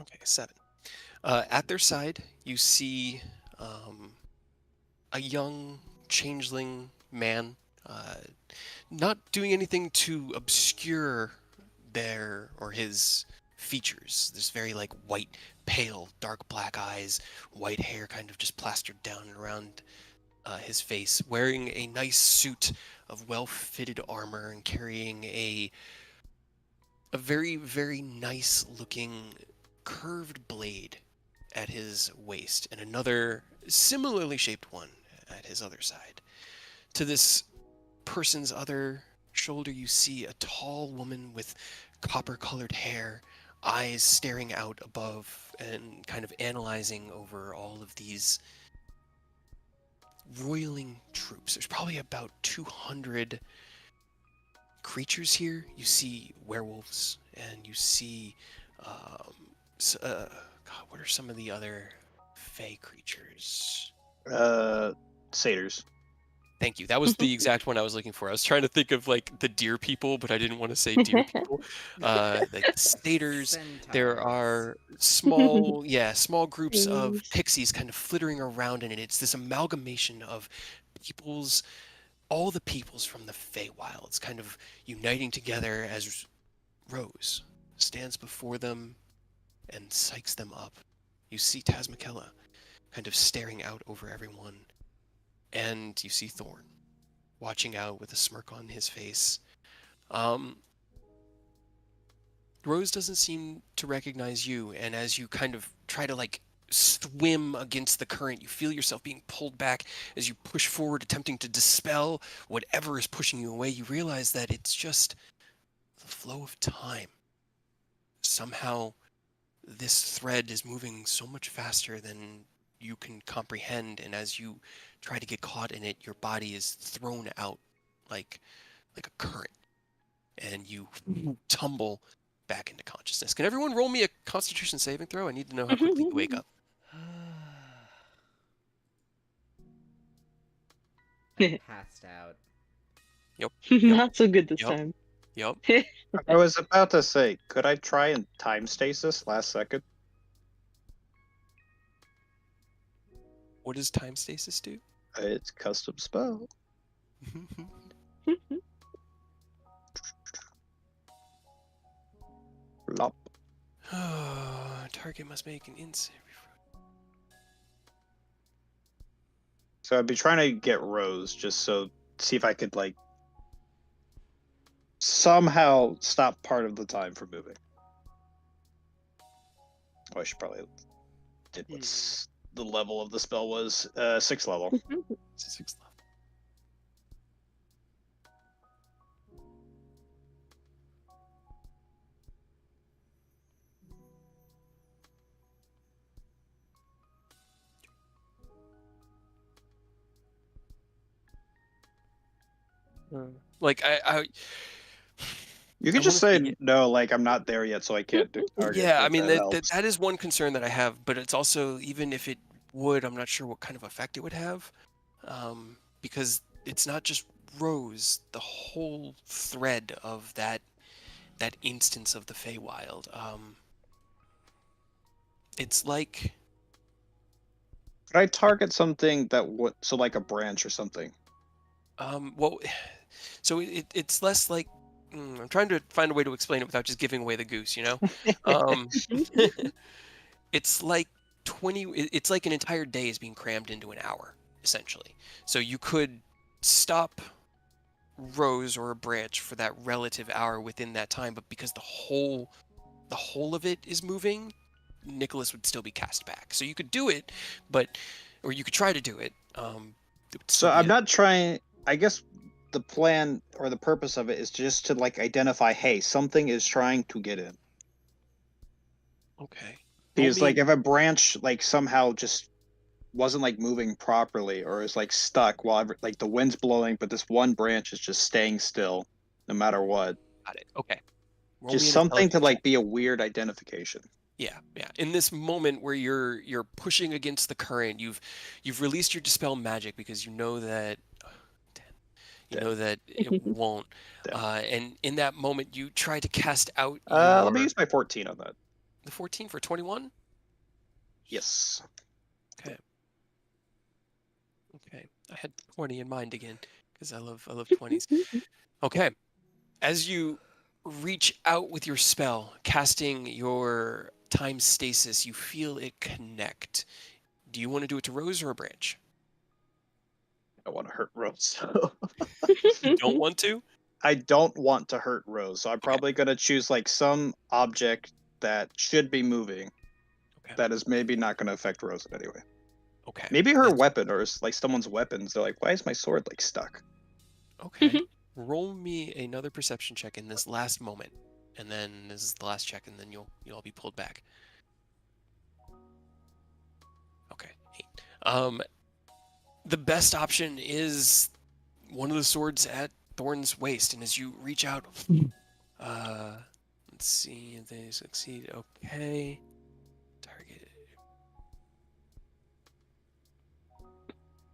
Okay, 7. At their side, you see a young changeling man, not doing anything to obscure their or his features. There's very like white, pale, dark black eyes, white hair kind of just plastered down and around his face, wearing a nice suit of well-fitted armor and carrying a very, very nice looking curved blade at his waist and another similarly shaped one at his other side. To this person's other shoulder, you see a tall woman with copper colored hair, eyes staring out above and kind of analyzing over all of these roiling troops. There's probably about 200 creatures here. You see werewolves and you see God, what are some of the other fey creatures? Satyrs. Thank you. That was the exact one I was looking for. I was trying to think of like the deer people, but I didn't want to say deer people. Like satyrs. There are small, small groups of pixies kind of flittering around in it. It's this amalgamation of peoples, all the peoples from the Feywilds kind of uniting together as Rose stands before them and psychs them up. You see Tasmakella kind of staring out over everyone, and you see Thorn watching out with a smirk on his face. Rose doesn't seem to recognize you, and as you kind of try to like swim against the current, you feel yourself being pulled back as you push forward, attempting to dispel whatever is pushing you away. You realize that it's just the flow of time. Somehow this thread is moving so much faster than you can comprehend, and as you try to get caught in it, your body is thrown out like a current, and you tumble back into consciousness. Can everyone roll me a Constitution saving throw? I need to know how quickly you wake up. I passed out. Not so good this Yep. time. Yep. I was about to say, could I try and time stasis last second? What does time stasis do? It's custom spell. Lop. Target must make an instant. So I'd be trying to get Rose just so see if I could like somehow stop part of the time from moving. Oh, I should probably did what's the level of the spell was 6th level. It's a 6th level. Like I You can I just wanna say see- no, like I'm not there yet, so I can't do target. yeah, I if mean that that helps. is one concern that I have, but it's also, even if it would, I'm not sure what kind of effect it would have, because it's not just Rose. The whole thread of that instance of the Feywild, it's like Could I target something that would like a branch or something? well, so it's less like I'm trying to find a way to explain it without just giving away the goose, you know. It's like it's like an entire day is being crammed into an hour, essentially. So you could stop Rose or a branch for that relative hour within that time, but because the whole of it is moving, Nicholas would still be cast back. So you could do it, or you could try to do it. So I'm not trying. I guess the plan or the purpose of it is just to like identify, hey, something is trying to get in. Okay. Roll Because me like if a branch like somehow just wasn't like moving properly or is like stuck while like the wind's blowing, but this one branch is just staying still no matter what. got it. Okay. Roll Just me an something to intelligence check. like be a weird identification. Yeah, yeah. In this moment where you're pushing against the current, you've released your dispel magic because you know that it won't. Damn. And in that moment, you try to cast out Let me use my 14 on that. the 14 for 21. Yes. Okay. Okay. I had 20 in mind again because I love 20s. Okay. As you reach out with your spell, casting your time stasis, you feel it connect. Do you want to do it to Rose or a branch? I want to hurt Rose. You don't want to? I don't want to hurt Rose, so I'm probably gonna choose like some object that should be moving. Okay. That is maybe not gonna affect Rose in any way. Okay. Maybe her That's- weapon or like someone's weapons. They're like, why is my sword like stuck? Okay. Roll me another perception check in this last moment, and then this is the last check, and then you'll all be pulled back. Okay. 8. The best option is one of the swords at Thorn's waist, and as you reach out, let's see if they succeed. Okay. Target.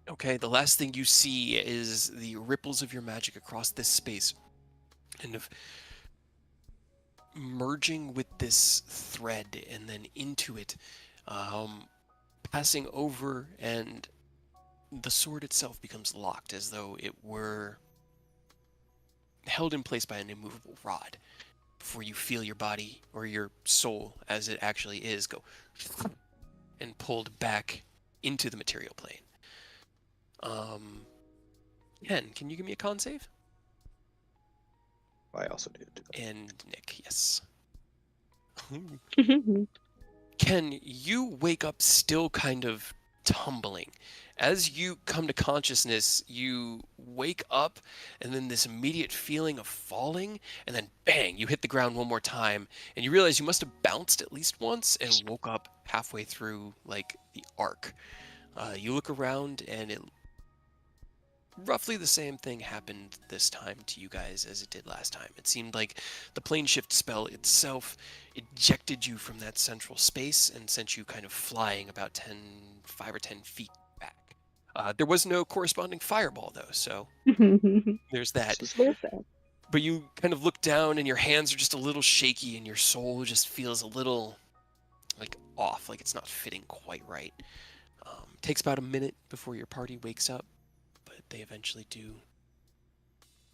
Okay, the last thing you see is the ripples of your magic across this space, kind of merging with this thread and then into it, passing over, and the sword itself becomes locked as though it were held in place by an immovable rod. Before you feel your body or your soul, as it actually is, go and pulled back into the material plane. Ken, can you give me a con save? I also need to do that. And Nick, yes. Ken, you wake up still kind of tumbling. As you come to consciousness, you wake up, and then this immediate feeling of falling, and then bang, you hit the ground one more time, and you realize you must have bounced at least once and woke up halfway through, like, the arc. You look around, and roughly the same thing happened this time to you guys as it did last time. It seemed like the plane shift spell itself ejected you from that central space and sent you kind of flying about 5 or 10 feet back. There was no corresponding fireball though, so there's that. There's that. But you kind of look down and your hands are just a little shaky and your soul just feels a little like off, like it's not fitting quite right. Takes about a minute before your party wakes up, but they eventually do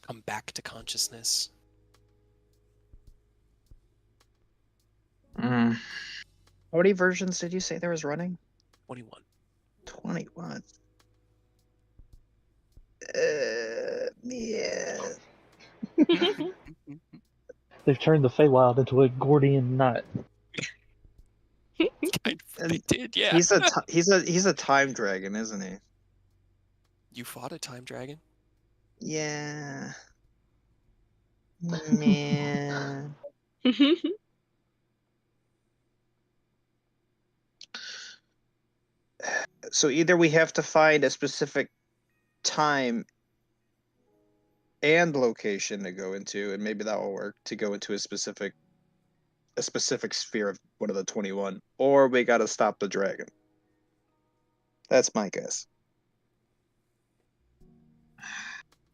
come back to consciousness. How many versions did you say there was running? 21. 21. Yeah. They've turned the Feywild into a Gordian knot. Kind of, they did, yeah. He's a time dragon, isn't he? You fought a time dragon? Yeah. Man. So either we have to find a specific time and location to go into, and maybe that will work to go into a specific sphere of one of the 21, or we got to stop the dragon. That's my guess.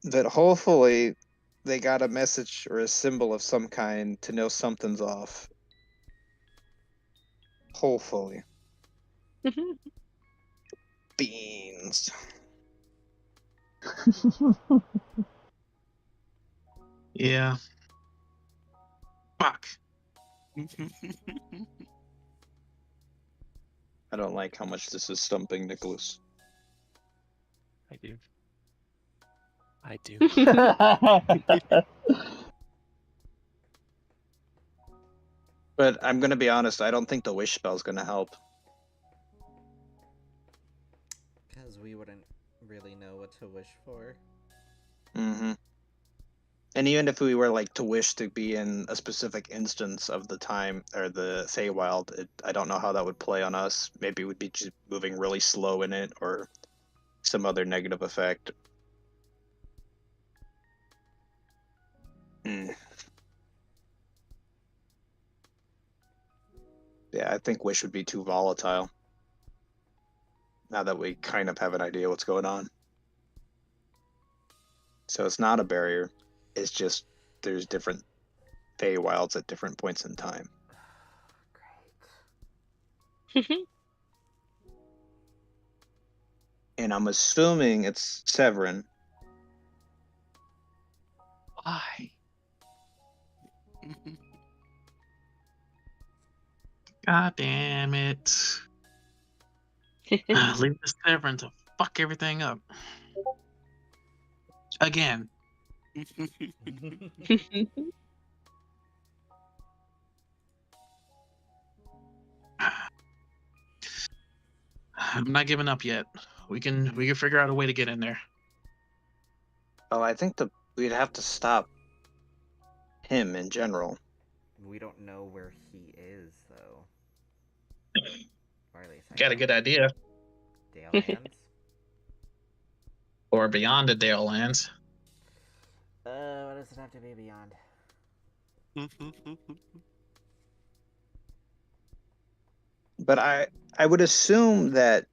That hopefully they got a message or a symbol of some kind to know something's off. Hopefully. Beans. Yeah. Fuck. I don't like how much this is stumping Nicholas. I do. I do. But I'm gonna be honest, I don't think the wish spell's gonna help. Because we wouldn't really know what to wish for. Mm-hmm. And even if we were like to wish to be in a specific instance of the time or the Feywild, I don't know how that would play on us. Maybe we'd be just moving really slow in it, or some other negative effect. Hmm. Yeah, I think wish would be too volatile. Now that we kind of have an idea what's going on. So it's not a barrier. It's just there's different Feywilds at different points in time. Great. And I'm assuming it's Severin. Why? God damn it. Leave the Severin to fuck everything up. Again. I'm not giving up yet. We can figure out a way to get in there. Oh, I think we'd have to stop him in general. We don't know where he is, though. Or at least I Got a don't. good idea. Dale Lands? Or beyond the Dale Lands. What does it have to be beyond? But I would assume that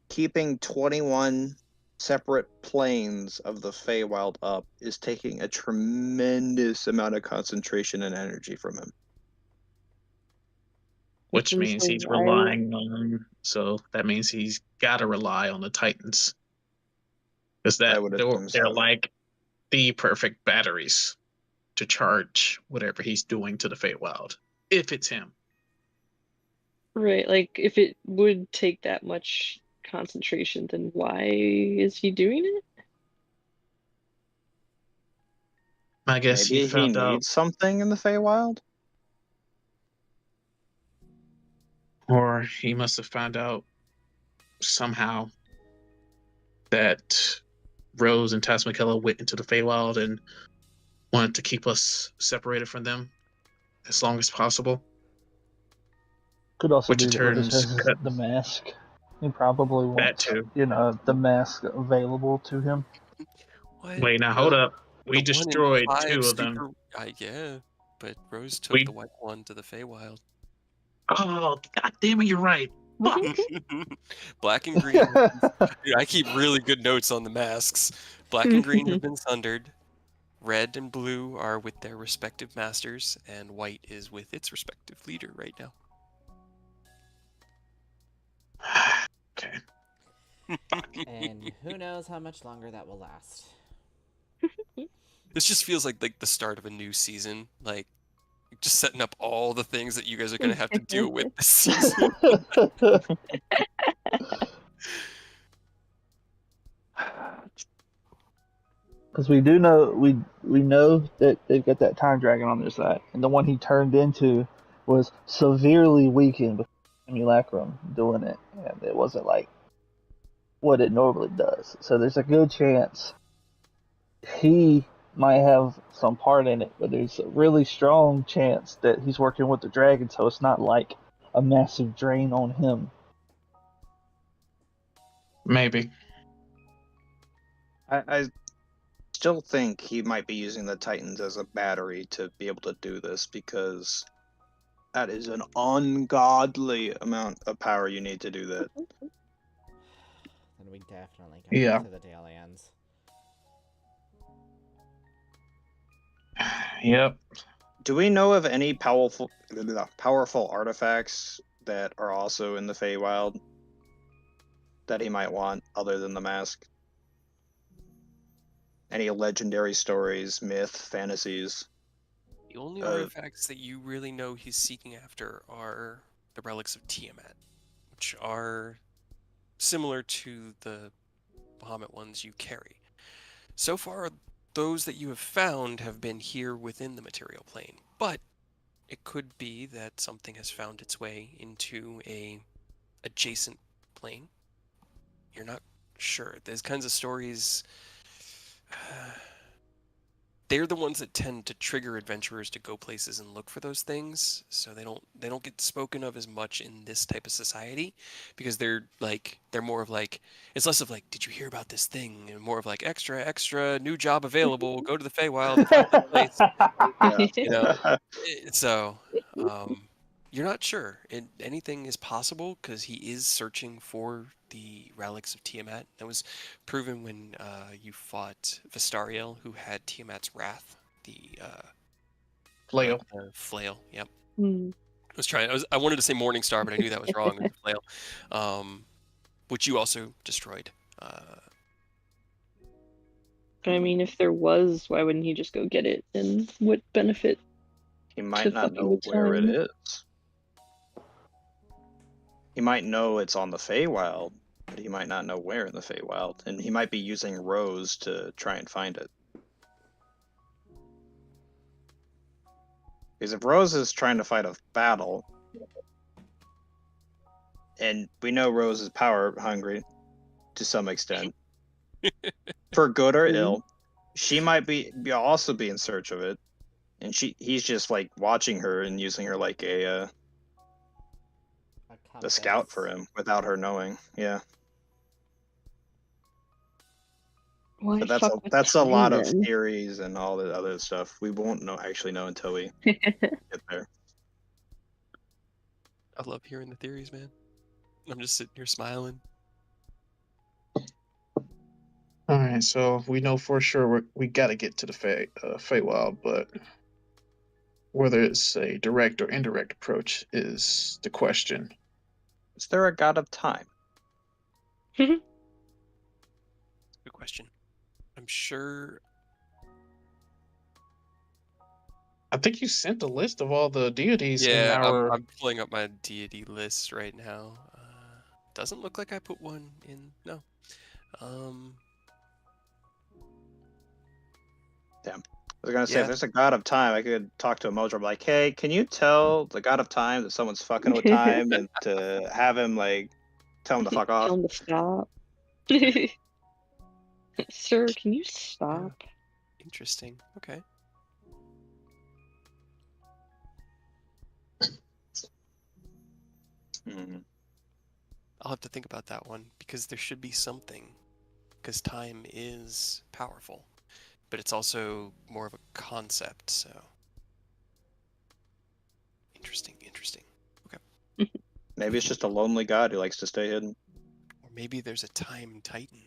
keeping 21 separate planes of the Feywild up is taking a tremendous amount of concentration and energy from him. Which And means so he's why- relying on, so that means he's got to rely on the Titans. Because I would assume they're so. like the perfect batteries to charge whatever he's doing to the Feywild, if it's him. Right, like if it would take that much concentration, then why is he doing it? I guess Maybe he found out, needs something in the Feywild? or he must have found out somehow that Rose and Tasmakella went into the Feywild and wanted to keep us separated from them as long as possible. Could also Which be in that turn Rose has cut the mask. He probably that wants, too. the mask available to him. What? Wait, now hold up. We The 1 in destroyed 5 two of them. yeah, but Rose took We- the white one to the Feywild. Oh, god damn it, you're right. Fuck. Black and green. Dude, I keep really good notes on the masks. Black and green have been sundered. Red and blue are with their respective masters, and white is with its respective leader right now. Okay. And who knows how much longer that will last. This just feels like the start of a new season. Like just setting up all the things that you guys are gonna have to deal with this season. Because we do know we know that they've got that time dragon on their side, and the one he turned into was severely weakened with simulacrum doing it, and it wasn't like what it normally does. So there's a good chance he might have some part in it, but there's a really strong chance that he's working with the dragon, so it's not like a massive drain on him. Maybe. I still think he might be using the Titans as a battery to be able to do this, because that is an ungodly amount of power you need to do that. Then we definitely come Yeah. to the Dale Lands. Yep. Do we know of any powerful artifacts that are also in the Feywild that he might want other than the mask? Any legendary stories, myth, fantasies? The only artifacts that you really know he's seeking after are the relics of Tiamat, which are similar to the Bahamut ones you carry. So far, those that you have found have been here within the material plane, but it could be that something has found its way into a adjacent plane. You're not sure. There's kinds of stories. they're the ones that tend to trigger adventurers to go places and look for those things. So they don't get spoken of as much in this type of society, because they're more of like, it's less of like, did you hear about this thing, and more of like, extra new job available, go to the Feywild and find this place. You know, so you're not sure. Anything is possible because he is searching for the relics of Tiamat. That was proven when you fought Vestariel, who had Tiamat's wrath, the Flail. flail. Yep. Hmm. I wanted to say Morningstar, but I knew that was wrong. It was the flail, which you also destroyed. I mean, if there was, why wouldn't he just go get it? And what benefit? He might To not fucking know with where it time. is. He might know it's on the Feywild, but he might not know where in the Feywild, and he might be using Rose to try and find it. Because if Rose is trying to fight a battle, and we know Rose is power hungry to some extent, for good or ill, she might also be in search of it, and he's just like watching her and using her like a scout for him without her knowing. Yeah. Why But fuck with that's a time, lot of then? theories and all the other stuff. We won't actually know until we get there. I love hearing the theories, man. I'm just sitting here smiling. All right, so we know for sure we got to get to the Feywild, but whether it's a direct or indirect approach is the question. Is there a god of time? Good question. I'm sure. I think you sent a list of all the deities in Yeah, our. I'm pulling up my deity list right now. Doesn't look like I put one in. No. Damn. I was gonna say, Yeah. if there's a god of time, I could talk to a Modron like, hey, can you tell the god of time that someone's fucking with time, and to have him like tell him to fuck off? Tell him to stop. Sir, can you stop? Interesting. Okay. Mhm. I'll have to think about that one, because there should be something. Because time is powerful, but it's also more of a concept. So interesting. Okay. Maybe it's just a lonely god who likes to stay hidden. Or maybe there's a time titan.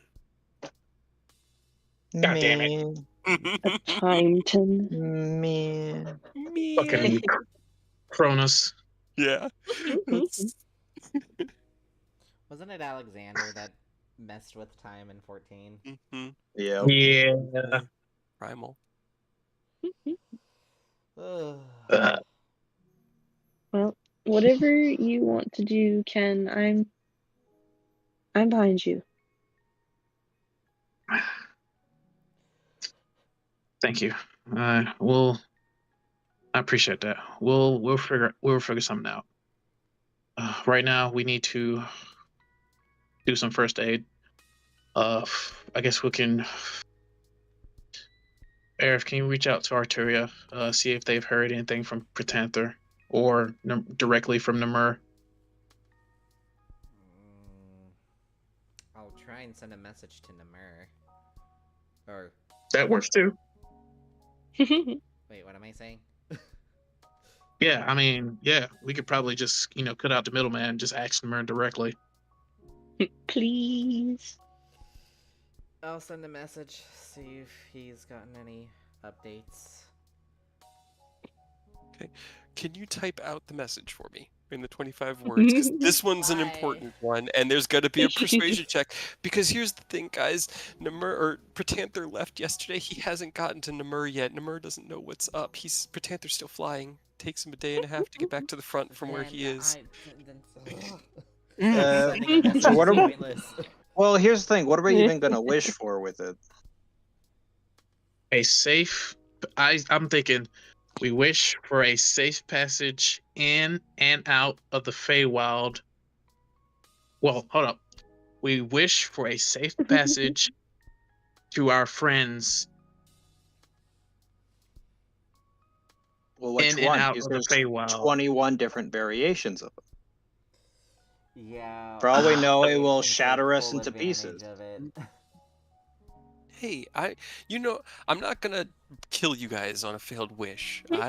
God damn it. A time-ton. Man. Fucking Cronus. Yeah. That's... Wasn't it Alexander that messed with time in 14? Yeah. Yeah. Primal. Uh, Well, whatever you want to do, Ken, I'm behind you. Thank you. I appreciate that. We'll figure something out. Right now, we need to do some first aid. I guess we can. Arif, can you reach out to Arturia, see if they've heard anything from Pratanther or directly from Namur? I'll try and send a message to Namur. Or That works too. wait, what am I saying? Yeah, I mean, yeah, we could probably just cut out the middleman and just ask Namur directly. Please. I'll send a message, see if he's gotten any updates. Okay. Can you type out the message for me in the 25 words? Because this one's an Bye. important one, and there's got to be a persuasion check. Because here's the thing, guys. Pratanther left yesterday. He hasn't gotten to Namur yet. Namur doesn't know what's up. Pratanther's still flying. Takes him a day and a half to get back to the front from where he is. Sending a message So what is are pointless. Well, here's the thing. What are we even gonna wish for with it? A safe. I'm thinking we wish for a safe passage in and out of the Feywild. Well, hold up. We wish for a safe passage to our friends Well, which in and one? out Because of the there's Feywild. 21 different variations of it. Yeah. For all we know, it we will can take shatter us full into advantage pieces. of it. Hey, I'm not gonna kill you guys on a failed wish. You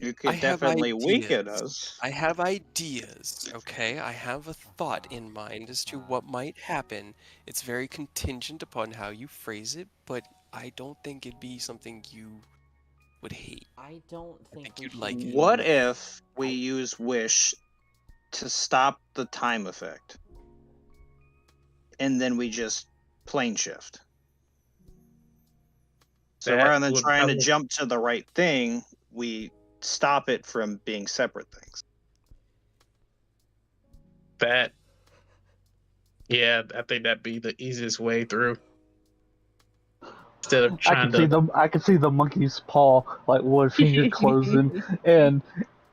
I could have definitely weaken ideas. us. I have ideas, okay? I have a thought in mind as to what might happen. It's very contingent upon how you phrase it, but I don't think it'd be something you would hate. I don't I think think we you'd should like it. What use- if we I- use wish to stop the time effect, and then we just plane shift? So That rather than would trying to probably- jump to the right thing, we stop it from being separate things. That, yeah, I think that'd be the easiest way through. Instead of I trying can see to, I can see the monkey's paw, like one finger closing, and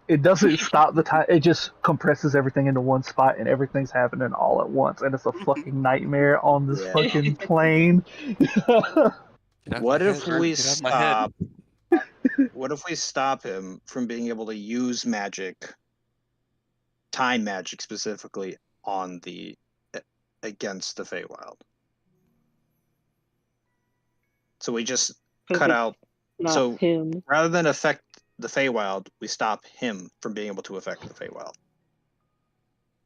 it doesn't stop the time. It just compresses everything into one spot, and everything's happening all at once, and it's a fucking nightmare on this Yeah. fucking plane. Get out of What my if head, we get out of my head. stop? What if we stop him from being able to use magic, time magic specifically, on the against the Feywild? So we just cut out. Not So him. rather than affect the Feywild, we stop him from being able to affect the Feywild.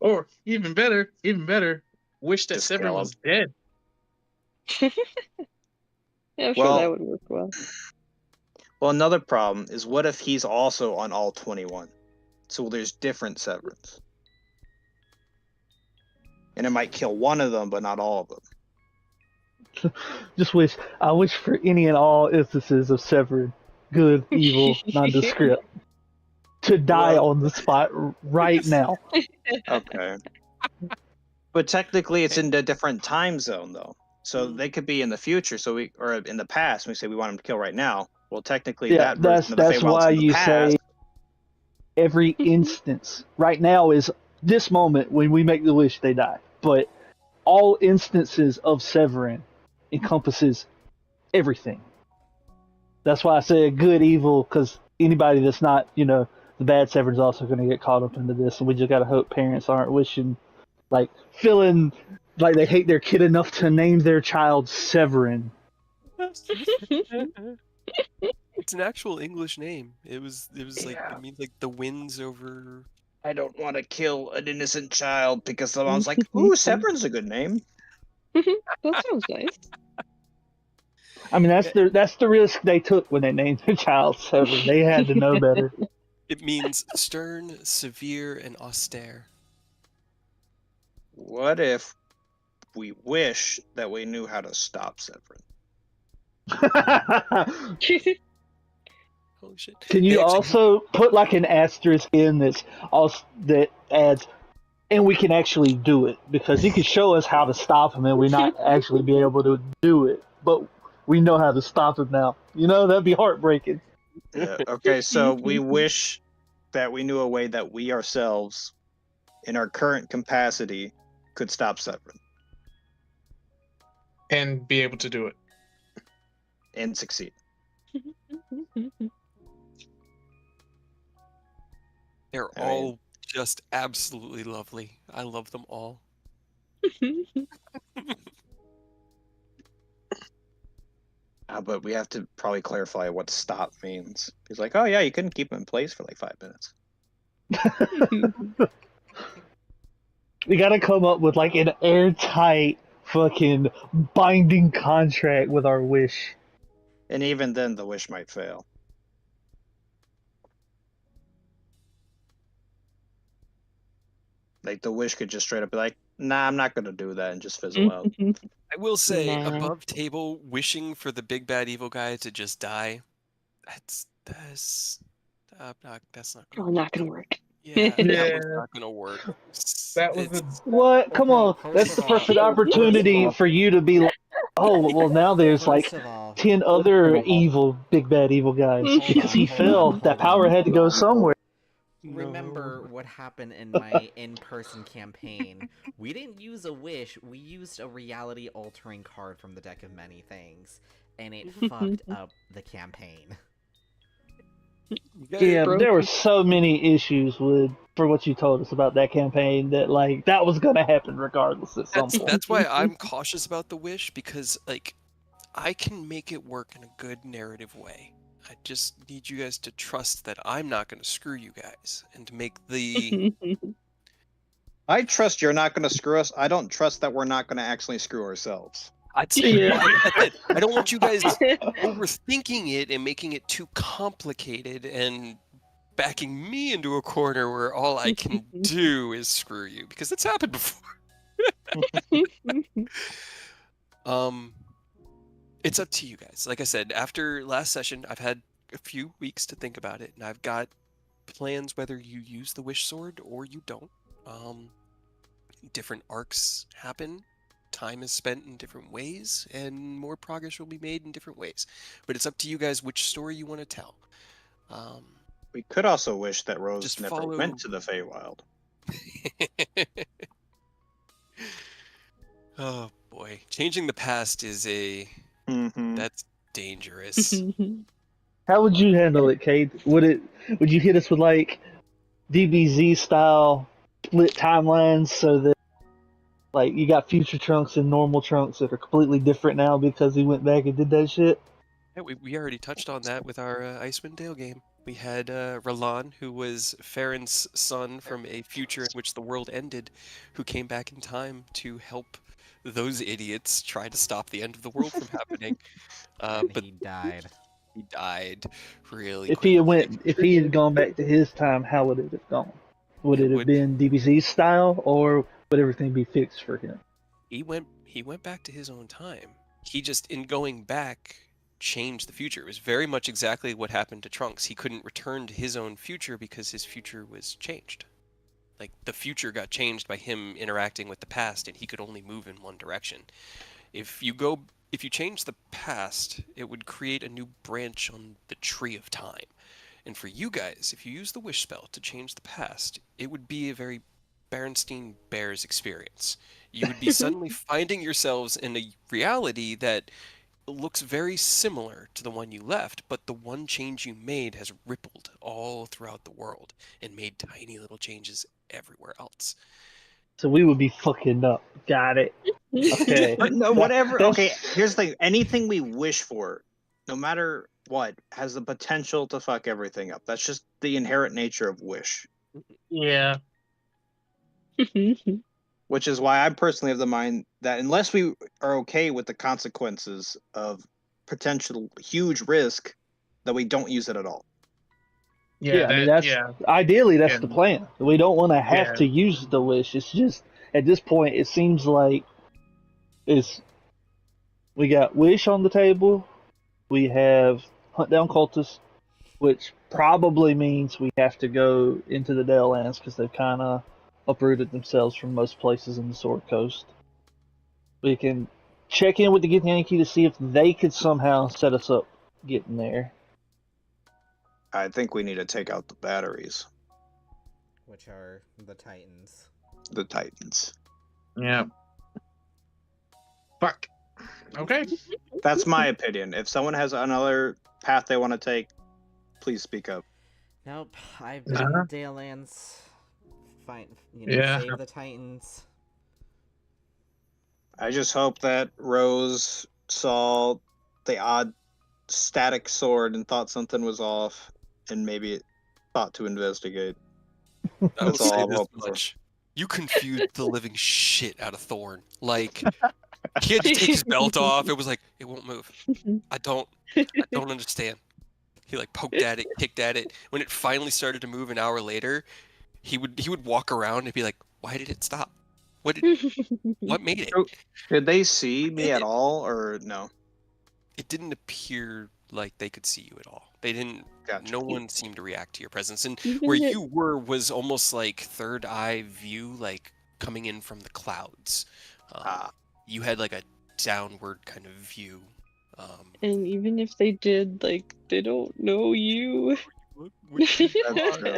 or even better, wish that Just Severin kill him. was dead. Yeah, I'm sure Well- that would work well. Well, another problem is what if he's also on all 21? So there's different Severins. And it might kill one of them, but not all of them. I wish for any and all instances of Severin, good, evil, nondescript, to die Well- on the spot right now. Okay. But technically, it's in a different time zone, though. So they could be in the future, or in the past. And we say we want him to kill right now. Well, technically, Yeah, that version of the that's Feywild's why in the you past. say every instance. Right now is this moment when we make the wish, they die. But all instances of Severin encompasses everything. That's why I say good, evil, because anybody that's not, the bad Severin's also going to get caught up into this, and we just got to hope parents aren't feeling like they hate their kid enough to name their child Severin. It's an actual English name. It was like Yeah. it means like the winds over. I don't want to kill an innocent child because someone's like, "Ooh, Severin's a good name." That sounds nice. I mean, that's the risk they took when they named their child Severin. They had to know better. It means stern, severe, and austere. What if we wish that we knew how to stop Severin? Holy shit! Can They you actually- also put like an asterisk in that adds, and we can actually do it, because he could show us how to stop him and we not actually be able to do it, but we know how to stop him now. That'd be heartbreaking. Yeah. Okay, so we wish that we knew a way that we ourselves, in our current capacity, could stop Severin And be able to do it. and succeed. They're I mean- all just absolutely lovely. I love them all. But we have to probably clarify what stop means. He's like, "Oh yeah, you couldn't keep him in place for like 5 minutes." We gotta come up with like an airtight fucking binding contract with our wish. And even then, the wish might fail. Like the wish could just straight up be like, "Nah, I'm not gonna do that," and just fizzle out. I will say, Nah. above table, wishing for the big bad evil guy to just die. That's not Oh, gonna not gonna work. Yeah, that was Yeah. not gonna work. That was It's- What? Come Okay, on, first that's the of all- perfect opportunity first of for you to be like, oh, well, now there's like First of all, 10 other big bad evil guys. Hold Because on, he hold on, failed. hold That on, power had to hold go on. somewhere. remember No. what happened in my in-person campaign. We didn't use a wish, we used a reality-altering card from the deck of many things, and it fucked up the campaign. Yeah, but there were Broken. so many issues for what you told us about that campaign that like that was gonna happen regardless at some point. That's why I'm cautious about the wish, because like I can make it work in a good narrative way. I just need you guys to trust that I'm not going to screw you guys and to make the I trust you're not going to screw us. I don't trust that we're not going to actually screw ourselves. Yeah. that's it. I don't want you guys overthinking it and making it too complicated and backing me into a corner where all I can do is screw you, because it's happened before. It's up to you guys. Like I said, after last session, I've had a few weeks to think about it, and I've got plans whether you use the wish sword or you don't. Different arcs happen, time is spent in different ways, and more progress will be made in different ways. But it's up to you guys which story you want to tell. We could also wish that Rose Just never follow- went to the Feywild. Oh boy, changing the past is Mm-hmm. that's dangerous. How would you handle it, Cade? Would you hit us with like DBZ style split timelines so that like you got future Trunks and normal Trunks that are completely different now because he went back and did that shit? Yeah, we already touched on that with our Icewind Dale game. We had Ralan, who was Farron's son from a future in which the world ended, who came back in time to help those idiots try to stop the end of the world from happening. And But he died. he died really If quickly. he had gone back to his time, how would it have gone? Would It it have would- been DBZ style, or would everything be fixed for him? He went back to his own time. He just, in going back, changed the future. It was very much exactly what happened to Trunks. He couldn't return to his own future because his future was changed. Like, the future got changed by him interacting with the past, and he could only move in one direction. If you change the past, it would create a new branch on the tree of time. And for you guys, if you use the wish spell to change the past, it would be a very Berenstein Bears experience. You would be suddenly finding yourselves in a reality that looks very similar to the one you left, but the one change you made has rippled all throughout the world and made tiny little changes everywhere else. So we would be fucking up. Got it. Okay. But no, whatever. That's- Okay, here's the thing. Anything we wish for, no matter what, has the potential to fuck everything up. That's just the inherent nature of wish. Yeah. Which is why I personally have the mind that unless we are okay with the consequences of potential huge risk, that we don't use it at all. Yeah, I mean that's ideally that's Yeah. the plan. We don't want to have Yeah. to use the wish. It's just at this point it seems like we got wish on the table. We have hunt down cultists, which probably means we have to go into the Dale Lands because they've kind of uprooted themselves from most places in the Sword Coast. We can check in with the Githyanki to see if they could somehow set us up getting there. I think we need to take out the batteries, Which are the Titans. the Titans. Yeah. Fuck. Okay. That's my opinion. If someone has another path they want to take, please speak up. Nope, I've been Uh-huh. in Dalelands. Yeah. Save the Titans. I just hope that Rose saw the odd static sword and thought something was off, and maybe it thought to investigate. I will That's all say I'm this hoping for. much. You confused the living shit out of Thorn. Like, he had to take his belt off. It was like, it won't move. I don't understand. He like poked at it, kicked at it. When it finally started to move an hour later, he would walk around and be like, why did it stop? What made it? Did they see me at all, or no? It didn't appear like they could see you at all. They didn't. Gotcha. No one seemed to react to your presence, and Even where it- you were was almost like third eye view, like coming in from the clouds. Ah. You had like a downward kind of view. And even if they did, like, they don't know you. That's true.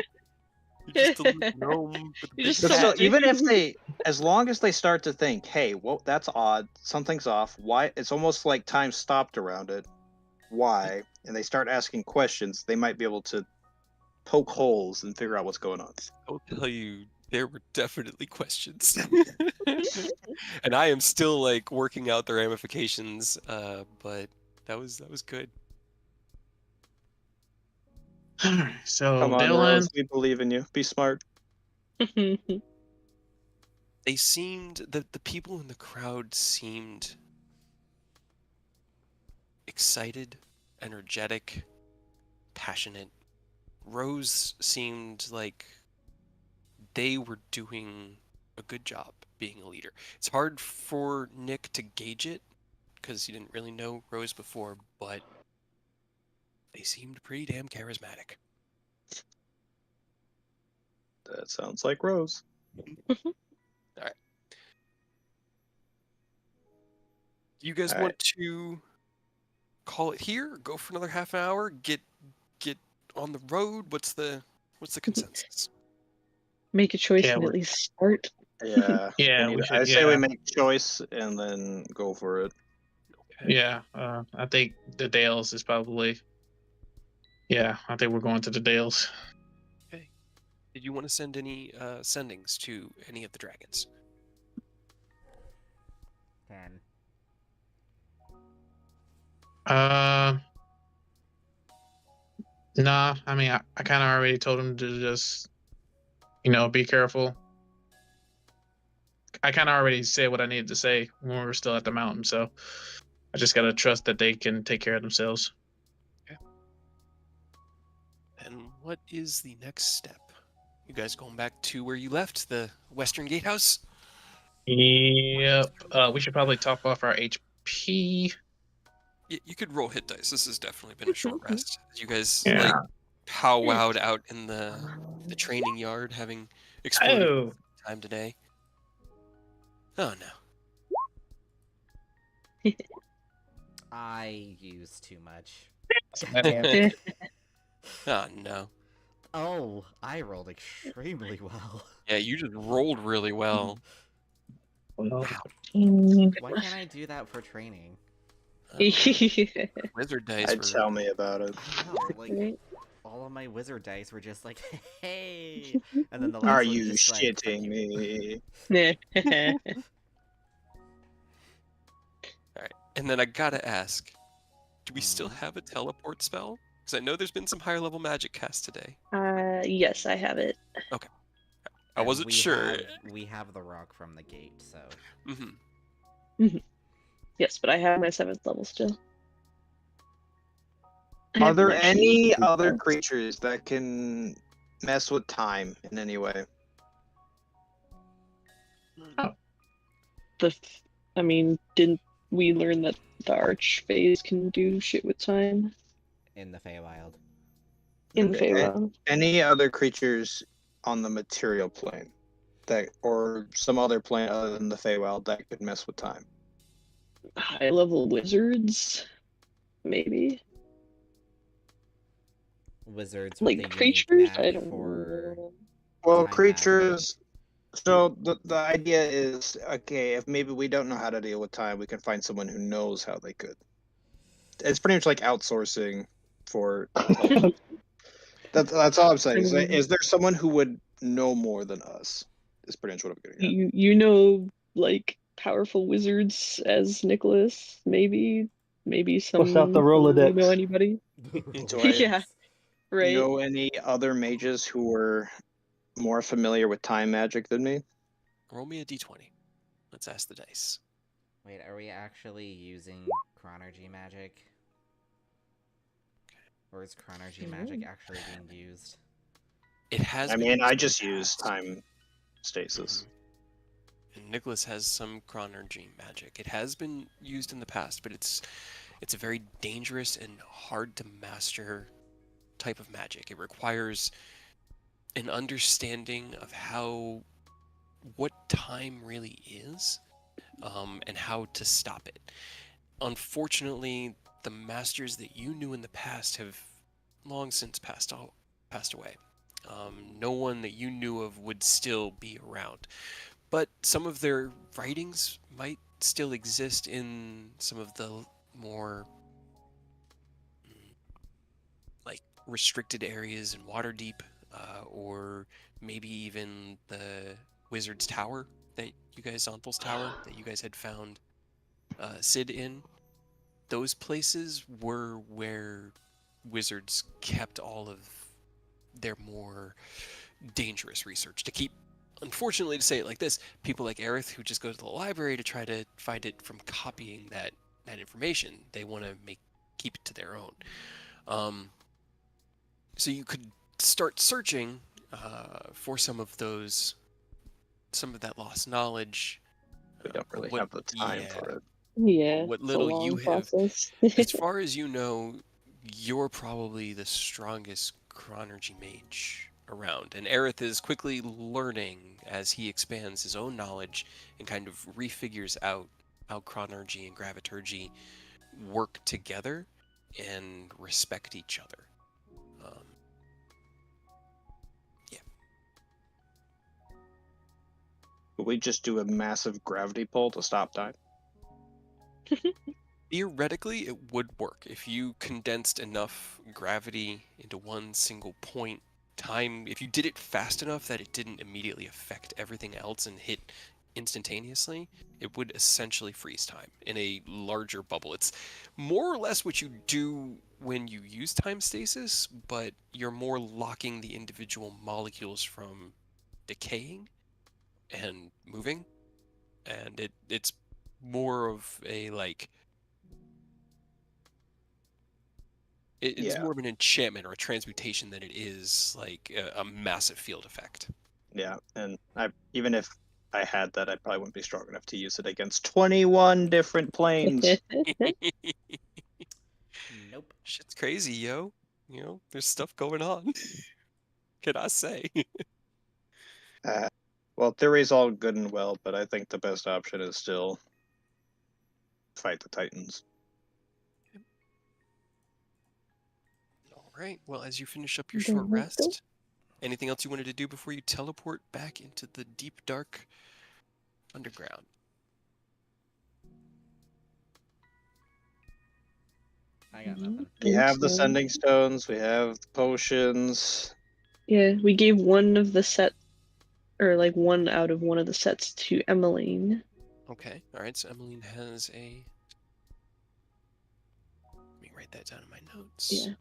You're just a little gnome with a You big just But hat. still, Sad. even if they, as long as they start to think, hey, well, that's odd, something's off, why? It's almost like time stopped around it. Why? And they start asking questions, they might be able to poke holes and figure out what's going on. I'll tell you, there were definitely questions. And I am still like working out the ramifications, but that was good. All right, so Come on, Dylan. Rose, we believe in you. Be smart. They seemed the people in the crowd seemed excited, energetic, passionate. Rose seemed like they were doing a good job being a leader. It's hard for Nick to gauge it because he didn't really know Rose before, but they seemed pretty damn charismatic. That sounds like Rose. You guys All want to call it here? Go for another half an hour? Get on the road? What's the consensus? Make a choice Yeah, and at least start. Yeah. Yeah, we should. I say we Yeah, make choice and then go for it. yeah. I think the Dales is probably. Yeah, I think we're going to the Dales. Okay. Did you want to send any sendings to any of the dragons? 10. Nah. I mean, I kind of already told him to just, be careful. I kind of already said what I needed to say when we were still at the mountain, so I just gotta trust that they can take care of themselves. And what is the next step? You guys going back to where you left, the Western Gatehouse? Yep. We should probably top off our HP. You could roll hit dice. This has definitely been a short rest. You guys Yeah. like powwowed out in the training yard, having exploded Oh. time today. Oh no. I use too much. Oh no. Oh, I rolled extremely well. Yeah, you just rolled really well. Well, Why can't I do that for training? Wizard dice were... Tell me about it. No, like Right. all of my wizard dice were just like, hey, and then the last Are one you just like, fuck shitting you. me? Alright, and then I gotta ask, do we still have a teleport spell? Because I know there's been some higher level magic cast today. Yes, I have it. I And wasn't sure. We have the rock from the gate, so. Mm-hmm. Yes, but I have my 7th level still. I Are haven't there actually any used other spells. creatures that can mess with time in any way? I mean, didn't we learn that the Archphase can do shit with time? In the Feywild. In Okay. Feywild. Any other creatures on the material plane that, or some other plane other than the Feywild that could mess with time? High level wizards? Maybe. Wizards with Like a unique creatures? knack I don't for know. Well, time creatures. So the idea is, okay, if maybe we don't know how to deal with time, we can find someone who knows how they could. It's pretty much like outsourcing for. That's all I'm saying. Is there someone who would know more than us? Is pretty much what I'm getting at. You know, like powerful wizards as Nicholas, maybe some. Bust out the You Rolodex. know anybody? Do I Yeah, right. know any other mages who were more familiar with time magic than me? Roll me a d20. Let's ask the dice. Wait, are we actually using chronergy magic? Or is chronergy magic actually being used? It has. I been mean, used I in the just used past. time stasis. And Nicholas has some chronergy magic. It has been used in the past, but it's a very dangerous and hard to master type of magic. It requires an understanding of what time really is, and how to stop it. Unfortunately, the masters that you knew in the past have long since passed away. No one that you knew of would still be around, but some of their writings might still exist in some of the more like restricted areas in Waterdeep, or maybe even the Wizard's Tower that you guys, Zonthal's Tower, that you guys had found Sid in, those places were where wizards kept all of their more dangerous research to keep. Unfortunately, to say it like this, people like Aerith who just go to the library to try to find it from copying that information, they want to keep it to their own. So you could start searching for some of that lost knowledge. We don't really have the time for it. Yeah, What it's a little long you have, process. as far as you know, you're probably the strongest chronergy mage around, and Aerith is quickly learning as he expands his own knowledge and kind of refigures out how chronergy and graviturgy work together and respect each other. Yeah. Could we just do a massive gravity pull to stop time? Theoretically, it would work if you condensed enough gravity into one single point. Time, if you did it fast enough that it didn't immediately affect everything else and hit instantaneously, it would essentially freeze time in a larger bubble. It's more or less what you do when you use time stasis, but you're more locking the individual molecules from decaying and moving, and it's more of a like it's Yeah. more of an enchantment or a transmutation than it is like a massive field effect. Yeah, and even if I had that, I probably wouldn't be strong enough to use it against 21 different planes. Nope. Shit's crazy, yo. There's stuff going on. Can I say? Well, theory's all good and well, but I think the best option is still fight the Titans. All right. Well, as you finish up your Then short let's go. rest, anything else you wanted to do before you teleport back into the deep, dark underground? I got nothing. We have the So, sending stones, we have the potions. yeah, we gave one of the set, or like one out of one of the sets to Emmeline. Okay. All right. So Emmeline has a. Let me write that down in my notes. Yeah.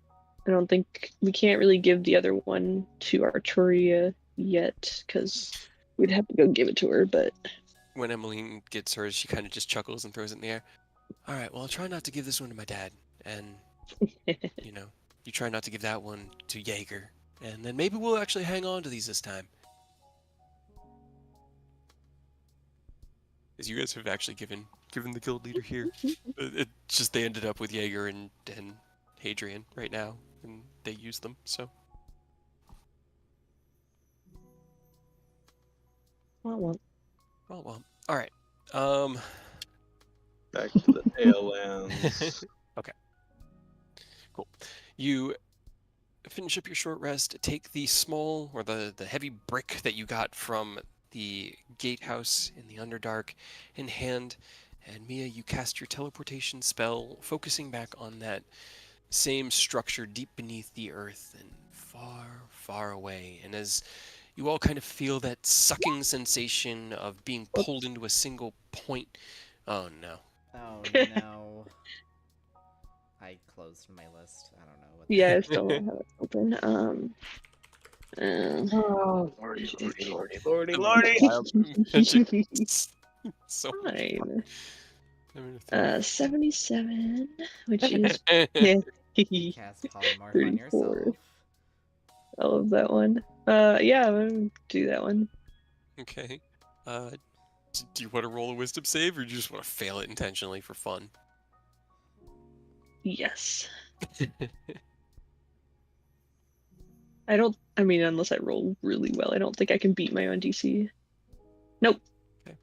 I don't think we can't really give the other one to Arturia yet because we'd have to go give it to her. But When Emmeline gets hers, she kind of just chuckles and throws it in the air. All right. Well, I'll try not to give this one to my dad, and you try not to give that one to Jaeger, and then maybe we'll actually hang on to these this time. As you guys have actually given the guild leader here, it just they ended up with Jaeger and Hadrian right now, and they use them. So well. well. All right. Back to the taillands. Okay. Cool. You finish up your short rest. Take the small or the heavy brick that you got from the gatehouse in the Underdark in hand, and Mia, you cast your teleportation spell, focusing back on that same structure deep beneath the earth and far, far away. And as you all kind of feel that sucking sensation of being pulled into a single point. Oh no. Oh no. I closed my list. I don't know what. Yeah, I still don't have it open. Oh, lordy. So Fine. fine. 77, which is Cast polymorph on 34. yourself. I love that one. Yeah, I'm gonna do that one. Okay. Do you want to roll a wisdom save, or do you just want to fail it intentionally for fun? Yes. I mean, unless I roll really well, I don't think I can beat my own DC. Nope. Okay.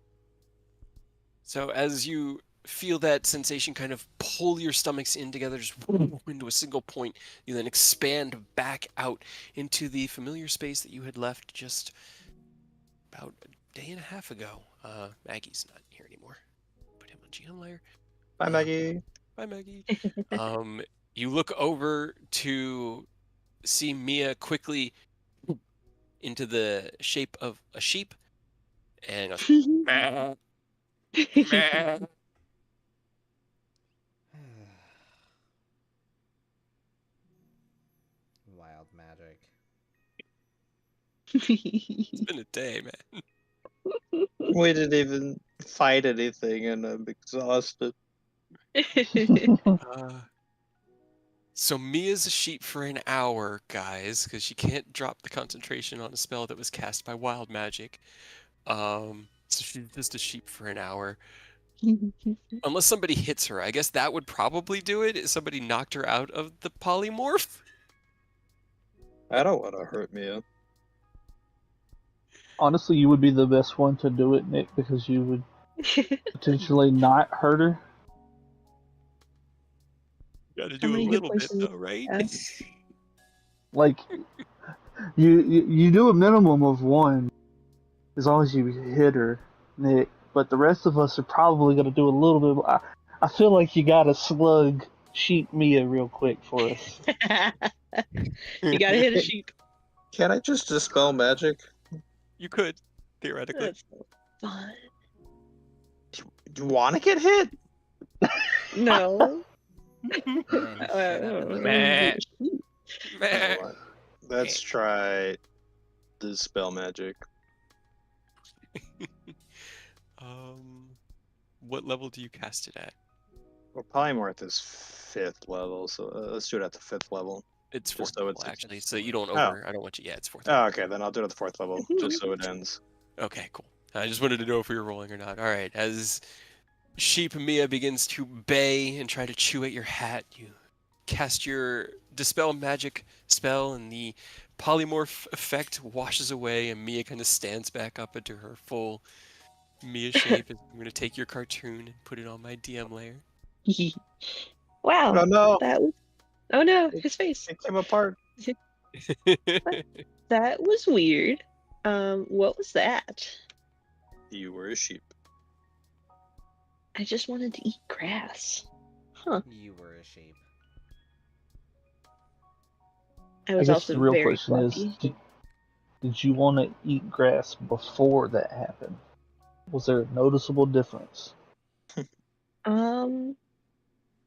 So as you feel that sensation kind of pull your stomachs in together, just into a single point, you then expand back out into the familiar space that you had left just about a day and a half ago. Maggie's not here anymore. Put him on GM layer. Bye, Maggie. Bye, Maggie. You look over to see Mia quickly into the shape of a sheep and goes, "Meh, meh." Wild magic. It's been a day, man. We didn't even fight anything, and I'm exhausted. So Mia's a sheep for an hour, guys, because she can't drop the concentration on a spell that was cast by wild magic. So she's just a sheep for an hour. Unless somebody hits her. I guess that would probably do it if somebody knocked her out of the polymorph. I don't want to hurt Mia. Honestly, you would be the best one to do it, Nick, because you would potentially not hurt her. Gotta How do a many hit little points bit does though, right? have? Like, you do a minimum of one as long as you hit her, Nick. But the rest of us are probably going to do a little bit. I feel like you got to slug sheep Mia real quick for us. You gotta hit a sheep. Can I just dispel magic? You could, theoretically. That's so fun. Do you want to get hit? No. And shit out of the Meh. You Meh. know what? Let's try dispel magic. What level do you cast it at? Well, polymorph is 5th level, so let's do it at the 5th level. It's Just fourth so level, it's- actually. So you don't Oh. over. I don't want you. Yeah, it's fourth Oh, level. okay, then I'll do it at the 4th level, just so it ends. Okay, cool. I just wanted to know if we were rolling or not. All right. As sheep Mia begins to bay and try to chew at your hat, you cast your dispel magic spell, and the polymorph effect washes away, and Mia kind of stands back up into her full Mia shape. And I'm going to take your cartoon and put it on my DM layer. Wow. Oh no, That was. Oh no, his face. it came apart. That was weird. What was that? You were a sheep. I just wanted to eat grass. Huh. You were a sheep. I I was guess also the real very question fluffy. is, did you want to eat grass before that happened? Was there a noticeable difference?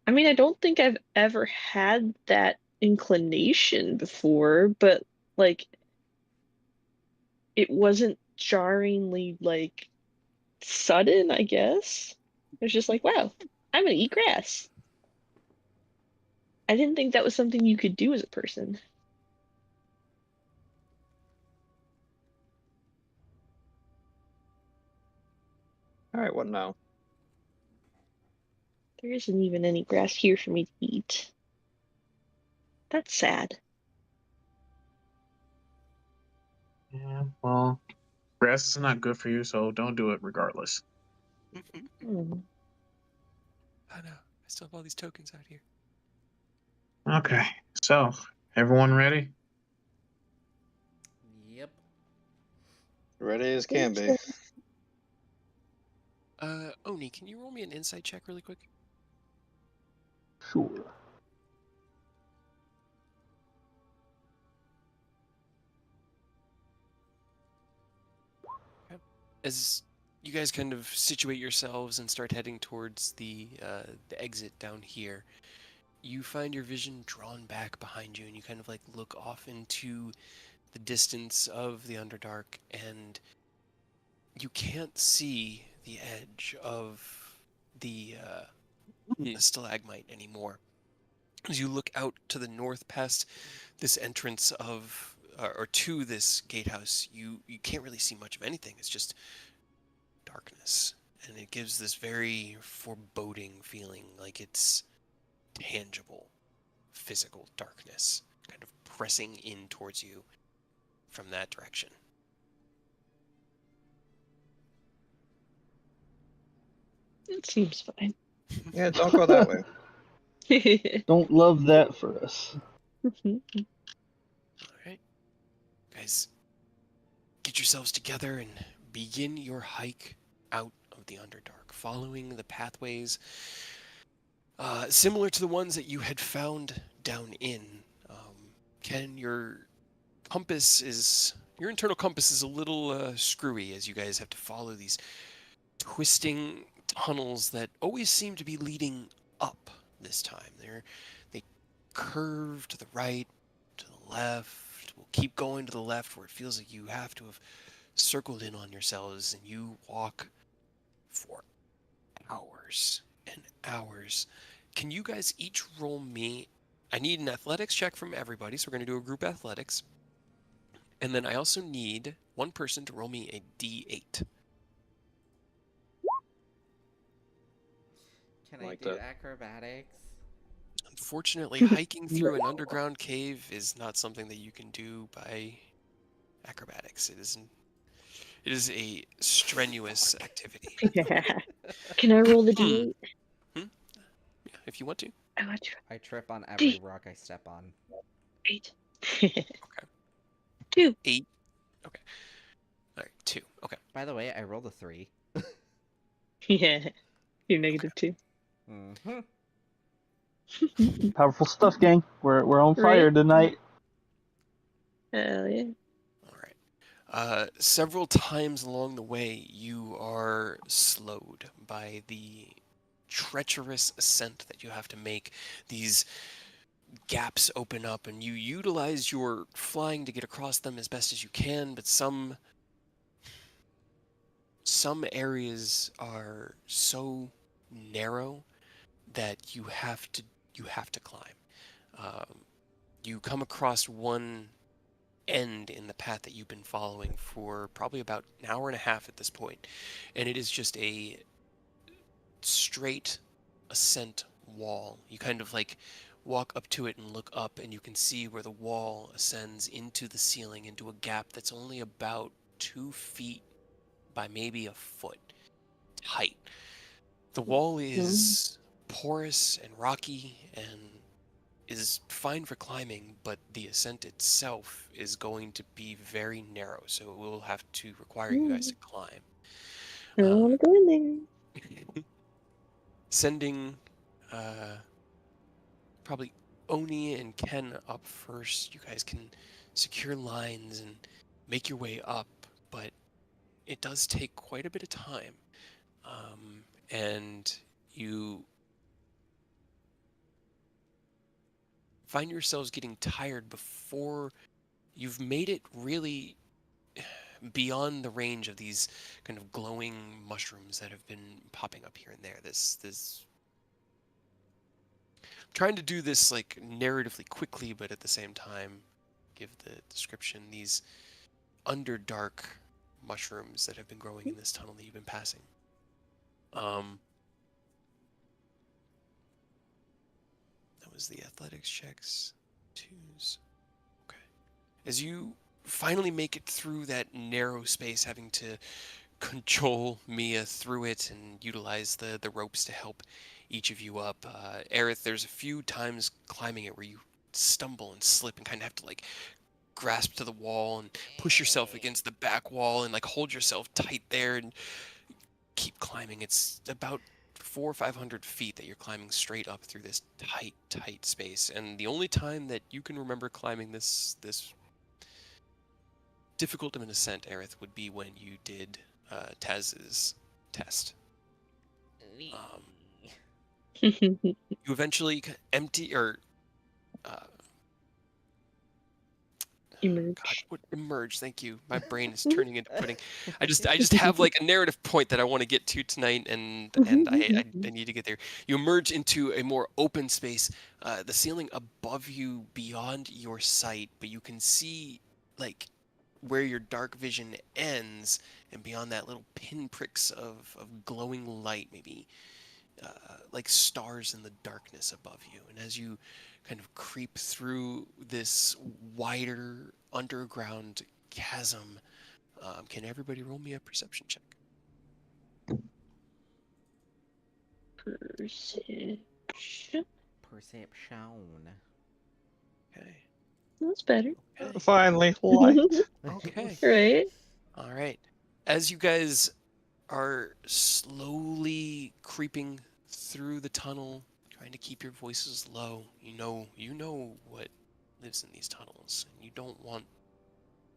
I mean, I don't think I've ever had that inclination before, but like it wasn't jarringly like sudden, I guess. It was just like, wow, I'm gonna eat grass. I didn't think that was something you could do as a person. Alright, what now? There isn't even any grass here for me to eat. That's sad. Yeah, well, grass is not good for you, so don't do it regardless. Hmm. I know. I still have all these tokens out here. Okay, so everyone ready? Yep. Ready as can be. Oni, can you roll me an insight check really quick? Sure. As you guys kind of situate yourselves and start heading towards the exit down here, you find your vision drawn back behind you, and you kind of like look off into the distance of the Underdark, and you can't see the edge of the stalagmite anymore. As you look out to the north past this entrance of or to this gatehouse, you can't really see much of anything. It's just darkness, and it gives this very foreboding feeling, like it's tangible, physical darkness kind of pressing in towards you from that direction. It seems fine. Yeah, don't go that way. Don't love that for us. All right, guys, get yourselves together and begin your hike out of the Underdark, following the pathways similar to the ones that you had found down in Ken, your internal compass is a little screwy as you guys have to follow these twisting tunnels that always seem to be leading up this time. They curve to the right, to the left. We'll keep going to the left where it feels like you have to have circled in on yourselves, and you walk for hours and hours. Can you guys each roll me? I need an athletics check from everybody, so we're going to do a group athletics. And then I also need one person to roll me a d8. Can Like I do that. acrobatics? Unfortunately, hiking through an underground cave is not something that you can do by acrobatics. It is a strenuous activity. Can I roll the d8? Yeah, if you want to. I want to. I trip on every rock I step on. 8. Okay. 2. 8. Okay. All right, 2. Okay. By the way, I rolled a 3. Yeah. You're negative 2. Mm-hmm. Powerful stuff, gang. We're on fire Right? tonight. Hell yeah. All right. Several times along the way, you are slowed by the treacherous ascent that you have to make. These gaps open up, and you utilize your flying to get across them as best as you can, but some areas are so narrow that you have to climb. You come across one end in the path that you've been following for probably about an hour and a half at this point, and it is just a straight ascent wall. You kind of like walk up to it and look up, and you can see where the wall ascends into the ceiling, into a gap that's only about 2 feet by maybe a foot height. The wall is porous and rocky and is fine for climbing, but the ascent itself is going to be very narrow, so it will have to require you guys to climb. I don't want to go in there. Sending probably Oni and Ken up first. You guys can secure lines and make your way up, but it does take quite a bit of time. And you find yourselves getting tired before you've made it really beyond the range of these kind of glowing mushrooms that have been popping up here and there. This I'm trying to do this like narratively quickly, but at the same time give the description. These underdark mushrooms that have been growing in this tunnel that you've been passing. That was the athletics checks. 2s. Okay. As you finally make it through that narrow space, having to control Mia through it and utilize the ropes to help each of you up. Aerith, there's a few times climbing it where you stumble and slip and kind of have to like grasp to the wall and push yourself against the back wall and like hold yourself tight there and keep climbing. It's about 400 or 500 feet that you're climbing straight up through this tight space. And the only time that you can remember climbing this difficult of an ascent, Aerith, would be when you did Taz's test. You eventually empty or Emerge. God, what emerge? Thank you. My brain is turning into pudding. I just have like a narrative point that I want to get to tonight, and I need to get there. You emerge into a more open space. The ceiling above you, beyond your sight, but you can see like where your dark vision ends, and beyond that, little pinpricks of glowing light, maybe like stars in the darkness above you. And as you kind of creep through this wider underground chasm, can everybody roll me a perception check? Perception. Perception. Okay. That's better. Okay. Finally, light. Okay. Right? All right. As you guys are slowly creeping through the tunnel, trying to keep your voices low, you know what lives in these tunnels, and you don't want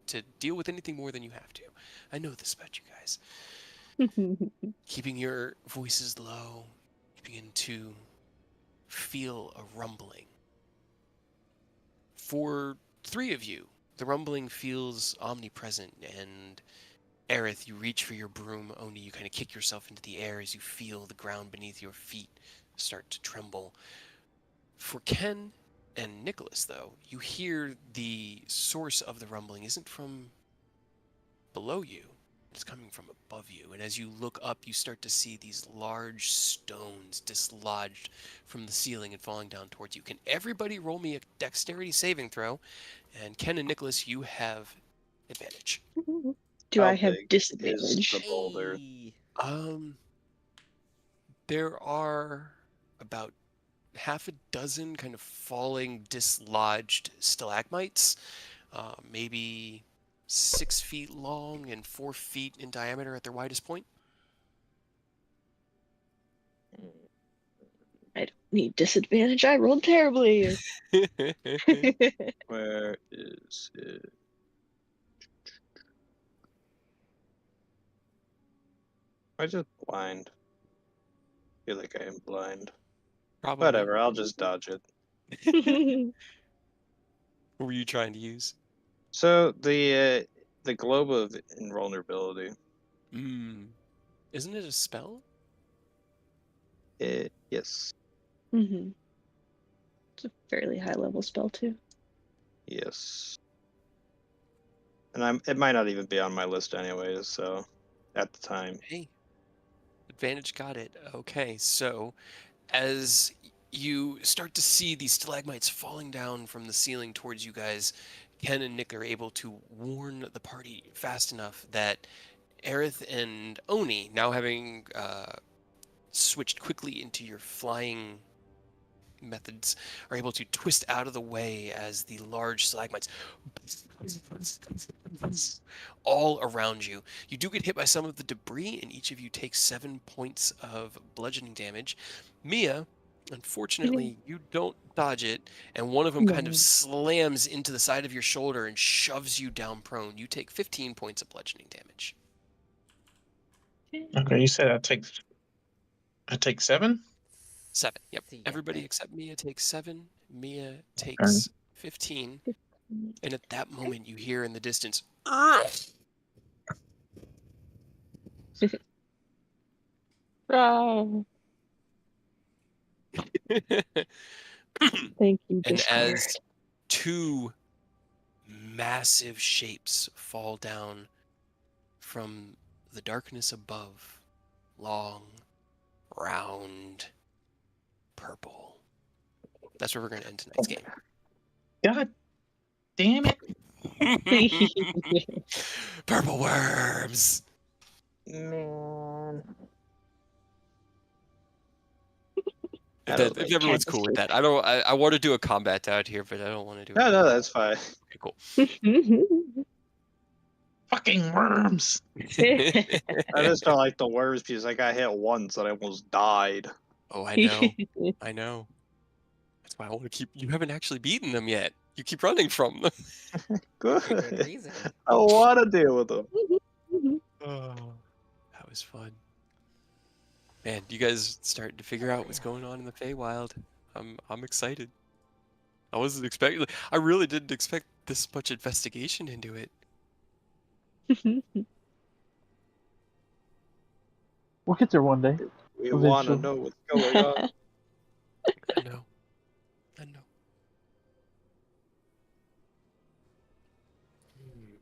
to deal with anything more than you have to. I know this about you guys. Keeping your voices low, you begin to feel a rumbling. For 3 of you, the rumbling feels omnipresent, and Aerith, you reach for your broom. Oni, you kind of kick yourself into the air as you feel the ground beneath your feet start to tremble. For Ken and Nicholas, though, you hear the source of the rumbling isn't from below you, it's coming from above you. And as you look up, you start to see these large stones dislodged from the ceiling and falling down towards you. Can everybody roll me a dexterity saving throw? And Ken and Nicholas, you have advantage. Do How I have big is disadvantage? the boulder? Hey. There are about half a dozen kind of falling, dislodged stalagmites, maybe 6 feet long and 4 feet in diameter at their widest point. I don't need disadvantage. I rolled terribly. Where is it? I just blind. Feel like I am blind. Probably. Whatever, I'll just dodge it. What were you trying to use? So the globe of invulnerability. Isn't it a spell? Yes, It's a fairly high level spell too. yes. And it might not even be on my list anyways. So, at the time. Hey, advantage got it. Okay, so as you start to see these stalagmites falling down from the ceiling towards you guys, Ken and Nick are able to warn the party fast enough that Aerith and Oni, now having switched quickly into your flying methods, are able to twist out of the way as the large stalagmites all around you. You do get hit by some of the debris, and each of you takes 7 points of bludgeoning damage. Mia, unfortunately, you don't dodge it, and one of them kind of slams into the side of your shoulder and shoves you down prone. You take 15 points of bludgeoning damage. Okay, you said I take 7? 7. Yep. See ya. Everybody except Mia takes 7. Mia takes 15. And at that moment, you hear in the distance, Oh, thank you, and Discord. as 2 massive shapes fall down from the darkness above, long, round, purple. That's where we're going to end tonight's game. God damn it. Purple worms. Man. If everyone's cool with that, I want to do a combat out here, but I don't want to do it. No, that's fine. Okay, cool. Fucking worms. I just don't like the worms because I got hit once and I almost died. Oh, I know. I know. That's why I want to keep. You haven't actually beaten them yet. You keep running from them. Good. For good reason. I want to deal with them. Oh, that was fun. Man, you guys starting to figure out what's going on in the Feywild. I'm excited. I wasn't expecting. I really didn't expect this much investigation into it. We'll get there one day. We want to Eventually. know what's going on.